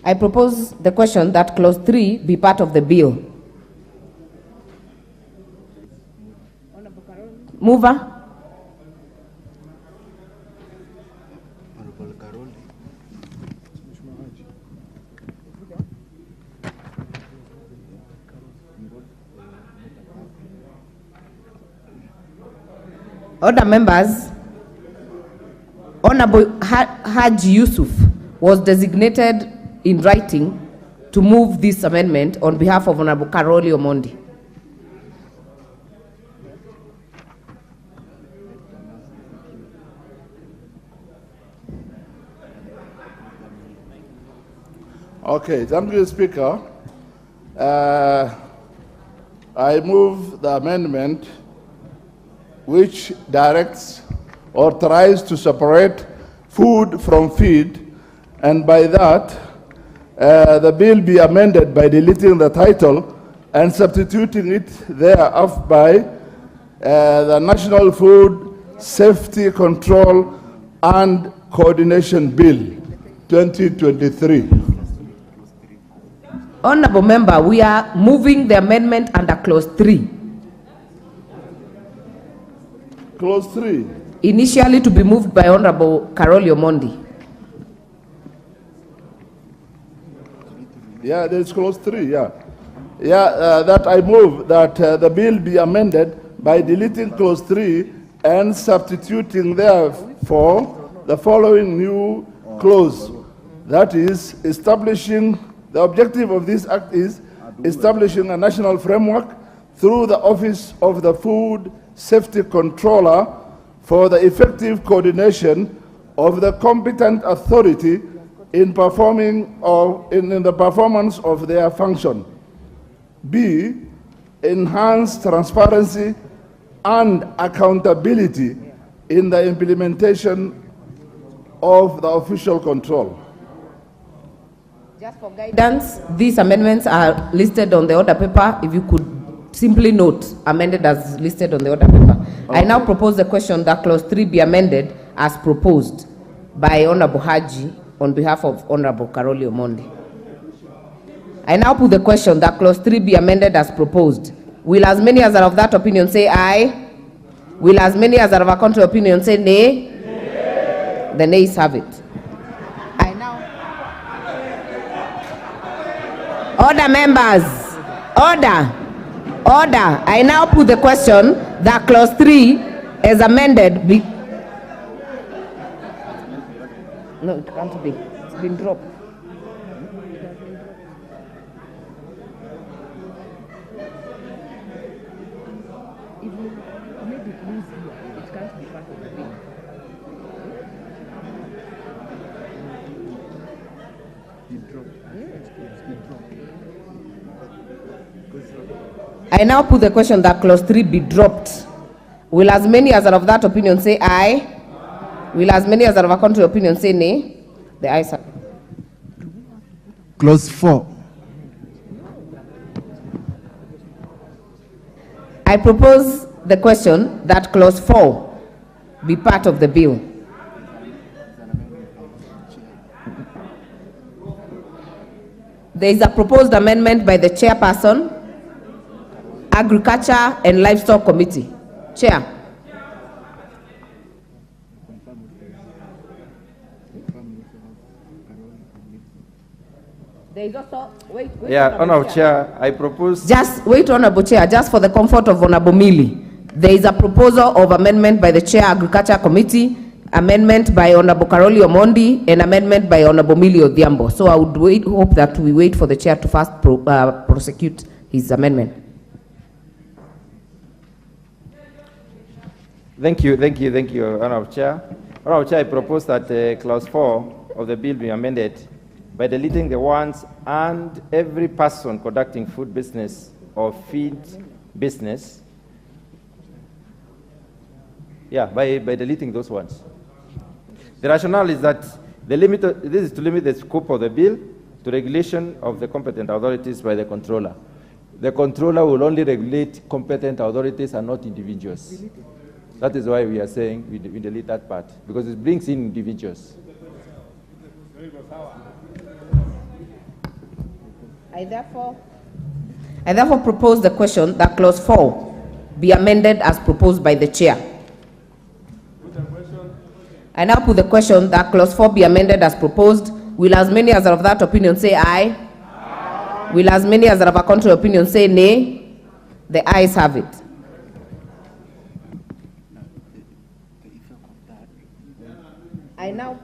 I propose the question that clause 3 be part of the bill. Mover. Other members, Honorable Haji Yusuf was designated in writing to move this amendment on behalf of Honorable Karoli Omondi. Okay, thank you, Speaker. I move the amendment which directs or tries to separate food from feed, and by that, the bill be amended by deleting the title and substituting it thereof by the National Food Safety Control and Coordination Bill 2023. Honorable Member, we are moving the amendment under Clause 3. Clause 3. Initially to be moved by Honorable Karoli Omondi. Yeah, there's Clause 3, yeah. That I move that the bill be amended by deleting Clause 3 and substituting therefore the following new clause. That is, the objective of this act is establishing a national framework through the Office of the Food Safety Controller for the effective coordination of the competent authority in performing or in the performance of their function. B, enhance transparency and accountability in the implementation of the official control. Just for guidance, these amendments are listed on the order paper. If you could simply note, amended as listed on the order paper. Okay. I now propose the question that Clause 3 be amended as proposed by Honorable Haji on behalf of Honorable Karoli Omondi. I now put the question that Clause 3 be amended as proposed. Will as many as are of that opinion say aye? Will as many as are of a contrary opinion say nay? Nay. The nays have it. Order, members. Order. I now put the question that Clause 3 is amended. No, it can't be. It's been dropped. If you made it loose here, it can't be part of the bill. I now put the question that Clause 3 be dropped. Will as many as are of that opinion say aye? Will as many as are of a contrary opinion say nay? The ayes have. Clause 4. I propose the question that Clause 4 be part of the bill. There is a proposed amendment by the chairperson, Agriculture and Livestock Committee. Chair. There is also, wait, Honorable Chair, I propose... Just wait, Honorable Chair, just for the comfort of Honorable Mili. There is a proposal of amendment by the Chair Agriculture Committee, amendment by Honorable Karoli Omondi, and amendment by Honorable Mili Odhiambo. So I would hope that we wait for the Chair to first prosecute his amendment. Thank you, Honorable Chair. Honorable Chair, I propose that Clause 4 of the bill be amended by deleting the words "and every person conducting food business or feed business." Yeah, by deleting those words. The rationale is that this is to limit the scope of the bill to regulation of the competent authorities by the controller. The controller will only regulate competent authorities and not individuals. That is why we are saying we delete that part, because it brings in individuals. I therefore propose the question that Clause 4 be amended as proposed by the Chair. I now put the question that Clause 4 be amended as proposed. Will as many as are of that opinion say aye? Aye. Will as many as are of a contrary opinion say nay? The ayes have it. I now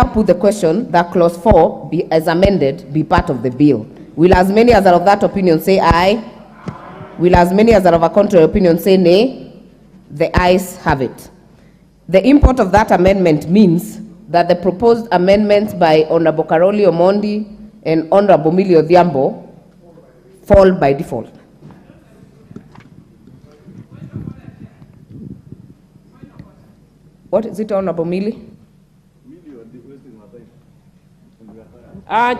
put the question that clause 4 be as amended be part of the bill. Will as many as are of that opinion say aye? Will as many as are of a contrary opinion say nay? The ayes have it. The import of that amendment means that the proposed amendments by Honorable Karoli Omondi and Honorable Millie Odhiambo fall by default. What is it, Honorable Millie?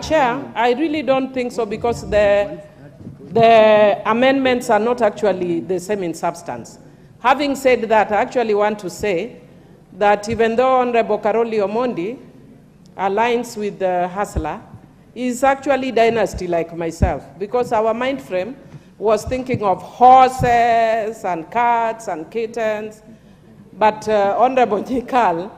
Chair, I really don't think so, because the amendments are not actually the same in substance. Having said that, I actually want to say that even though Honorable Karoli Omondi aligns with the hustler, is actually dynasty like myself, because our mind frame was thinking of horses and cats and kittens, but Honorable Nyikal,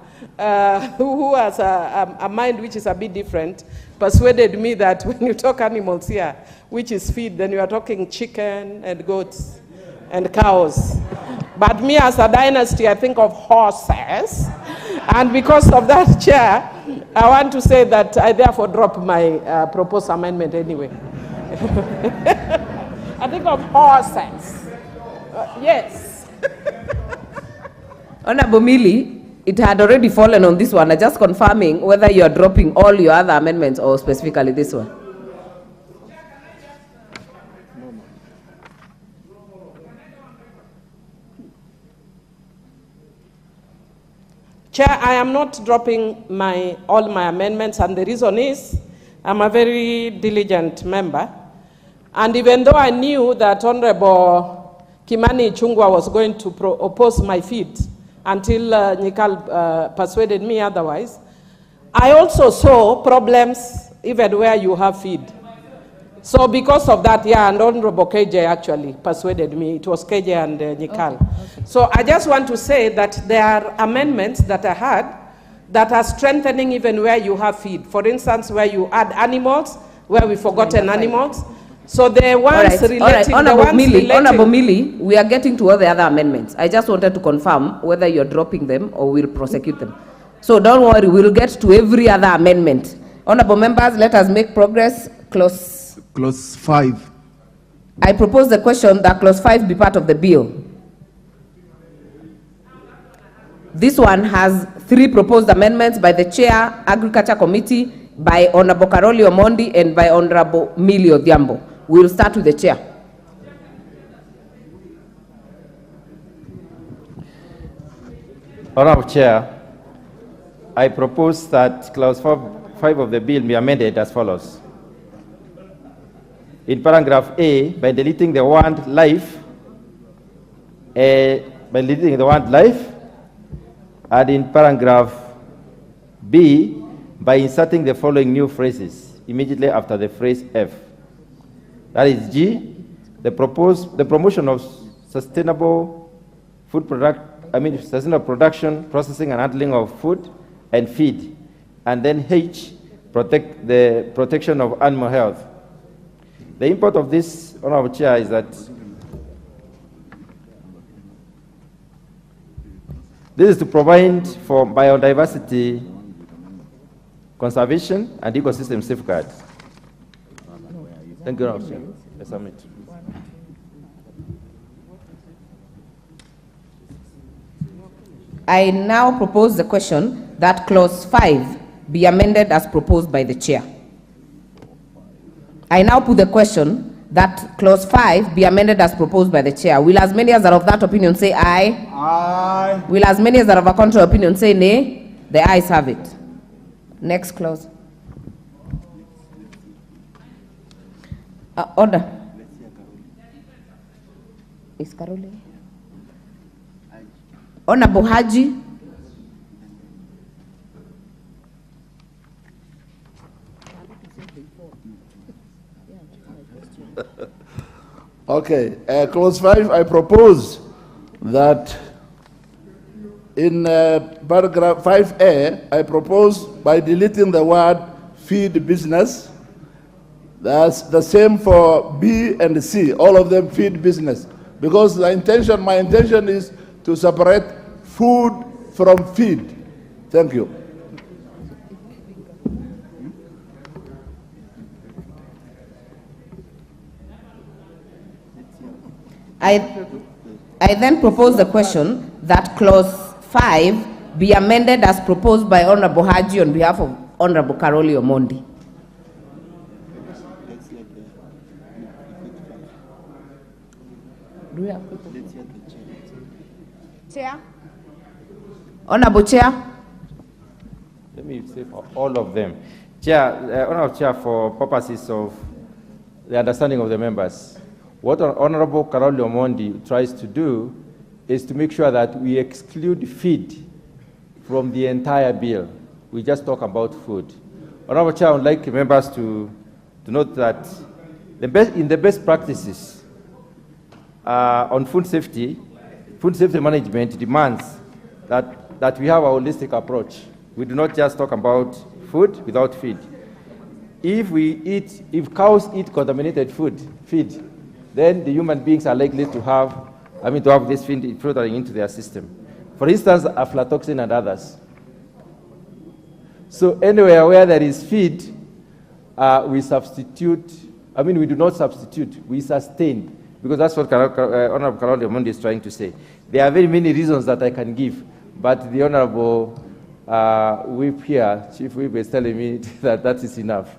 who has a mind which is a bit different, persuaded me that when you talk animals here, which is feed, then you are talking chicken and goats and cows. But me as a dynasty, I think of horses. And because of that, Chair, I want to say that I therefore drop my proposed amendment anyway. I think of horses. Yes. Honorable Millie, it had already fallen on this one. I'm just confirming whether you are dropping all your other amendments or specifically this one. Chair, I am not dropping all my amendments, and the reason is I'm a very diligent member. And even though I knew that Honorable Kimani Ichung'wah was going to oppose my feed until Nyikal persuaded me otherwise, I also saw problems even where you have feed. So because of that, yeah, and Honorable KJ actually persuaded me. It was KJ and Nyikal. Okay. So I just want to say that there are amendments that I had that are strengthening even where you have feed. For instance, where you add animals, where we've forgotten animals. So the ones relating... Honorable Millie, we are getting to all the other amendments. I just wanted to confirm whether you're dropping them or we'll prosecute them. So don't worry, we'll get to every other amendment. Honorable members, let us make progress. Clause 5. I propose the question that clause 5 be part of the bill. This one has 3 proposed amendments by the Chair, Agriculture Committee, by Honorable Karoli Omondi, and by Honorable Millie Odhiambo. We will start with the Chair. Honorable Chair, I propose that clause 5 of the bill be amended as follows. In paragraph A, by deleting the word life, and in paragraph B, by inserting the following new phrases immediately after the phrase F. That is G, the promotion of sustainable sustainable production, processing and handling of food and feed. And then H, the protection of animal health. The import of this, Honorable Chair, is that this is to provide for biodiversity conservation and ecosystem safeguard. Thank you, Honorable Chair. I submit. I now propose the question that clause 5 be amended as proposed by the Chair. I now put the question that clause 5 be amended as proposed by the Chair. Will as many as are of that opinion say aye? Aye. Will as many as are of a contrary opinion say nay? The ayes have it. Next clause. Order. Is Karoli? Honorable Haji. Okay, clause 5, I propose that in paragraph 5A, I propose by deleting the word feed business. That's the same for B and C, all of them feed business. Because my intention is to separate food from feed. Thank you. I then propose the question that clause 5 be amended as proposed by Honorable Haji on behalf of Honorable Karoli Omondi. Do we have people? Chair? Honorable Chair? Let me say for all of them. Chair, Honorable Chair, for purposes of the understanding of the members, what Honorable Karoli Omondi tries to do is to make sure that we exclude feed from the entire bill. We just talk about food. Honorable Chair, I would like members to note that in the best practices on food safety management demands that we have a holistic approach. We do not just talk about food without feed. If cows eat contaminated feed, then the human beings are likely to have this feed filtering into their system. For instance, aflatoxin and others. So anywhere where there is feed, we substitute, we do not substitute, we sustain, because that's what Honorable Karoli Omondi is trying to say. There are very many reasons that I can give, but the Honorable Whip here, Chief Whip, is telling me that that is enough.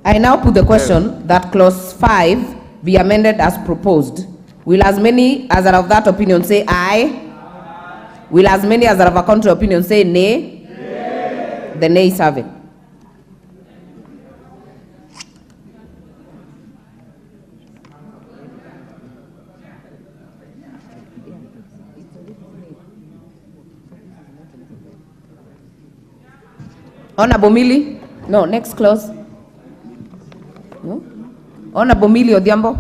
I now put the question that clause 5 be amended as proposed. Will as many as are of that opinion say aye? Will as many as are of a contrary opinion say nay? Nay. The nays have it. Honorable Mili? No, next clause. No? Honorable Mili Odhiambo?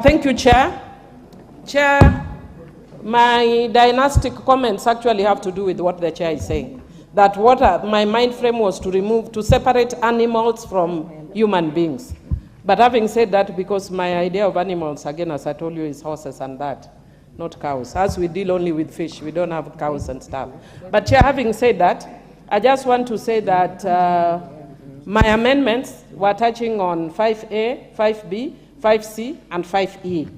Thank you, Chair. Chair, my dynastic comments actually have to do with what the Chair is saying. That what my mind frame was to separate animals from human beings. But having said that, because my idea of animals, again, as I told you, is horses and that, not cows. As we deal only with fish, we don't have cows and stuff. But Chair, having said that, I just want to say that my amendments were touching on 5A, 5B, 5C, and 5E.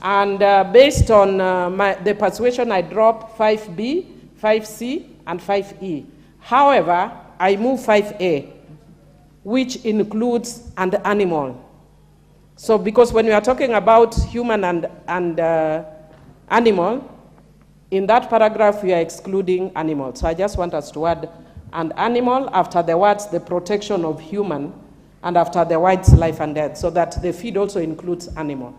And based on the persuasion, I dropped 5B, 5C, and 5E. However, I move 5A, which includes an animal. So because when we are talking about human and animal, in that paragraph we are excluding animals. So I just want us to add an animal after the words the protection of human and after the words life and death, so that the feed also includes animal.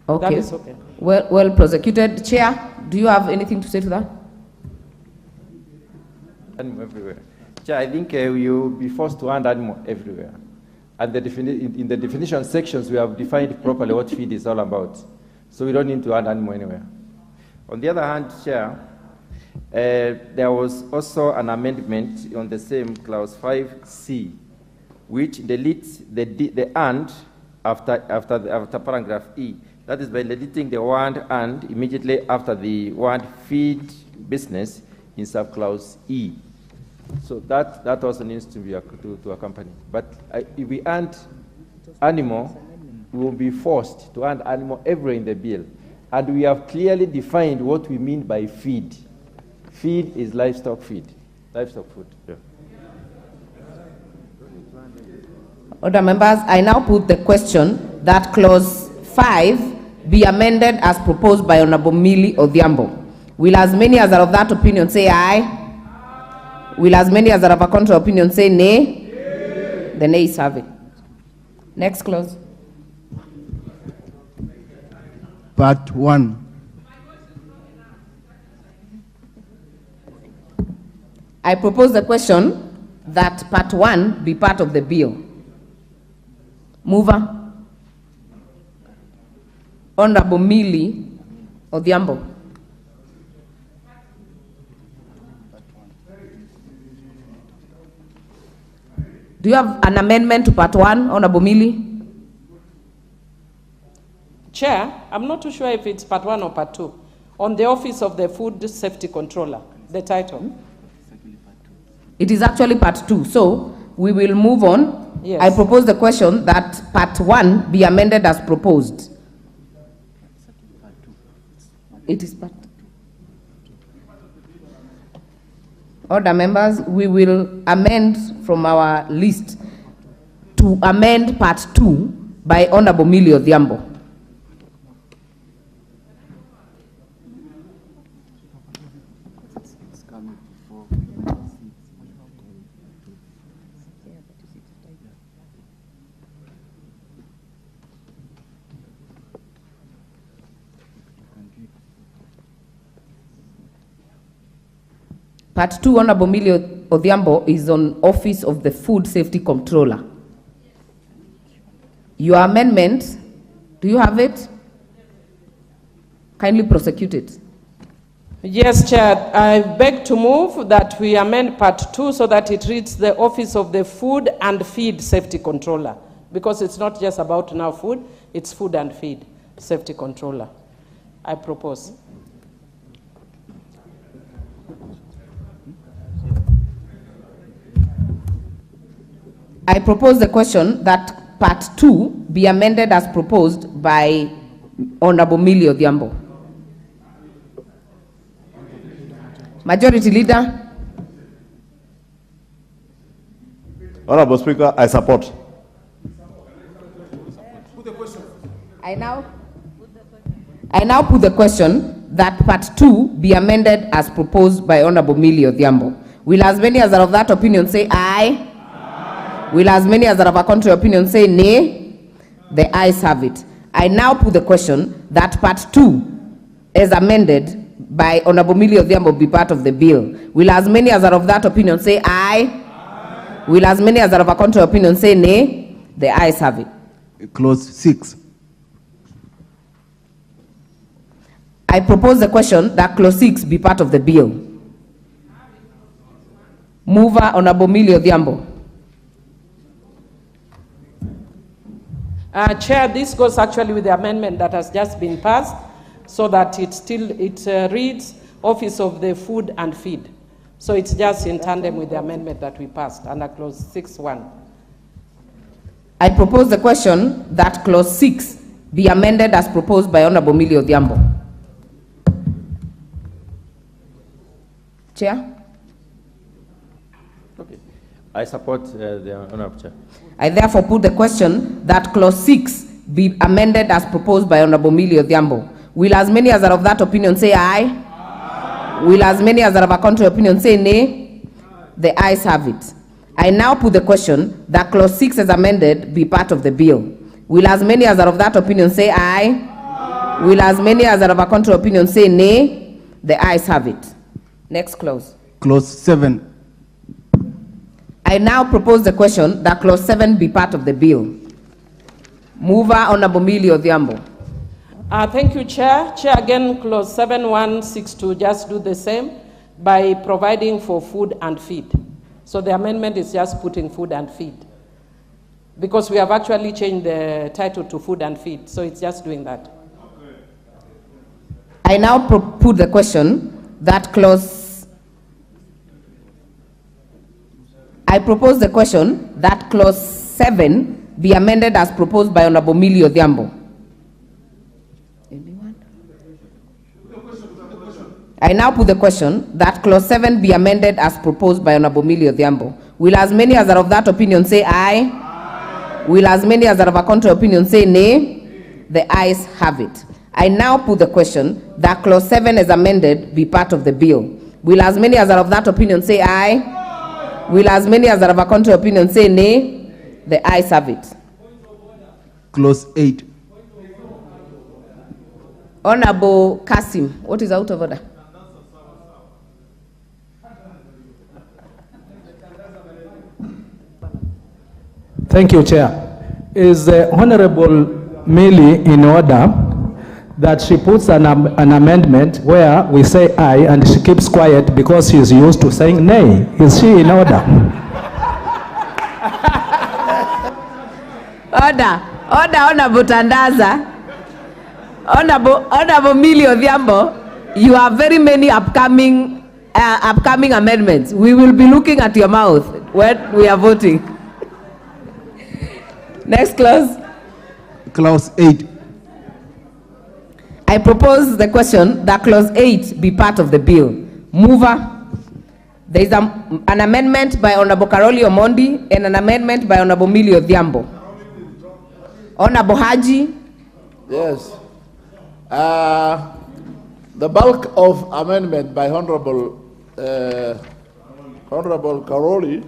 Okay. That is okay. Well prosecuted. Chair, do you have anything to say to that? Animal everywhere. Chair, I think we will be forced to add animal everywhere. And in the definition sections, we have defined properly what feed is all about. So we don't need to add animal anywhere. On the other hand, Chair, there was also an amendment on the same clause 5C, which deletes the and after paragraph E. That is by deleting the word and immediately after the word feed business in subclause E. So that also needs to be to accompany. But if we add animal, we will be forced to add animal everywhere in the bill. And we have clearly defined what we mean by feed. Feed is livestock feed, livestock food. Yeah. Other members, I now put the question that clause 5 be amended as proposed by Honorable Mili Odhiambo. Will as many as are of that opinion say aye? Will as many as are of a contrary opinion say nay? Nay. The nays have it. Next clause. Part 1. I propose the question that part 1 be part of the bill. Mover? Honorable Millie Odhiambo. Do you have an amendment to part 1, Honorable Millie? Chair, I'm not too sure if it's part 1 or part 2. On the Office of the Food Safety Controller, the title. It is actually part 2. So we will move on. Yes. I propose the question that part 1 be amended as proposed. It is part 2. Order, members, we will amend from our list to amend part 2 by Honorable Millie Odhiambo. Part 2, Honorable Millie Odhiambo, is on Office of the Food Safety Controller. Your amendment, do you have it? Kindly prosecute it. Yes, Chair. I beg to move that we amend part 2 so that it reads the Office of the Food and Feed Safety Controller. Because it's not just about now food, it's Food and Feed Safety Controller. I propose. I propose the question that part 2 be amended as proposed by Honorable Millie Odhiambo. Majority Leader. Honorable Speaker, I support. I now put the question that part 2 be amended as proposed by Honorable Millie Odhiambo. Will as many as are of that opinion say aye? Will as many as are of a contrary opinion say nay? The ayes have it. I now put the question that part 2 as amended by Honorable Millie Odhiambo be part of the bill. Will as many as are of that opinion say aye? Will as many as are of a contrary opinion say nay? The ayes have it. Clause 6. I propose the question that clause 6 be part of the bill. Mover, Honorable Millie Odhiambo. Chair, this goes actually with the amendment that has just been passed so that it reads Office of the Food and Feed. So it's just in tandem with the amendment that we passed under clause 6.1. I propose the question that clause 6 be amended as proposed by Honorable Millie Odhiambo. Chair? Okay. I support the Honorable Chair. I therefore put the question that clause 6 be amended as proposed by Honorable Millie Odhiambo. Will as many as are of that opinion say aye? Aye. Will as many as are of a contrary opinion say nay? The ayes have it. I now put the question that clause 6 as amended be part of the bill. Will as many as are of that opinion say aye? Aye. Will as many as are of a contrary opinion say nay? The ayes have it. Next clause. Clause 7. I now propose the question that clause 7 be part of the bill. Mover, Honorable Millie Odhiambo. Thank you, Chair. Chair, again, clause 7162, just do the same by providing for food and feed. So the amendment is just putting food and feed. Because we have actually changed the title to food and feed, so it's just doing that. I now put the question that I propose the question that clause 7 be amended as proposed by Honorable Millie Odhiambo. I now put the question that clause 7 be amended as proposed by Honorable Millie Odhiambo. Will as many as are of that opinion say aye? Aye. Will as many as are of a contrary opinion say nay? The ayes have it. I now put the question that clause 7 as amended be part of the bill. Will as many as are of that opinion say aye? Will as many as are of a contrary opinion say nay? The ayes have it. Clause 8. Honorable Kasim, what is out of order? Thank you, Chair. Is Honorable Millie in order that she puts an amendment where we say aye and she keeps quiet because she's used to saying nay. Is she in order? Honorable Tandaza. Honorable Millie Odhiambo, you have very many upcoming amendments. We will be looking at your mouth when we are voting. Next clause. Clause 8. I propose the question that clause 8 be part of the bill. Mover. There is an amendment by Honorable Karoli Omondi and an amendment by Honorable Millie Odhiambo. Honorable Haji. Yes. The bulk of amendment by Honorable Karoli,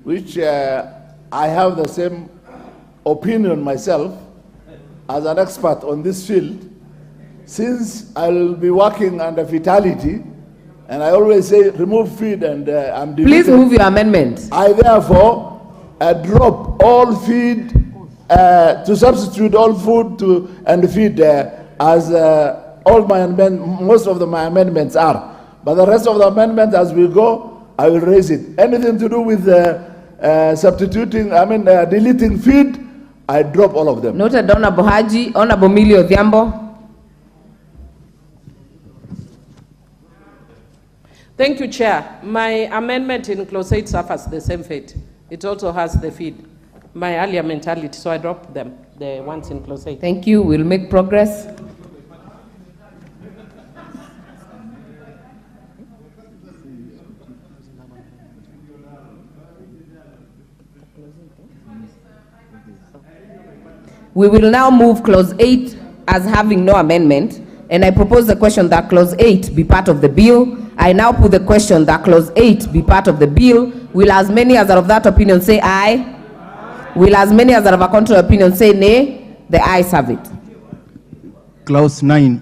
which I have the same opinion myself as an expert on this field, since I'll be working under fetality, and I always say remove feed and I'm deleted. Please move your amendment. I therefore drop all feed to substitute all food and feed as most of my amendments are. But the rest of the amendments as we go, I will raise it. Anything to do with deleting feed, I drop all of them. Noted. Honorable Haji. Honorable Millie Odhiambo. Thank you, Chair. My amendment in clause 8 suffers the same fate. It also has the feed. My earlier mentality, so I dropped them, the ones in clause 8. Thank you. We'll make progress. We will now move clause 8 as having no amendment, and I propose the question that clause 8 be part of the bill. I now put the question that clause 8 be part of the bill. Will as many as are of that opinion say aye? Will as many as are of a contrary opinion say nay? The ayes have it. Clause 9.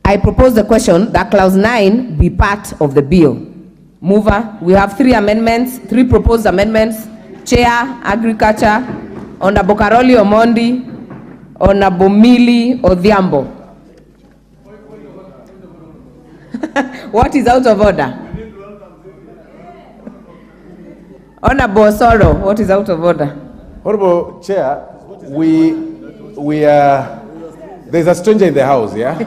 I propose the question that clause 9 be part of the bill. Mover, we have three proposed amendments. Chair, Agriculture, Honorable Karoli Omondi, Honorable Millie Odhiambo. What is out of order? Honorable Osoro, what is out of order? Honorable Chair, we are, there's a stranger in the house, yeah?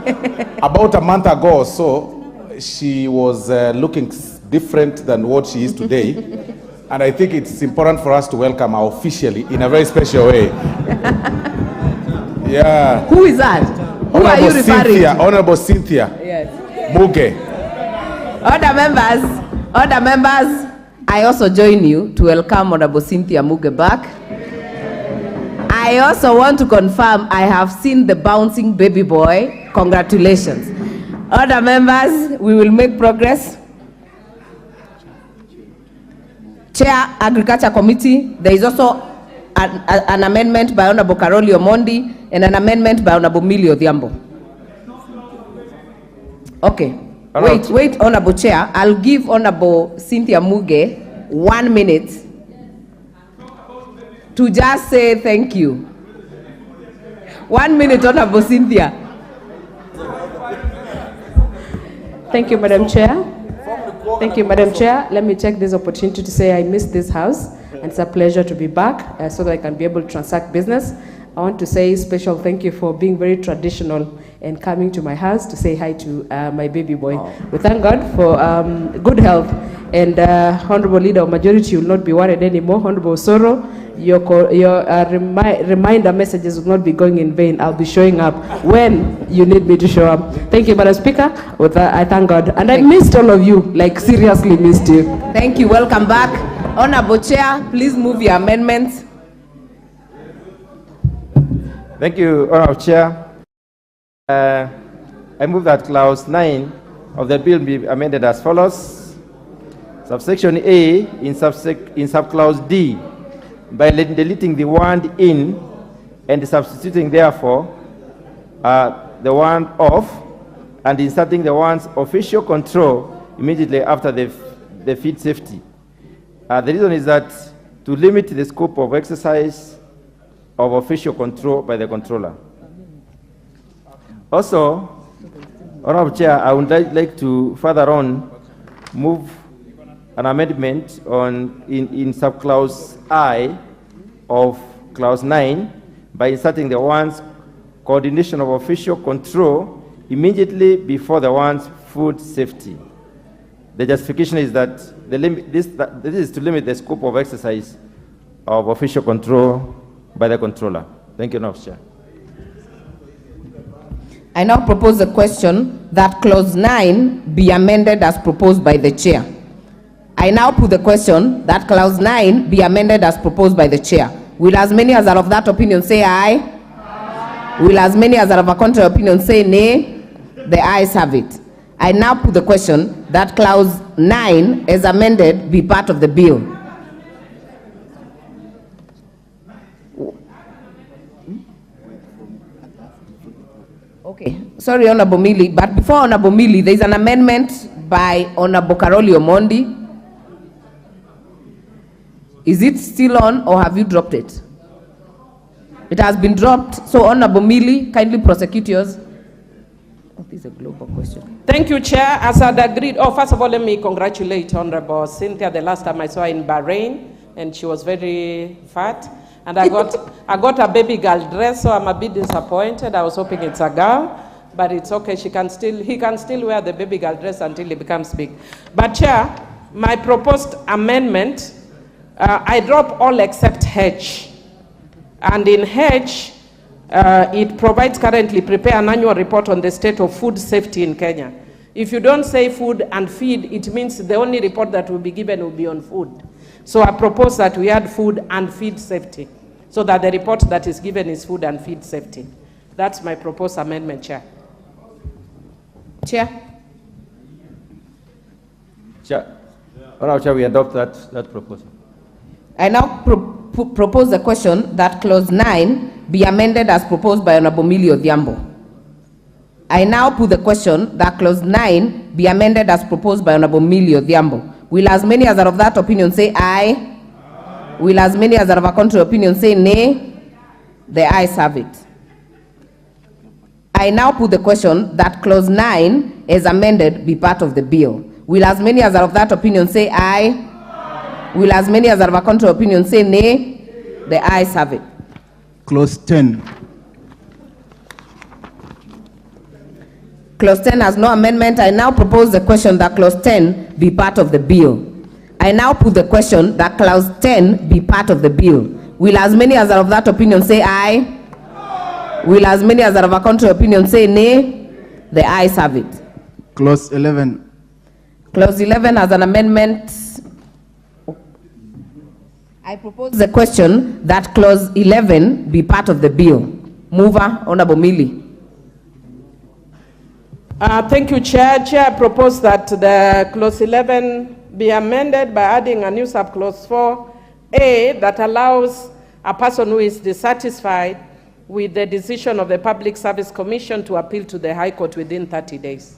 About a month ago or so, she was looking different than what she is today. And I think it's important for us to welcome her officially in a very special way. Yeah. Who is that? Who are you referring to? Honorable Cynthia. Yes. Muge. Other members, I also join you to welcome Honorable Cynthia Muge back. I also want to confirm I have seen the bouncing baby boy. Congratulations. Other members, we will make progress. Chair, Agriculture Committee, there is also an amendment by Honorable Karoli Omondi and an amendment by Honorable Millie Odhiambo. Okay. Wait, Honorable Chair. I'll give Honorable Cynthia Muge 1 minute to just say thank you. 1 minute, Honorable Cynthia. Thank you, Madam Chair. Thank you, Madam Chair. Let me take this opportunity to say I miss this house, and it's a pleasure to be back so that I can be able to transact business. I want to say special thank you for being very traditional and coming to my house to say hi to my baby boy. We thank God for good health, and Honorable Leader of Majority, you will not be worried anymore. Honorable Soro, your reminder messages will not be going in vain. I'll be showing up when you need me to show up. Thank you, Madam Speaker. With that, I thank God. And I missed all of you, like seriously missed you. Thank you. Welcome back. Honorable Chair, please move your amendments. Thank you, Honorable Chair. I move that clause 9 of the bill be amended as follows. Subsection A in subclause D, by deleting the word in and substituting therefore the word of and inserting the words official control immediately after the feed safety. The reason is that to limit the scope of exercise of official control by the controller. Also, Honorable Chair, I would like to further on move an amendment in subclause I of clause 9 by inserting the words coordination of official control immediately before the words food safety. The justification is that this is to limit the scope of exercise of official control by the controller. Thank you, Honorable Chair. I now propose the question that clause 9 be amended as proposed by the chair. I now put the question that clause 9 be amended as proposed by the chair. Will as many as are of that opinion say aye? Aye. Will as many as are of a contrary opinion say nay? The ayes have it. I now put the question that clause 9 as amended be part of the bill. Okay, sorry, Honorable Mili, but before Honorable Mili, there is an amendment by Honorable Karoli Omondi. Is it still on or have you dropped it? It has been dropped. So Honorable Mili, kindly prosecute yours. Oh, this is a global question. Thank you, Chair. As I'd agreed, first of all, let me congratulate Honorable Cynthia. The last time I saw her in Bahrain, and she was very fat. And I got a baby girl dress, so I'm a bit disappointed. I was hoping it's a girl, but it's okay. He can still wear the baby girl dress until he becomes big. But Chair, my proposed amendment, I drop all except H. And in H, it provides currently prepare an annual report on the state of food safety in Kenya. If you don't say food and feed, it means the only report that will be given will be on food. So I propose that we add food and feed safety, so that the report that is given is food and feed safety. That's my proposed amendment, Chair. Chair. Chair. Honorable Chair, we adopt that proposal. I now propose the question that clause 9 be amended as proposed by Honorable Mili Odhiambo. I now put the question that clause 9 be amended as proposed by Honorable Mili Odhiambo. Will as many as are of that opinion say aye? Aye. Will as many as are of a contrary opinion say nay? The ayes have it. I now put the question that clause 9 as amended be part of the bill. Will as many as are of that opinion say aye? Aye. Will as many as are of a contrary opinion say nay? The ayes have it. Clause 10. Clause 10 has no amendment. I now propose the question that clause 10 be part of the bill. I now put the question that clause 10 be part of the bill. Will as many as are of that opinion say aye? Aye. Will as many as are of a contrary opinion say nay? The ayes have it. Clause 11. Clause 11 has an amendment. I propose the question that clause 11 be part of the bill. Mover, Honorable Mili. Thank you, Chair. Chair, I propose that the clause 11 be amended by adding a new subclause 4A that allows a person who is dissatisfied with the decision of the Public Service Commission to appeal to the High Court within 30 days.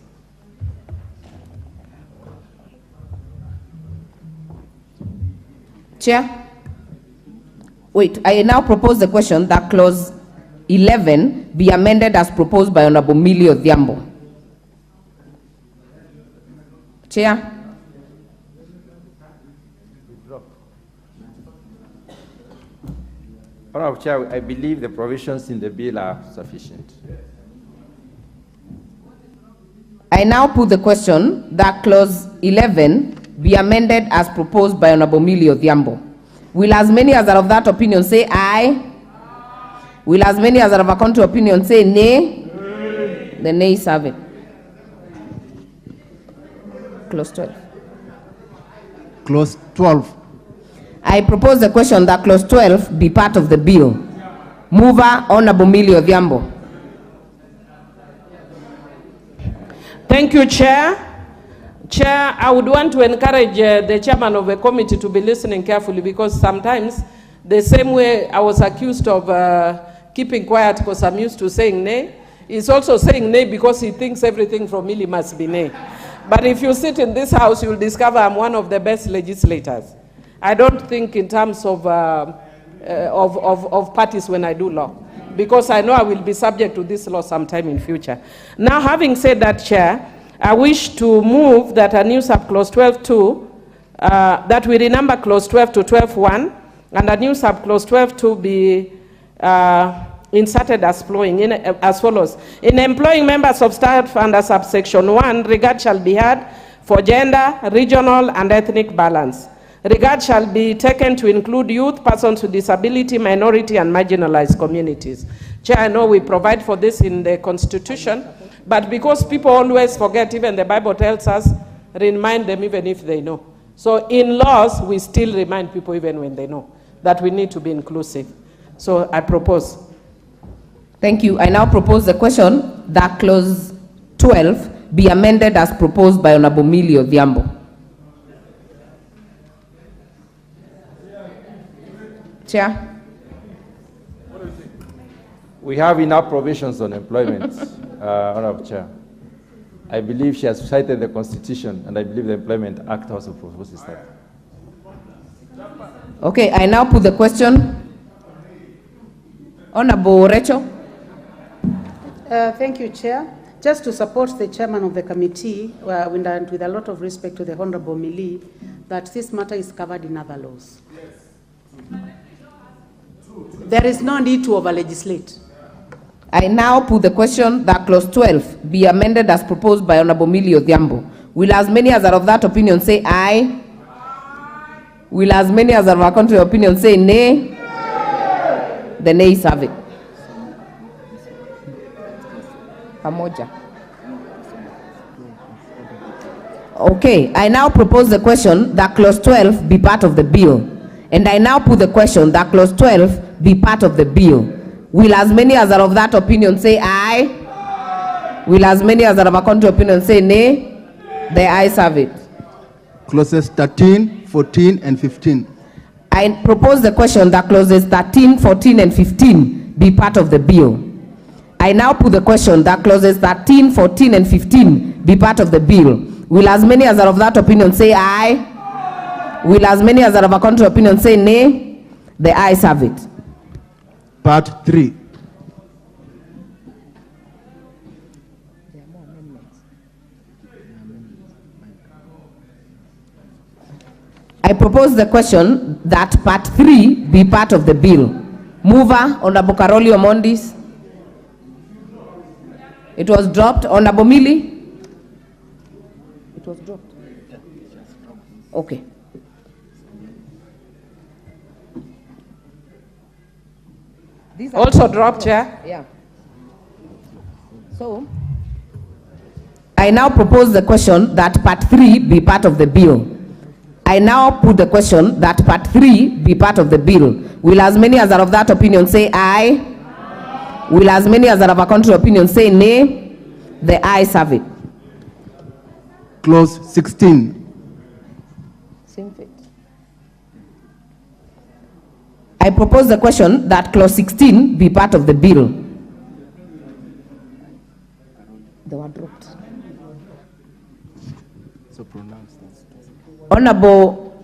Chair? Wait, I now propose the question that clause 11 be amended as proposed by Honorable Mili Odhiambo. Chair. Honorable Chair, I believe the provisions in the bill are sufficient. I now put the question that clause 11 be amended as proposed by Honorable Mili Odhiambo. Will as many as are of that opinion say aye? Aye. Will as many as are of a contrary opinion say nay? Nay. The nays have it. Clause 12. Clause 12. I propose the question that clause 12 be part of the bill. Mover, Honorable Mili Odhiambo. Thank you, Chair. Chair, I would want to encourage the chairman of the committee to be listening carefully, because sometimes the same way I was accused of keeping quiet because I'm used to saying nay, he's also saying nay because he thinks everything from Mili must be nay. But if you sit in this house, you'll discover I'm one of the best legislators. I don't think in terms of of parties when I do law, because I know I will be subject to this law sometime in future. Now, having said that, Chair, I wish to move that a new subclause 12.2, that we renumber clause 12 to 12.1, and a new subclause 12.2 be inserted as follows. In employing members of staff under subsection 1, regard shall be had for gender, regional, and ethnic balance. Regard shall be taken to include youth, persons with disability, minority, and marginalized communities. Chair, I know we provide for this in the Constitution, but because people always forget, even the Bible tells us, remind them even if they know. So in laws, we still remind people even when they know that we need to be inclusive. So I propose. Thank you. I now propose the question that clause 12 be amended as proposed by Honorable Millie Odhiambo. Chair. We have enough provisions on employment, Honorable Chair. I believe she has cited the Constitution, and I believe the Employment Act also proposes that. Okay, I now put the question. Honorable Rachel. Thank you, Chair. Just to support the chairman of the committee, and with a lot of respect to the Honorable Millie, that this matter is covered in other laws. There is no need to over-legislate. I now put the question that clause 12 be amended as proposed by Honorable Millie Odhiambo. Will as many as are of that opinion say aye? Will as many as are of our contrary opinion say nay? The nays have it. Pamoja. Okay, I now propose the question that clause 12 be part of the bill. And I now put the question that clause 12 be part of the bill. Will as many as are of that opinion say aye? Will as many as are of a contrary opinion say nay? The ayes have it. Clauses 13, 14, and 15. I propose the question that clauses 13, 14, and 15 be part of the bill. I now put the question that clauses 13, 14, and 15 be part of the bill. Will as many as are of that opinion say aye? Will as many as are of a contrary opinion say nay? The ayes have it. Part 3. I propose the question that part 3 be part of the bill. Mover, Honorable Karoli Omondis. It was dropped. Honorable Millie? It was dropped. Okay. Also dropped, Chair. Yeah. So, I now propose the question that part 3 be part of the bill. I now put the question that part 3 be part of the bill. Will as many as are of that opinion say aye? Will as many as are of a contrary opinion say nay? The ayes have it. Clause 16. Same fate. I propose the question that clause 16 be part of the bill. They were dropped. So pronounced. Honorable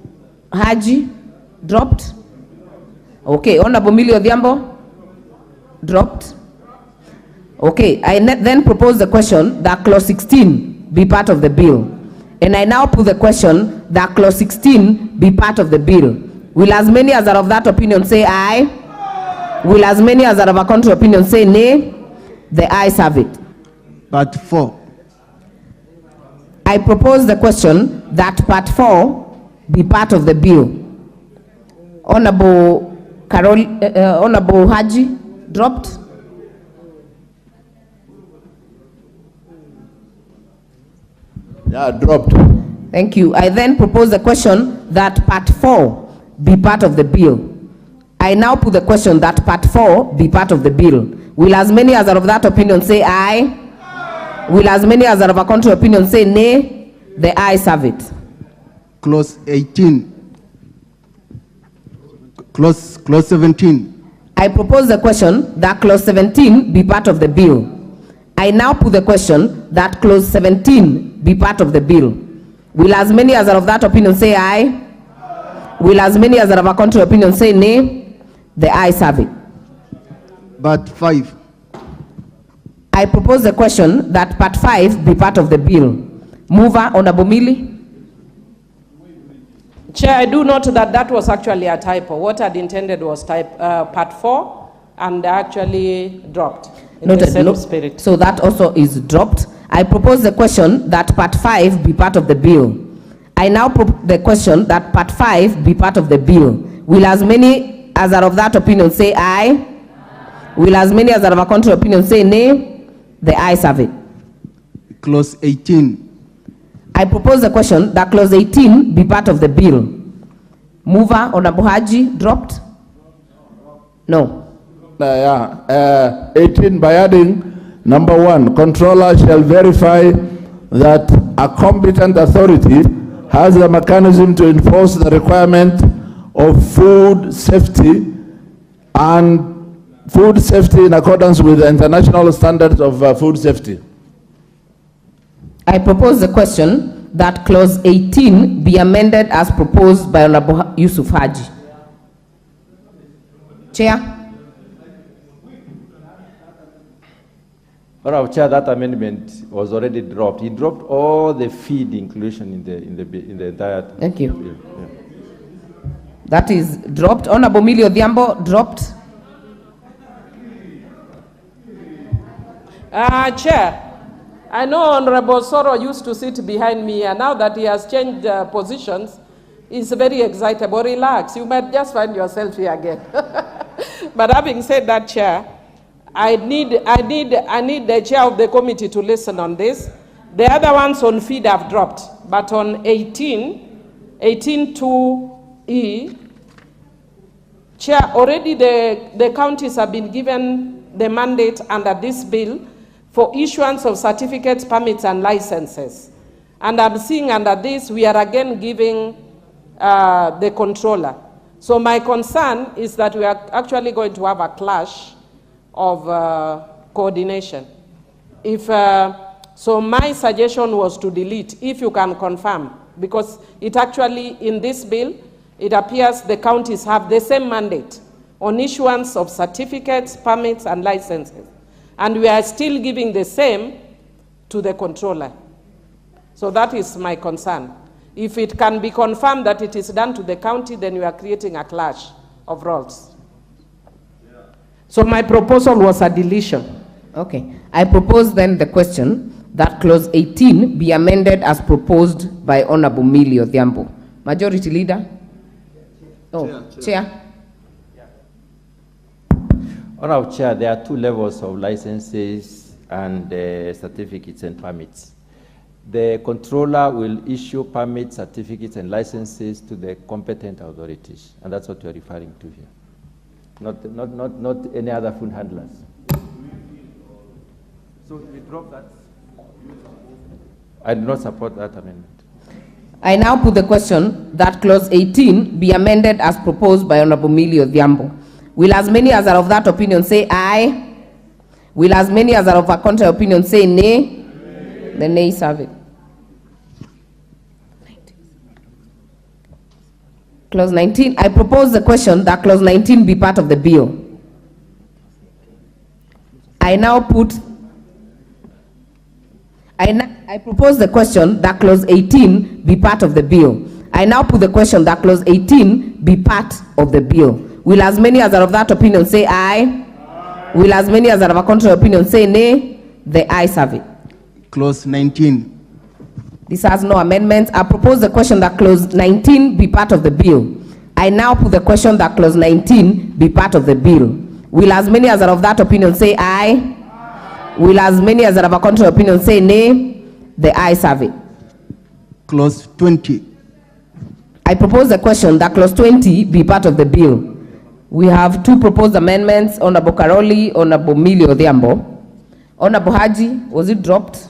Haji, dropped. Okay, Honorable Millie Odhiambo, dropped. Okay, I then propose the question that clause 16 be part of the bill. And I now put the question that clause 16 be part of the bill. Will as many as are of that opinion say aye? Will as many as are of a contrary opinion say nay? The ayes have it. Part 4. I propose the question that part 4 be part of the bill. Honorable Honorable Haji, dropped. Yeah, dropped. Thank you. I then propose the question that part 4 be part of the bill. I now put the question that part 4 be part of the bill. Will as many as are of that opinion say aye? Will as many as are of a contrary opinion say nay? The ayes have it. Clause 18. Clause 17. I propose the question that clause 17 be part of the bill. I now put the question that clause 17 be part of the bill. Will as many as are of that opinion say aye? Will as many as are of a contrary opinion say nay? The ayes have it. But 5. I propose the question that part 5 be part of the bill. Mover, Honorable Millie. Chair, I do note that that was actually a typo. What I'd intended was part 4, and actually dropped in the same spirit. So that also is dropped. I propose the question that part 5 be part of the bill. I now propose the question that part 5 be part of the bill. Will as many as are of that opinion say aye? Will as many as are of a contrary opinion say nay? The ayes have it. Clause 18. I propose the question that clause 18 be part of the bill. Mover, Honorable Haji, dropped? No. 18 by adding number 1, controller shall verify that a competent authority has a mechanism to enforce the requirement of food safety in accordance with the international standards of food safety. I propose the question that clause 18 be amended as proposed by Honorable Yusuf Haji. Chair. Honorable Chair, that amendment was already dropped. He dropped all the feed inclusion in the entire. Thank you. Yeah. That is dropped. Honorable Millie Odhiambo, dropped. Chair, I know Honorable Soro used to sit behind me, and now that he has changed positions, he's very excitable. Relax, you might just find yourself here again. But having said that, Chair, I need the chair of the committee to listen on this. The other ones on feed have dropped, but on 18.2E, Chair, already the counties have been given the mandate under this bill for issuance of certificates, permits, and licenses. And I'm seeing under this, we are again giving the controller. So my concern is that we are actually going to have a clash of coordination. So my suggestion was to delete, if you can confirm, because it actually, in this bill, it appears the counties have the same mandate on issuance of certificates, permits, and licenses. And we are still giving the same to the controller. So that is my concern. If it can be confirmed that it is done to the county, then we are creating a clash of roles. So my proposal was a deletion. Okay. I propose then the question that clause 18 be amended as proposed by Honorable Millie Odhiambo. Majority Leader? Oh, Chair. Honorable Chair, there are 2 levels of licenses and certificates and permits. The controller will issue permits, certificates, and licenses to the competent authorities, and that's what you're referring to here. Not any other food handlers. So we drop that. I do not support that amendment. I now put the question that clause 18 be amended as proposed by Honorable Millie Odhiambo. Will as many as are of that opinion say aye? Will as many as are of a contrary opinion say nay? The nays have it. Clause 19. I propose the question that clause 19 be part of the bill. I now put. I propose the question that clause 18 be part of the bill. I now put the question that clause 18 be part of the bill. Will as many as are of that opinion say aye? Aye. Will as many as are of a contrary opinion say nay? The ayes have it. Clause 19. This has no amendments. I propose the question that clause 19 be part of the bill. I now put the question that clause 19 be part of the bill. Will as many as are of that opinion say aye? Aye. Will as many as are of a contrary opinion say nay? The ayes have it. Clause 20. I propose the question that clause 20 be part of the bill. We have 2 proposed amendments, Honorable Karoli, Honorable Millie Odhiambo. Honorable Haji, was it dropped?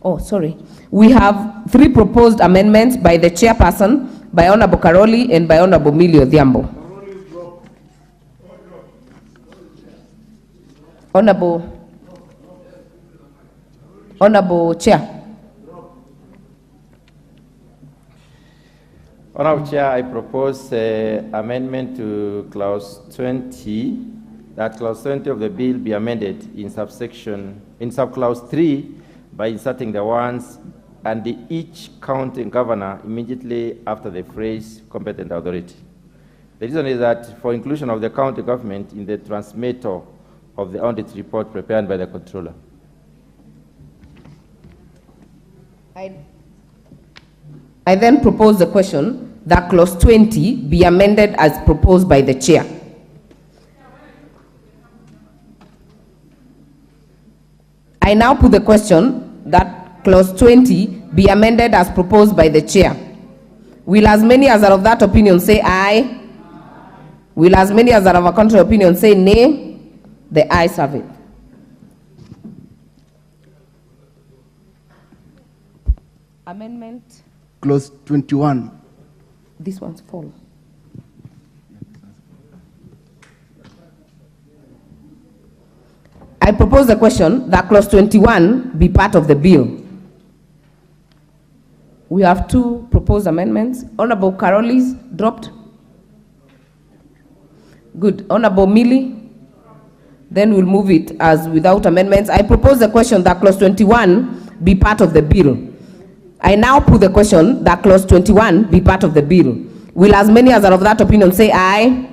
Oh, sorry. We have 3 proposed amendments by the chairperson, by Honorable Karoli, and by Honorable Millie Odhiambo. Honorable Chair. Honorable Chair, I propose amendment to clause 20, that clause 20 of the bill be amended in subclause 3 by inserting the ones and each county governor immediately after the phrase competent authority. The reason is that for inclusion of the county government in the transmittal of the audit report prepared by the controller. I then propose the question that clause 20 be amended as proposed by the chair. I now put the question that clause 20 be amended as proposed by the chair. Will as many as are of that opinion say aye? Will as many as are of a contrary opinion say nay? The ayes have it. Amendment. Clause 21. This one's full. I propose the question that clause 21 be part of the bill. We have two proposed amendments. Honorable Carolis dropped. Good. Honorable Millie. Then we'll move it as without amendments. I propose the question that clause 21 be part of the bill. I now put the question that clause 21 be part of the bill. Will as many as are of that opinion say aye?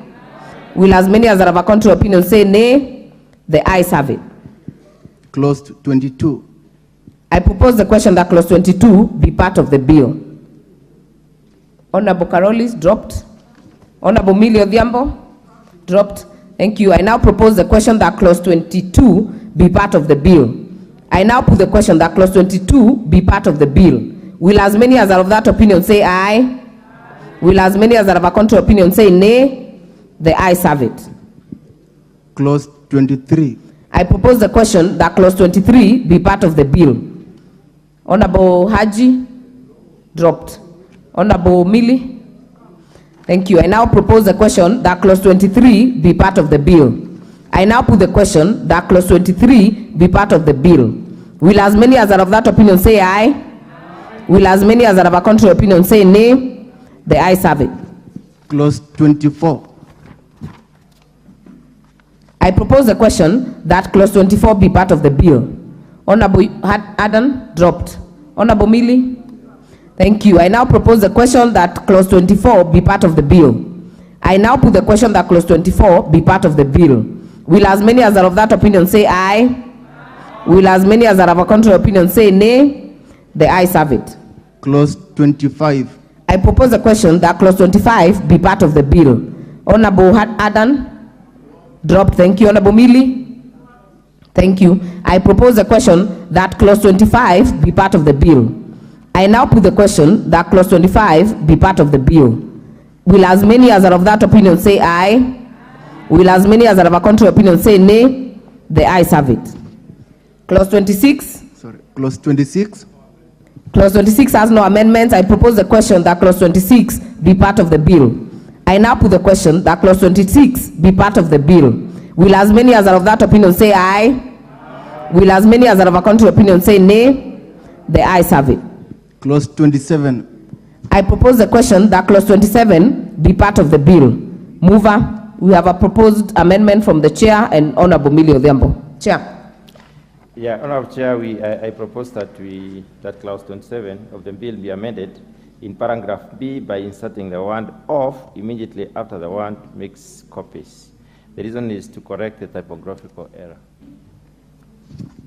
Will as many as are of a contrary opinion say nay? The ayes have it. Clause 22. I propose the question that clause 22 be part of the bill. Honorable Carolis dropped. Honorable Millie Odhiambo dropped. Thank you. I now propose the question that clause 22 be part of the bill. I now put the question that clause 22 be part of the bill. Will as many as are of that opinion say aye? Will as many as are of a contrary opinion say nay? The ayes have it. Clause 23. I propose the question that clause 23 be part of the bill. Honorable Haji dropped. Honorable Millie. Thank you. I now propose the question that clause 23 be part of the bill. I now put the question that clause 23 be part of the bill. Will as many as are of that opinion say aye? Will as many as are of a contrary opinion say nay? The ayes have it. Clause 24. I propose the question that clause 24 be part of the bill. Honorable Adam dropped. Honorable Millie. Thank you. I now propose the question that clause 24 be part of the bill. I now put the question that clause 24 be part of the bill. Will as many as are of that opinion say aye? Will as many as are of a contrary opinion say nay? The ayes have it. Clause 25. I propose the question that clause 25 be part of the bill. Honorable Adan dropped. Thank you. Honorable Millie. Thank you. I propose the question that clause 25 be part of the bill. I now put the question that clause 25 be part of the bill. Will as many as are of that opinion say aye? Will as many as are of a contrary opinion say nay? The ayes have it. Clause 26. Sorry. Clause 26. Clause 26 has no amendments. I propose the question that clause 26 be part of the bill. I now put the question that clause 26 be part of the bill. Will as many as are of that opinion say aye? Will as many as are of a contrary opinion say nay? The ayes have it. Clause 27. I propose the question that clause 27 be part of the bill. Mover. We have a proposed amendment from the chair and Honorable Millie Odhiambo. Chair. Yeah, Honorable Chair, I propose that that clause 27 of the bill be amended in paragraph B by inserting the word of immediately after the word makes copies. The reason is to correct the typographical error.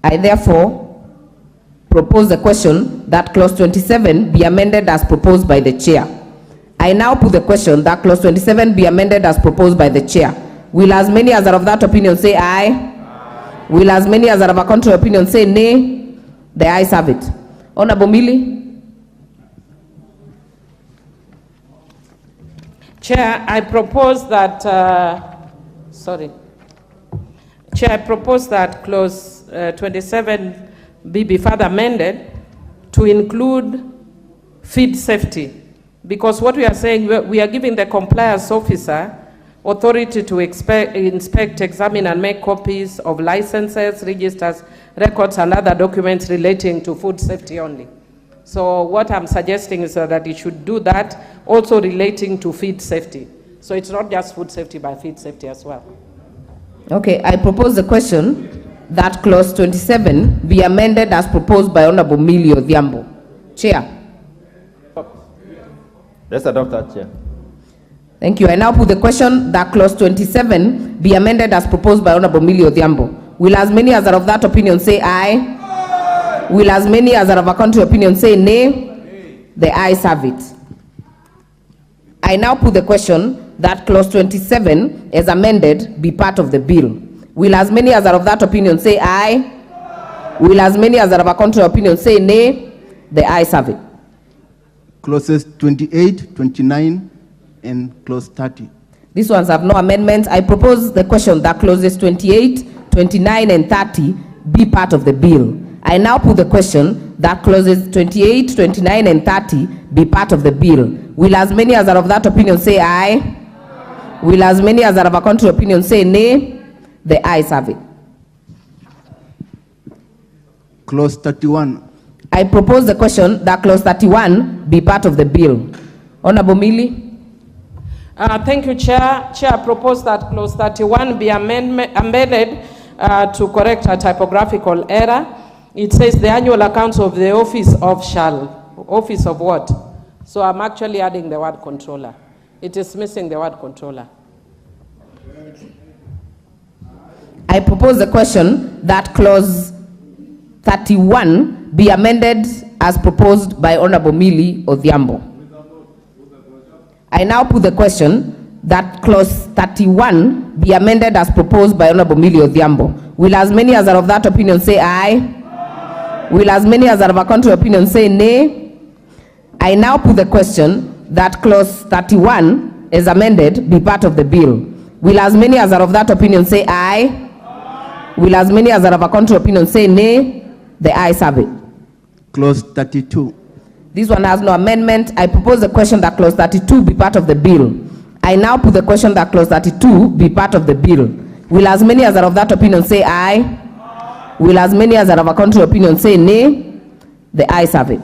I therefore propose the question that clause 27 be amended as proposed by the chair. I now put the question that clause 27 be amended as proposed by the chair. Will as many as are of that opinion say aye? Will as many as are of a contrary opinion say nay? The ayes have it. Honorable Millie. Chair, I propose that, Chair, I propose that clause 27 be further amended to include feed safety. Because what we are saying, we are giving the compliance officer authority to inspect, examine, and make copies of licenses, registers, records, and other documents relating to food safety only. So what I'm suggesting is that it should do that, also relating to feed safety. So it's not just food safety, but feed safety as well. Okay, I propose the question that clause 27 be amended as proposed by Honorable Millie Odhiambo. Chair. Let's adopt that, Chair. Thank you. I now put the question that clause 27 be amended as proposed by Honorable Millie Odhiambo. Will as many as are of that opinion say aye? Aye. Will as many as are of a contrary opinion say nay? Nay. The ayes have it. I now put the question that clause 27 as amended be part of the bill. Will as many as are of that opinion say aye? Aye. Will as many as are of a contrary opinion say nay? The ayes have it. Clauses 28, 29, and clause 30. These ones have no amendments. I propose the question that clauses 28, 29, and 30 be part of the bill. I now put the question that clauses 28, 29, and 30 be part of the bill. Will as many as are of that opinion say aye? Aye. Will as many as are of a contrary opinion say nay? The ayes have it. Clause 31. I propose the question that clause 31 be part of the bill. Honorable Millie. Thank you, Chair. Chair, I propose that clause 31 be amended to correct a typographical error. It says the annual accounts of the office of shall. Office of what? So I'm actually adding the word controller. It is missing the word controller. I propose the question that clause 31 be amended as proposed by Honorable Millie Odhiambo. I now put the question that clause 31 be amended as proposed by Honorable Millie Odhiambo. Will as many as are of that opinion say aye? Aye. Will as many as are of a contrary opinion say nay? I now put the question that clause 31 as amended be part of the bill. Will as many as are of that opinion say aye? Aye. Will as many as are of a contrary opinion say nay? The ayes have it. Clause 32. This one has no amendment. I propose the question that clause 32 be part of the bill. I now put the question that clause 32 be part of the bill. Will as many as are of that opinion say aye? Aye. Will as many as are of a contrary opinion say nay? The ayes have it.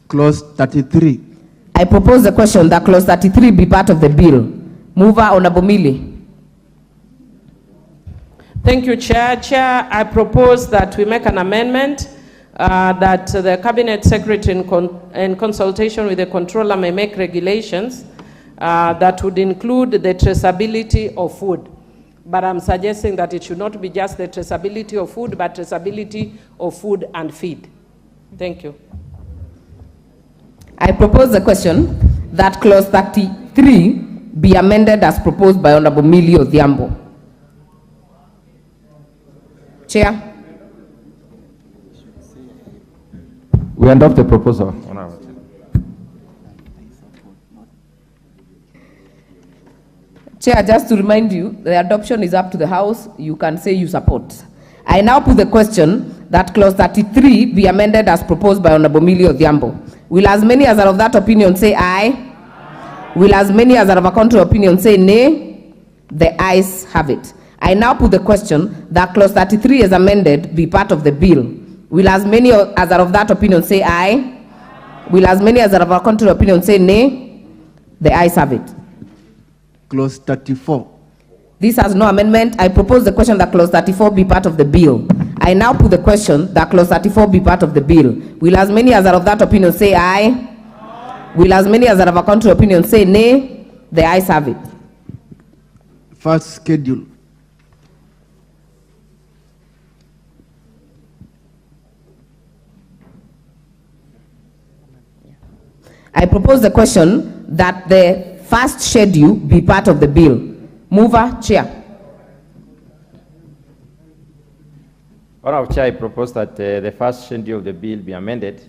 Clause 33. I propose the question that clause 33 be part of the bill. Mover, Honorable Millie. Thank you, Chair. Chair, I propose that we make an amendment that the Cabinet Secretary in consultation with the Controller may make regulations that would include the traceability of food. But I'm suggesting that it should not be just the traceability of food, but traceability of food and feed. Thank you. I propose the question that clause 33 be amended as proposed by Honorable Millie Odhiambo. Chair. We adopt the proposal. Chair, just to remind you, the adoption is up to the House. You can say you support. I now put the question that clause 33 be amended as proposed by Honorable Millie Odhiambo. Will as many as are of that opinion say aye? Aye. Will as many as are of a contrary opinion say nay? The ayes have it. I now put the question that clause 33 as amended be part of the bill. Will as many as are of that opinion say aye? Aye. Will as many as are of a contrary opinion say nay? The ayes have it. Clause 34. This has no amendment. I propose the question that clause 34 be part of the bill. I now put the question that clause 34 be part of the bill. Will as many as are of that opinion say aye? Aye. Will as many as are of a contrary opinion say nay? The ayes have it. First schedule. I propose the question that the first schedule be part of the bill. Mover, Chair. Honourable Chair, I propose that the first schedule of the bill be amended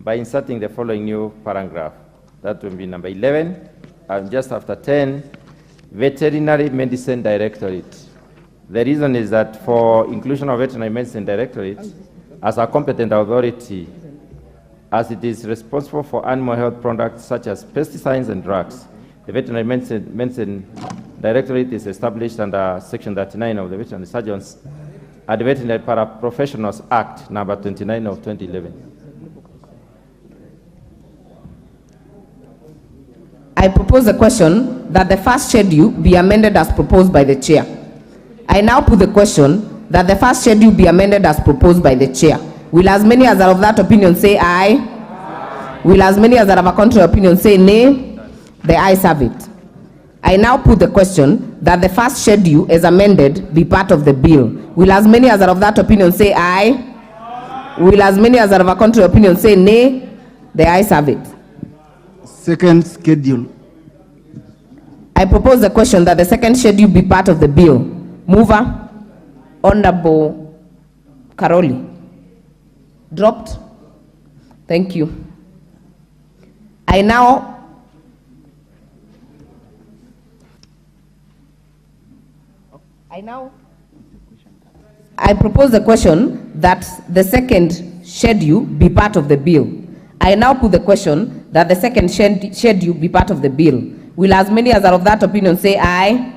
by inserting the following new paragraph. That will be number 11, and just after 10, Veterinary Medicine Directorate. The reason is that for inclusion of Veterinary Medicine Directorate as a competent authority, as it is responsible for animal health products such as pesticides and drugs, the Veterinary Medicine Directorate is established under Section 39 of the Veterinary Surgeons and the Veterinary Paraprofessionals Act, number 29 of 2011. I propose the question that the first schedule be amended as proposed by the chair. I now put the question that the first schedule be amended as proposed by the chair. Will as many as are of that opinion say aye? Aye. Will as many as are of a contrary opinion say nay? The ayes have it. I now put the question that the first schedule as amended be part of the bill. Will as many as are of that opinion say aye? Aye. Will as many as are of a contrary opinion say nay? The ayes have it. Second schedule. I propose the question that the second schedule be part of the bill. Mover, Honorable Karoli. Dropped. Thank you. I propose the question that the second schedule be part of the bill. I now put the question that the second schedule be part of the bill. Will as many as are of that opinion say aye?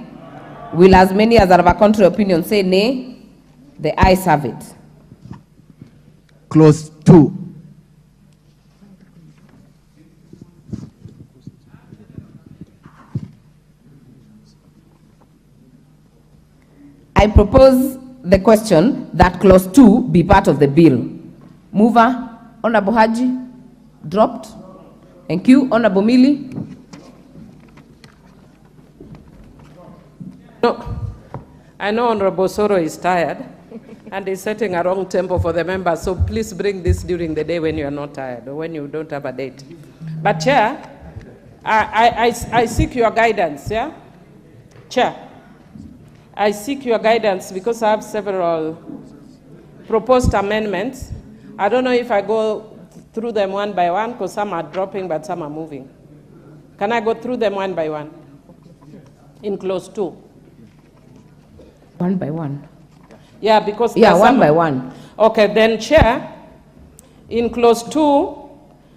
Will as many as are of a contrary opinion say nay? The ayes have it. Clause 2. I propose the question that clause 2 be part of the bill. Mover, Honorable Haji. Dropped. Thank you. Honorable Mili. No, I know Honorable Soro is tired and is setting a wrong tempo for the members, so please bring this during the day when you are not tired or when you don't have a date. But Chair, I seek your guidance, yeah? Chair, I seek your guidance because I have several proposed amendments. I don't know if I go through them one by one because some are dropping but some are moving. Can I go through them one by one? In clause 2. One by one. Yeah, because one by one. Okay, then Chair, in clause 2,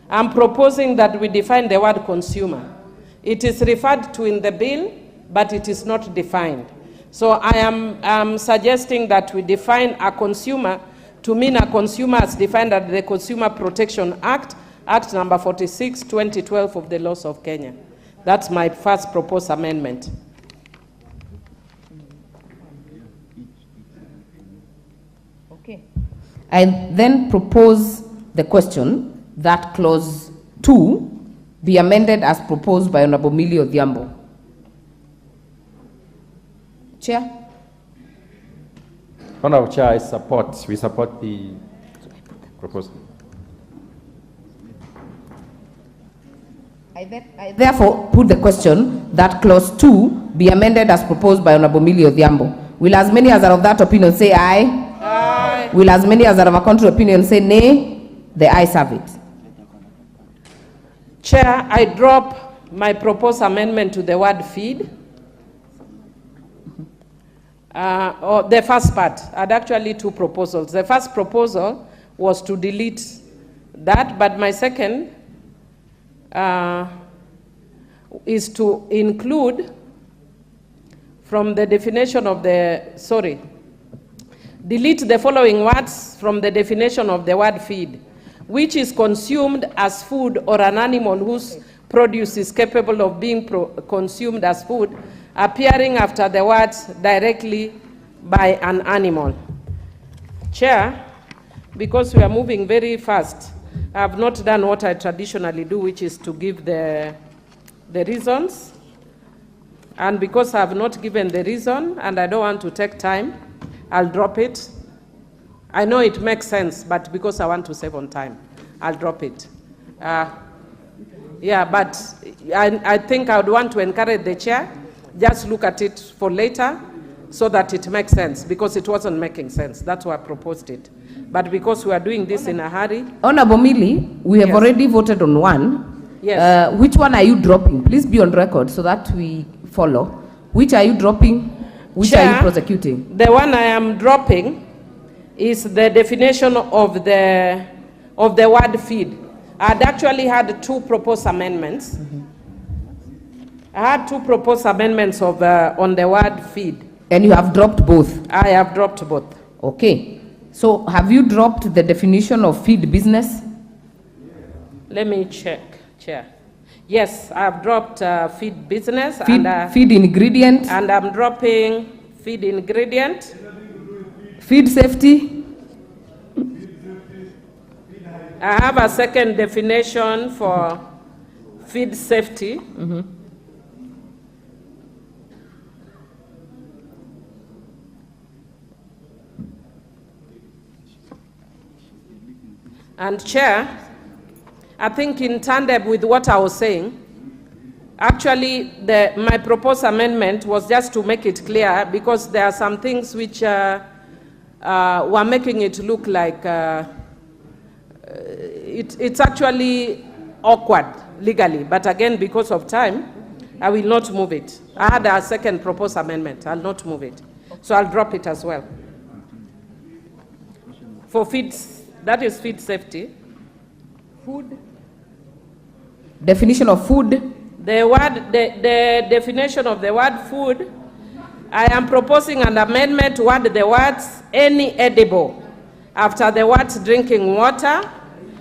I'm proposing that we define the word consumer. It is referred to in the bill, but it is not defined. So I am suggesting that we define a consumer to mean a consumer as defined under the Consumer Protection Act, Act number 46, 2012 of the laws of Kenya. That's my first proposed amendment. Okay. I then propose the question that clause 2 be amended as proposed by Honorable Millie Odhiambo. Chair? Honorable Chair, we support the proposal. I therefore put the question that clause 2 be amended as proposed by Honorable Millie Odhiambo. Will as many as are of that opinion say aye? Aye. Will as many as are of a contrary opinion say nay? The ayes have it. Chair, I drop my proposed amendment to the word feed. The first part, I had actually two proposals. The first proposal was to delete that, but my second is to include from the definition of the, delete the following words from the definition of the word feed, which is consumed as food or an animal whose produce is capable of being consumed as food, appearing after the words directly by an animal. Chair, because we are moving very fast, I have not done what I traditionally do, which is to give the reasons. And because I have not given the reason and I don't want to take time, I'll drop it. I know it makes sense, but because I want to save on time, I'll drop it. Yeah, but I think I would want to encourage the chair, just look at it for later so that it makes sense, because it wasn't making sense. That's why I proposed it. But because we are doing this in a hurry. Honorable Millie, we have already voted on one. Yes. Which one are you dropping? Please be on record so that we follow. Which are you dropping? Which Chair, are you prosecuting? The one I am dropping is the definition of the word feed. I had actually had two proposed amendments. I had two proposed amendments on the word feed. And you have dropped both? I have dropped both. Okay. So have you dropped the definition of feed business? Let me check, Chair. Yes, I've dropped feed business. Feed ingredient. And I'm dropping feed ingredient. Feed safety. I have a second definition for feed safety. And Chair, I think in tandem with what I was saying, actually my proposed amendment was just to make it clear, because there are some things which were making it look like it's actually awkward legally. But again, because of time, I will not move it. I had a second proposed amendment. I'll not move it. So I'll drop it as well. For feeds, that is feed safety. Food. Definition of food. The definition of the word food, I am proposing an amendment to add the words any edible after the words drinking water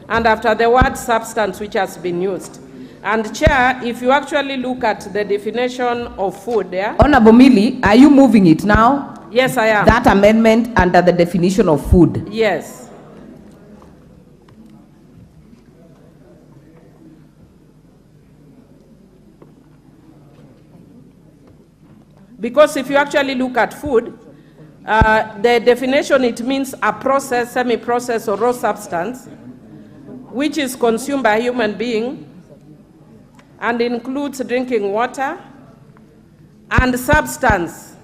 and after the word substance which has been used. And Chair, if you actually look at the definition of food there. Honorable Millie, are you moving it now? Yes, I am. That amendment under the definition of food. Yes. Because if you actually look at food, the definition, it means a processed, semi-processed, or raw substance which is consumed by a human being and includes drinking water and substance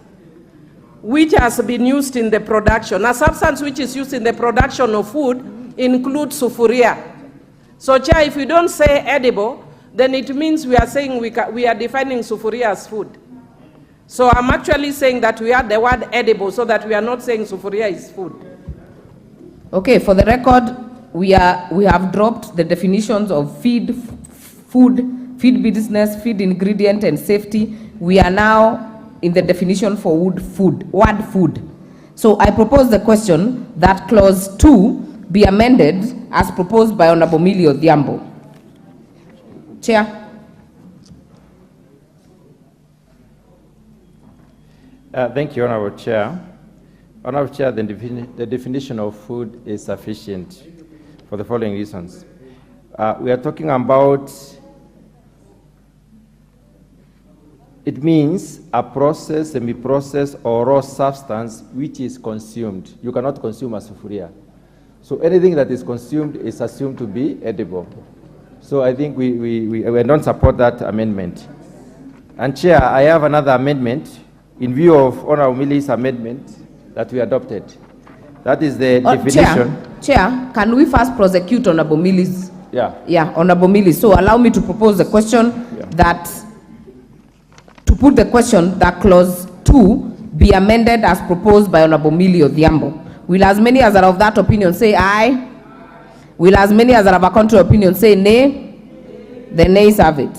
which has been used in the production. A substance which is used in the production of food includes sufuria. So, Chair, if you don't say edible, then it means we are saying we are defining sufuria as food. So I'm actually saying that we add the word edible so that we are not saying sufuria is food. Okay, for the record, we have dropped the definitions of feed, food, feed business, feed ingredient, and safety. We are now in the definition for word food. So I propose the question that clause 2 be amended as proposed by Honorable Millie Odhiambo. Chair. Thank you, Honorable Chair. Honorable Chair, the definition of food is sufficient for the following reasons. We are talking about, it means a processed, semi-processed, or raw substance which is consumed. You cannot consume a sufuria. So anything that is consumed is assumed to be edible. So I think we don't support that amendment. And Chair, I have another amendment in view of Honorable Millie's amendment that we adopted. That is the definition. Chair, can we first prosecute Honorable Millie's? Yeah, Honorable Millie. So allow me to propose the question to put the question that clause 2 be amended as proposed by Honorable Millie Odhiambo. Will as many as are of that opinion say aye? Will as many as are of a contrary opinion say nay? The nays have it.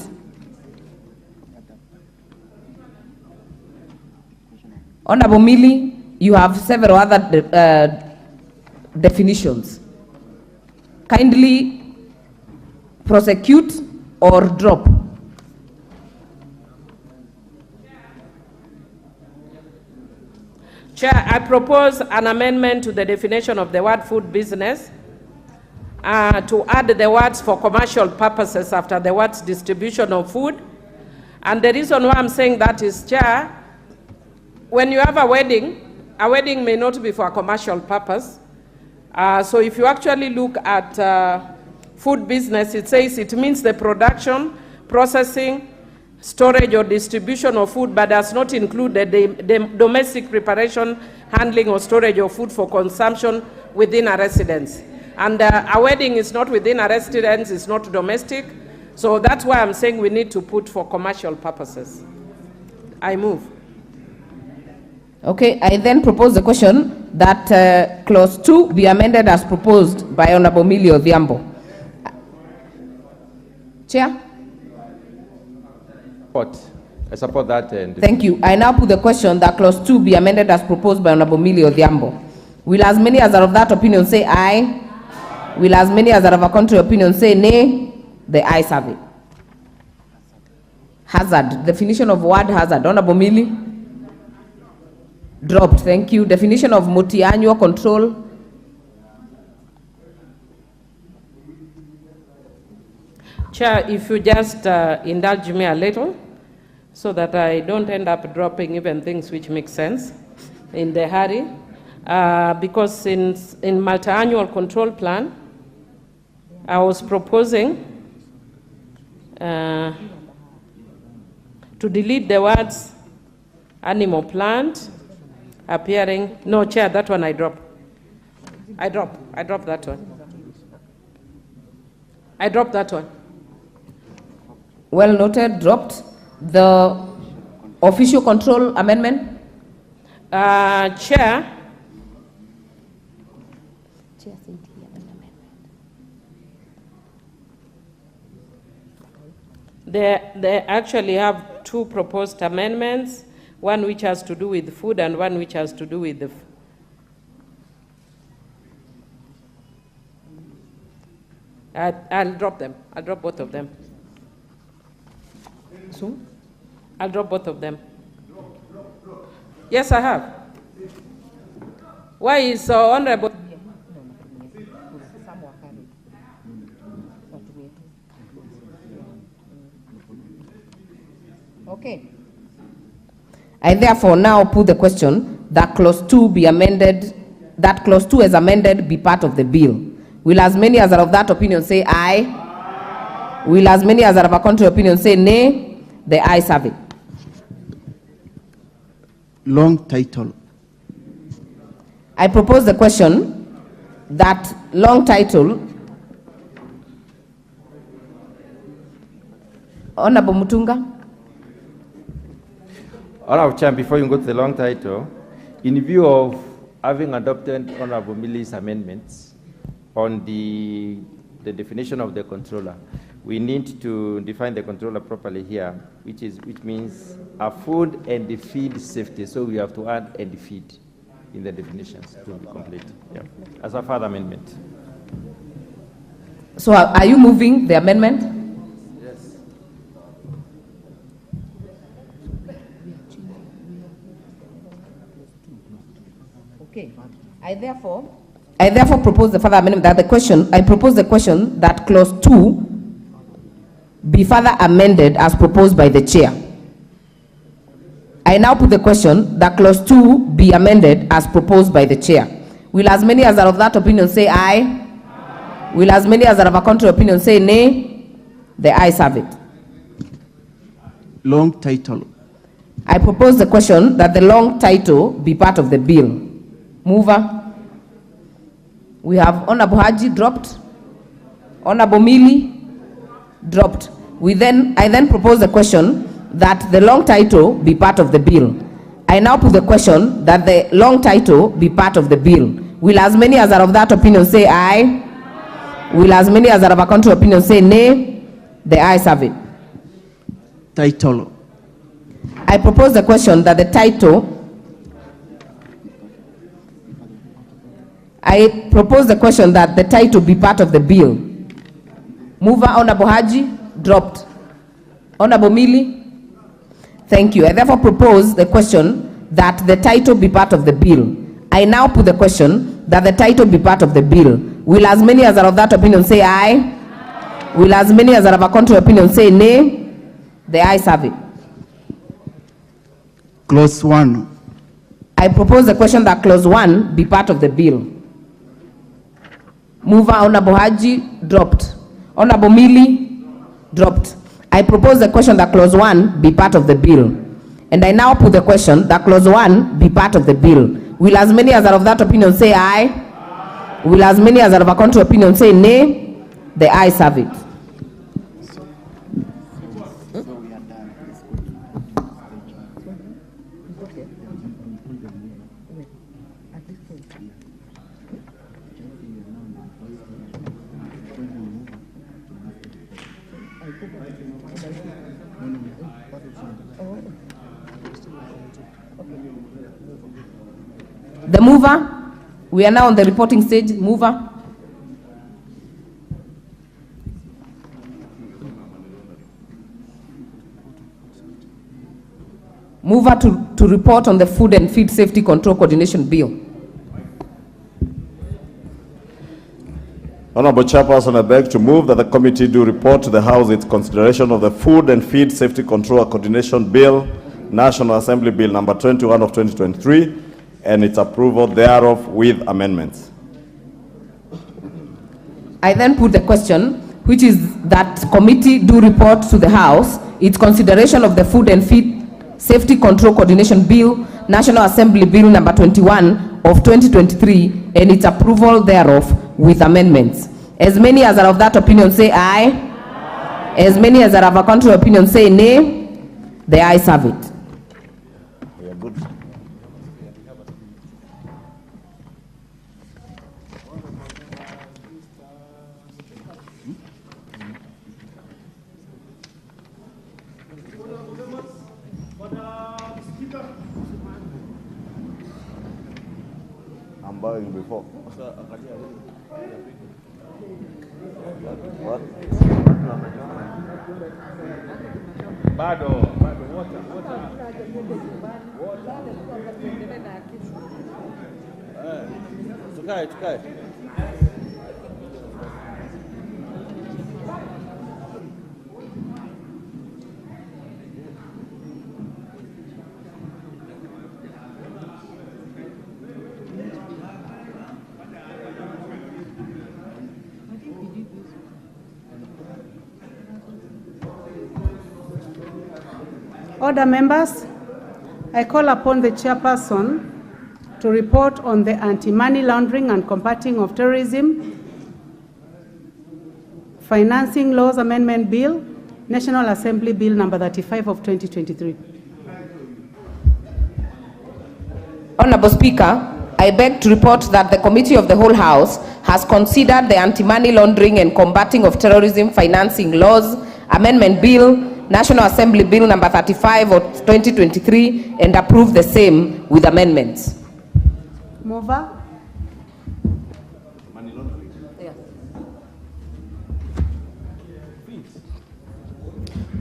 Honorable Millie, you have several other definitions. Kindly prosecute or drop. Chair, I propose an amendment to the definition of the word food business to add the words for commercial purposes after the words distribution of food. And the reason why I'm saying that is, Chair, when you have a wedding may not be for a commercial purpose. So if you actually look at food business, it says it means the production, processing, storage or distribution of food, but does not include the domestic preparation, handling or storage of food for consumption within a residence. And a wedding is not within a residence, it's not domestic. So that's why I'm saying we need to put for commercial purposes. I move. Okay, I then propose the question that clause 2 be amended as proposed by Honorable Millie Odhiambo. Chair? I support that. Thank you. I now put the question that clause 2 be amended as proposed by Honorable Millie Odhiambo. Will as many as are of that opinion say aye? Will as many as are of a contrary opinion say nay? The ayes have it. Hazard. Definition of word hazard. Honorable Millie? Dropped. Thank you. Definition of multi-annual control. Chair, if you just indulge me a little so that I don't end up dropping even things which make sense in the hurry. Because in multi-annual control plan, I was proposing to delete the words animal plant appearing. No, Chair, that one I drop. I drop that one. I dropped that one. Well noted, dropped. The official control amendment? Chair. They actually have two proposed amendments, one which has to do with food and one which has to do with the I'll drop them. I'll drop both of them. So? I'll drop both of them. Yes, I have. Why is Honorable? Okay. I therefore now put the question that clause 2 be amended, that clause 2 as amended be part of the bill. Will as many as are of that opinion say aye? Will as many as are of a contrary opinion say nay? The ayes have it. Long title. I propose the question that long title. Honorable Mutunga. Honorable Chair, before you go to the long title, in view of having adopted Honorable Millie's amendments on the definition of the controller, we need to define the controller properly here, which means a food and the feed safety. So we have to add and feed in the definitions to be complete. Yeah. As a further amendment. So are you moving the amendment? Yes. Okay. I therefore propose the further amendment that I propose the question that clause 2 be further amended as proposed by the chair. I now put the question that clause 2 be amended as proposed by the chair. Will as many as are of that opinion say aye? Aye. Will as many as are of a contrary opinion say nay? The ayes have it. Long title. I propose the question that the long title be part of the bill. Mover. We have Honorable Haji dropped. Honorable Millie dropped. I then propose the question that the long title be part of the bill. I now put the question that the long title be part of the bill. Will as many as are of that opinion say aye? Aye. Will as many as are of a contrary opinion say nay? The ayes have it. Title. I propose the question that the title. I propose the question that the title be part of the bill. Mover Honorable Haji dropped. Honorable Millie. Thank you. I therefore propose the question that the title be part of the bill. I now put the question that the title be part of the bill. Will as many as are of that opinion say aye? Aye. Will as many as are of a contrary opinion say nay? The ayes have it. Clause 1. I propose the question that clause 1 be part of the bill. Mover Honorable Haji dropped. Honorable Millie dropped. I propose the question that clause 1 be part of the bill. And I now put the question that clause 1 be part of the bill. Will as many as are of that opinion say aye? Aye. Will as many as are of a contrary opinion say nay? The ayes have it. The mover, we are now on the reporting stage. Mover. Mover to report on the Food and Feed Safety Control Coordination Bill. Honorable Chairperson, I beg to move that the committee do report to the House its consideration of the Food and Feed Safety Control Coordination Bill, National Assembly Bill number 21 of 2023, and its approval thereof with amendments. I then put the question, which is that committee do report to the House its consideration of the Food and Feed Safety Control Coordination Bill, National Assembly Bill number 21 of 2023, and its approval thereof with amendments. As many as are of that opinion say aye. Aye. As many as are of a contrary opinion say nay. The ayes have it. We are good. I'm bowing before. What? Bado. Tukae. Order, members. I call upon the chairperson to report on the Anti-Money Laundering and Combating of Terrorism Financing Laws Amendment Bill, National Assembly Bill number 35 of 2023. Honorable Speaker, I beg to report that the Committee of the Whole House has considered the Anti-Money Laundering and Combating of Terrorism Financing Laws Amendment Bill, National Assembly Bill number 35 of 2023, and approved the same with amendments. Mover.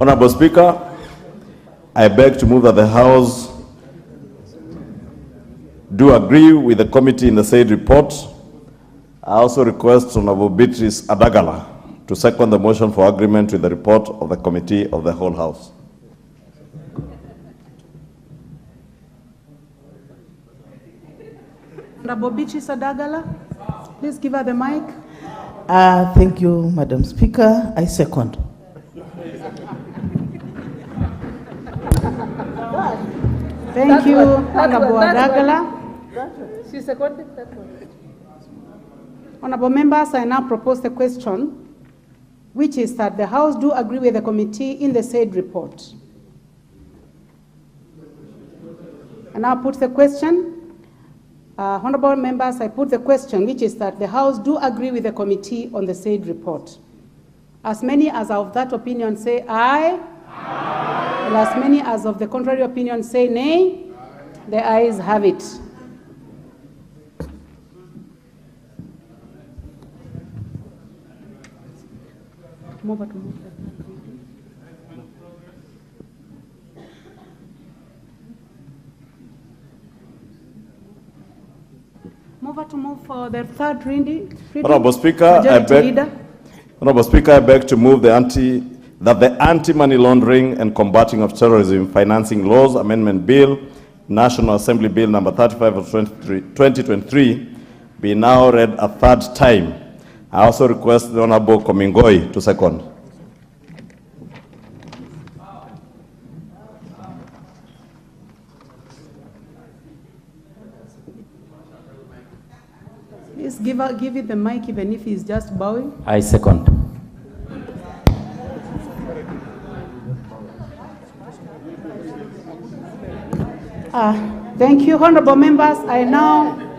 Honorable Speaker, I beg to move that the House do agree with the committee in the said report. I also request Honorable Beatrice Adagala to second the motion for agreement with the report of the Committee of the Whole House. Honorable Beatrice Adagala, please give her the mic. Thank you, Madam Speaker. I second. Thank you, Honorable Adagala. She seconded that one. Honorable members, I now propose the question, which is that the House do agree with the committee in the said report. And I'll put the question. Honorable members, I put the question, which is that the House do agree with the committee on the said report. As many as are of that opinion say aye. Aye. And as many as of the contrary opinion say nay. Aye. The ayes have it. Mover to move. Mover to move for the third reading. Honorable Speaker, I beg to move that the Anti-Money Laundering and Combating of Terrorism Financing Laws Amendment Bill, National Assembly Bill number 35 of 2023, be now read a third time. I also request the Honorable Komingoi to second. Please give it the mic even if he's just bowing. I second. Thank you, honorable members. I now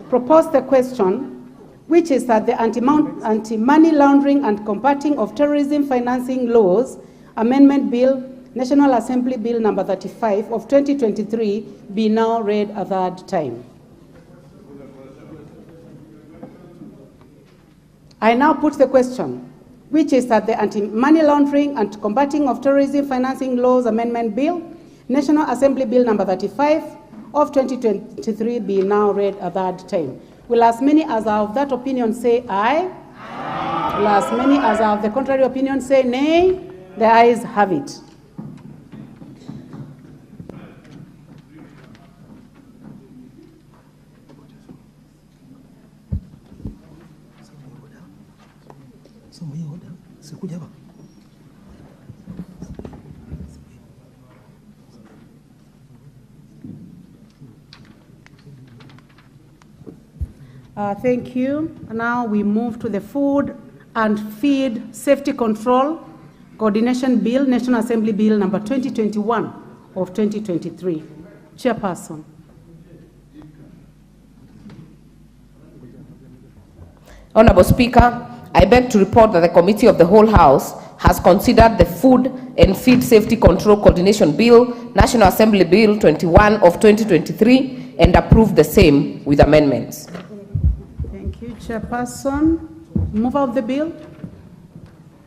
propose the question, which is that the Anti-Money Laundering and Combating of Terrorism Financing Laws Amendment Bill, National Assembly Bill number 35 of 2023, be now read a third time. I now put the question, which is that the Anti-Money Laundering and Combating of Terrorism Financing Laws Amendment Bill, National Assembly Bill number 35 of 2023 be now read a third time. Will as many as are of that opinion say aye? Aye. Will as many as are of the contrary opinion say nay? The ayes have it. Thank you. Now we move to the Food and Feed Safety Control Coordination Bill, National Assembly Bill number 2021 of 2023. Chairperson. Honorable Speaker, I beg to report that the Committee of the Whole House has considered the Food and Feed Safety Control Coordination Bill, National Assembly Bill 21 of 2023, and approved the same with amendments. Thank you, Chairperson. Mover of the bill.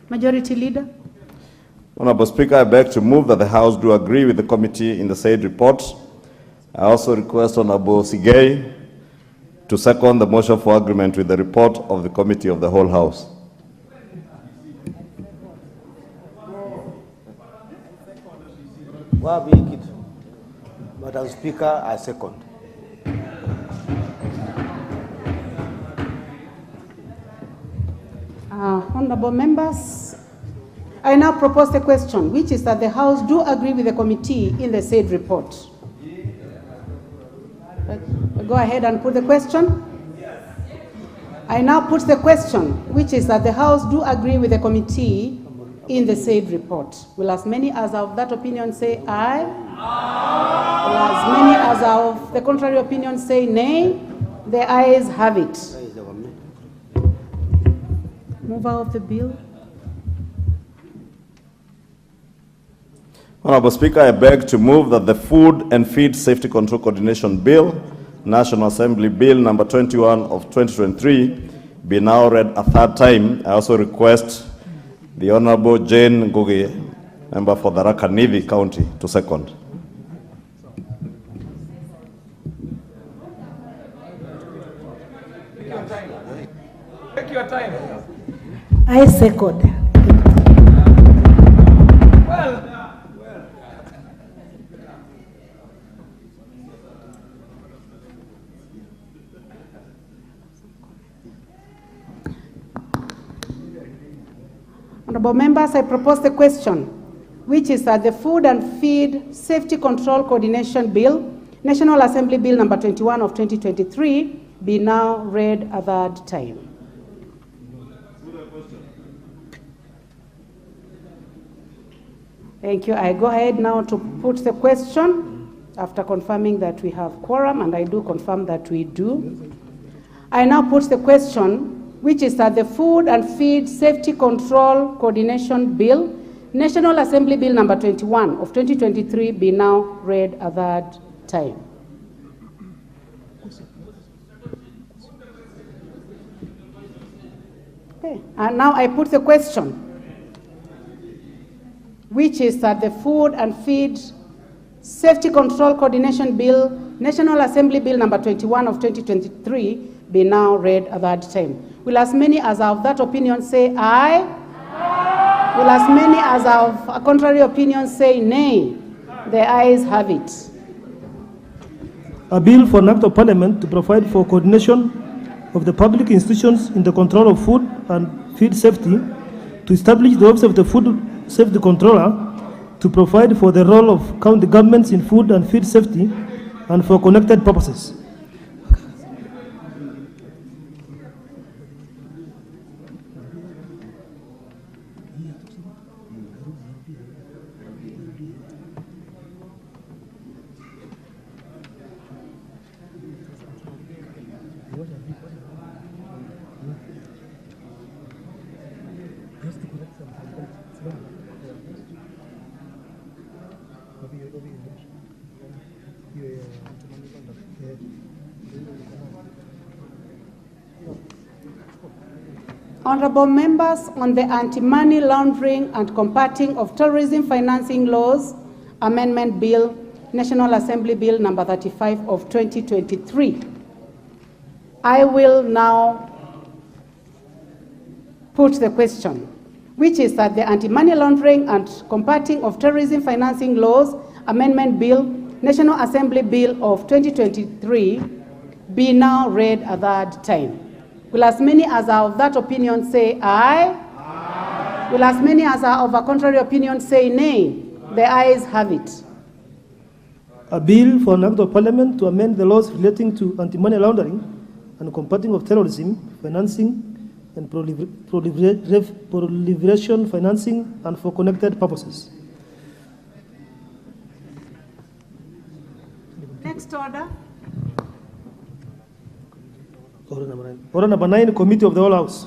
Majority Leader. Honorable Speaker, I beg to move that the House do agree with the committee in the said report. I also request Honorable Sigei to second the motion for agreement with the report of the Committee of the Whole House. Madam Speaker, I second. Honorable members, I now propose the question, which is that the House do agree with the committee in the said report. Go ahead and put the question. I now put the question, which is that the House do agree with the committee in the said report. Will as many as are of that opinion say aye? Aye. Will as many as are of the contrary opinion say nay? The ayes have it. Mover of the bill. Honorable Speaker, I beg to move that the Food and Feed Safety Control Coordination Bill, National Assembly Bill number 21 of 2023, be now read a third time. I also request the Honorable Jane Ngugi, member for the Tharaka-Nithi County, to second. Take your time. I second. Honorable members, I propose the question, which is that the Food and Feed Safety Control Coordination Bill, National Assembly Bill number 21 of 2023, be now read a third time. Thank you. I go ahead now to put the question after confirming that we have quorum, and I do confirm that we do. I now put the question, which is that the Food and Feed Safety Control Coordination Bill, National Assembly Bill number 21 of 2023, be now read a third time. Okay. And now I put the question, which is that the Food and Feed Safety Control Coordination Bill, National Assembly Bill number 21 of 2023, be now read a third time. Will as many as are of that opinion say aye? Aye. Will as many as are of a contrary opinion say nay? The ayes have it. A bill for an act of parliament to provide for coordination of the public institutions in the control of food and feed safety, to establish the office of the Food Safety Controller, to provide for the role of county governments in food and feed safety, and for connected purposes. Honorable members, on the Anti-Money Laundering and Combating of Terrorism Financing Laws Amendment Bill, National Assembly Bill number 35 of 2023. I will now put the question, which is that the Anti-Money Laundering and Combating of Terrorism Financing Laws Amendment Bill, National Assembly Bill of 2023, be now read a third time. Will as many as are of that opinion say aye? Aye. Will as many as are of a contrary opinion say nay? The ayes have it. A bill for an act of parliament to amend the laws relating to anti-money laundering and combating of terrorism, financing, and proliferation financing, and for connected purposes. Next order. Order number 9, Committee of the Whole House.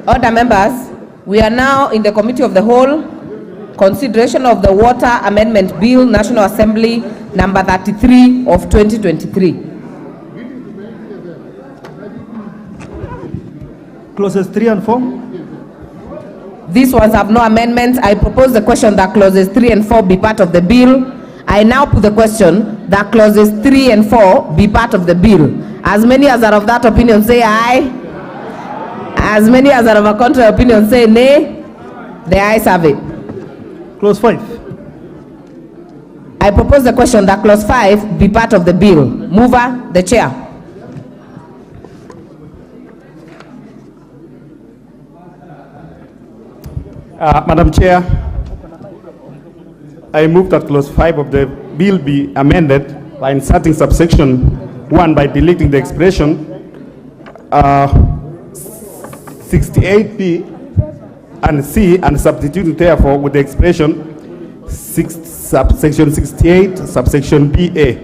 Order members, we are now in the Committee of the Whole, consideration of the Water Amendment Bill, National Assembly number 33 of 2023. Clauses 3 and 4. These ones have no amendments. I propose the question that clauses 3 and 4 be part of the bill. I now put the question that clauses 3 and 4 be part of the bill. As many as are of that opinion say aye. As many as are of a contrary opinion say nay. The ayes have it. Clause 5. I propose the question that clause 5 be part of the bill. Mover, the chair. Madam Chair, I move that clause 5 of the bill be amended by inserting subsection 1 by deleting the expression 68B and C and substituting therefore with the expression subsection 68 subsection BA.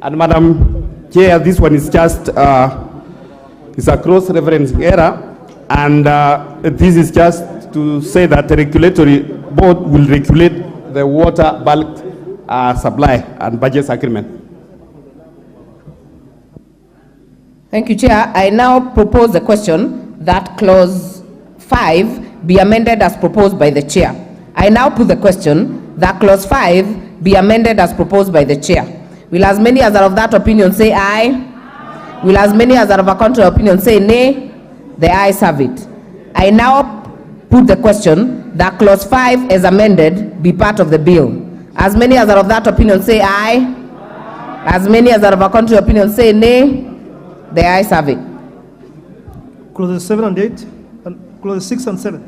And Madam Chair, this one is just it's a cross-referencing error, and this is just to say that the regulatory board will regulate the water bulk supply and budget agreement. Thank you, Chair. I now propose the question that clause 5 be amended as proposed by the Chair. I now put the question that clause 5 be amended as proposed by the Chair. Will as many as are of that opinion say aye? Will as many as are of a contrary opinion say nay? The ayes have it. I now put the question that clause 5 as amended be part of the bill. As many as are of that opinion say aye. As many as are of a contrary opinion say nay. The ayes have it. Clauses 7 and 8, and clauses 6 and 7.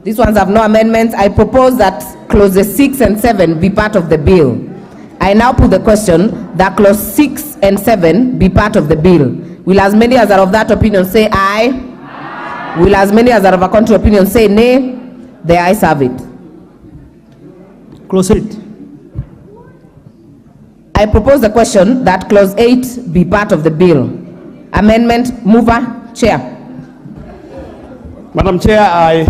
These ones have no amendments. I propose that clauses 6 and 7 be part of the bill. I now put the question that clause 6 and 7 be part of the bill. Will as many as are of that opinion say aye? Aye. Will as many as are of a contrary opinion say nay? The ayes have it. Clause 8. I propose the question that clause 8 be part of the bill. Amendment, mover, chair. Madam Chair, I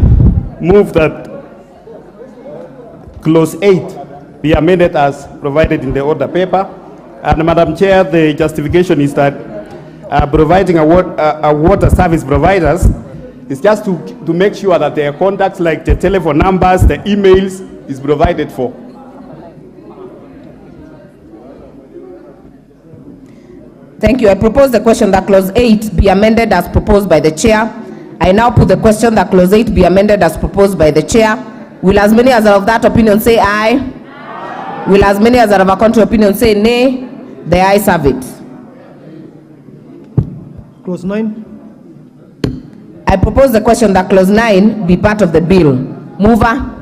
move that clause 8 be amended as provided in the order paper. And Madam Chair, the justification is that providing a water service providers is just to make sure that their contacts, like the telephone numbers, the emails, is provided for. Thank you. I propose the question that clause 8 be amended as proposed by the chair. I now put the question that clause 8 be amended as proposed by the chair. Will as many as are of that opinion say aye? Aye. Will as many as are of a contrary opinion say nay? The ayes have it. Clause 9. I propose the question that clause 9 be part of the bill. Mover.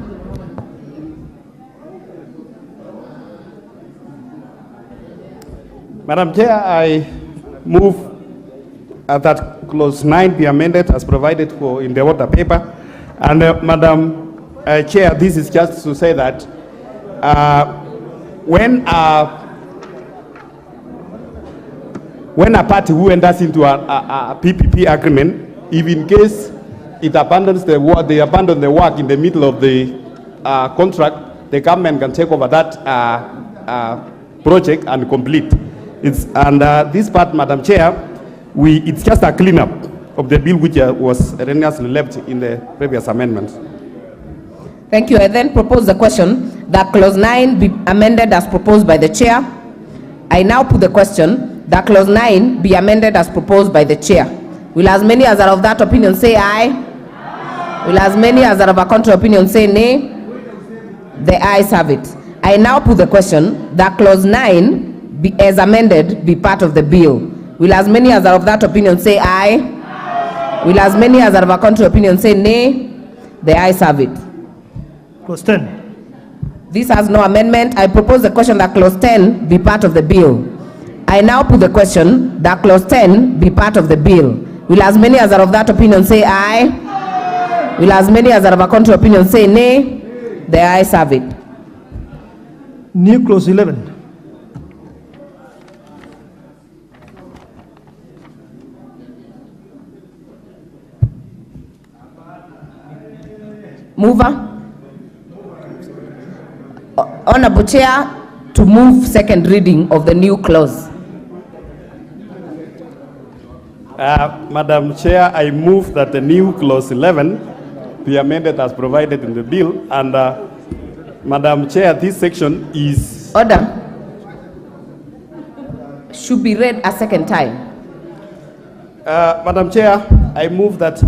Madam Chair, I move that clause 9 be amended as provided for in the order paper. And Madam Chair, this is just to say that when a party who enters into a PPP agreement, if in case it abandons the work, they abandon the work in the middle of the contract, the government can take over that project and complete. This part, Madam Chair, it's just a cleanup of the bill which was erroneously left in the previous amendments. Thank you. I then propose the question that clause 9 be amended as proposed by the chair. I now put the question that clause 9 be amended as proposed by the chair. Will as many as are of that opinion say aye? Aye. Will as many as are of a contrary opinion say nay? The ayes have it. I now put the question that clause 9 be, as amended be part of the bill. Will as many as are of that opinion say aye? Aye. Will as many as are of a contrary opinion say nay? The ayes have it. Clause 10. This has no amendment. I propose the question that clause 10 be part of the bill. I now put the question that clause 10 be part of the bill. Will as many as are of that opinion say aye? Aye. Will as many as are of a contrary opinion say nay? The ayes have it. New clause 11. Mover. Honorable Chair, to move second reading of the new clause. Madam Chair, I move that the new clause 11 be amended as provided in the bill. And Madam Chair, this section is... Order. Should be read a second time. Madam Chair, I move that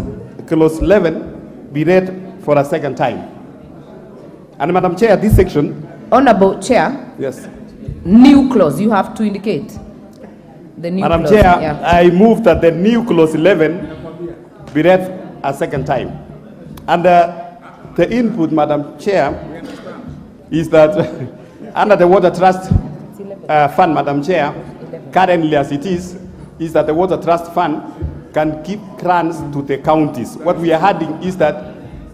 clause 11 be read for a second time. And Madam Chair, this section... Honorable Chair. Yes. New clause, you have to indicate. The new Madam clause, Chair, yeah. I move that the new clause 11 be read a second time. And the input, Madam Chair, is that under the Water Trust Fund, Madam Chair, currently as it is that the Water Trust Fund can give grants to the counties. What we are adding is that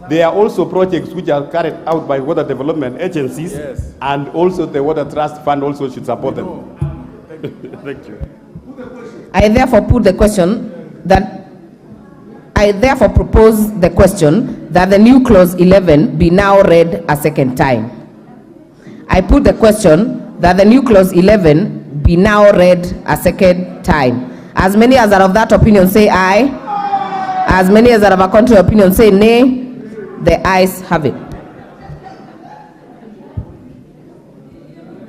there are also projects which are carried out by water development agencies, yes, and also the Water Trust Fund also should support them. Thank you. I therefore put the question that I therefore propose the question that the new clause 11 be now read a second time. I put the question that the new clause 11 be now read a second time. As many as are of that opinion say aye. As many as are of a contrary opinion say nay. The ayes have it.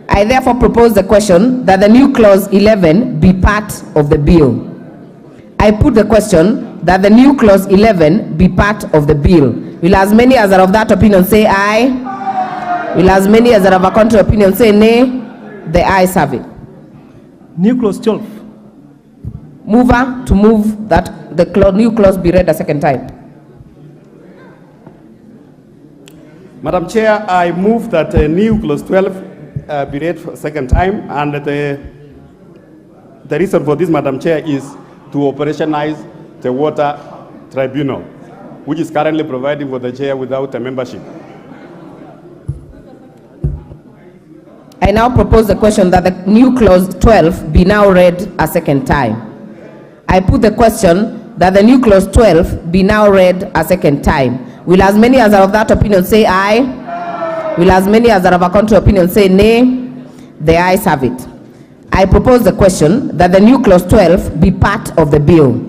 I therefore propose the question that the new clause 11 be part of the bill. I put the question that the new clause 11 be part of the bill. Will as many as are of that opinion say aye? Aye. Will as many as are of a contrary opinion say nay? The ayes have it. New clause 12. Mover to move that the new clause be read a second time. Madam Chair, I move that new clause 12 be read for a second time, and the reason for this, Madam Chair, is to operationalize the water tribunal, which is currently providing for the chair without a membership. I now propose the question that the new clause 12 be now read a second time. I put the question that the new clause 12 be now read a second time. Will as many as are of that opinion say aye? Will as many as are of a contrary opinion say nay? The ayes have it. I propose the question that the new clause 12 be part of the bill.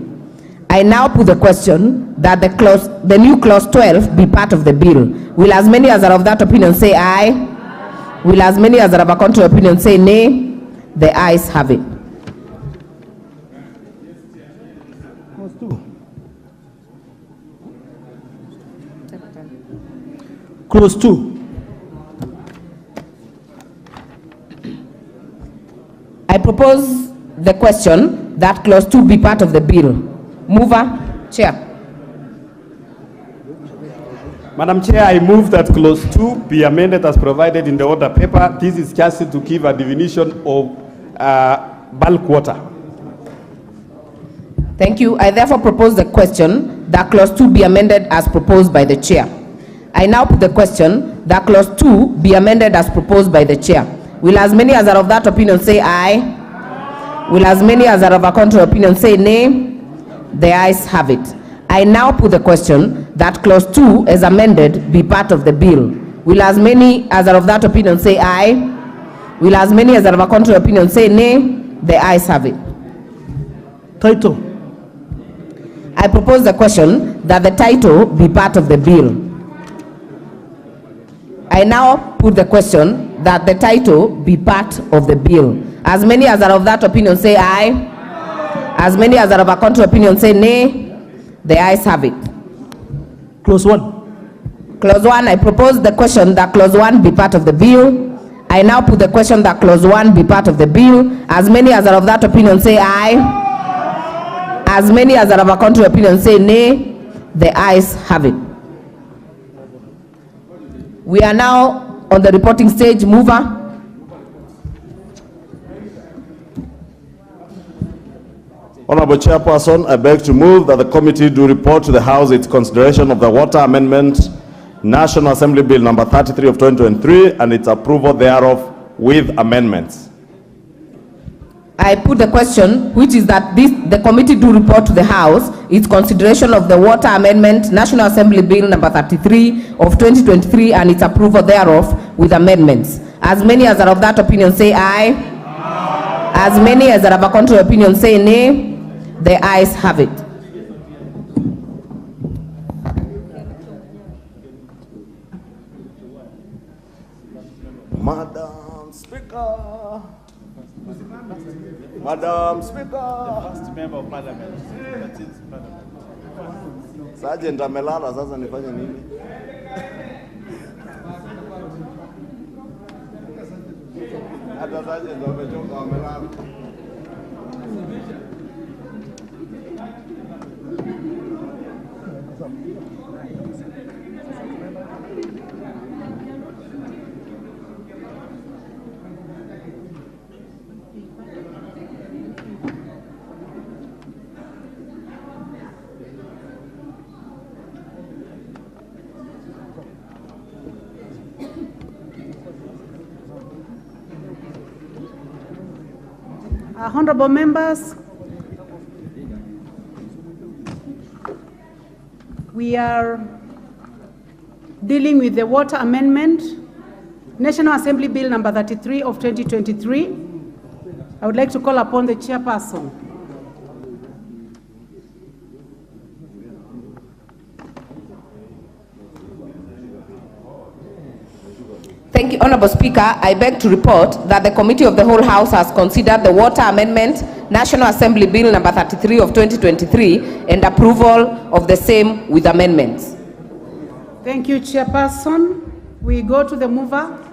I now put the question that the new clause 12 be part of the bill. Will as many as are of that opinion say aye? Will as many as are of a contrary opinion say nay? The ayes have it. Clause 2. I propose the question that clause 2 be part of the bill. Mover, Chair. Madam Chair, I move that clause 2 be amended as provided in the order paper. This is just to give a definition of bulk water. Thank you. I therefore propose the question that clause 2 be amended as proposed by the chair. I now put the question that clause 2 be amended as proposed by the chair. Will as many as are of that opinion say aye? Will as many as are of a contrary opinion say nay? The ayes have it. I now put the question that clause 2 as amended be part of the bill. Will as many as are of that opinion say aye? Will as many as are of a contrary opinion say nay? The ayes have it. Title. I propose the question that the title be part of the bill. I now put the question that the title be part of the bill. As many as are of that opinion say aye. As many as are of a contrary opinion say nay. The ayes have it. Clause 1. Clause 1, I propose the question that clause 1 be part of the bill. I now put the question that clause 1 be part of the bill. As many as are of that opinion say aye. As many as are of a contrary opinion say nay. The ayes have it. We are now on the reporting stage. Mover. Honorable Chairperson, I beg to move that the committee do report to the House its consideration of the Water Amendment National Assembly Bill number 33 of 2023 and its approval thereof with amendments. I put the question, which is that the committee do report to the House its consideration of the Water Amendment National Assembly Bill number 33 of 2023 and its approval thereof with amendments. As many as are of that opinion say aye. As many as are of a contrary opinion say nay. The ayes have it. Madam Speaker. Madam Speaker. The first member of parliament. Sergeant amelala, sasa nifanye nini? Hata sergeant wamechoka wamelala. Honorable members, we are dealing with the Water Amendment, National Assembly Bill number 33 of 2023. I would like to call upon the chairperson. Thank you, Honorable Speaker. I beg to report that the Committee of the Whole House has considered the Water Amendment National Assembly Bill number 33 of 2023 and approval of the same with amendments. Thank you, Chairperson. We go to the mover.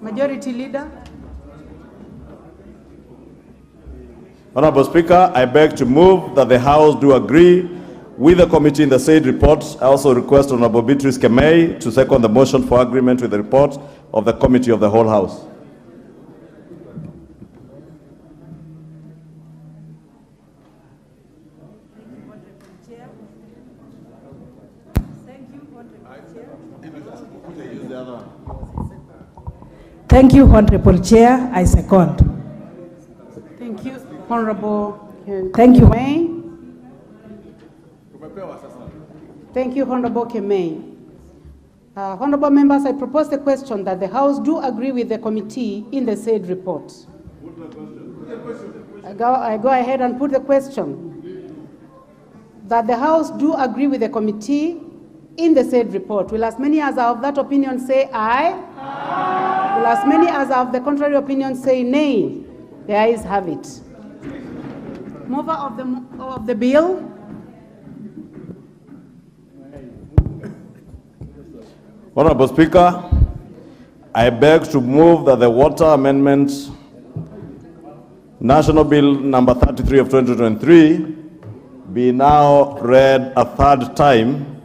Majority Leader. Honorable Speaker, I beg to move that the House do agree with the committee in the said report. I also request Honorable Beatrice Kemei to second the motion for agreement with the report of the Committee of the Whole House. Thank you, Honorable Chair. I second. Thank you, Honorable Thank you. Kemei. Thank you, Honorable Kemei. Honorable members, I propose the question that the House do agree with the committee in the said report. I go ahead and put the question that the House do agree with the committee in the said report. Will as many as are of that opinion say aye? Aye. Will as many as are of the contrary opinion say nay? The ayes have it. Mover of the bill. Honorable Speaker, I beg to move that the Water Amendment National Bill number 33 of 2023 be now read a third time.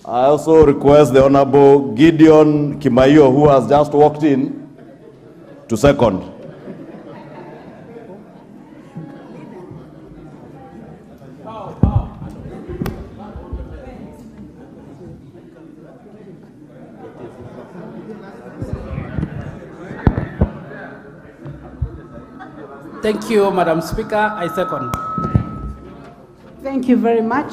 I also request the Honorable Gideon Kimaio, who has just walked in, to second. Thank you, Madam Speaker. I second. Thank you very much.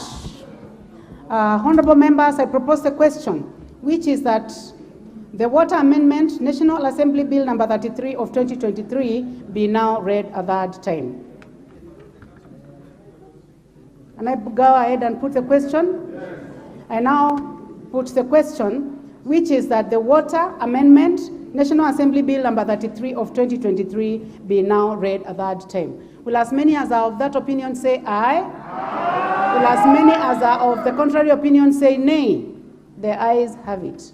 Honorable members, I propose the question, which is that the Water Amendment National Assembly Bill number 33 of 2023 be now read a third time. And I go ahead and put the question. I now put the question, which is that the Water Amendment National Assembly Bill number 33 of 2023 be now read a third time. Will as many as are of that opinion say aye? Aye. Will as many as are of the contrary opinion say nay? The ayes have it.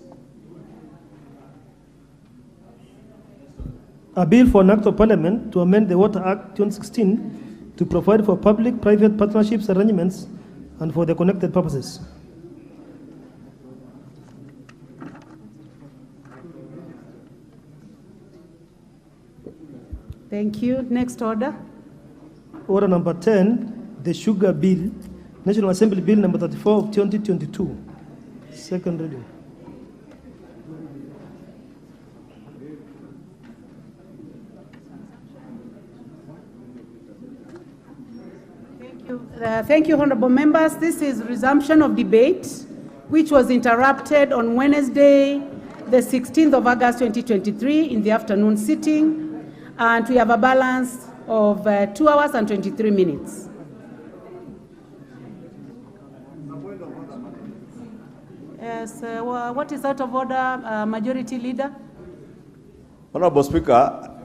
A bill for an act of parliament to amend the Water Act 2016 to provide for public-private partnerships arrangements and for the connected purposes. Thank you. Next order. Order number 10, the Sugar Bill, National Assembly Bill number 34 of 2022. Second reading. Thank you, honorable members. This is resumption of debate, which was interrupted on Wednesday, the 16th of August 2023 in the afternoon sitting. And we have a balance of 2 hours and 23 minutes. Yes, what is out of order, Majority Leader? Honorable Speaker,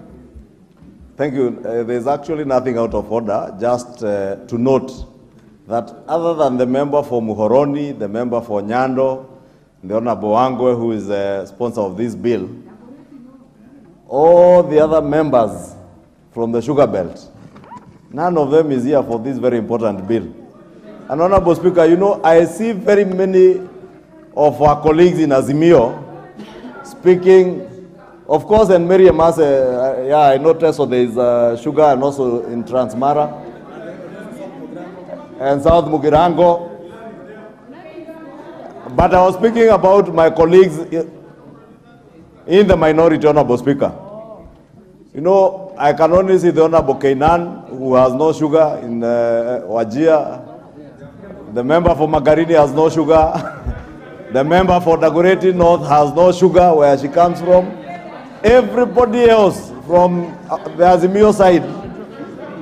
thank you. There's actually nothing out of order, just to note that other than the member for Muhoroni, the member for Nyando, the Honorable Wangwe, who is the sponsor of this bill, all the other members from the Sugar Belt, none of them is here for this very important bill. And Honorable Speaker, you know, I see very many of our colleagues in AZIMIO speaking, of course, and Miriam has I noticed so there is sugar and also in Transmara and South Mugirango. But I was speaking about my colleagues in the minority, Honorable Speaker. You know, I can only see the Honorable Kainan, who has no sugar in Wajir. The member for Magarini has no sugar. The member for Dagoretti North has no sugar where she comes from. Everybody else from the AZIMIO side,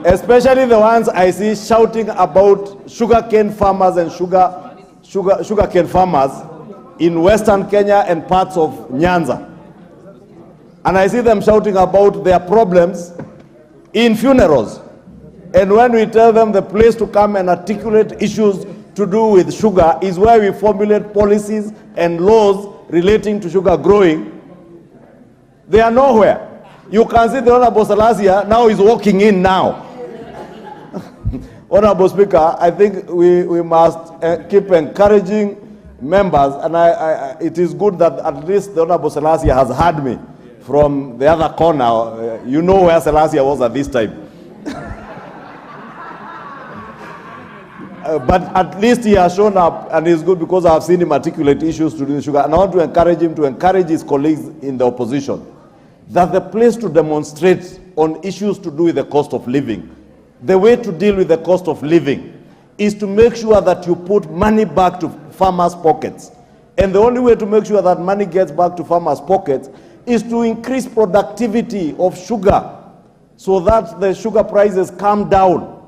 especially the ones I see shouting about sugarcane farmers and sugarcane farmers in Western Kenya and parts of Nyanza. And I see them shouting about their problems in funerals. And when we tell them the place to come and articulate issues to do with sugar is where we formulate policies and laws relating to sugar growing, they are nowhere. You can see the Honorable Salasia now is walking in now. Honorable Speaker, I think we must keep encouraging members, and it is good that at least the Honorable Salasia has heard me from the other corner. You know where Salasia was at this time. But at least he has shown up, and it's good because I have seen him articulate issues to do with sugar. And I want to encourage him to encourage his colleagues in the opposition that the place to demonstrate on issues to do with the cost of living, the way to deal with the cost of living is to make sure that you put money back to farmers' pockets. And the only way to make sure that money gets back to farmers' pockets is to increase productivity of sugar so that the sugar prices come down.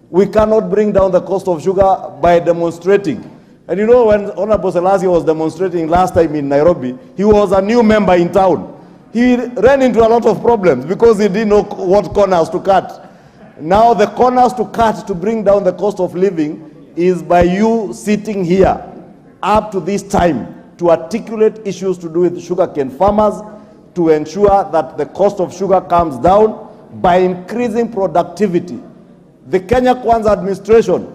We cannot bring down the cost of sugar by demonstrating. And you know, when Honorable Selassie was demonstrating last time in Nairobi, he was a new member in town. He ran into a lot of problems because he didn't know what corners to cut. Now the corners to cut to bring down the cost of living is by you sitting here up to this time to articulate issues to do with sugarcane farmers, to ensure that the cost of sugar comes down by increasing productivity. The Kenya Kwanza administration,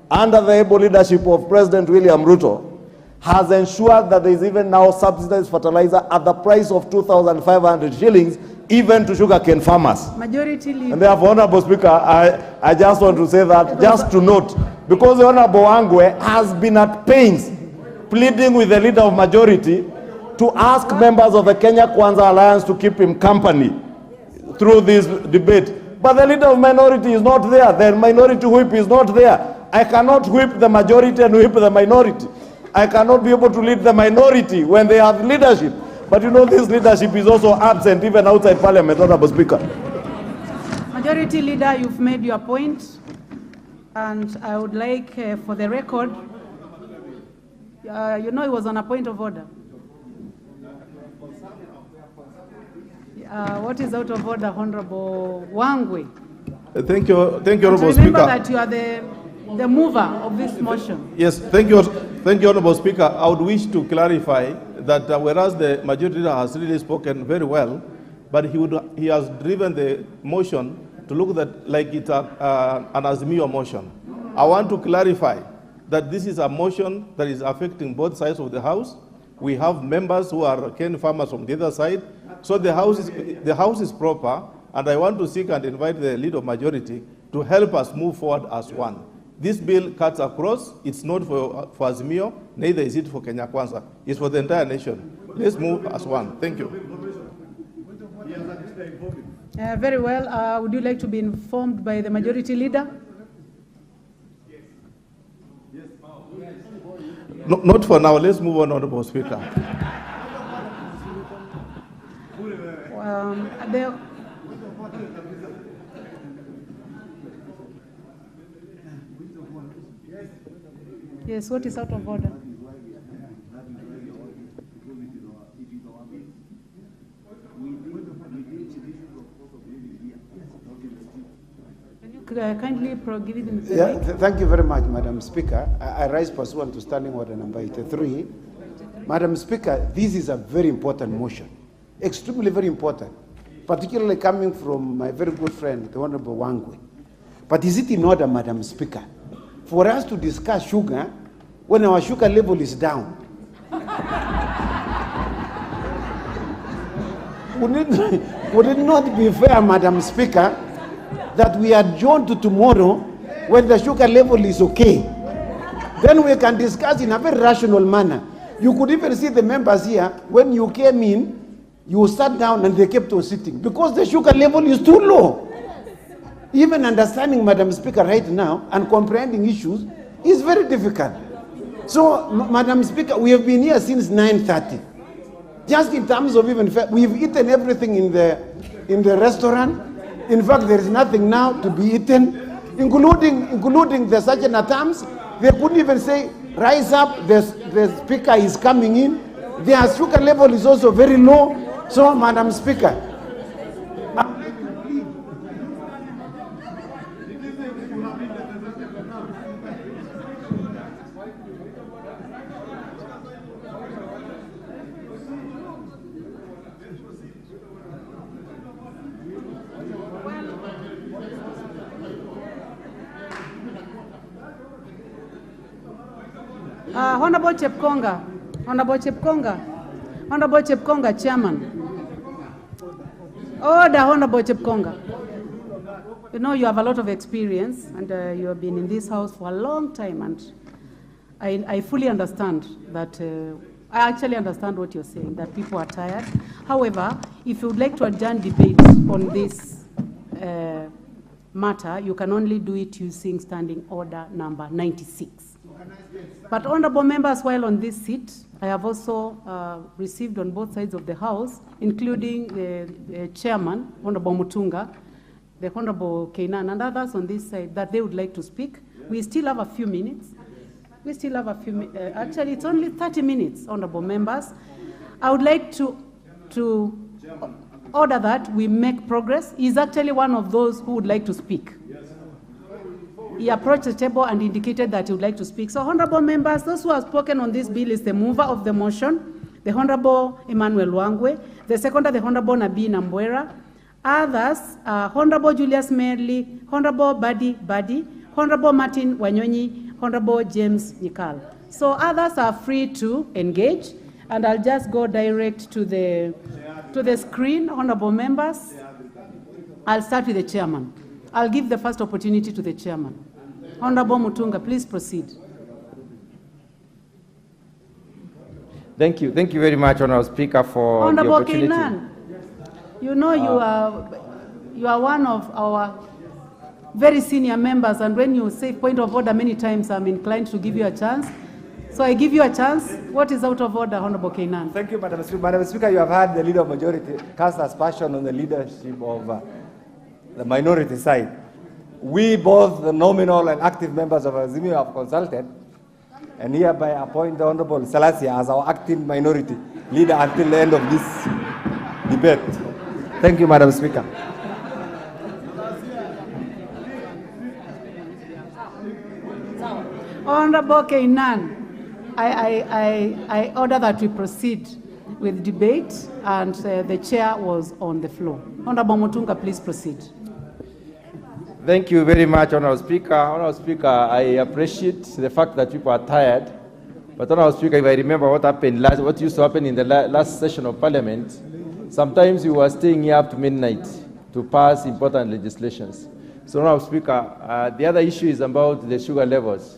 under the able leadership of President William Ruto, has ensured that there is even now subsidized fertilizer at the price of 2,500 shillings, even to sugarcane farmers. Majority leader. And therefore, Honorable Speaker, I just want to say that, just to note, because the Honorable Wangwe has been at pains pleading with the leader of majority to ask members of the Kenya Kwanza Alliance to keep him company through this debate. But the leader of minority is not there. The minority whip is not there. I cannot whip the majority and whip the minority. I cannot be able to lead the minority when they have leadership. But you know, this leadership is also absent even outside Parliament, Honorable Speaker. Majority Leader, you've made your point, and I would like, for the record, you know, it was on a point of order. What is out of order, Honorable Wangwe? Thank you, Honorable Speaker. Remember that you are the mover of this motion. Yes, thank you, Honorable Speaker. I would wish to clarify that whereas the majority leader has really spoken very well, but he has driven the motion to look at like it's an AZIMIO motion. I want to clarify that this is a motion that is affecting both sides of the House. We have members who are cane farmers from the other side. So the House is proper, and I want to seek and invite the leader of majority to help us move forward as one. This bill cuts across. It's not for AZIMIO, neither is it for Kenya Kwanza. It's for the entire nation. Let's move as one. Thank you. Very well. Would you like to be informed by the majority leader? No, not for now. Let's move on, Honorable Speaker. Yes, what is out of order? Can you kindly give it in the Thank you very much, Madam Speaker. I rise pursuant to Standing Order number 83. Madam Speaker, this is a very important motion, extremely very important, particularly coming from my very good friend, the Honorable Wangwe. But is it in order, Madam Speaker, for us to discuss sugar when our sugar level is down? Would it not be fair, Madam Speaker, that we adjourn to tomorrow when the sugar level is okay? Then we can discuss in a very rational manner. You could even see the members here, when you came in, you sat down and they kept on sitting because the sugar level is too low. Even understanding, Madam Speaker, right now and comprehending issues is very difficult. So, Madam Speaker, we have been here since 9:30. Just in terms of even, we've eaten everything in the restaurant. In fact, there is nothing now to be eaten, including the sergeant at arms. They couldn't even say, rise up, the speaker is coming in. Their sugar level is also very low. So, Madam Speaker, Honorable Chepkonga, Chairman. Order, Honorable Chepkonga. You know, you have a lot of experience and you have been in this house for a long time, and I fully understand that, I actually understand what you're saying, that people are tired. However, if you would like to adjourn debate on this matter, you can only do it using standing order number 96. But honorable members, while on this seat, I have also received on both sides of the House, including the chairman, Honorable Mutunga, the Honorable Kenan, and others on this side, that they would like to speak. We still have a few minutes. We still have a few minutes. Actually, it's only 30 minutes, honorable members. I would like to order that we make progress. He's actually one of those who would like to speak. He approached the table and indicated that he would like to speak. So, honorable members, those who have spoken on this bill is the mover of the motion, the Honorable Emmanuel Wangwe, the seconder, the Honorable Nabi Nambwera. Others, Honorable Julius Merli, Honorable Badi, Honorable Martin Wanyonyi, Honorable James Nikal. So others are free to engage, and I'll just go direct to the screen, honorable members. I'll start with the chairman. I'll give the first opportunity to the chairman. Honorable Mutunga, please proceed. Thank you. Thank you very much, Honorable Speaker, for Honorable the opportunity. Kenan, you know you are one of our very senior members, and when you say point of order many times, I'm inclined to give you a chance. So I give you a chance. What is out of order, Honorable Kenan? Thank you, Madam Speaker. Madam Speaker, you have had the leader of majority cast aspersion on the leadership of the minority side. We, both the nominal and active members of AZIMIO, have consulted and hereby appoint the Honorable Selassie as our acting minority leader until the end of this debate. Thank you, Madam Speaker. Honorable Kenan, I order that we proceed with debate, and the chair was on the floor. Honorable Mutunga, please proceed. Thank you very much, Honorable Speaker. Honorable Speaker, I appreciate the fact that people are tired. But Honorable Speaker, if I remember what happened what used to happen in the last session of Parliament, sometimes you were staying here up to midnight to pass important legislations. So Honorable Speaker, the other issue is about the sugar levels.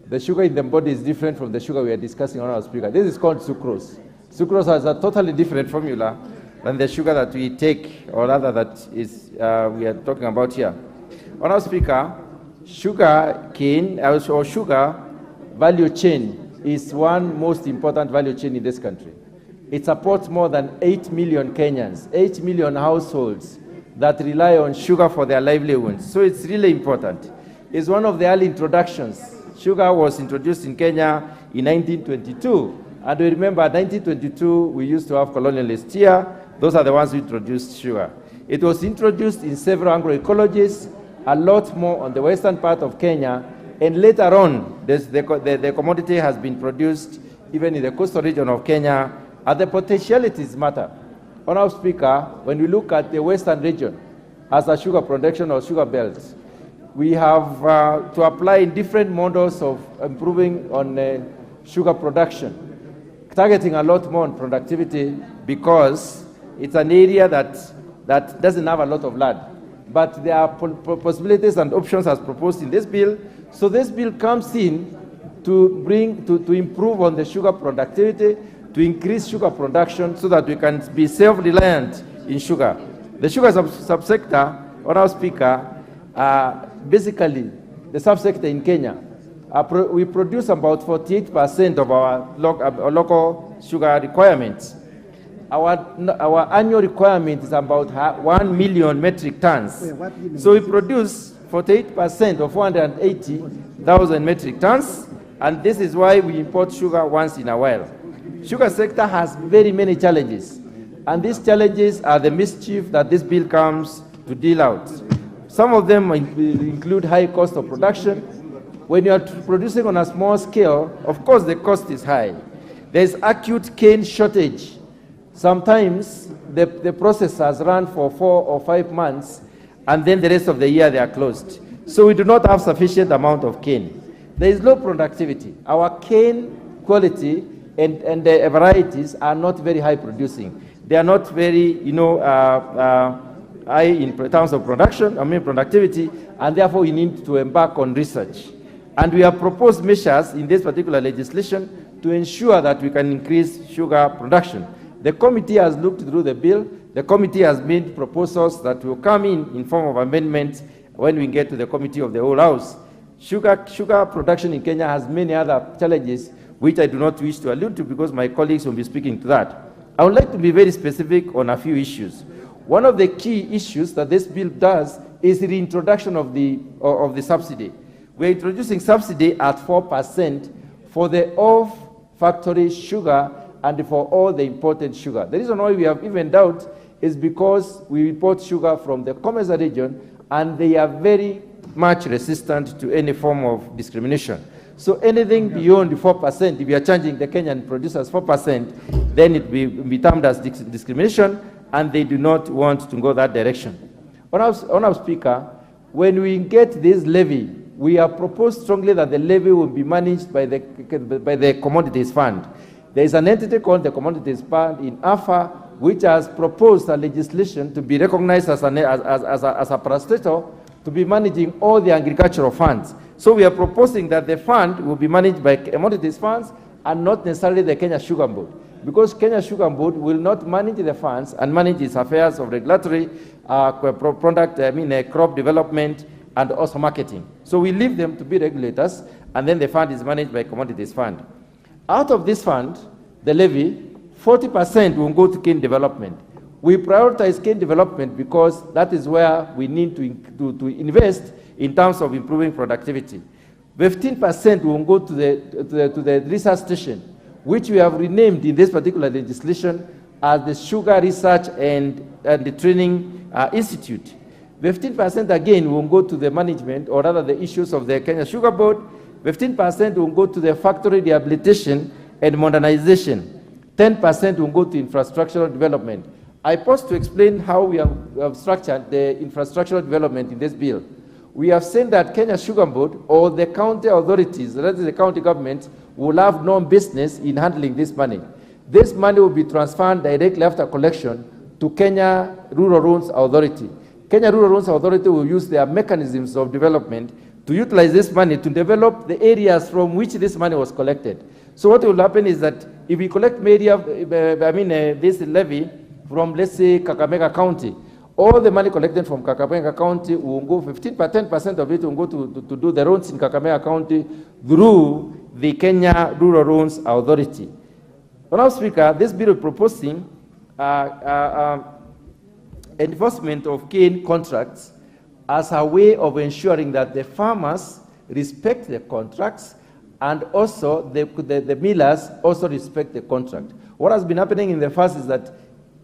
The sugar in the body is different from the sugar we are discussing, Honorable Speaker. This is called sucrose. Sucrose has a totally different formula than the sugar that we take, or rather that is we are talking about here. Honorable Speaker, sugar cane or sugar value chain is one most important value chain in this country. It supports more than 8 million Kenyans, 8 million households that rely on sugar for their livelihoods. So it's really important. It's one of the early introductions. Sugar was introduced in Kenya in 1922. And we remember 1922, we used to have colonialists here. Those are the ones who introduced sugar. It was introduced in several agroecologies, a lot more on the western part of Kenya. And later on, the commodity has been produced even in the coastal region of Kenya. And the potentialities matter. Honorable Speaker, when we look at the western region as a sugar production or sugar belt, we have to apply in different models of improving on sugar production, targeting a lot more on productivity because it's an area that doesn't have a lot of land. But there are possibilities and options as proposed in this bill. So this bill comes in to improve on the sugar productivity, to increase sugar production so that we can be self-reliant in sugar. The sugar subsector, Honorable Speaker, basically the subsector in Kenya, we produce about 48% of our local sugar requirements. Our annual requirement is about 1 million metric tons. So we produce 48% of 480,000 metric tons, and this is why we import sugar once in a while. Sugar sector has very many challenges, and these challenges are the mischief that this bill comes to deal out. Some of them include high cost of production. When you are producing on a small scale, of course the cost is high. There is acute cane shortage. Sometimes the processors run for 4 or 5 months, and then the rest of the year they are closed. So we do not have sufficient amount of cane. There is low productivity. Our cane quality and the varieties are not very high producing. They are not very, high in terms of productivity, and therefore we need to embark on research. And we have proposed measures in this particular legislation to ensure that we can increase sugar production. The committee has looked through the bill. The committee has made proposals that will come in form of amendments when we get to the committee of the whole house. Sugar production in Kenya has many other challenges which I do not wish to allude to because my colleagues will be speaking to that. I would like to be very specific on a few issues. One of the key issues that this bill does is the reintroduction of the subsidy. We're introducing subsidy at 4% for the off-factory sugar and for all the imported sugar. The reason why we have even doubt is because we import sugar from the Comesa region and they are very much resistant to any form of discrimination. So anything beyond 4%, if we are charging the Kenyan producers 4%, then it will be termed as discrimination, and they do not want to go that direction. Honourable Speaker, when we get this levy, we have proposed strongly that the levy will be managed by the Commodities Fund. There is an entity called the Commodities Fund in AFA, which has proposed a legislation to be recognized as a parastatal to be managing all the agricultural funds. So we are proposing that the fund will be managed by commodities funds and not necessarily the Kenya Sugar Board, because Kenya Sugar Board will not manage the funds and manage its affairs of regulatory, crop development, and also marketing. So we leave them to be regulators, and then the fund is managed by commodities fund. Out of this fund, the levy, 40% will go to cane development. We prioritize cane development because that is where we need to invest in terms of improving productivity. 15% will go to the research station, which we have renamed in this particular legislation as the Sugar Research and the Training Institute. 15% again will go to the management, or rather the issues of the Kenya Sugar Board. 15% will go to the factory rehabilitation and modernization. 10% will go to infrastructural development. I pause to explain how we have structured the infrastructural development in this bill. We have said that Kenya Sugar Board or the county authorities, that is the county government, will have no business in handling this money. This money will be transferred directly after collection to Kenya Rural Roads Authority. Kenya Rural Roads Authority will use their mechanisms of development to utilize this money to develop the areas from which this money was collected. So what will happen is that if we collect this levy from, let's say, Kakamega County, all the money collected from Kakamega County will go 10% of it will go to do the roads in Kakamega County through the Kenya Rural Roads Authority. Honourable Speaker, this bill is proposing enforcement of cane contracts as a way of ensuring that the farmers respect the contracts and also the millers also respect the contract. What has been happening in the past is that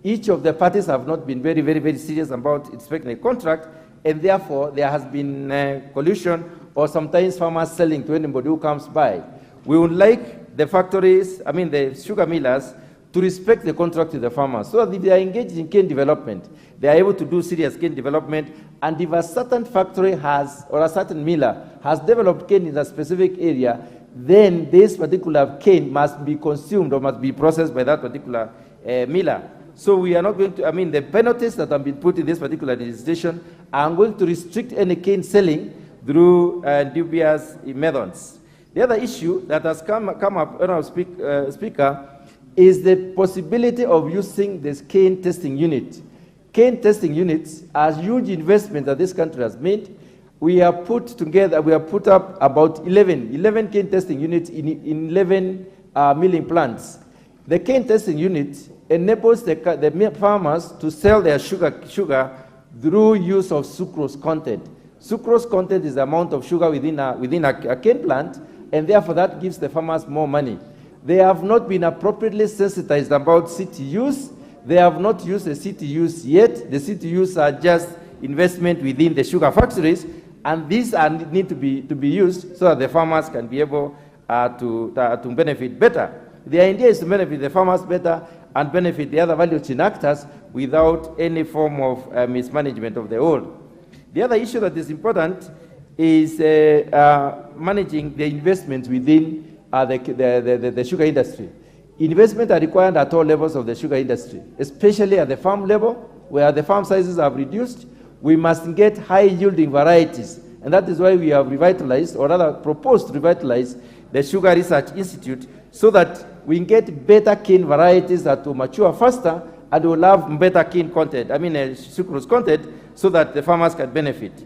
each of the parties have not been very, very, very serious about respecting the contract, and therefore there has been collusion or sometimes farmers selling to anybody who comes by. We would like the factories, the sugar millers, to respect the contract to the farmers, so that if they are engaged in cane development, they are able to do serious cane development, and if a certain factory has, or a certain miller has developed cane in a specific area, then this particular cane must be consumed or must be processed by that particular miller. So we are not going to, the penalties that have been put in this particular legislation are going to restrict any cane selling through dubious methods. The other issue that has come up, Speaker, is the possibility of using this cane testing unit. Cane testing units are huge investment that this country has made. We have put up about 11 cane testing units in 11 milling plants. The cane testing unit enables the farmers to sell their sugar through use of sucrose content. Sucrose content is the amount of sugar within a cane plant, and therefore that gives the farmers more money. They have not been appropriately sensitized about CTUs. They have not used the CTUs yet. The CTUs are just investment within the sugar factories, and these need to be used so that the farmers can be able to benefit better. The idea is to benefit the farmers better and benefit the other value chain actors without any form of mismanagement of the whole. The other issue that is important is managing the investments within the sugar industry. Investment are required at all levels of the sugar industry, especially at the farm level, where the farm sizes have reduced. We must get high-yielding varieties, and that is why we have revitalized, or rather proposed to revitalize, the Sugar Research Institute, so that we get better cane varieties that will mature faster and will have better cane content, sucrose content, so that the farmers can benefit.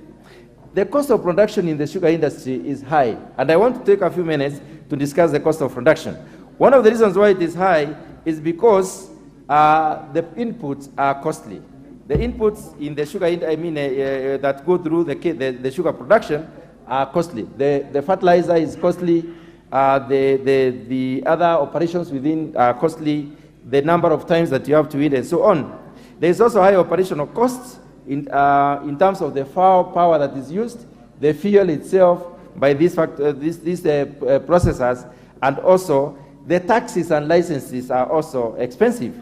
the cost of production in the sugar industry is high. And I want to take a few minutes to discuss the cost of production. One of the reasons why it is high is because the inputs are costly. The inputs in the sugar, that go through the sugar production are costly. The fertilizer is costly. The other operations within are costly. The number of times that you have to eat and so on. There is also high operational costs in terms of the power that is used, the fuel itself by these processors, and also the taxes and licenses are also expensive.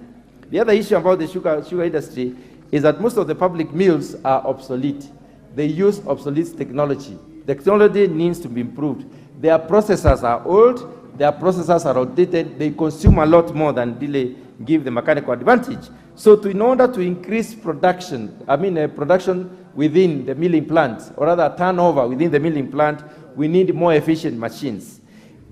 The other issue about the sugar industry is that most of the public mills are obsolete. They use obsolete technology. Technology needs to be improved. Their processors are old, their processors are outdated, they consume a lot more than really give the mechanical advantage. So in order to increase production, production within the milling plant, or rather turnover within the milling plant, we need more efficient machines.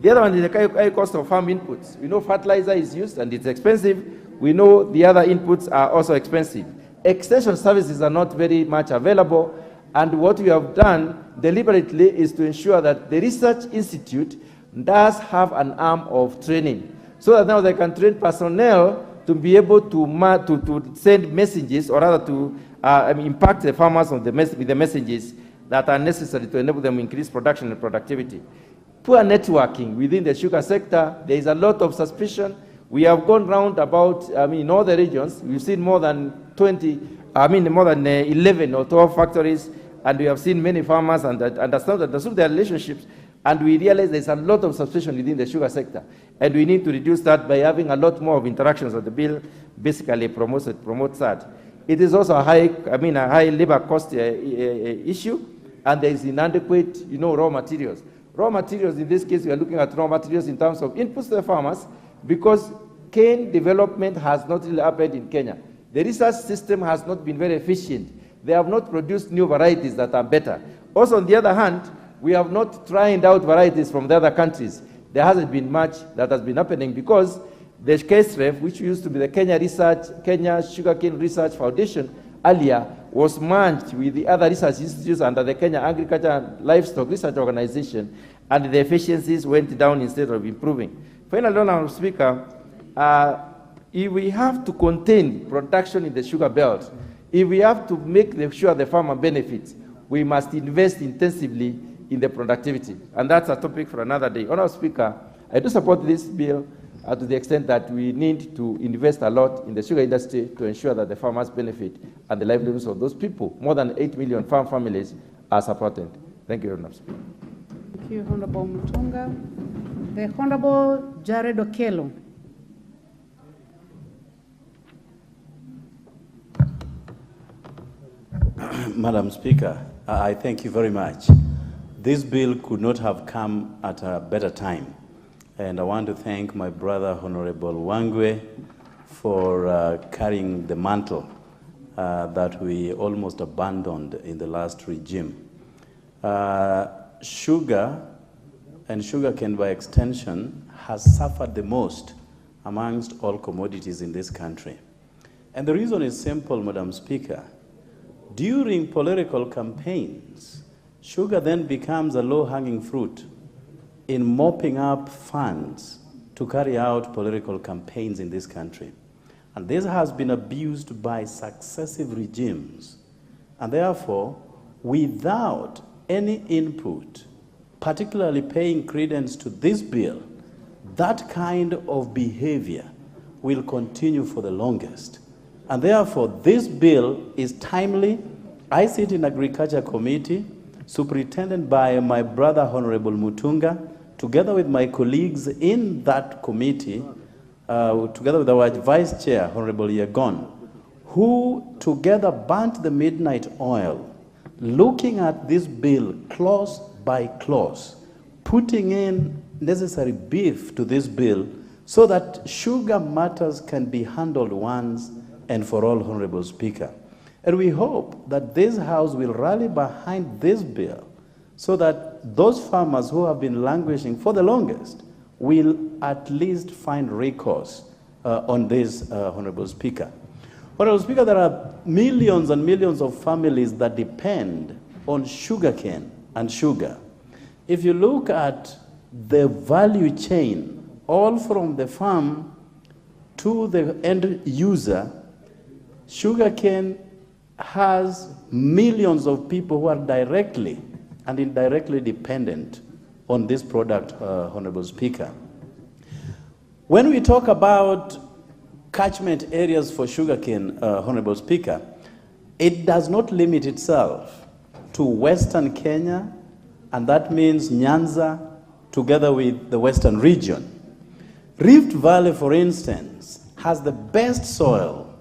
The other one is the high cost of farm inputs. We know fertilizer is used and it's expensive. We know the other inputs are also expensive. Extension services are not very much available, and what we have done deliberately is to ensure that the research institute does have an arm of training, so that now they can train personnel to be able to send messages, or rather to impact the farmers with the messages that are necessary to enable them to increase production and productivity. Poor networking within the sugar sector, there is a lot of suspicion. We have gone round about, in all the regions, we've seen more than 11 or 12 factories, and we have seen many farmers and understood their relationships, and we realize there's a lot of suspicion within the sugar sector, and we need to reduce that by having a lot more of interactions that the bill basically promotes that. It is also a high labor cost issue, and there is inadequate, raw materials. Raw materials, in this case, we are looking at raw materials in terms of inputs to the farmers, because cane development has not really happened in Kenya. The research system has not been very efficient. They have not produced new varieties that are better. Also, on the other hand, we have not tried out varieties from the other countries. There hasn't been much that has been happening, because the KSREF, which used to be the Kenya Sugarcane Research Foundation earlier, was merged with the other research institutes under the Kenya Agriculture and Livestock Research Organization, and the efficiencies went down instead of improving. Finally, Honourable Speaker, if we have to contain production in the sugar belt, if we have to make sure the farmer benefits, we must invest intensively in the productivity. And that's a topic for another day. Honourable Speaker, I do support this bill to the extent that we need to invest a lot in the sugar industry to ensure that the farmers benefit and the livelihoods of those people. More than 8 million farm families are supported. Thank you, Honourable Speaker. Thank you, Honourable Mutunga. The Honourable Jared Okello. Madam Speaker, I thank you very much. This bill could not have come at a better time. And I want to thank my brother, Honorable Wangwe, for carrying the mantle that we almost abandoned in the last regime. Sugar, and sugarcane by extension, has suffered the most amongst all commodities in this country. And the reason is simple, Madam Speaker. During political campaigns, sugar then becomes a low-hanging fruit in mopping up funds to carry out political campaigns in this country. And this has been abused by successive regimes. And therefore, without any input, particularly paying credence to this bill, that kind of behavior will continue for the longest. And therefore, this bill is timely. I sit in Agriculture Committee, superintended by my brother, Honorable Mutunga, together with my colleagues in that committee, together with our Vice Chair, Honorable Yegon, who together burnt the midnight oil, looking at this bill clause by clause, putting in necessary beef to this bill so that sugar matters can be handled once and for all, Honorable Speaker. And we hope that this House will rally behind this bill so that those farmers who have been languishing for the longest will at least find recourse on this, Honorable Speaker. Honorable Speaker, there are millions and millions of families that depend on sugarcane and sugar. If you look at the value chain, all from the farm to the end user, sugarcane has millions of people who are directly and indirectly dependent on this product, Honorable Speaker. When we talk about catchment areas for sugarcane, Honorable Speaker, it does not limit itself to Western Kenya, and that means Nyanza, together with the Western region. Rift Valley, for instance, has the best soil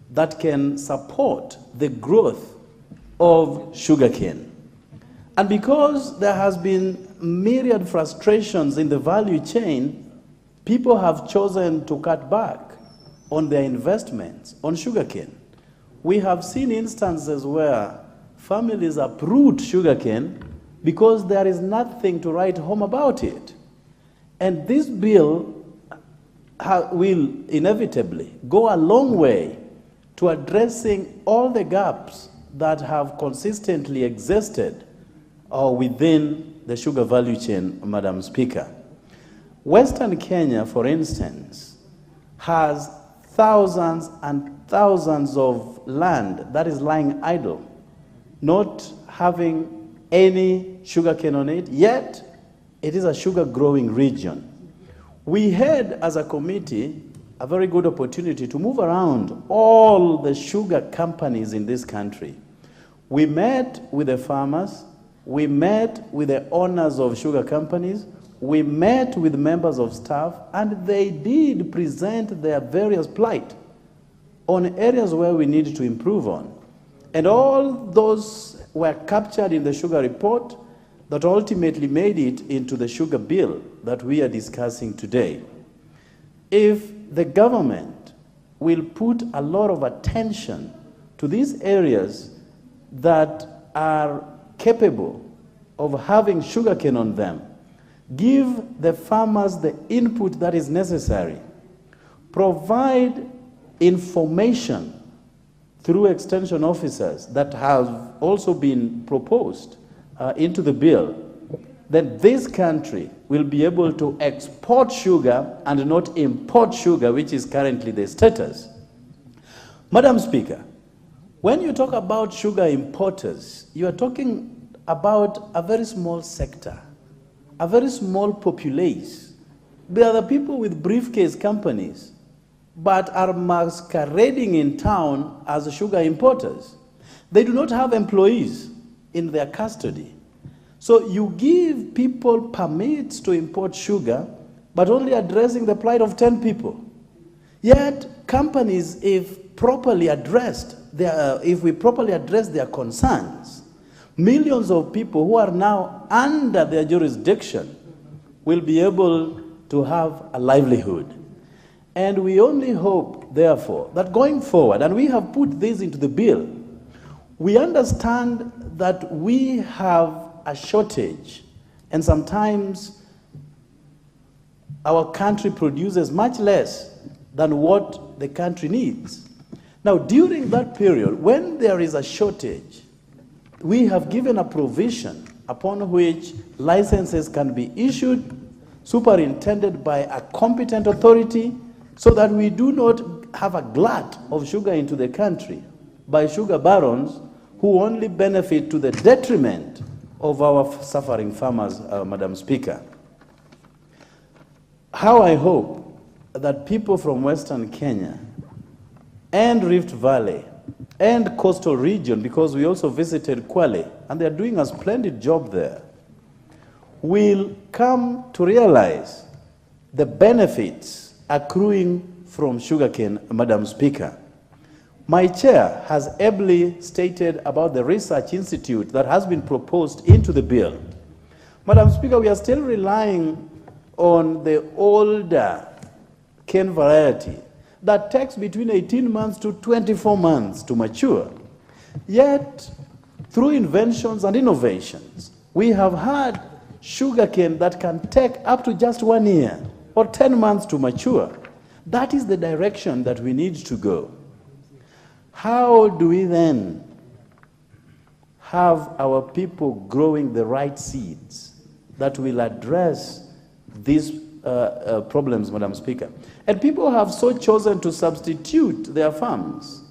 that can support the growth of sugarcane. And because there has been myriad frustrations in the value chain, people have chosen to cut back on their investments on sugarcane. We have seen instances where families uproot sugarcane because there is nothing to write home about it. And this bill will inevitably go a long way to addressing all the gaps that have consistently existed within the sugar value chain, Madam Speaker. Western Kenya, for instance, has thousands and thousands of land that is lying idle, not having any sugarcane on it, yet it is a sugar growing region. We had, as a committee, a very good opportunity to move around all the sugar companies in this country. We met with the farmers, we met with the owners of sugar companies, we met with members of staff, and they did present their various plight on areas where we need to improve on. And all those were captured in the sugar report that ultimately made it into the sugar bill that we are discussing today. If the government will put a lot of attention to these areas that are capable of having sugarcane on them, give the farmers the input that is necessary, provide information through extension officers that have also been proposed into the bill, then this country will be able to export sugar and not import sugar, which is currently the status. Madam Speaker, when you talk about sugar importers, you are talking about a very small sector, a very small populace. They are the people with briefcase companies, but are masquerading in town as sugar importers. They do not have employees in their custody. So you give people permits to import sugar, but only addressing the plight of 10 people. Yet companies, if properly addressed, if we properly address their concerns, millions of people who are now under their jurisdiction will be able to have a livelihood. And we only hope, therefore, that going forward, and we have put this into the bill, we understand that we have a shortage, and sometimes our country produces much less than what the country needs. Now, during that period, when there is a shortage, we have given a provision upon which licenses can be issued, superintended by a competent authority, so that we do not have a glut of sugar into the country by sugar barons who only benefit to the detriment of our suffering farmers, Madam Speaker. How I hope that people from Western Kenya and Rift Valley and coastal region, because we also visited Kwale, and they're doing a splendid job there, will come to realize the benefits accruing from sugarcane, Madam Speaker. My chair has ably stated about the research institute that has been proposed into the bill. Madam Speaker, we are still relying on the older cane variety that takes between 18 months to 24 months to mature. Yet, through inventions and innovations, we have had sugarcane that can take up to just 1 year or 10 months to mature. That is the direction that we need to go. How do we then have our people growing the right seeds that will address these problems, Madam Speaker. And people have so chosen to substitute their farms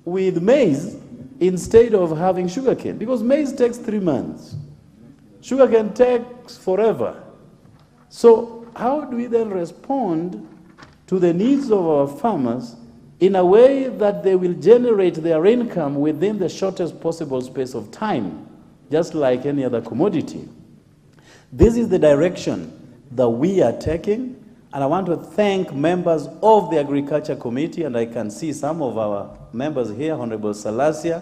with maize instead of having sugarcane, because maize takes 3 months. Sugarcane takes forever. So how do we then respond to the needs of our farmers in a way that they will generate their income within the shortest possible space of time, just like any other commodity? This is the direction that we are taking, and I want to thank members of the Agriculture Committee, and I can see some of our members here, Honorable Salasia,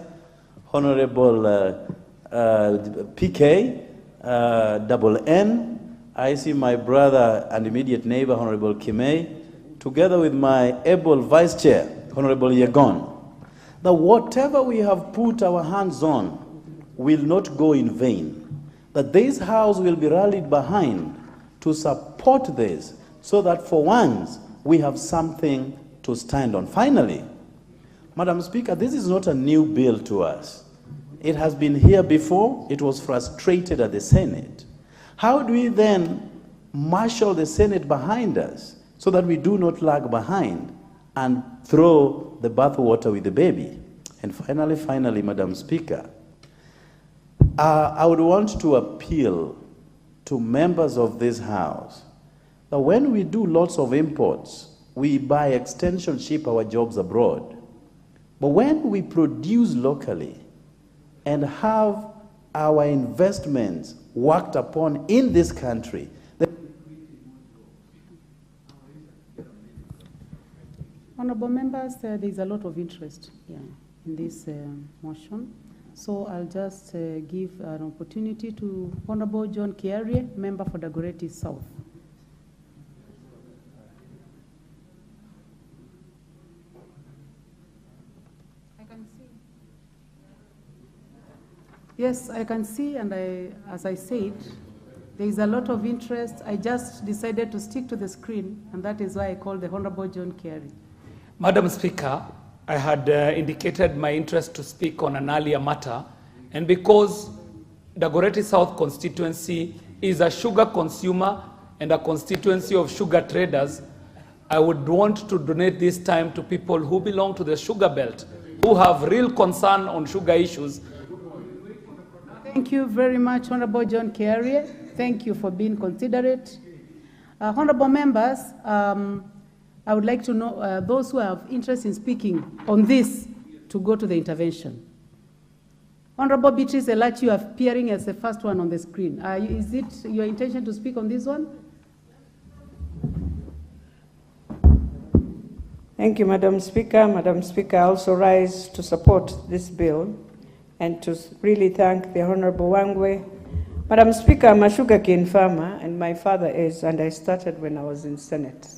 Honorable PK, Double N. I see my brother and immediate neighbor, Honorable Kimei, together with my able Vice Chair, Honorable Yegon, that whatever we have put our hands on will not go in vain, that this House will be rallied behind to support this, so that for once we have something to stand on. Finally, Madam Speaker, this is not a new bill to us. It has been here before. It was frustrated at the Senate. How do we then marshal the Senate behind us so that we do not lag behind and throw the bathwater with the baby? And finally, Madam Speaker, I would want to appeal to members of this House that when we do lots of imports, we by extension ship our jobs abroad. But when we produce locally and have our investments worked upon in this country, Honourable members, there is a lot of interest in this motion. So I'll just give an opportunity to Honourable John Kiarie, member for Dagoretti South. I can see. Yes, I can see, and as I said, there is a lot of interest. I just decided to stick to the screen, and that is why I called the Honourable John Kiarie. Madam Speaker, I had indicated my interest to speak on an earlier matter, and because Dagoretti South constituency is a sugar consumer and a constituency of sugar traders, I would want to donate this time to people who belong to the sugar belt, who have real concern on sugar issues. Thank you very much, Honourable John Kiarie. Thank you for being considerate. Honourable members, I would like to know those who have interest in speaking on this to go to the intervention. Honourable Beatrice Elachi, you are appearing as the first one on the screen. Is it your intention to speak on this one? Thank you, Madam Speaker. Madam Speaker, I also rise to support this bill and to really thank the Honourable Wangwe. Madam Speaker, I'm a sugarcane farmer, and my father is, and I started when I was in Senate.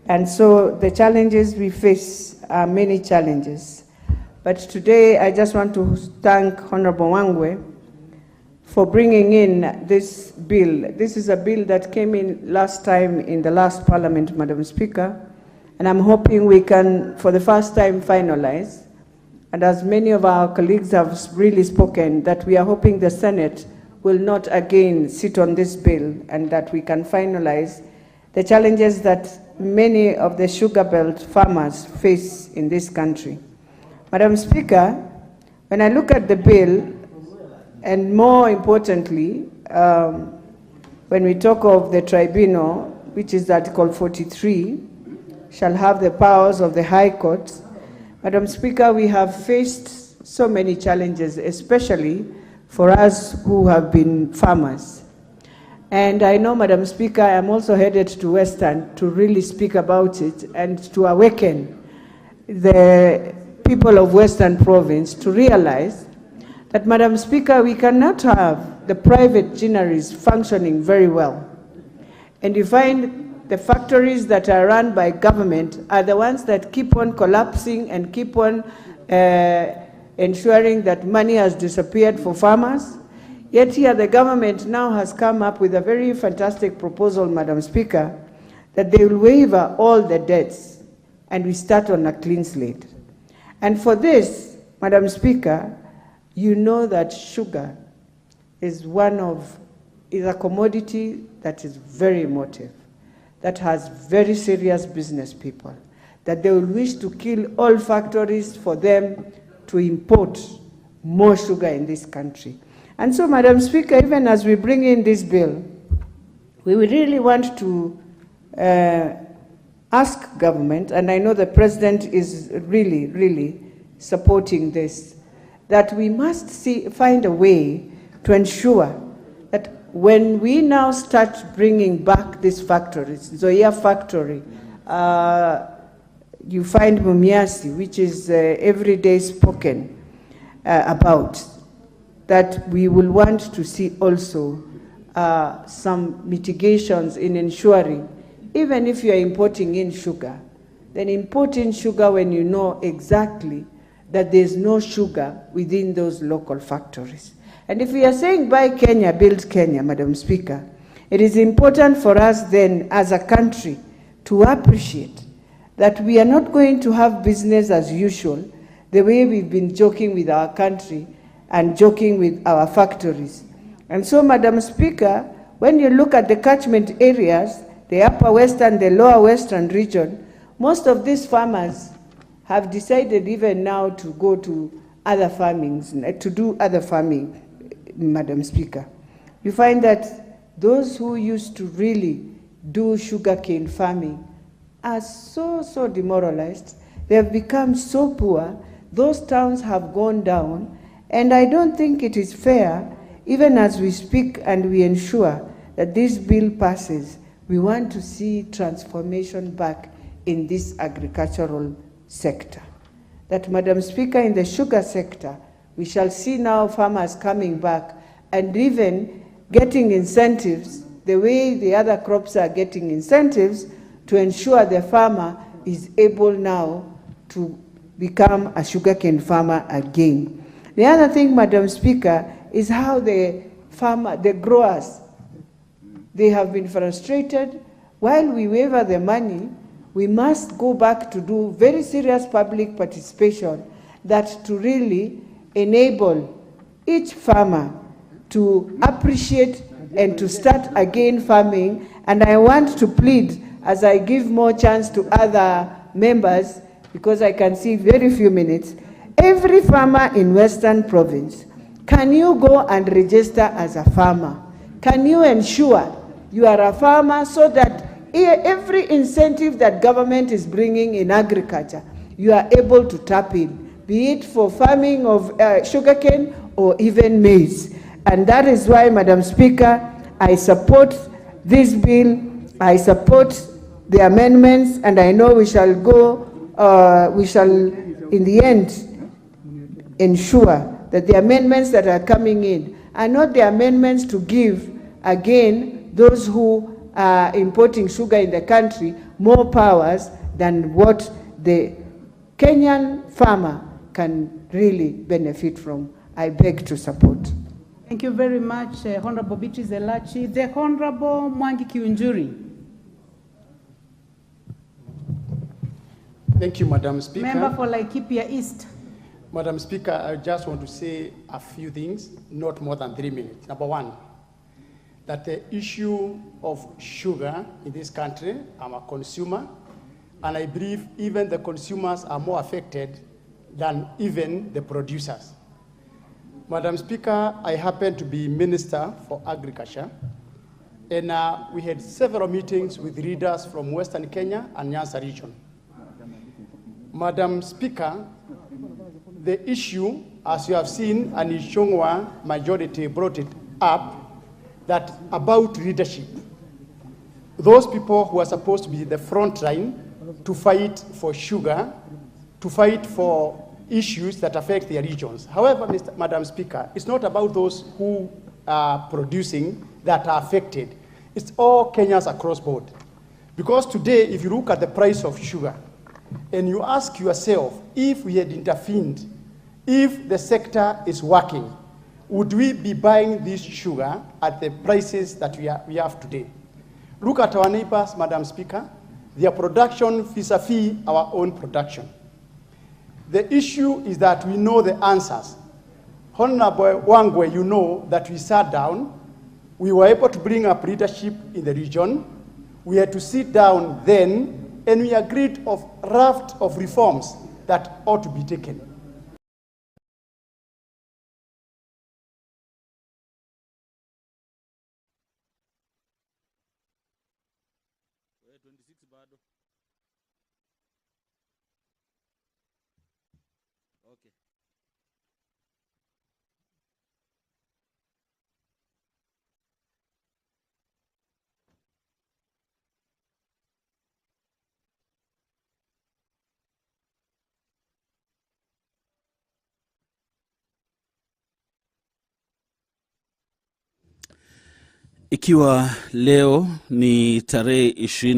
And so the challenges we face are many challenges. But today I just want to thank Honorable Wangwe for bringing in this bill. This is a bill that came in last time in the last Parliament, Madam Speaker, and I'm hoping we can, for the first time, finalize. And as many of our colleagues have really spoken, that we are hoping the Senate will not again sit on this bill, and that we can finalize the challenges that many of the sugar belt farmers face in this country. Madam Speaker, when I look at the bill, and more importantly, when we talk of the tribunal, which is Article 43, shall have the powers of the High Court, Madam Speaker, we have faced so many challenges, especially for us who have been farmers. And I know, Madam Speaker, I am also headed to Western to really speak about it and to awaken the people of Western Province to realize that, Madam Speaker, we cannot have the private gineries functioning very well. And you find the factories that are run by government are the ones that keep on collapsing and keep on ensuring that money has disappeared for farmers. Yet here the government now has come up with a very fantastic proposal, Madam Speaker, that they will waive all the debts and we start on a clean slate. And for this, Madam Speaker, you know that sugar is a commodity that is very emotive, that has very serious business people, that they will wish to kill all factories for them to import more sugar in this country. And so, Madam Speaker, even as we bring in this bill, we would really want to ask government, and I know the President is really, really supporting this, that we must find a way to ensure that when we now start bringing back these factories, Zoya factory, you find Mumiasi, which is every day spoken about, that we will want to see also some mitigations in ensuring, even if you are importing in sugar, then import in sugar when you know exactly that there's no sugar within those local factories. And if we are saying buy Kenya, build Kenya, Madam Speaker, it is important for us then as a country to appreciate that we are not going to have business as usual, the way we've been joking with our country and joking with our factories. And so, Madam Speaker, when you look at the catchment areas, the upper western, the lower western region, most of these farmers have decided even now to go to other farmings, to do other farming, Madam Speaker. You find that those who used to really do sugarcane farming are so demoralized. They have become so poor. Those towns have gone down. And I don't think it is fair, even as we speak and we ensure that this bill passes, we want to see transformation back in this agricultural sector. That, Madam Speaker, in the sugar sector, we shall see now farmers coming back and even getting incentives, the way the other crops are getting incentives, to ensure the farmer is able now to become a sugarcane farmer again. The other thing, Madam Speaker, is how the growers, they have been frustrated. While we waiver the money, we must go back to do very serious public participation, that to really enable each farmer to appreciate and to start again farming. And I want to plead, as I give more chance to other members, because I can see very few minutes, every farmer in Western Province, can you go and register as a farmer? Can you ensure you are a farmer, so that every incentive that government is bringing in agriculture, you are able to tap in, be it for farming of sugarcane or even maize. And that is why, Madam Speaker, I support this bill. I support the amendments, and I know we shall in the end ensure that the amendments that are coming in are not the amendments to give, again, those who are importing sugar in the country more powers than what the Kenyan farmer can really benefit from. I beg to support. Thank you very much, Honorable Beatrice Elachi. The Honorable Mwangi Kiunjuri. Thank you, Madam Speaker. Member for Laikipia East. Madam Speaker, I just want to say a few things, not more than 3 minutes. Number one, that the issue of sugar in this country, I'm a consumer, and I believe even the consumers are more affected than even the producers. Madam Speaker, I happen to be Minister for Agriculture, and we had several meetings with leaders from Western Kenya and Nyanza region. Madam Speaker, the issue, as you have seen, and Ishongwa majority brought it up, that about leadership. Those people who are supposed to be the front line to fight for sugar, to fight for issues that affect their regions. However, Madam Speaker, it's not about those who are producing that are affected. It's all Kenyans across board. Because today, if you look at the price of sugar, and you ask yourself, if we had intervened, if the sector is working, would we be buying this sugar at the prices that we have today? Look at our neighbors, Madam Speaker, their production vis-a-vis our own production. The issue is that we know the answers. Honorable Wangwe, you know that we sat down. We were able to bring up leadership in the region. We had to sit down then, and we agreed of raft of reforms that ought to be taken. Ikiwa leo ni tarehe 25